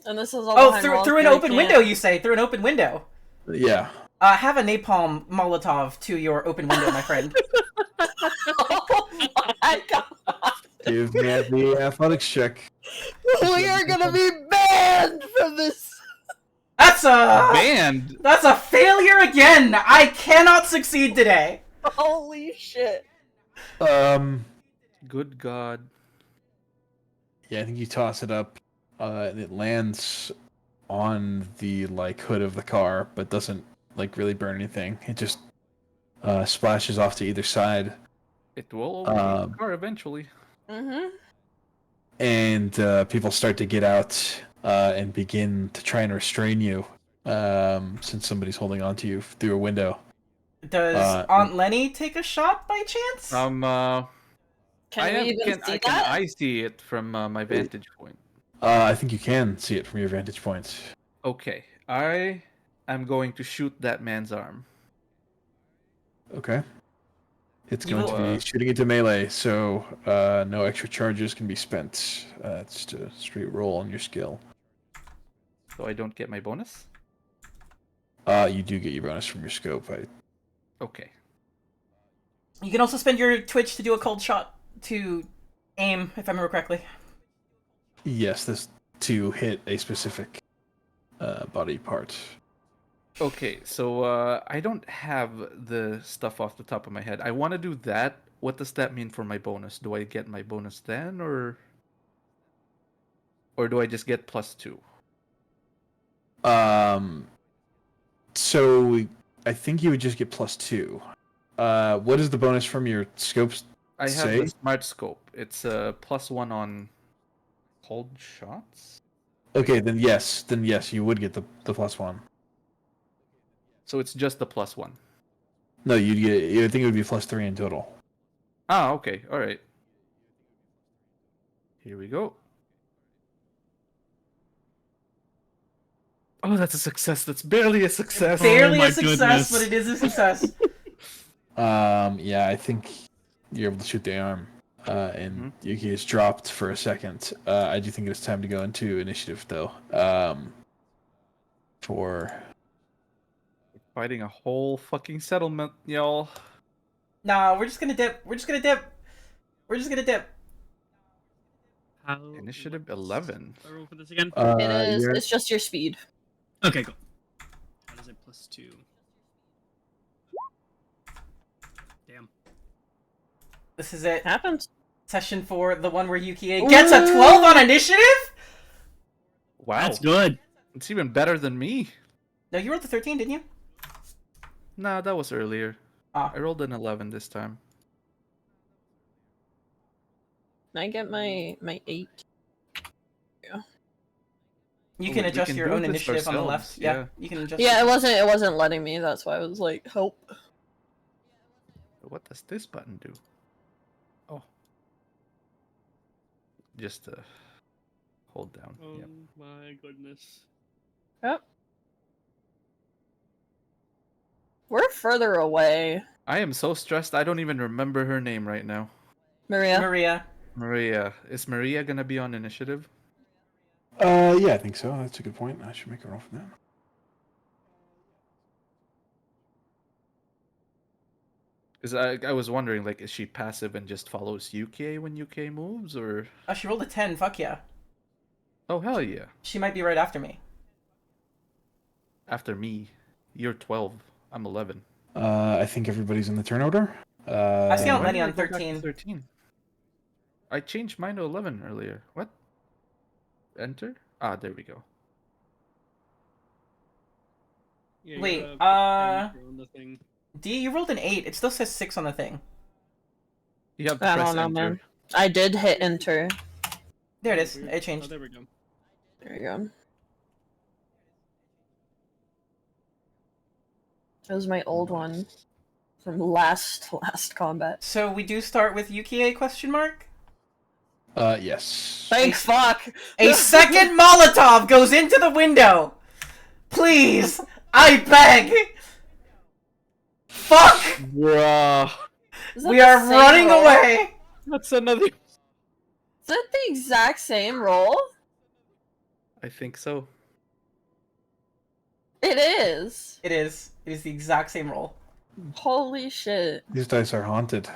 this is all through an open window, you say? Through an open window? Yeah. Have a napalm Molotov to your open window, my friend. Oh my god! Give me the athletics check. We are gonna be banned from this! That's a... Banned? That's a failure again! I cannot succeed today! Holy shit. Good god. Yeah, I think you toss it up, and it lands on the like hood of the car, but doesn't like really burn anything. It just splashes off to either side. It will overheat the car eventually. Mm-hmm. And people start to get out and begin to try and restrain you, since somebody's holding on to you through a window. Does Aunt Lenny take a shot by chance? Can I see it from my vantage point? I think you can see it from your vantage point. Okay, I am going to shoot that man's arm. Okay. It's going to be shooting into melee, so no extra charges can be spent. It's just a straight roll on your skill. So I don't get my bonus? You do get your bonus from your scope. Okay. You can also spend your Twitch to do a cold shot to aim, if I remember correctly. Yes, this to hit a specific body part. Okay, so I don't have the stuff off the top of my head. I want to do that. What does that mean for my bonus? Do I get my bonus then, or do I just get +2? So I think you would just get +2. What is the bonus from your scopes? I have the smart scope. It's a +1 on cold shots. Okay, then yes, you would get the +1. So it's just the +1. No, you'd get. I think it would be +3 in total. Ah, okay, all right. Here we go. Oh, that's a success. That's barely a success. Barely a success, but it is a success. Yeah, I think you're able to shoot the arm, and Yuki is dropped for a second. I do think it's time to go into initiative, though. For fighting a whole fucking settlement, y'all. Nah, we're just gonna dip. Initiative 11. I roll for this again? It is. It's just your speed. Okay, cool. What is it? +2. Damn. This is it. Happens. Session 4, the one where Yukie gets a 12 on initiative? Wow. That's good. It's even better than me. No, you rolled the 13, didn't you? Nah, that was earlier. Ah. I rolled an 11 this time. Can I get my 8? Yeah. You can adjust your own initiative on the left. Yeah, you can adjust. Yeah, it wasn't letting me. That's why I was like, help. What does this button do? Oh. Just hold down. Oh Yep. my goodness. Yep. We're further away. I am so stressed. I don't even remember her name right now. Maria. Maria. Is Maria gonna be on initiative? Yeah, I think so. That's a good point. I should make a roll for that. Because I was wondering, like, is she passive and just follows UK when UK moves, or? Oh, she rolled a 10. Fuck yeah. Oh hell yeah! She might be right after me. After me, you're 12. I'm 11. I think everybody's in the turn order. I see Why Lenny did on I go back to 13. 13. I changed mine to 11 earlier. What? Enter? Ah, there we go. Yeah, Wait, you have the thing. D, you rolled an 8. It still says 6 on the thing. You have to I press don't know, enter. man. I did hit enter. There it is. Weird. It changed. Oh, there we go. There you go. That was my old one from last combat. So we do start with Yukie question mark? Yes. Thank fuck! A second Molotov goes into the window! Please! I beg! Fuck! Bruh. Is that We the are same running roll? away! That's another. Is that the exact same roll? I think so. It is. It is. It is the exact same roll. Holy shit. These dice are haunted.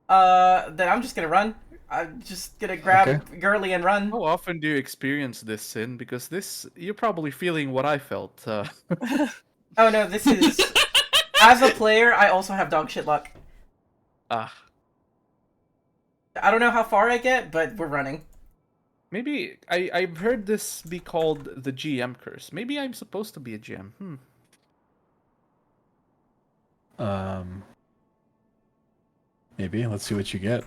Then I'm just gonna run. I'm just gonna grab Okay. Gurley and run. How often do you experience this, Sin? Because this, you're probably feeling what I felt. Oh no, this is... As a player, I also have dog shit luck. Ah. I don't know how far I get, but we're running. Maybe I've heard this be called the GM curse. Maybe I'm supposed to be a GM. Maybe. Let's see what you get.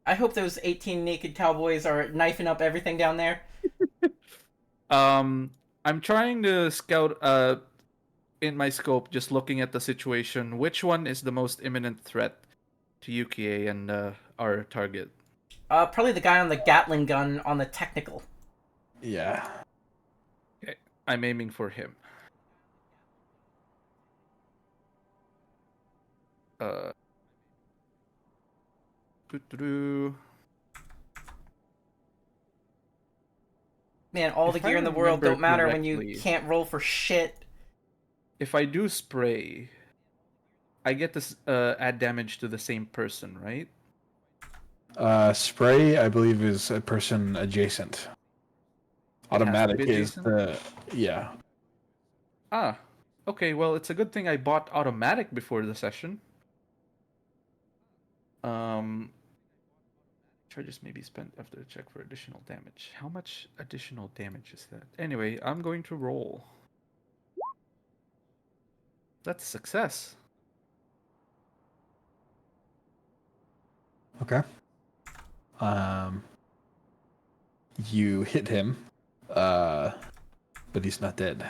I hope those 18 naked cowboys are knifing up everything down there. I'm trying to scout in my scope, just looking at the situation, which one is the most imminent threat to Yukie and our target. Probably the guy on the Gatling gun on the technical. Yeah. Okay. I'm aiming for him. Man, all the If I gear in the world don't remember matter when you correctly- can't roll for shit. If I do spray, I get to add damage to the same person, right? Spray, I believe, is a person adjacent. Automatic be is adjacent? the... Yeah. Ah, okay. Well, it's a good thing I bought automatic before the session. Charges may be spent after a check for additional damage. How much additional damage is that? Anyway, I'm going to roll. That's a success. Okay. You hit him, but he's not dead.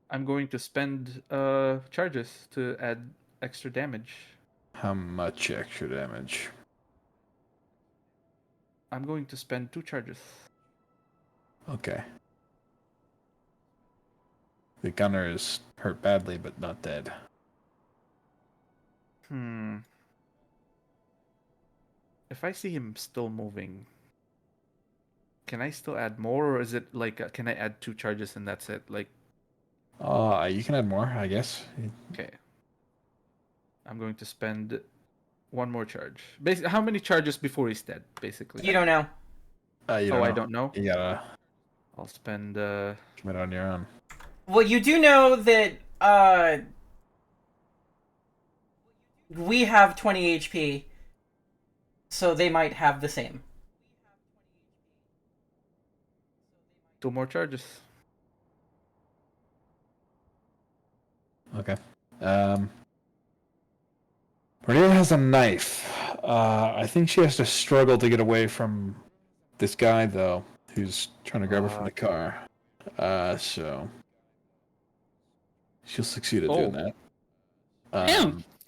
I'm going to spend charges to add extra damage. How much extra damage? I'm going to spend 2 charges. Okay. The gunner is hurt badly, but not dead. If I see him still moving, can I still add more, or is it like can I add 2 charges and that's it? Like, You can add more, I guess. okay. I'm going to spend 1 more charge. Basically, how many charges before he's dead? Basically. You don't know. You I know. don't know. You gotta I'll spend. commit on your own. Well, you do know that, We have 20 HP, so they might have the same. 2 more charges. Okay. Maria has a knife. I think she has to struggle to get away from this guy, though, who's trying to grab her from the car. So she'll succeed at doing that.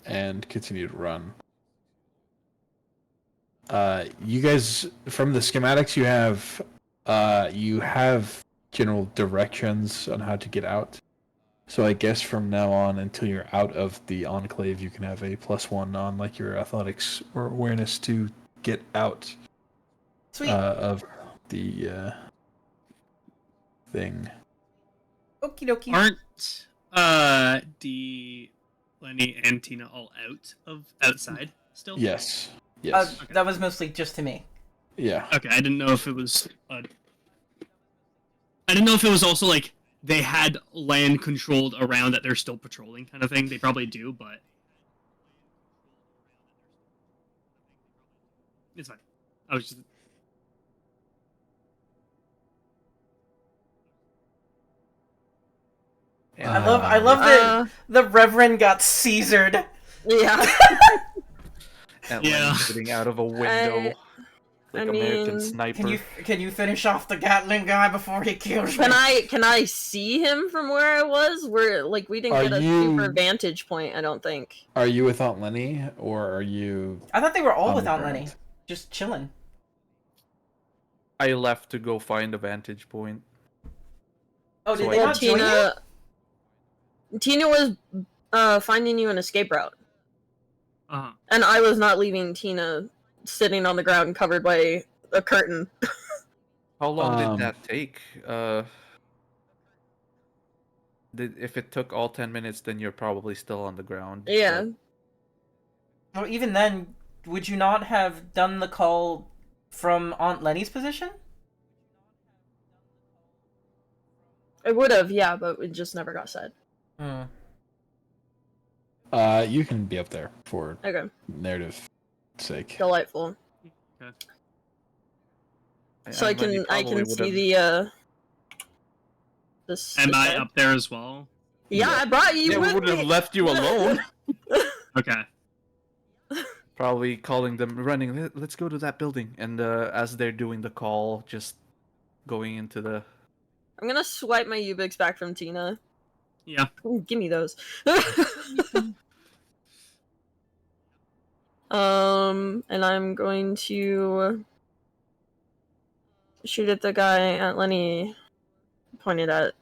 And continue to run. You guys, from the schematics you have general directions on how to get out. So I guess from now on until you're out of the enclave, you can have a +1 on like your athletics or awareness to get out. Sweet. Of the thing. Okie dokie. Aren't Lenny and Tina all outside still? Yes. Yes. Okay. That was mostly just to me. Yeah. Okay, I didn't know if it was. I didn't know if it was also like they had land controlled around that they're still patrolling kind of thing. They probably do, but it's fine. I was just. I love that the Reverend got Caesared. Yeah. And getting out of a window. American Sniper. Can you finish off the Gatling guy before he kills me? Can I see him from where I was? We didn't get a super vantage point, I don't think. Are you with Aunt Lenny, or are you? I thought they were all with Aunt Lenny, just chilling. I left to go find a vantage point. Oh, did they not join you? Tina was finding you an escape route. Uh-huh. And I was not leaving Tina sitting on the ground covered by a curtain. How long did that take? If it took all 10 minutes, then you're probably still on the ground. Yeah. Well, even then, would you not have done the call from Aunt Lenny's position? I would have, yeah, but it just never got said. You can be up there for narrative sake. Delightful. Okay. So I can see the this. Am I up there as well? Yeah, I brought you. Yeah, we wouldn't have left you alone. Okay. Probably calling them, running. Let's go to that building, and as they're doing the call, just going into the. I'm gonna swipe my Ubix back from Tina. Yeah. Ooh, give me those. And I'm going to shoot at the guy Aunt Lenny pointed at.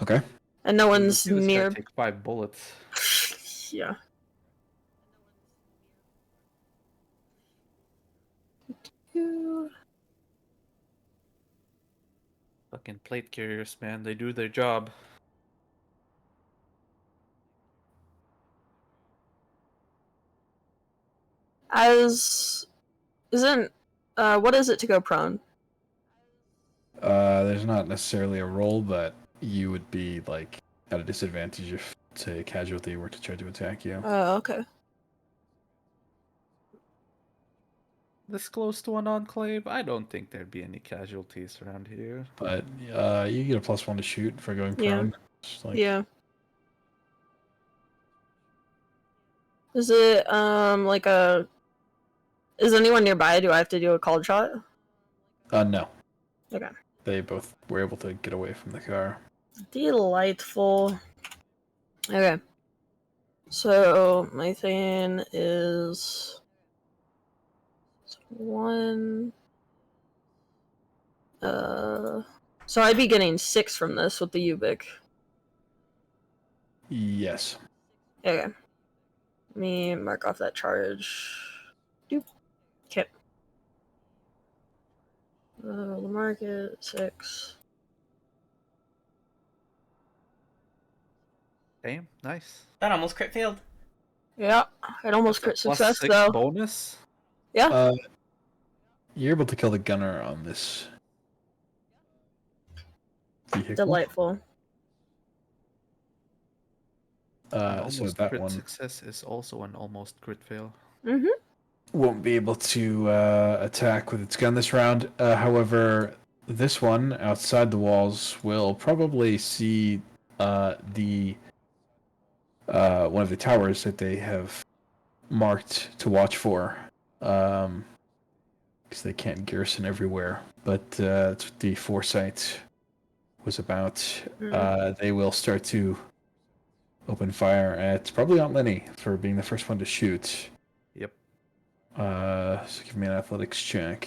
Okay. And no one's near. Take 5 bullets. Yeah. Fucking plate carriers, man. They do their job. What is it to go prone? There's not necessarily a roll, but you would be like at a disadvantage if, say, a casualty were to try to attack you. Oh, okay. This close to an enclave, I don't think there'd be any casualties around here. But you get a +1 to shoot for going prone. Yeah. Is it like a? Is anyone nearby? Do I have to do a cold shot? No. Okay. They both were able to get away from the car. Delightful. Okay. So my thing is 1. So I'd be getting 6 from this with the Ubik. Yes. Okay. Let me mark off that charge. Doop. Okay. We'll mark it 6. Damn, nice. That almost crit failed. Yeah, it almost crit success +6 though. bonus? Yeah. You're able to kill the gunner on this vehicle. Delightful. So almost that crit one success is also an almost crit fail. Mm-hmm. won't be able to attack with its gun this round. However, this one outside the walls will probably see the one of the towers that they have marked to watch for, because they can't garrison everywhere. But that's what the foresight was about. They will start to open fire at probably Aunt Lenny for being the first one to shoot. Yep. So give me an athletics check.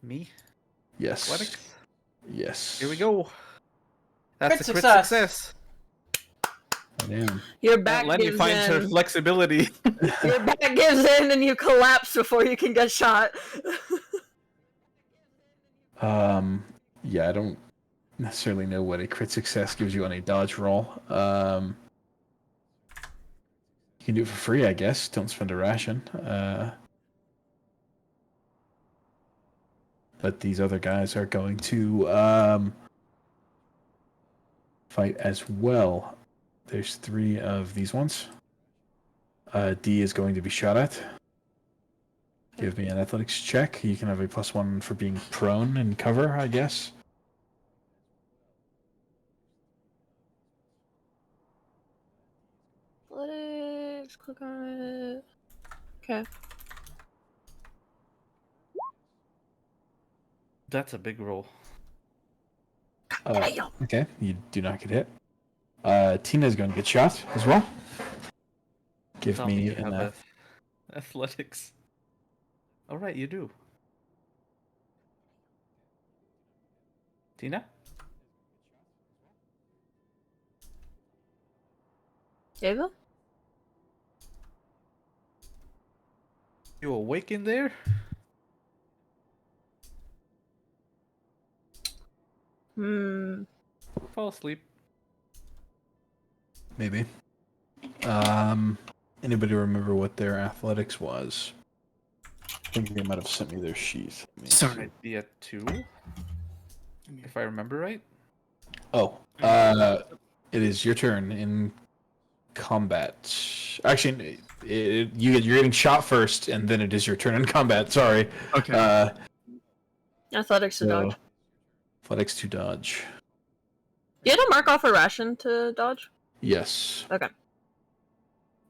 Me? Yes. Athletics? Yes. Here we go. That's Crit a crit success. success. Damn. Your Aunt back Lenny gives finds her in. flexibility. Your back gives in, and you collapse before you can get shot. Yeah, I don't necessarily know what a crit success gives you on a dodge roll. You can do it for free, I guess. Don't spend a ration. But these other guys are going to fight as well. There's 3 of these ones. D is going to be shot at. Give me an athletics check. You can have a +1 for being prone and cover, I guess. Let's click on it. Okay. That's a big roll. Okay, you do not get hit. Tina is going to get shot as well. Give Tell me you an have athletics. All right, you do. Tina? Ava? You awake in there? Fall asleep. maybe. Anybody remember what their athletics was? I think they might have sent me their sheet. Sorry. Might be at 2, if I remember right. Oh, it is your turn in combat. Actually, you're getting shot first, and then it is your turn in combat. Sorry. Okay. Athletics to So, dodge. athletics to dodge. You had to mark off a ration to dodge? Yes. Okay.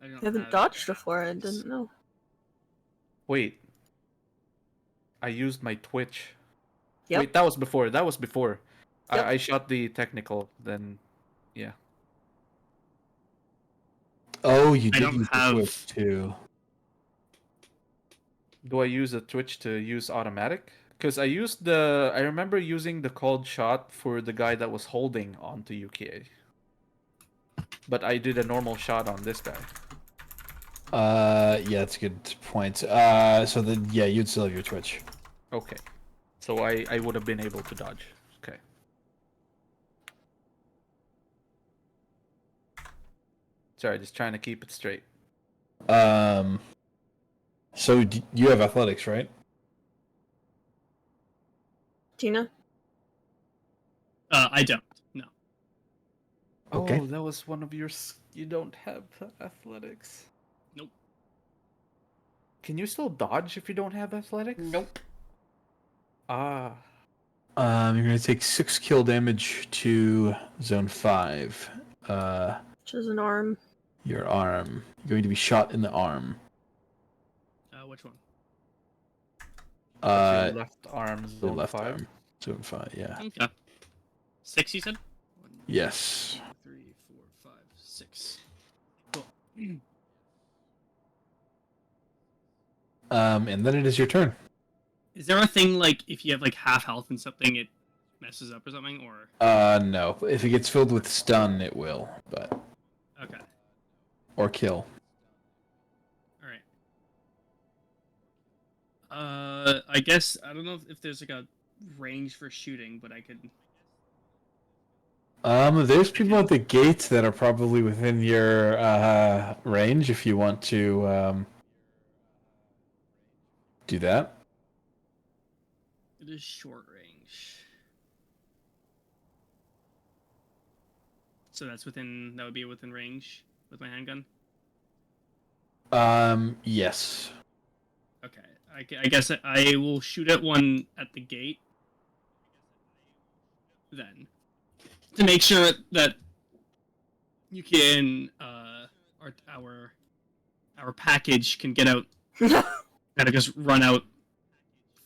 I don't I haven't have dodged before, I didn't know. Wait. I used my Twitch. Yep. Wait, that was before. That was before. Yep. I shot the technical, then yeah. Oh, you I did don't use the have- Twitch too. Do I use a Twitch to use automatic? Because I remember using the cold shot for the guy that was holding onto UKA. But I did a normal shot on this guy. Yeah, that's a good point. So then, yeah, you'd still have your Twitch. Okay. So I would have been able to dodge. Okay. Sorry, just trying to keep it straight. So you have athletics, right? Tina? I don't. No. Okay. Oh, that was one of your... You don't have athletics. Nope. Can you still dodge if you don't have athletics? Nope. Ah. You're gonna take 6 kill damage to zone 5. Which is an arm. Your arm. You're going to be shot in the arm. Which one? Your left arm, The zone left 5. arm. Zone 5, yeah. Okay. 6, you said? 1, Yes. 2, 3, 4, 5, 6. Cool. And then it is your turn. Is there a thing like if you have like half health and something, it messes up or something, or? No. If it gets filled with stun, it will, but Okay. or kill. All right. I guess I don't know if there's like a range for shooting, but I could. There's people at the gate that are probably within your range if you want to do that. It is short range. So that's within. That would be within range. with my handgun? Yes. Okay, I guess I will shoot at one at the gate. Then, to make sure that you can, our package can get out. Gotta just run out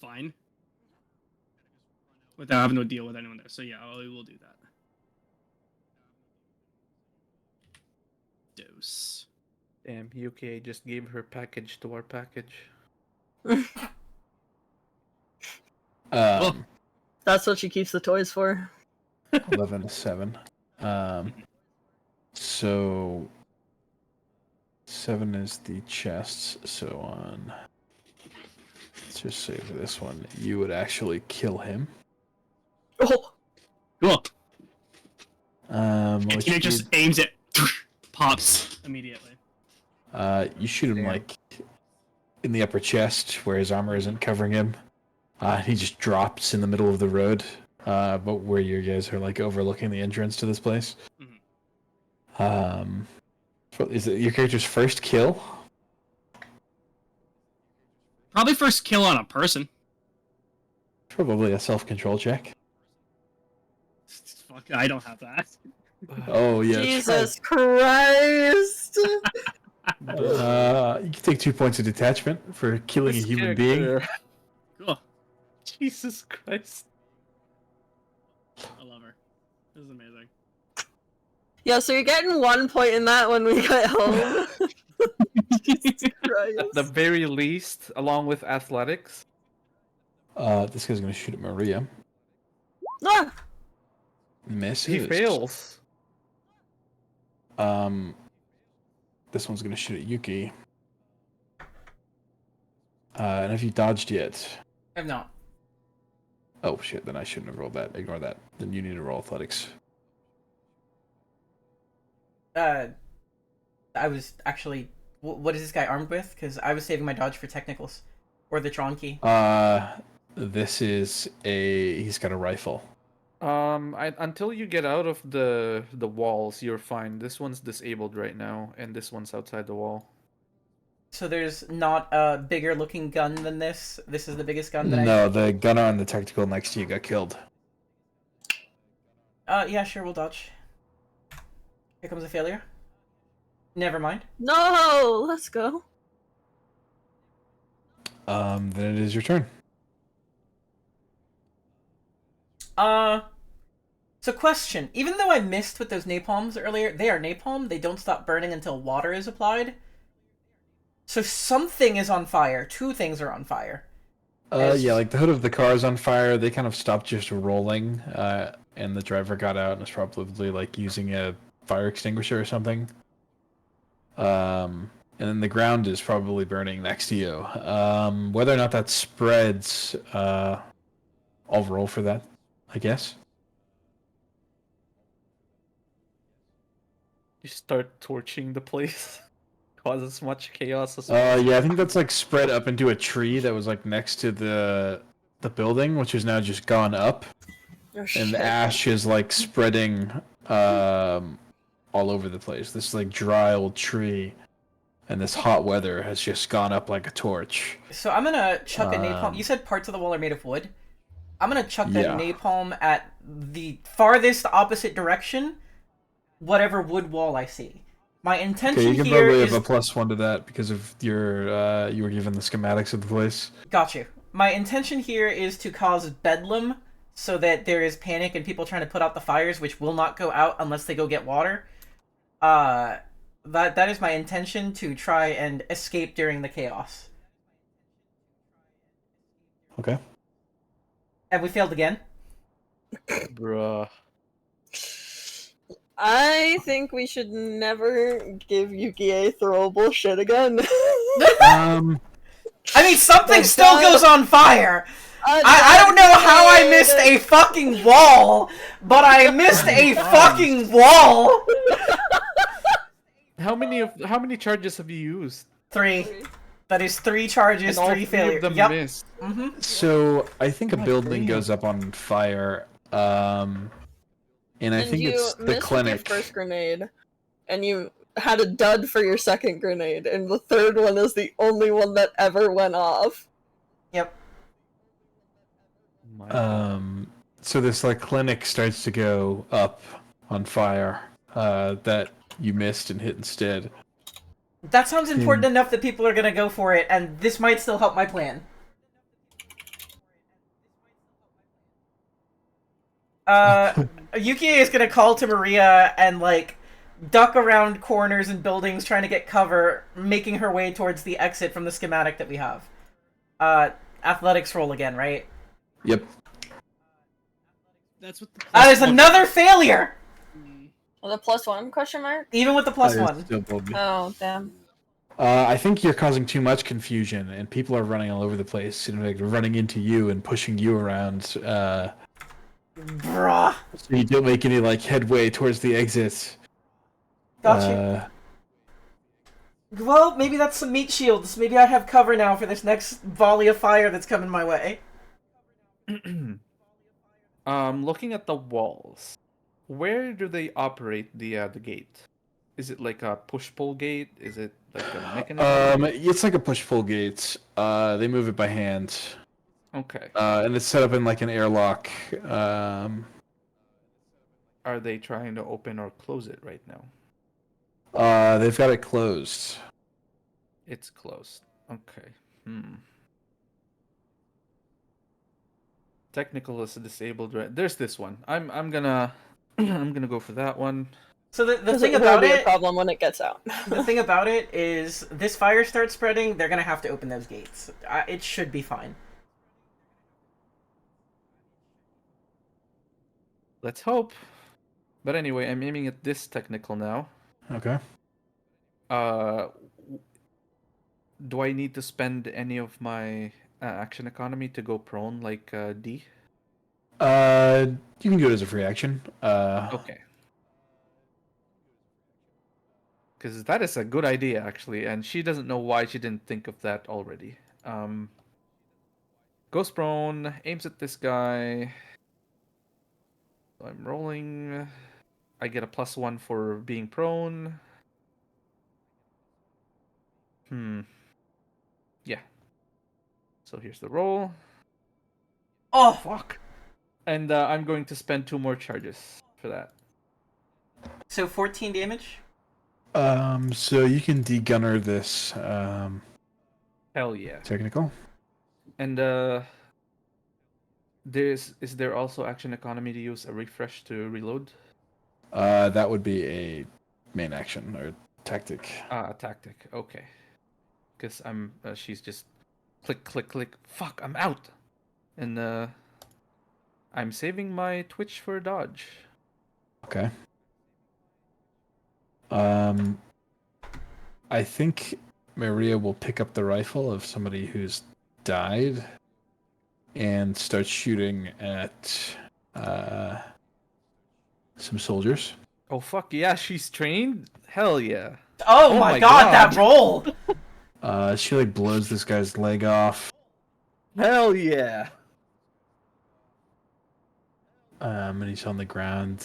fine. Without having to deal with anyone there. So yeah, we will do that. Dose. Damn, UK just gave her package to our package. That's what she keeps the toys for. 11 to 7. So 7 is the chests. So on. Let's just say for this one, you would actually kill him. Oh. Cool. Which just aims it, pops immediately. You shoot him like in the upper chest where his armor isn't covering him. He just drops in the middle of the road, but where you guys are like overlooking the entrance to this place. Is it your character's first kill? Probably first kill on a person. Probably a self-control check. Fuck, I don't have that. Oh yeah. Jesus Christ! You can take 2 points of detachment for killing a human being. Cool. Jesus Christ. I love her. This is amazing. Yeah, so you're getting 1 point in that when we get home. Jesus Christ. At the very least, along with athletics. This guy's gonna shoot at Maria. Ah! Misses. He fails. This one's gonna shoot at Yuki. And have you dodged yet? I have not. Oh shit, then I shouldn't have rolled that. Ignore that. Then you need to roll athletics. I was actually... What is this guy armed with? Because I was saving my dodge for technicals. Or the Tron key. This is he's got a rifle. Until you get out of the walls, you're fine. This one's disabled right now, and this one's outside the wall. So there's not a bigger looking gun than this? This is the biggest gun that No, the gunner on the tactical next to you got killed. Yeah, sure, we'll dodge. Here comes a failure. Never mind. No! Let's go. Then it is your turn. So question. Even though I missed with those napalms earlier, they are napalm, they don't stop burning until water is applied. So something is on fire. Two things are on fire. Yeah, like the hood of the car is on fire. They kind of stopped just rolling, and the driver got out and was probably like using a fire extinguisher or something. And then the ground is probably burning next to you. Whether or not that spreads, I'll roll for that, I guess. You start torching the place. Cause as much chaos as possible. Yeah, I think that's like spread up into a tree that was like next to the building, which is now just gone up. Oh, And the ash is like spreading all over the place. This like dry old tree, and this hot weather has just gone up like a torch. So I'm gonna chuck a napalm. You said parts of the wall are made of wood. I'm gonna chuck that napalm at the farthest opposite direction, whatever wood wall I see. My intention you can here probably is... have a +1 to that because of your you were given the schematics of the place. Got you. My intention here is to cause bedlam so that there is panic and people trying to put out the fires, which will not go out unless they go get water. That is my intention, to try and escape during the chaos. Okay. And we failed again. Bruh. I think we should never give Yuki a throwable shit again. I mean, something still goes on fire! I don't know how I missed a fucking wall, but I missed a fucking wall! How many charges have you used? 3. That is 3 charges, And all 3 three failures. of them Yep. missed. Mm-hmm. So I think a building goes up on fire, and I think you it's the missed clinic. with your first grenade, and you had a dud for your second grenade, and the third one is the only one that ever went off. Yep. So this like clinic starts to go up on fire that you missed and hit instead. That sounds important enough that people are gonna go for it, and this might still help my plan. Yukie is gonna call to Maria and, like, duck around corners and buildings trying to get cover, making her way towards the exit from the schematic that we have. Athletics roll again, right? Yep. That's what That is another failure! With a +1 question mark? Even with the +1. Oh, damn. I think you're causing too much confusion, and people are running all over the place, like running into you and pushing you around. Bruh. So you don't make any like headway towards the exit. Gotcha. Well, maybe that's some meat shields. Maybe I have cover now for this next volley of fire that's coming my way. Looking at the walls, where do they operate the gate? Is it like a push-pull gate? Is it like a mechanism? It's like a push-pull gate. They move it by hand. Okay. And it's set up in like an airlock. Are they trying to open or close it right now? They've got it closed. It's closed. Okay. Technical is disabled. There's this one. I'm gonna go for that one. So the thing about it, a problem when it gets out. The thing about it is, this fire starts spreading. They're gonna have to open those gates. It should be fine. Let's hope. But anyway, I'm aiming at this technical now. Okay. Do I need to spend any of my action economy to go prone like D? You can do it as a free action. Okay. Because that is a good idea, actually, and she doesn't know why she didn't think of that already. Goes prone, aims at this guy. So I'm rolling. I get a +1 for being prone. Yeah. So here's the roll. Oh, fuck. And I'm going to spend 2 more charges for that. So 14 damage? So you can degunner this, Hell yeah. technical. And is there also action economy to use a refresh to reload? That would be a main action or tactic. A tactic. Okay. Because she's just click, click, click. Fuck, I'm out. And I'm saving my twitch for dodge. Okay. I think Maria will pick up the rifle of somebody who's died and start shooting at some soldiers. Oh fuck yeah, she's trained? Hell yeah. Oh my god, that roll! She like blows this guy's leg off. Hell yeah. And he's on the ground.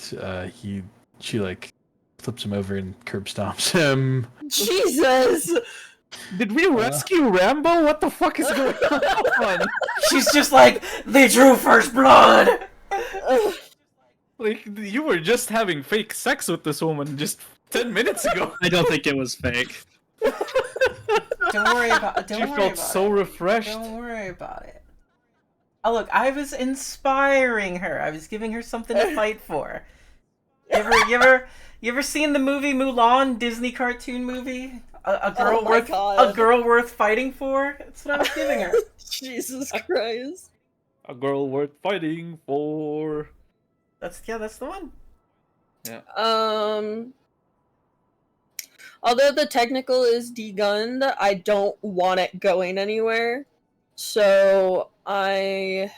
She like flips him over and curb stomps him. Jesus! Did we rescue Rambo? What the fuck is going on? She's just like, they drew first blood! Like, you were just having fake sex with this woman just 10 minutes ago. I don't think it was fake. Don't worry about it. She felt so refreshed. Don't worry about it. Oh look, I was inspiring her. I was giving her something to fight for. You ever seen the movie Mulan, Disney cartoon movie? A girl worth fighting for? That's what I was giving her. Jesus Christ. A girl worth fighting for. That's the one. Yeah. Although the technical is degunned, I don't want it going anywhere. So I'm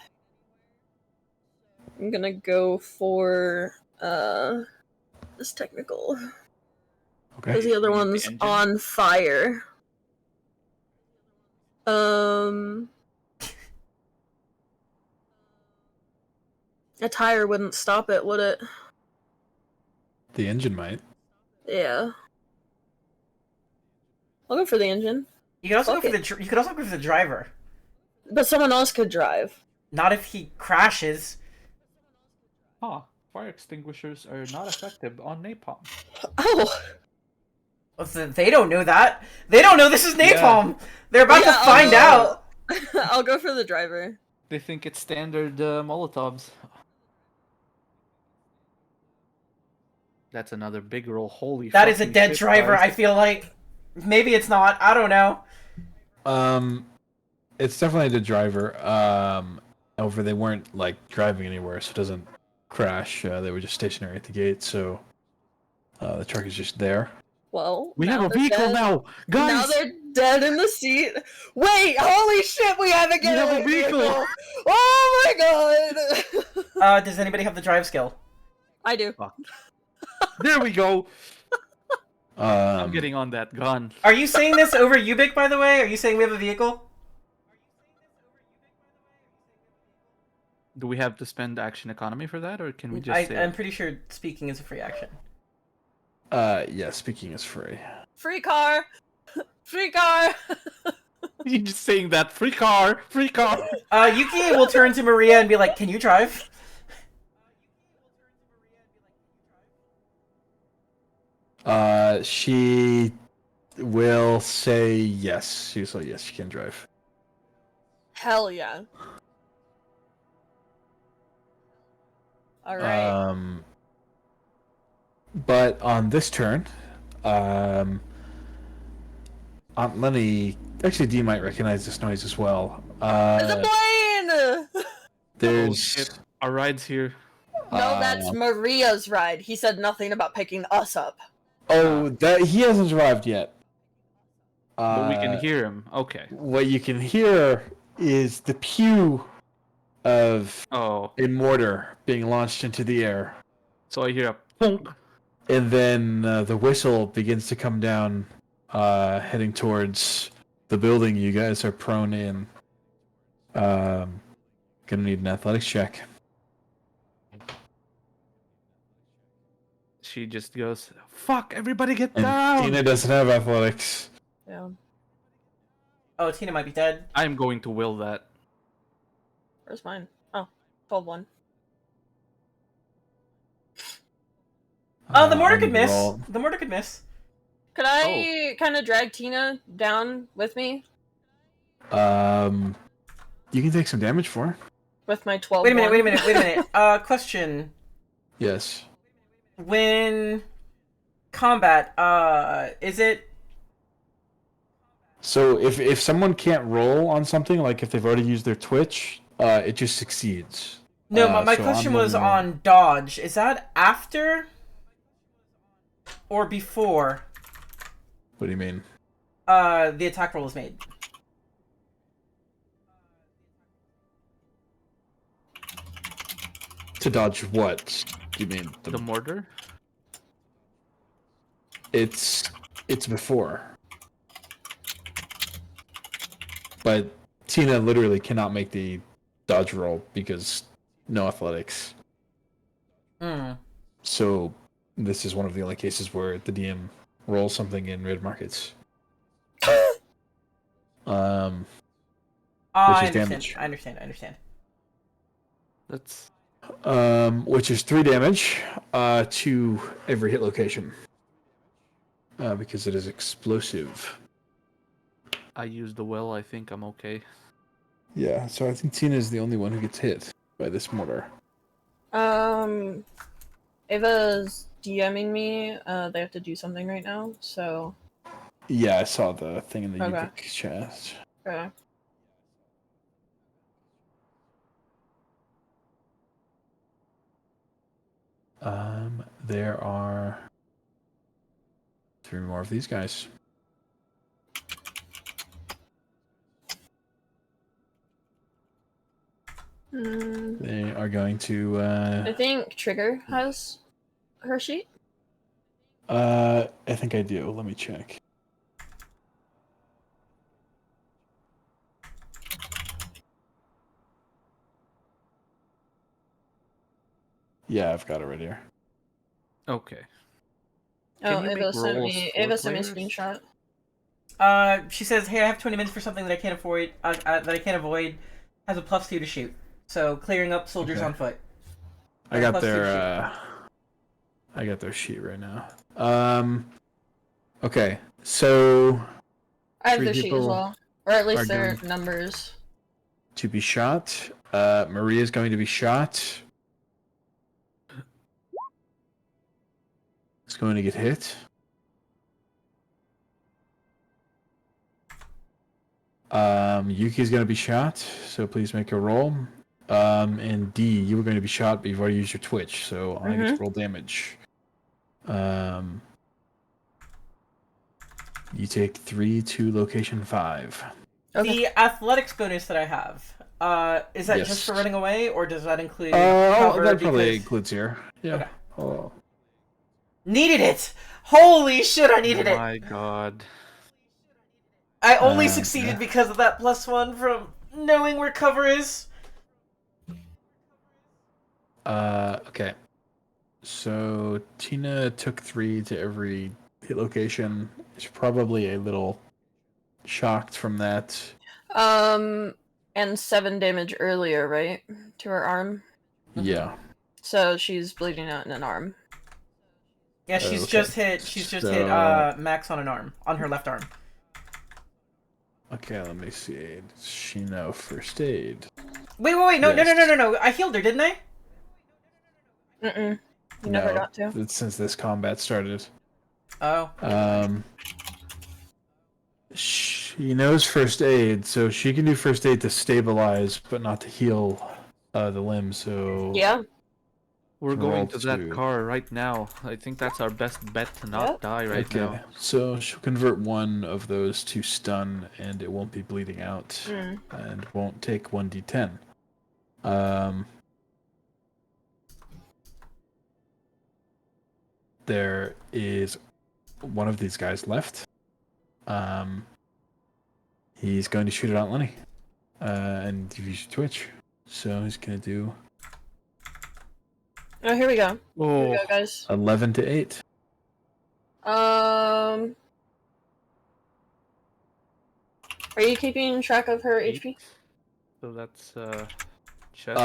gonna go for this technical. Okay. Because the other one's on fire. A tire wouldn't stop it, would it? The engine might. Yeah. I'll go for the engine. You could also Fuck go for it. you could also go for the driver. But someone else could drive. Not if he crashes. Huh. Fire extinguishers are not effective on napalm. Oh! Well, they don't know that. They don't know this is napalm. Yeah. They're about to find out. I'll go for the driver. They think it's standard Molotovs. That's another big roll. Holy That is a fucking dead shit, driver, guys. I feel like. Maybe it's not. I don't know. It's definitely the driver. However, they weren't like driving anywhere, so it doesn't crash. They were just stationary at the gate, so the truck is just there. Well, We now have a they're vehicle dead. now, guys. Now they're dead in the seat. Wait, holy shit, we have a getaway vehicle. Oh my god. Does anybody have the drive skill? I do. There we go. I'm I'm getting on that gun. Are you saying this over Ubik, by the way? Are you saying we have a vehicle? Do we have to spend action economy for that, or can we just say? I'm pretty sure speaking is a free action. Yeah, speaking is free. Free car. Free car. You're just saying that free car, free car. Yuki will turn to Maria and be like, "Can you drive?" She will say yes. She'll say yes, she can drive. Hell yeah. Alright. But on this turn, Aunt Lenny, actually, Dee might recognize this noise as well. There's a plane! There's Oh, shit. Our ride's here. No, that's Maria's ride. He said nothing about picking us up. that he hasn't arrived yet. But we can hear him. Okay. What you can hear is the pew of Oh, a mortar being launched into the air, so I hear a punk. and then the whistle begins to come down, heading towards the building you guys are prone in. Gonna need an athletics check. She just goes, "Fuck! Everybody get And down!" Tina doesn't have athletics. Yeah. Oh, Tina might be dead. I'm going to will that. Where's mine? Oh, 12-1. Oh, the mortar could I'm gonna miss. roll. The mortar could miss. Could I kind of drag Tina down with me? You can take some damage for her. With my 12. Wait a minute. Question. Yes. When combat, is it... So if someone can't roll on something, like if they've already used their twitch, it just succeeds. No, my so question I'm was gonna- on dodge. Is that after or before What do you mean? the attack roll is made? To dodge what? Do you mean The mortar? It's before. But Tina literally cannot make the dodge roll because no athletics. Hmm. So this is one of the only cases where the DM rolls something in red markets. I Which is understand. damage. I understand. That's Which is 3 damage to every hit location. Because it is explosive. I used the well. I think I'm okay. Yeah, so I think Tina is the only one who gets hit by this mortar. Ava's DMing me. They have to do something right now, so. Yeah, I saw the thing in the Okay. Ubik chat. Okay. There are 3 more of these guys. They are going to I think Trigger has her sheet. I think I do. Let me check. Yeah, I've got it right here. Okay. Oh, Can you make Ava sent rolls me. for Ava sent me a players? screenshot. She says, "Hey, I have 20 minutes for something that I can't avoid. That I can't avoid. Has a +2 to shoot. So clearing up soldiers on foot. I got +2 to shoot. I got their sheet right now. Okay, so I have 3 their sheet as people well, or at are least their going numbers. to be shot. Maria's going to be shot. It's going to get hit. Yuki's going to be shot, so please make a roll. And D, you were going to be shot, but you've already used your twitch, so I get to roll damage. You take 3 to location 5. Okay. The athletics bonus that I have, is that Yes. just for running away, or does that include Oh, cover? that probably Because... includes here. Yeah. Okay. Oh. Needed it! Holy shit, I needed Oh it! my god. I only Yeah. succeeded because of that +1 from knowing where cover is. Okay. So Tina took 3 to every hit location. She's probably a little shocked from that. And 7 damage earlier, right? To her arm. Yeah. So she's bleeding out in an arm. Yeah, she's Okay. just hit. She's just hit So- Max on an arm, on her left arm. Okay, let me see. Does she know first aid? Wait, no, Yes. no. I healed her, didn't I? Mm-mm. You never got to. It's since this combat started. Oh. She knows first aid, so she can do first aid to stabilize, but not to heal the limb. So Yeah. We're Roll going to that 2. car right now. I think that's our best bet to not Yep. die right okay. now. So she'll convert one of those to stun, and it won't be bleeding out, Mm. and won't take 1d10. There is one of these guys left. He's going to shoot at Aunt Lenny, and you've used your Twitch, so he's gonna do Oh, here we go. Here Oh, we go, guys. 11 to 8. Are you keeping track of her HP? so that's chest.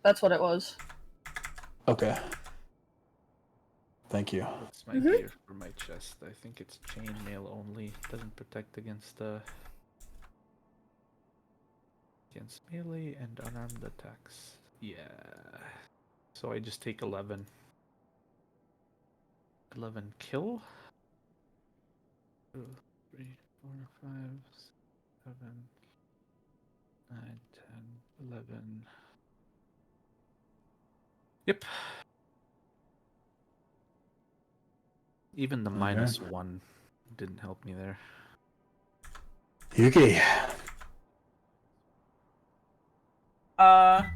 That's what it was. Okay. Thank you. That's my gear for my chest. I think it's chainmail only. Doesn't protect against melee and unarmed attacks. Yeah. So I just take 11. 11 kill. 2, 3, 4, 5, 7, 9, 10, 11. Yep. Even the -1 didn't help me there. Yuki. I'm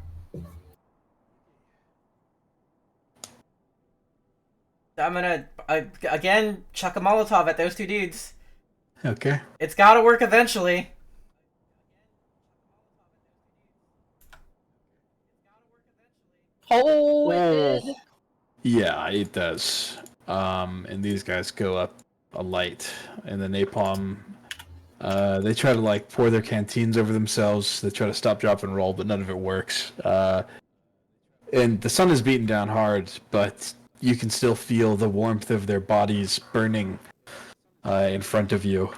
gonna again chuck a Molotov at those two dudes. Okay. It's gotta work eventually. Oh, it did. Yeah, it does. And these guys go up a light, and the napalm. They try to like pour their canteens over themselves. They try to stop, drop, and roll, but none of it works. And the sun is beating down hard, but you can still feel the warmth of their bodies burning in front of you.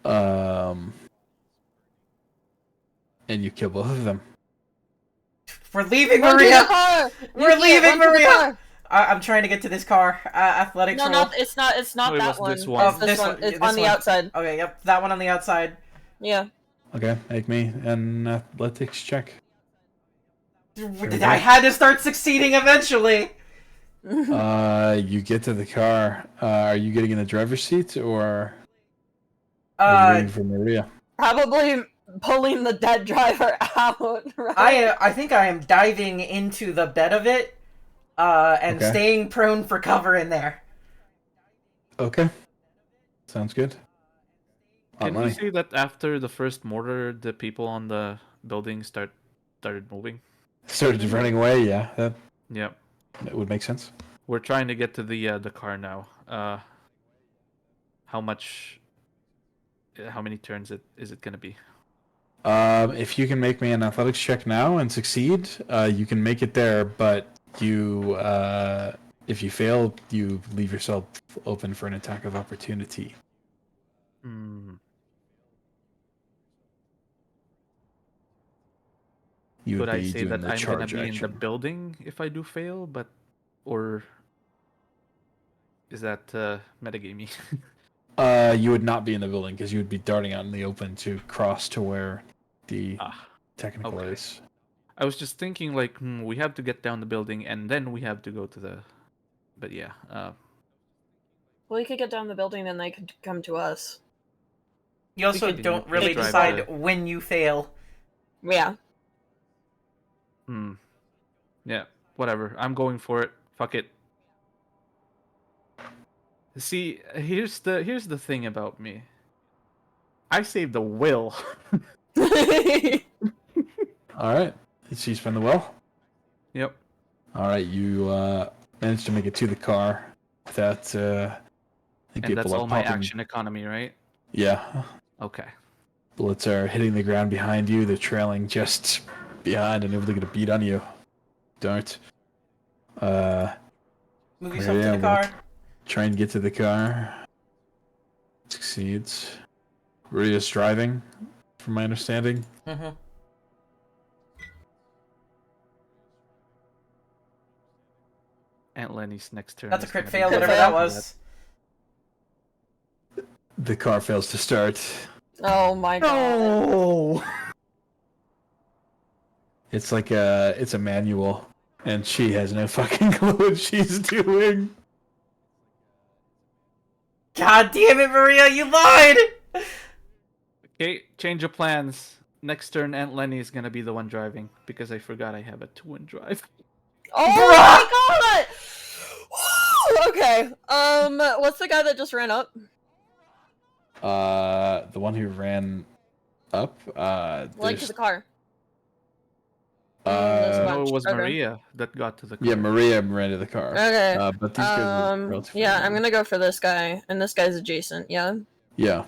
And you kill both of them. We're leaving, Run to the Maria. car! We're Yuki, leaving, run to the Maria. car! I'm trying to get to this car. Athletics No, roll. it's not No, it that was one. this one. It's this This one. one, It's this on the one. outside. Okay, yep, that one on the outside. Yeah. Okay, make me an athletics check. I had to start succeeding eventually. You get to the car. Are you getting in the driver's seat, or are you waiting for Maria? Probably pulling the dead driver out, right? I think I am diving into the bed of it, and Okay. staying prone for cover in there. Okay, sounds good. Can Money. we say that after the first mortar, the people on the building started moving? Started running away. Yeah, that Yep. would make sense. We're trying to get to the car now. how much, how many turns is it gonna be? If you can make me an athletics check now and succeed, you can make it there. But you, if you fail, you leave yourself open for an attack of opportunity. Hmm. You would Could I be say doing that the I'm gonna charge be in the action. building if I do fail, or is that metagamey? You would not be in the building because you would be darting out in the open to cross to where the technical okay. is. I was just thinking like, we have to get down the building and then we have to go to the. But yeah. Well, we could get down the building and they could come to us. You also don't really decide when you fail. Yeah. Yeah. Whatever. I'm going for it. Fuck it. See, here's the thing about me. I saved the will. All right. So you spend the will. Yep. All right. You managed to make it to the car without. And that's all my action economy, right? Yeah. Okay. Bullets are hitting the ground behind you. They're trailing just behind and able to get a beat on you. Dart. Move yourself to the car. Try and get to the car. Succeeds. Maria's driving, from my understanding. Mm-hmm. Aunt Lenny's next turn. That's a crit fail, whatever that was. The car fails to start. Oh my god. No! It's like it's a manual, and she has no fucking clue what she's doing. God damn it, Maria, you lied! Okay, change of plans. Next turn, Aunt Lenny is gonna be the one driving because I forgot I have a 2-in drive. Oh my god! Okay. What's the guy that just ran up? The one who ran up. Like to the car. No, it was Maria that got to the car. Yeah, Maria ran to the car. Okay. But these guys are relatively yeah, I'm gonna go for this guy, and this guy's adjacent. Yeah. Yeah.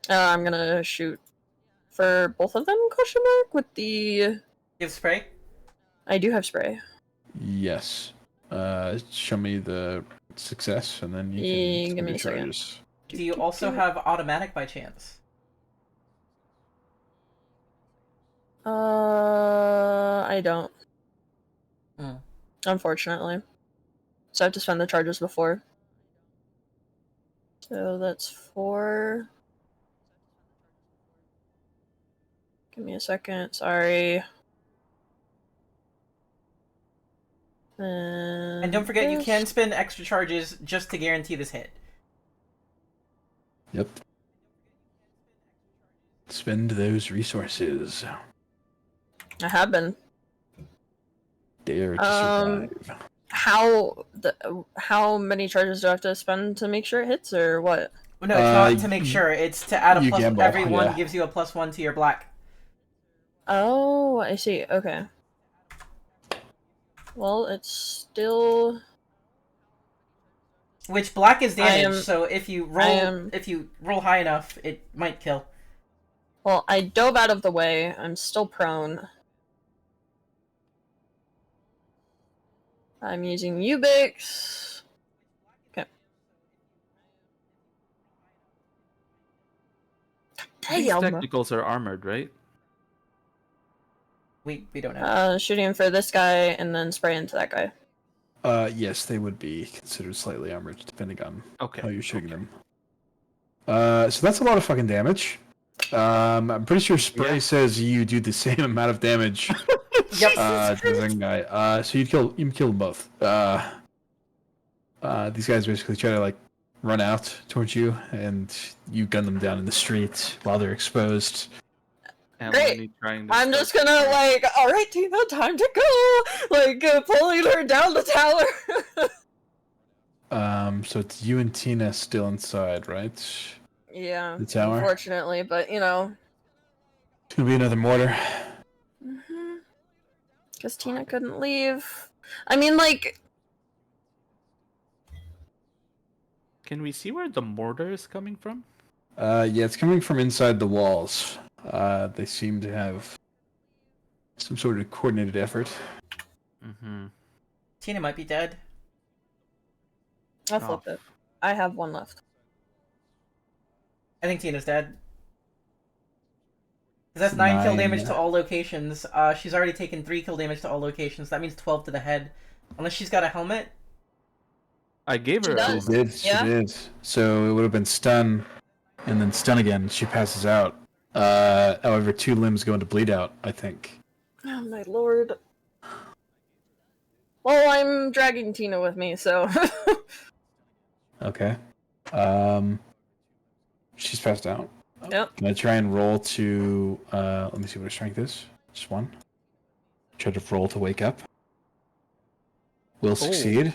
I'm gonna shoot for both of them? Question mark with the. You have spray? I do have spray. Yes. Show me the success, and then you can give me a second. second. Do you also have automatic by chance? I don't. Mm. Unfortunately. So I have to spend the charges before. So that's 4. Give me a second, sorry. And don't forget, you can spend extra charges just to guarantee this hit. Yep. Spend those resources. I have been. Dare to survive. How many charges do I have to spend to make sure it hits, or what? Well, no, it's not to make sure. It's to add a plus. Gamble, everyone gives you a +1 to your black. Oh, I see. Okay. Well, it's still. Which black is damage, so if you roll high enough, it might kill. Well, I dove out of the way. I'm still prone. I'm using Ubix. Okay. These technicals are armored, right? We don't know. Shooting for this guy and then spray into that guy. Yes, they would be considered slightly armored, depending on how you're shooting them. So that's a lot of fucking damage. I'm pretty sure spray says you do the same amount of damage to the second guy. So you can kill them both. These guys basically try to like run out towards you, and you gun them down in the street while they're exposed. Great. I'm just gonna like, all right, Tina, time to go. Like pulling her down the tower. So it's you and Tina still inside, right? Yeah. The tower. Unfortunately, but you know. It's gonna be another mortar. Because Tina couldn't leave. I mean, like. Can we see where the mortar is coming from? Yeah, it's coming from inside the walls. They seem to have some sort of coordinated effort. Mm-hmm. Tina might be dead. I flipped it. I have one left. I think Tina's dead. Because that's 9 kill damage to 9. all locations. She's already taken 3 kill damage to all locations. That means 12 to the head. Unless she's got a helmet. I gave her She a does. helmet. She Yeah? did. So it would have been stun, and then stun again. She passes out. However, 2 limbs go into bleed out, I think. Oh my lord. Well, I'm dragging Tina with me, so. Okay. She's passed out. Yep. Can I try and roll to, let me see what her strength is. Just 1. Try to roll to wake up. Will succeed.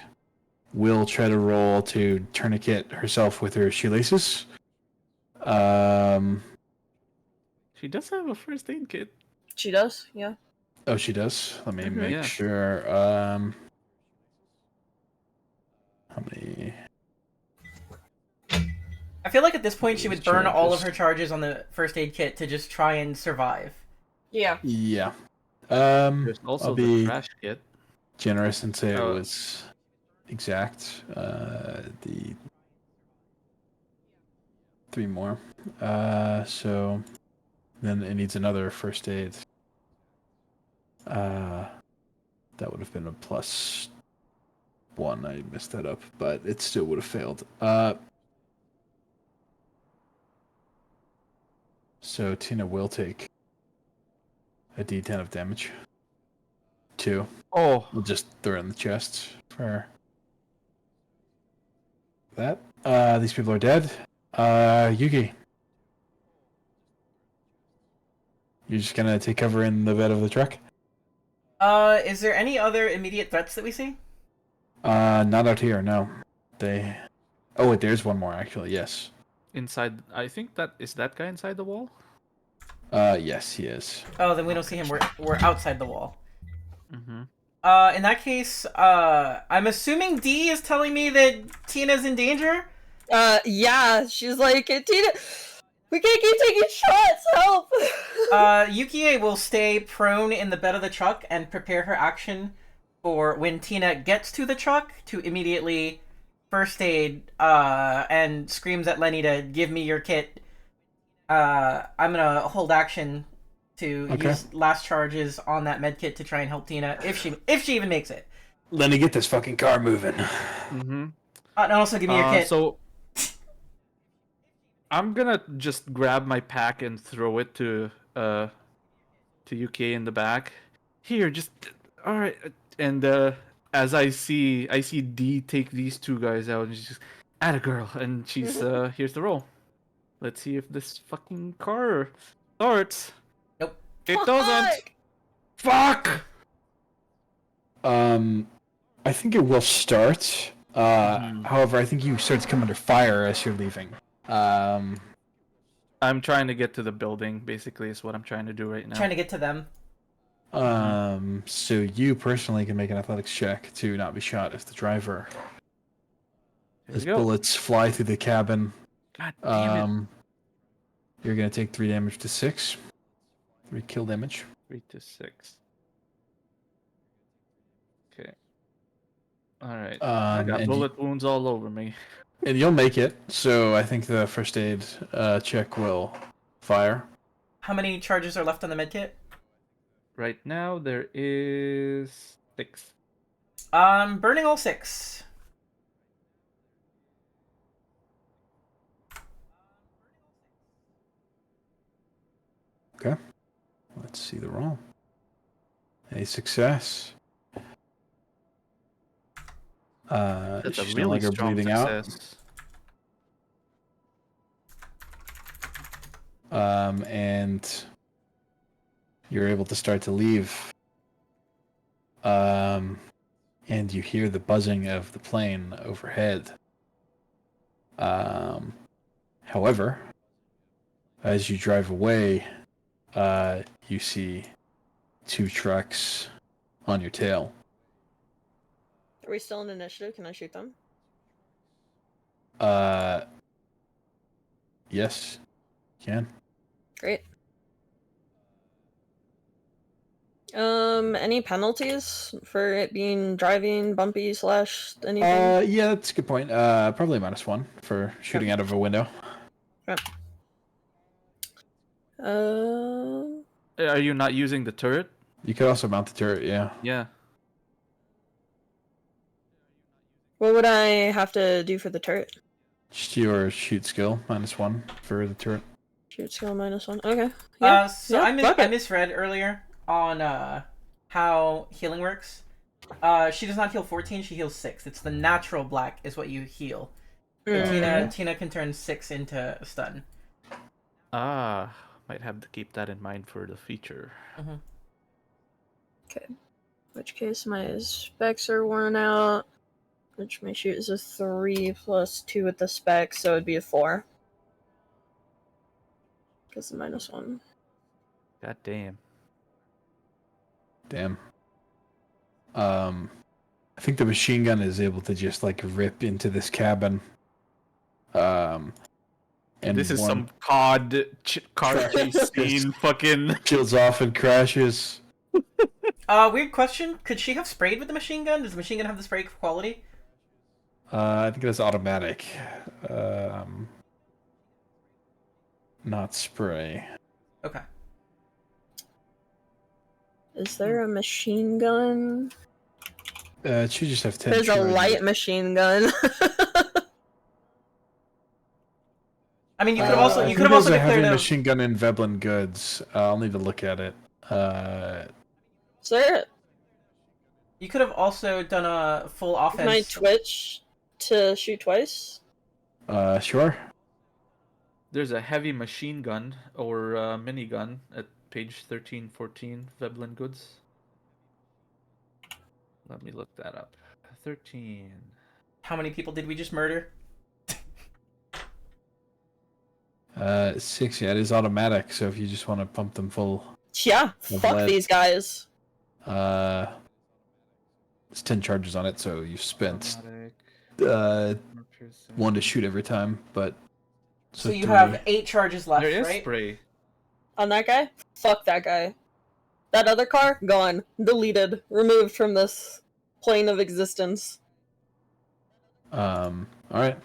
Will try to roll to tourniquet herself with her shoelaces. She does have a first aid kit. She does, yeah. Oh, she does? Let me make Yeah. sure. How many? I feel like at this point she would These burn all of charges. her charges on the first aid kit to just try and survive. Yeah. Yeah. There's also I'll the be trash kit. generous and say it Oh. was exact. The 3 more. So then it needs another first aid. That would have been a +1. I messed that up, but it still would have failed. So Tina will take a D10 of damage. 2. Oh, We'll just throw it in the chest for that. These people are dead. Yuki. You're just gonna take cover in the bed of the truck? Is there any other immediate threats that we see? Not out here, no. Oh wait, there's one more actually, yes. inside. I think that is that guy inside the wall. Yes, he is. Oh, then we don't see him. We're outside the wall. Mm-hmm. In that case, I'm assuming D is telling me that Tina's in danger? Yeah, she's like, Tina, we can't keep taking shots, help! Yukie will stay prone in the bed of the truck and prepare her action for when Tina gets to the truck to immediately first aid, and screams at Lenny to give me your kit. I'm gonna hold action to use last charges on that med kit to try and help Tina if she even makes it. Lenny, get this fucking car moving. Mm-hmm. And also give me your kit. So I'm gonna just grab my pack and throw it to UK in the back. Here, just all right. And as I see D take these 2 guys out, and she's just, atta girl, and she's here's the roll. Let's see if this fucking car starts. Nope. It doesn't. Fuck. I think it will start. However, I think you start to come under fire as you're leaving. I'm trying to get to the building, basically, is what I'm trying to do right now. Trying to get to them. So you personally can make an athletics check to not be shot if the driver. As bullets fly through the cabin. God damn it. You're gonna take 3 damage to 6. 3 kill damage. 3 to 6. Okay. Alright. I got bullet wounds all over me. And you'll make it, so I think the first aid check will fire. How many charges are left on the medkit? Right now there is 6. Burning all 6. Okay. Let's see the roll. A success. That's a she's really no longer strong bleeding success. out. And you're able to start to leave. And you hear the buzzing of the plane overhead. However, as you drive away, you see 2 trucks on your tail. Are we still in initiative? Can I shoot them? Yes, can. Great. Any penalties for it being driving, bumpy slash anything? Yeah, that's a good point. Probably -1 for shooting out of a window. Yep. Are you not using the turret? You could also mount the turret, yeah. Yeah. What would I have to do for the turret? Just your shoot skill, -1 for the turret. Shoot skill -1. Okay. Yeah. So yeah, I misread earlier on how healing works. She does not heal 14, she heals 6. It's the natural black is what you heal. But Tina can turn 6 into a stun. Ah, might have to keep that in mind for the feature. Okay. In which case my specs are worn out. Which my shoot is a 3 plus 2 with the specs, so it'd be a 4. Because the -1. God damn. Damn. I think the machine gun is able to just like rip into this cabin. And this is some COD car chase scene. Fucking kills off and crashes. Weird question. Could she have sprayed with the machine gun? Does the machine gun have the spray quality? I think it's automatic. Not spray. Okay. Is there a machine gun? It should just have 10 There's a light machine gun. I mean, you could have also There's a heavy declared a machine gun in Veblen Goods. I'll need to look at it. Is there You could have also done a full offense. my Twitch to shoot twice? Sure. There's a heavy machine gun or minigun at page 1314 Veblen Goods. Let me look that up. 13. How many people did we just murder? 6. Yeah, it is automatic. So if you just want to pump them full, Yeah, fuck lead. these guys. it's 10 charges on it. So you've spent Automatic. 1 to shoot every time. But So you 3. have 8 charges left, There is right? spray. On that guy? Fuck that guy. That other car? Gone. Deleted. Removed from this plane of existence. All right.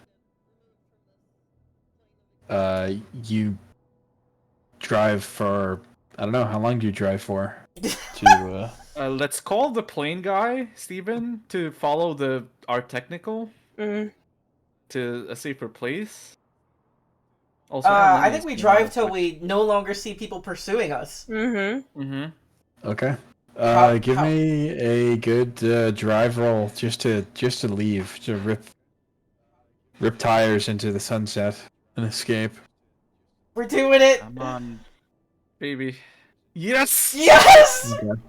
You drive for, I don't know, how long do you drive for? To Let's call the plane guy, Steven, to follow our technical to a safer place. Also, I think we drive till we no longer see people pursuing us. Mm-hmm. Okay. How- Give me a good drive roll just to leave, to rip tires into the sunset and escape. We're doing it! Come on, baby. Yes! Yes! Okay.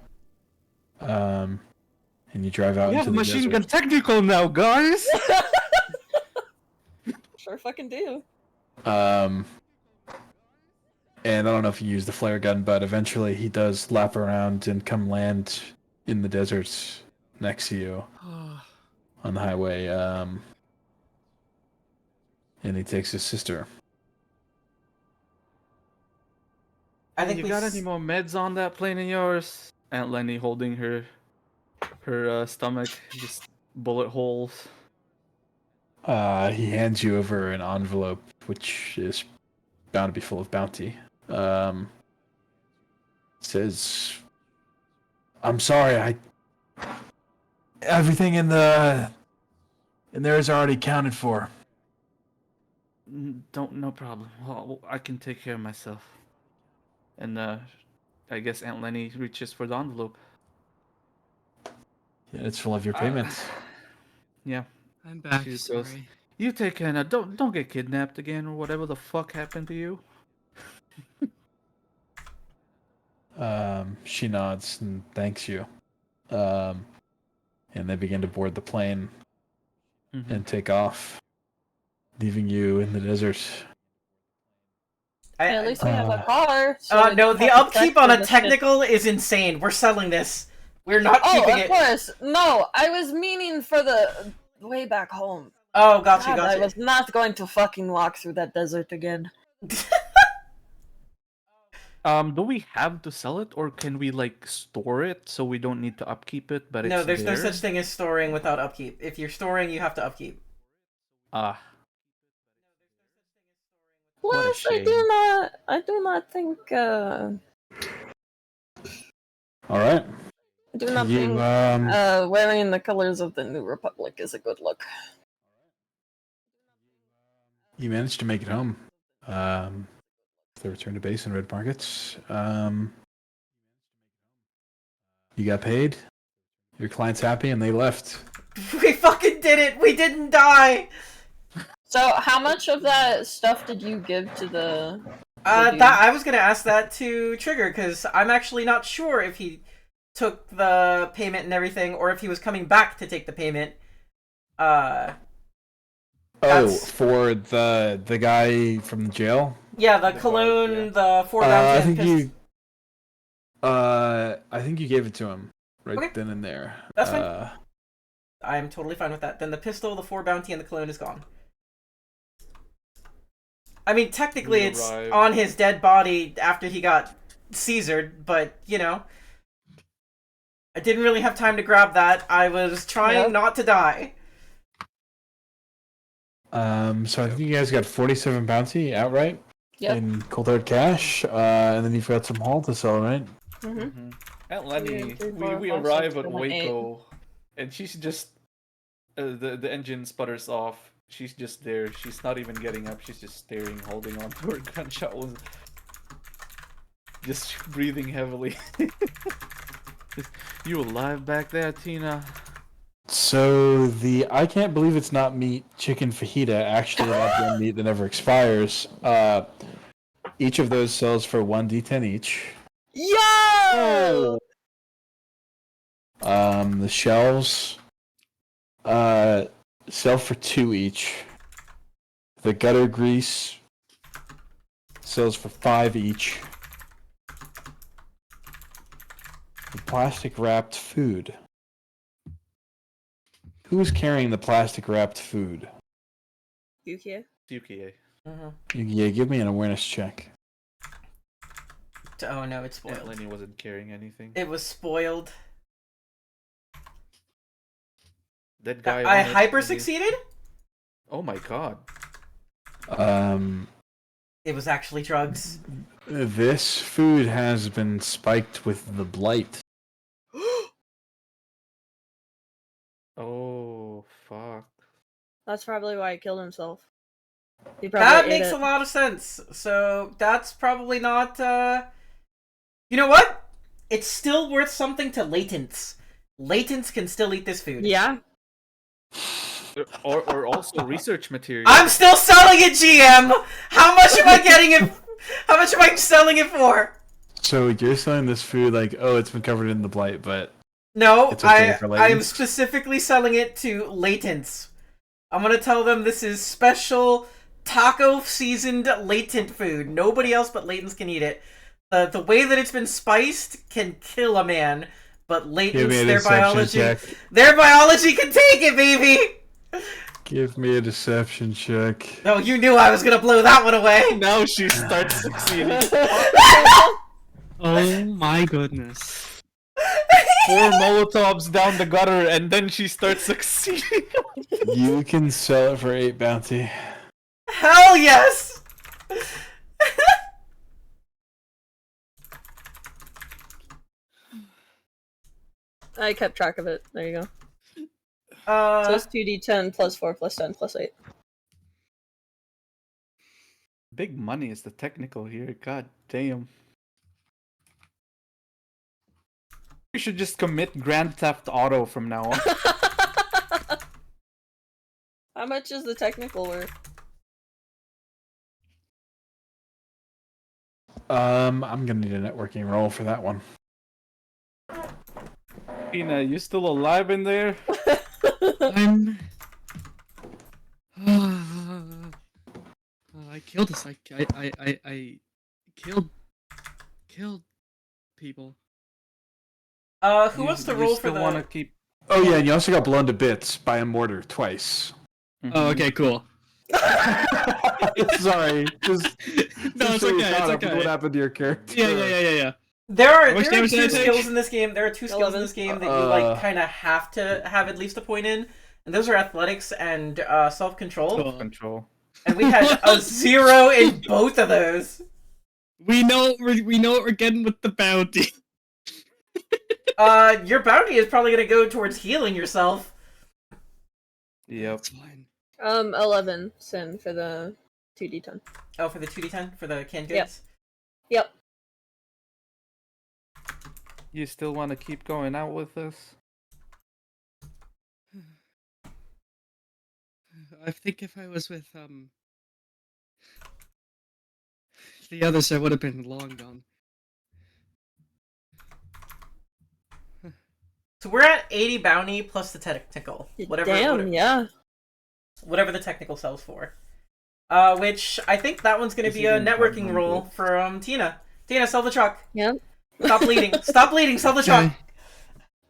And you drive out We into have the machine desert. gun technical now, guys! Sure fucking do. And I don't know if you use the flare gun, but eventually he does lap around and come land in the desert next to you on the highway. And he takes his sister. I think you we got any more meds on that plane of yours? Aunt Lenny holding her stomach, just bullet holes. He hands you over an envelope, which is bound to be full of bounty. Says, "I'm sorry, everything in there is already accounted for." No problem. Well, I can take care of myself. And I guess Aunt Lenny reaches for the envelope. Yeah, it's full of your payments. Yeah. I'm back. She goes, Sorry. You take care now. Don't get kidnapped again or whatever the fuck happened to you. She nods and thanks you. And they begin to board the plane and take off, leaving you in the desert. At least we have a car. No, the upkeep on a technical is insane. We're selling this. We're not keeping Oh, of it. course. No, I was meaning for the way back home. Oh, got you, God, got I you. was not going to fucking walk through that desert again. Do we have to sell it, or can we like store it so we don't need to upkeep it? But No, it's there's no there? such thing as storing without upkeep. If you're storing, you have to upkeep. Ah, what a Plus, shame. I do not think, All right. I do not You think, wearing the colors of the New Republic is a good look. you managed to make it home. The return to base in Red Markets. You got paid. Your client's happy, and they left. We fucking did it! We didn't die! So, how much of that stuff did you give to the... I was gonna ask that to Trigger, because I'm actually not sure if he took the payment and everything, or if he was coming back to take the payment. Oh, for the guy from the jail? Yeah, the cologne, the 4 bounty, I think you gave it to him Okay. then and there. That's fine. I'm totally fine with that. Then the pistol, the 4 bounty, and the cologne is gone. I mean, technically it's on his dead body after he got Caesared, but, you know. I didn't really have time to grab that. I was trying not to die. So I think you guys got 47 bounty outright in cold hard cash, and then you've got some haul to sell, right? Mm-hmm. Aunt Lenny, we arrive at Waco, and she's just the engine sputters off. She's just there. She's not even getting up. She's just staring, holding on to her gunshot wound, just breathing heavily. You alive back there, Tina? So the I can't believe it's not meat chicken fajita actually allowed one meat that never expires. Each of those sells for 1d10 each. Yo! The shells sell for 2 each. The gutter grease sells for 5 each. The plastic wrapped food. Who's carrying the plastic wrapped food? Yukia. Yukie. Yeah, give me an awareness check. Oh no, it's spoiled. Aunt Lenny wasn't carrying anything. It was spoiled. That guy. I hyper succeeded? Oh my god. It was actually drugs. This food has been spiked with the blight. Oh, fuck. That's probably why he killed himself. That makes a lot of sense. So that's probably not, You know what? It's still worth something to latents. Latents can still eat this food. Yeah. Or also research material. I'm still selling it, GM! How much am I getting it? How much am I selling it for? So you're selling this food like, oh, it's been covered in the blight, but... No, it's okay for I am latents? specifically selling it to latents. I'm gonna tell them this is special taco seasoned latent food. Nobody else but latents can eat it. The way that it's been spiced can kill a man, but latents, their biology can take it, baby. Give me a deception check. No, you knew I was gonna blow that one away. Now she starts succeeding. Oh my goodness. 4 Molotovs down the gutter, and then she starts succeeding. You can sell it for 8 bounty. Hell yes! I kept track of it. There you go. So it's 2d10 plus 4 plus 10 plus 8. Big money is the technical here. God damn. We should just commit Grand Theft Auto from now on. How much is the technical worth? I'm gonna need a networking roll for that one. Pina, you still alive in there? I'm. I killed this. I killed people. Who wants to roll for the? Want to keep... Oh yeah, and you also got blown to bits by a mortar twice. Oh, okay, cool. Sorry, just No, it's so you're okay. caught It's up with okay. What happened to your character? Yeah. There are How much damage did I two take? skills in this game. There are two skills in 11. this game that you like kind of have to have at least a point in, and those are athletics and self-control. Cool. Control. And we had a 0 in both of those. We know what we're getting with the bounty. Your bounty is probably gonna go towards healing yourself. Yep. That's fine. 11 sin for the 2d10. Oh, for the 2d10 for the canned Yep. goods. Yep. You still want to keep going out with this? I think if I was with the others, I would have been long gone. So we're at 80 bounty plus the technical. Yeah. Whatever the technical sells for. Which I think that one's gonna be a networking role for Tina. Tina, sell the truck. Yeah. Stop bleeding. Stop bleeding. Sell the truck.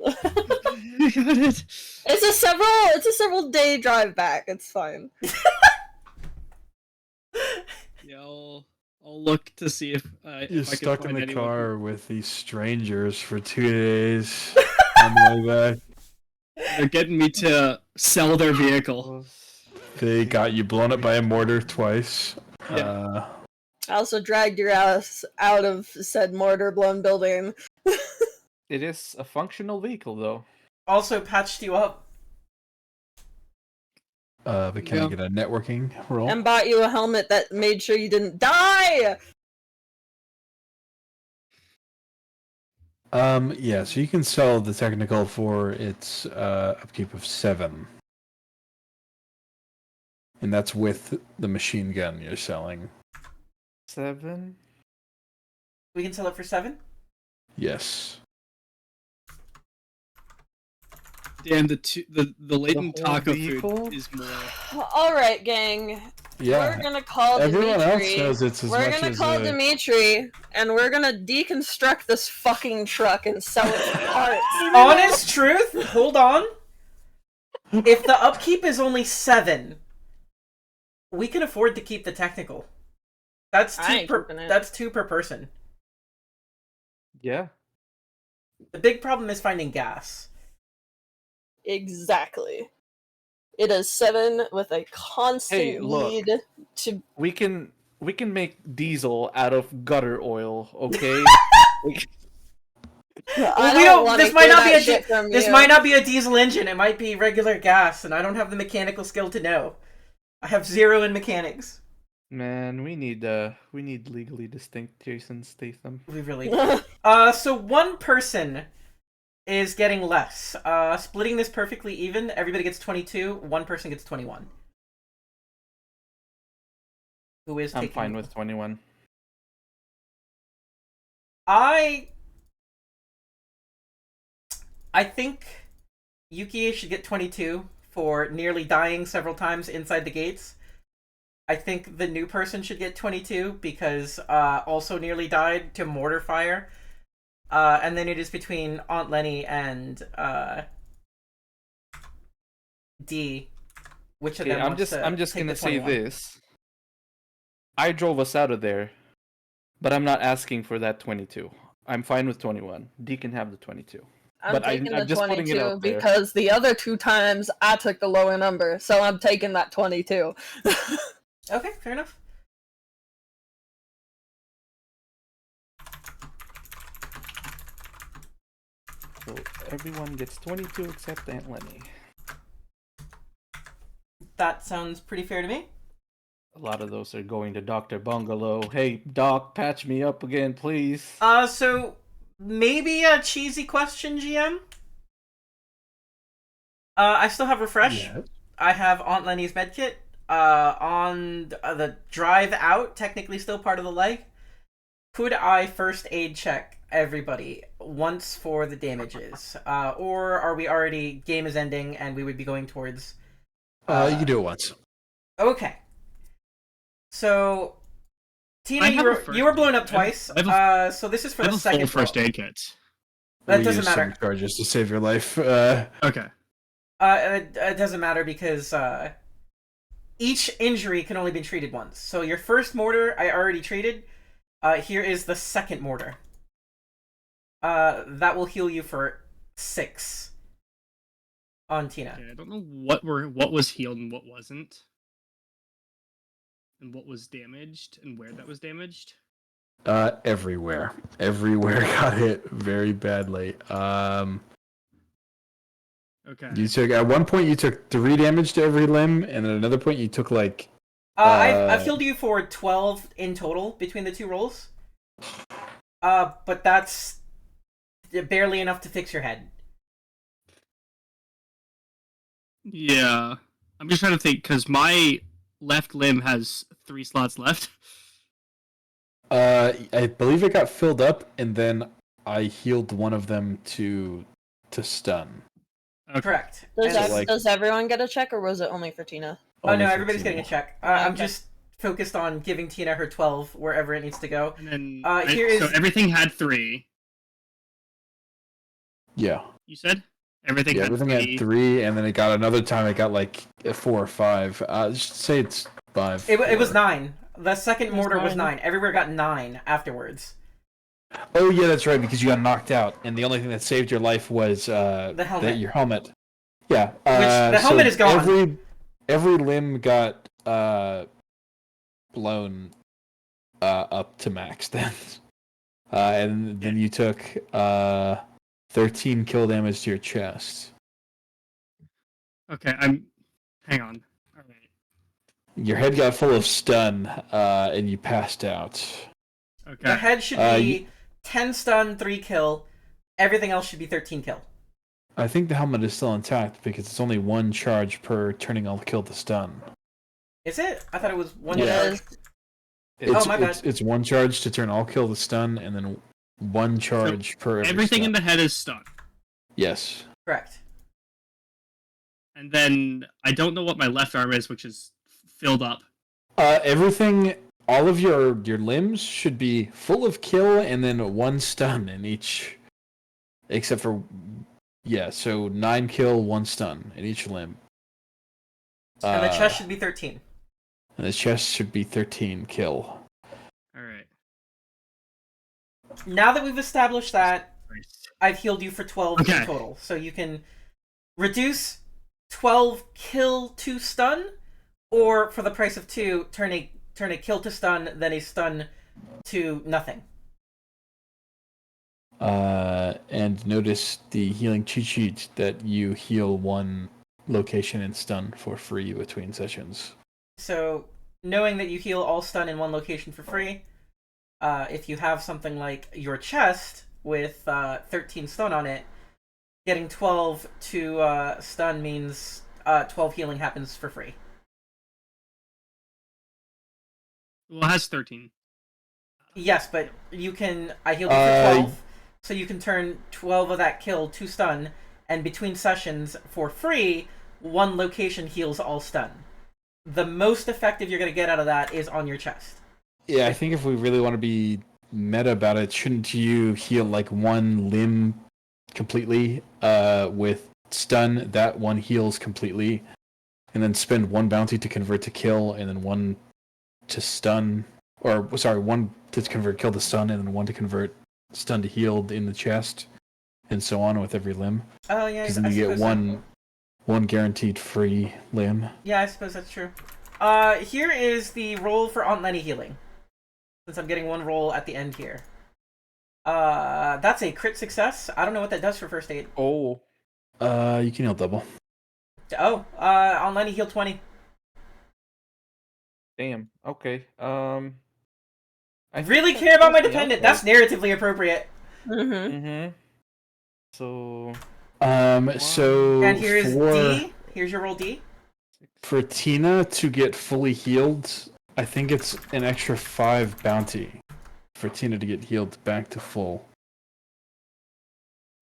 I got it. It's a several day drive back. It's fine. Yeah, I'll look to see if You're if I stuck can in find the anyone. car with these strangers for 2 days on the way back. They're getting me to sell their vehicle. They got you blown up by a mortar twice. Yeah. I also dragged your ass out of said mortar-blown building. It is a functional vehicle, though. Also patched you up. But can I get a networking roll? And bought you a helmet that made sure you didn't die! Yeah, so you can sell the technical for its upkeep of 7. And that's with the machine gun you're selling. 7? We can sell it for 7? Yes. Damn, the latent The whole taco vehicle? food is more. Alright, gang. Yeah. We're gonna call Everyone Dimitri. else knows it's as We're much gonna as call Dimitri, and we're gonna deconstruct this fucking truck and sell it for parts. Honest truth? Hold on. If the upkeep is only 7, we can afford to keep the technical. That's I ain't keeping it. That's 2 per person. Yeah. The big problem is finding gas. Exactly. It is 7 with a constant Hey, look. need to. We can make diesel out of gutter oil, okay? I we don't don't. This might hear not be that a shit from this you. might not be a diesel engine. It might be regular gas, and I don't have the mechanical skill to know. I have 0 in mechanics. Man, we need legally distinct Jason Statham. We really do. So one person is getting less. Splitting this perfectly even, everybody gets 22, one person gets 21. Who is I'm taking... fine with 21. I think Yuki should get 22 for nearly dying several times inside the gates. I think the new person should get 22 because also nearly died to mortar fire. And then it is between Aunt Lenny and D. Which of them I'm just take gonna the say 21? this. I drove us out of there, but I'm not asking for that 22. I'm fine with 21. D can have the 22. I'm But taking I'm the just putting it 22 out there. because the other 2 times I took the lower number, so I'm taking that 22. Okay, fair enough. So everyone gets 22 except Aunt Lenny. That sounds pretty fair to me. A lot of those are going to Dr. Bungalow. Hey, Doc, patch me up again, please. So maybe a cheesy question, GM. I still have refresh. Yeah. I have Aunt Lenny's medkit. On the drive out, technically still part of the leg. Could I first aid check everybody once for the damages? Or are we already, game is ending and we would be going towards... You can do it once. Okay. So, Tina, I have you were blown up I have- twice. I have So this is for I the have a second full first roll. aid kit. That We doesn't use matter. some charges to save your life. Okay. It doesn't matter because each injury can only be treated once. So your first mortar I already treated. Here is the second mortar. That will heal you for 6 on Tina. Okay, I don't know what was healed and what wasn't, and what was damaged and where that was damaged. Everywhere got hit very badly. Okay. You took at one point you took 3 damage to every limb, and at another point you took like. I've healed you for 12 in total between the 2 rolls. But that's barely enough to fix your head. Yeah, I'm just trying to think because my left limb has 3 slots left. I believe it got filled up, and then I healed one of them to stun. Okay. Correct. Does everyone get a check, or was it only for Tina? Oh no, everybody's getting a check. I'm Okay. just focused on giving Tina her 12 wherever it needs to go. And then here so everything had 3. Yeah. You said everything Yeah, had everything 3. had 3, and then it got another time. It got like a 4 or 5. Just say it's 5. It was 9. The second mortar was 9. 9. Everywhere got 9 afterwards. Oh yeah, that's right, because you got knocked out, and the only thing that saved your life was The helmet. your helmet. Yeah. Which the helmet is gone. Every limb got blown up to max then. And then you took 13 kill damage to your chest. Okay, hang on. All right. Your head got full of stun, and you passed out. Okay. The head should be 10 stun, 3 kill. Everything else should be 13 kill. I think the helmet is still intact because it's only 1 charge per turning all kill to stun. Is it? I thought it was 1 Yeah. charge. Oh, my bad. It's 1 charge to turn all kill to stun, and then 1 charge per Everything stun. in the head is stunned. Yes. Correct. And then I don't know what my left arm is, which is filled up. Everything, all of your limbs should be full of kill, and then 1 stun in each, except for, so 9 kill, 1 stun in each limb. And the chest should be 13. And the chest should be 13 kill. Alright. Now that we've established that, I've healed you for 12 in total. So you can reduce 12 kill to stun, or for the price of 2, turn a kill to stun, then a stun to nothing. And notice the healing cheat sheet that you heal 1 location and stun for free between sessions. So, knowing that you heal all stun in 1 location for free, if you have something like your chest with 13 stun on it, getting 12 to stun means 12 healing happens for free. Well, it has 13. Yes, but you can... I healed you for 12, so you can turn 12 of that kill to stun, and between sessions, for free, 1 location heals all stun. The most effective you're going to get out of that is on your chest. Yeah, I think if we really want to be meta about it, shouldn't you heal like 1 limb completely with stun? That 1 heals completely, and then spend 1 bounty to convert to kill, and then 1 to stun, or sorry, 1 to convert kill to stun, and then 1 to convert stun to healed in the chest, and so on with every limb. Oh yeah, because then you get one guaranteed free limb. Yeah, I suppose that's true. Here is the roll for Aunt Lenny healing. Since I'm getting 1 roll at the end here. That's a crit success. I don't know what that does for first aid. Oh. You can heal double. Oh, Aunt Lenny heal 20. Damn. Okay. I really care about my dependent. That's narratively appropriate. Mm-hmm. So. So. And here's D. Here's your roll D. For Tina to get fully healed, I think it's an extra 5 bounty for Tina to get healed back to full.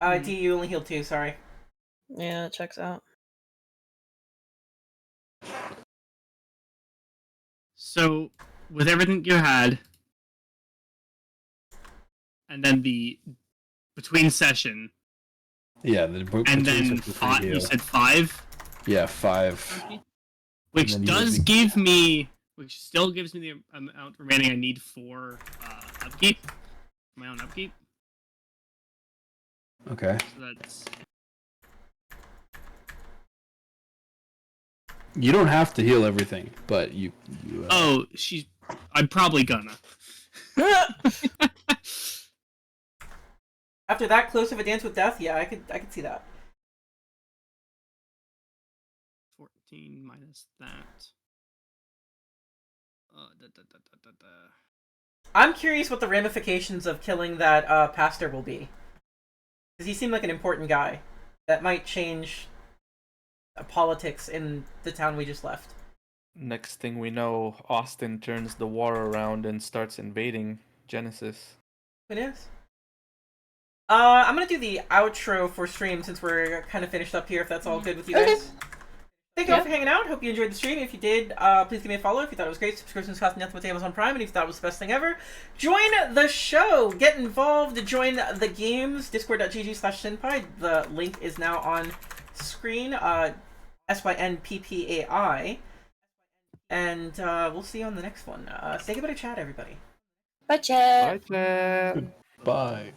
D, you only healed 2. Sorry. Yeah, it checks out. So, with everything you had, and then the between session, yeah, and then 5. You said 5. Yeah, 5. which And then does USB. give me, which still gives me the amount remaining I need for upkeep, my own upkeep. Okay. So that's You don't have to heal everything, but you oh, I'm probably gonna. After that close of a dance with death, yeah, I could see that. 14 minus that. I'm curious what the ramifications of killing that pastor will be. Because he seemed like an important guy. That might change politics in the town we just left. Next thing we know, Austin turns the war around and starts invading Genesis. Who knows? I'm gonna do the outro for stream since we're kind of finished up here, if that's all good with you guys. Thank you all for hanging out. Hope you enjoyed the stream. If you did, please give me a follow. If you thought it was great, subscriptions cost nothing with Amazon Prime. And if you thought it was the best thing ever, join the show. Get involved. Join the games. Discord.gg/Synpai. The link is now on screen. SYNPPAI. And we'll see you on the next one. Say goodbye to chat, everybody. Bye, chat. Bye, chat. Bye.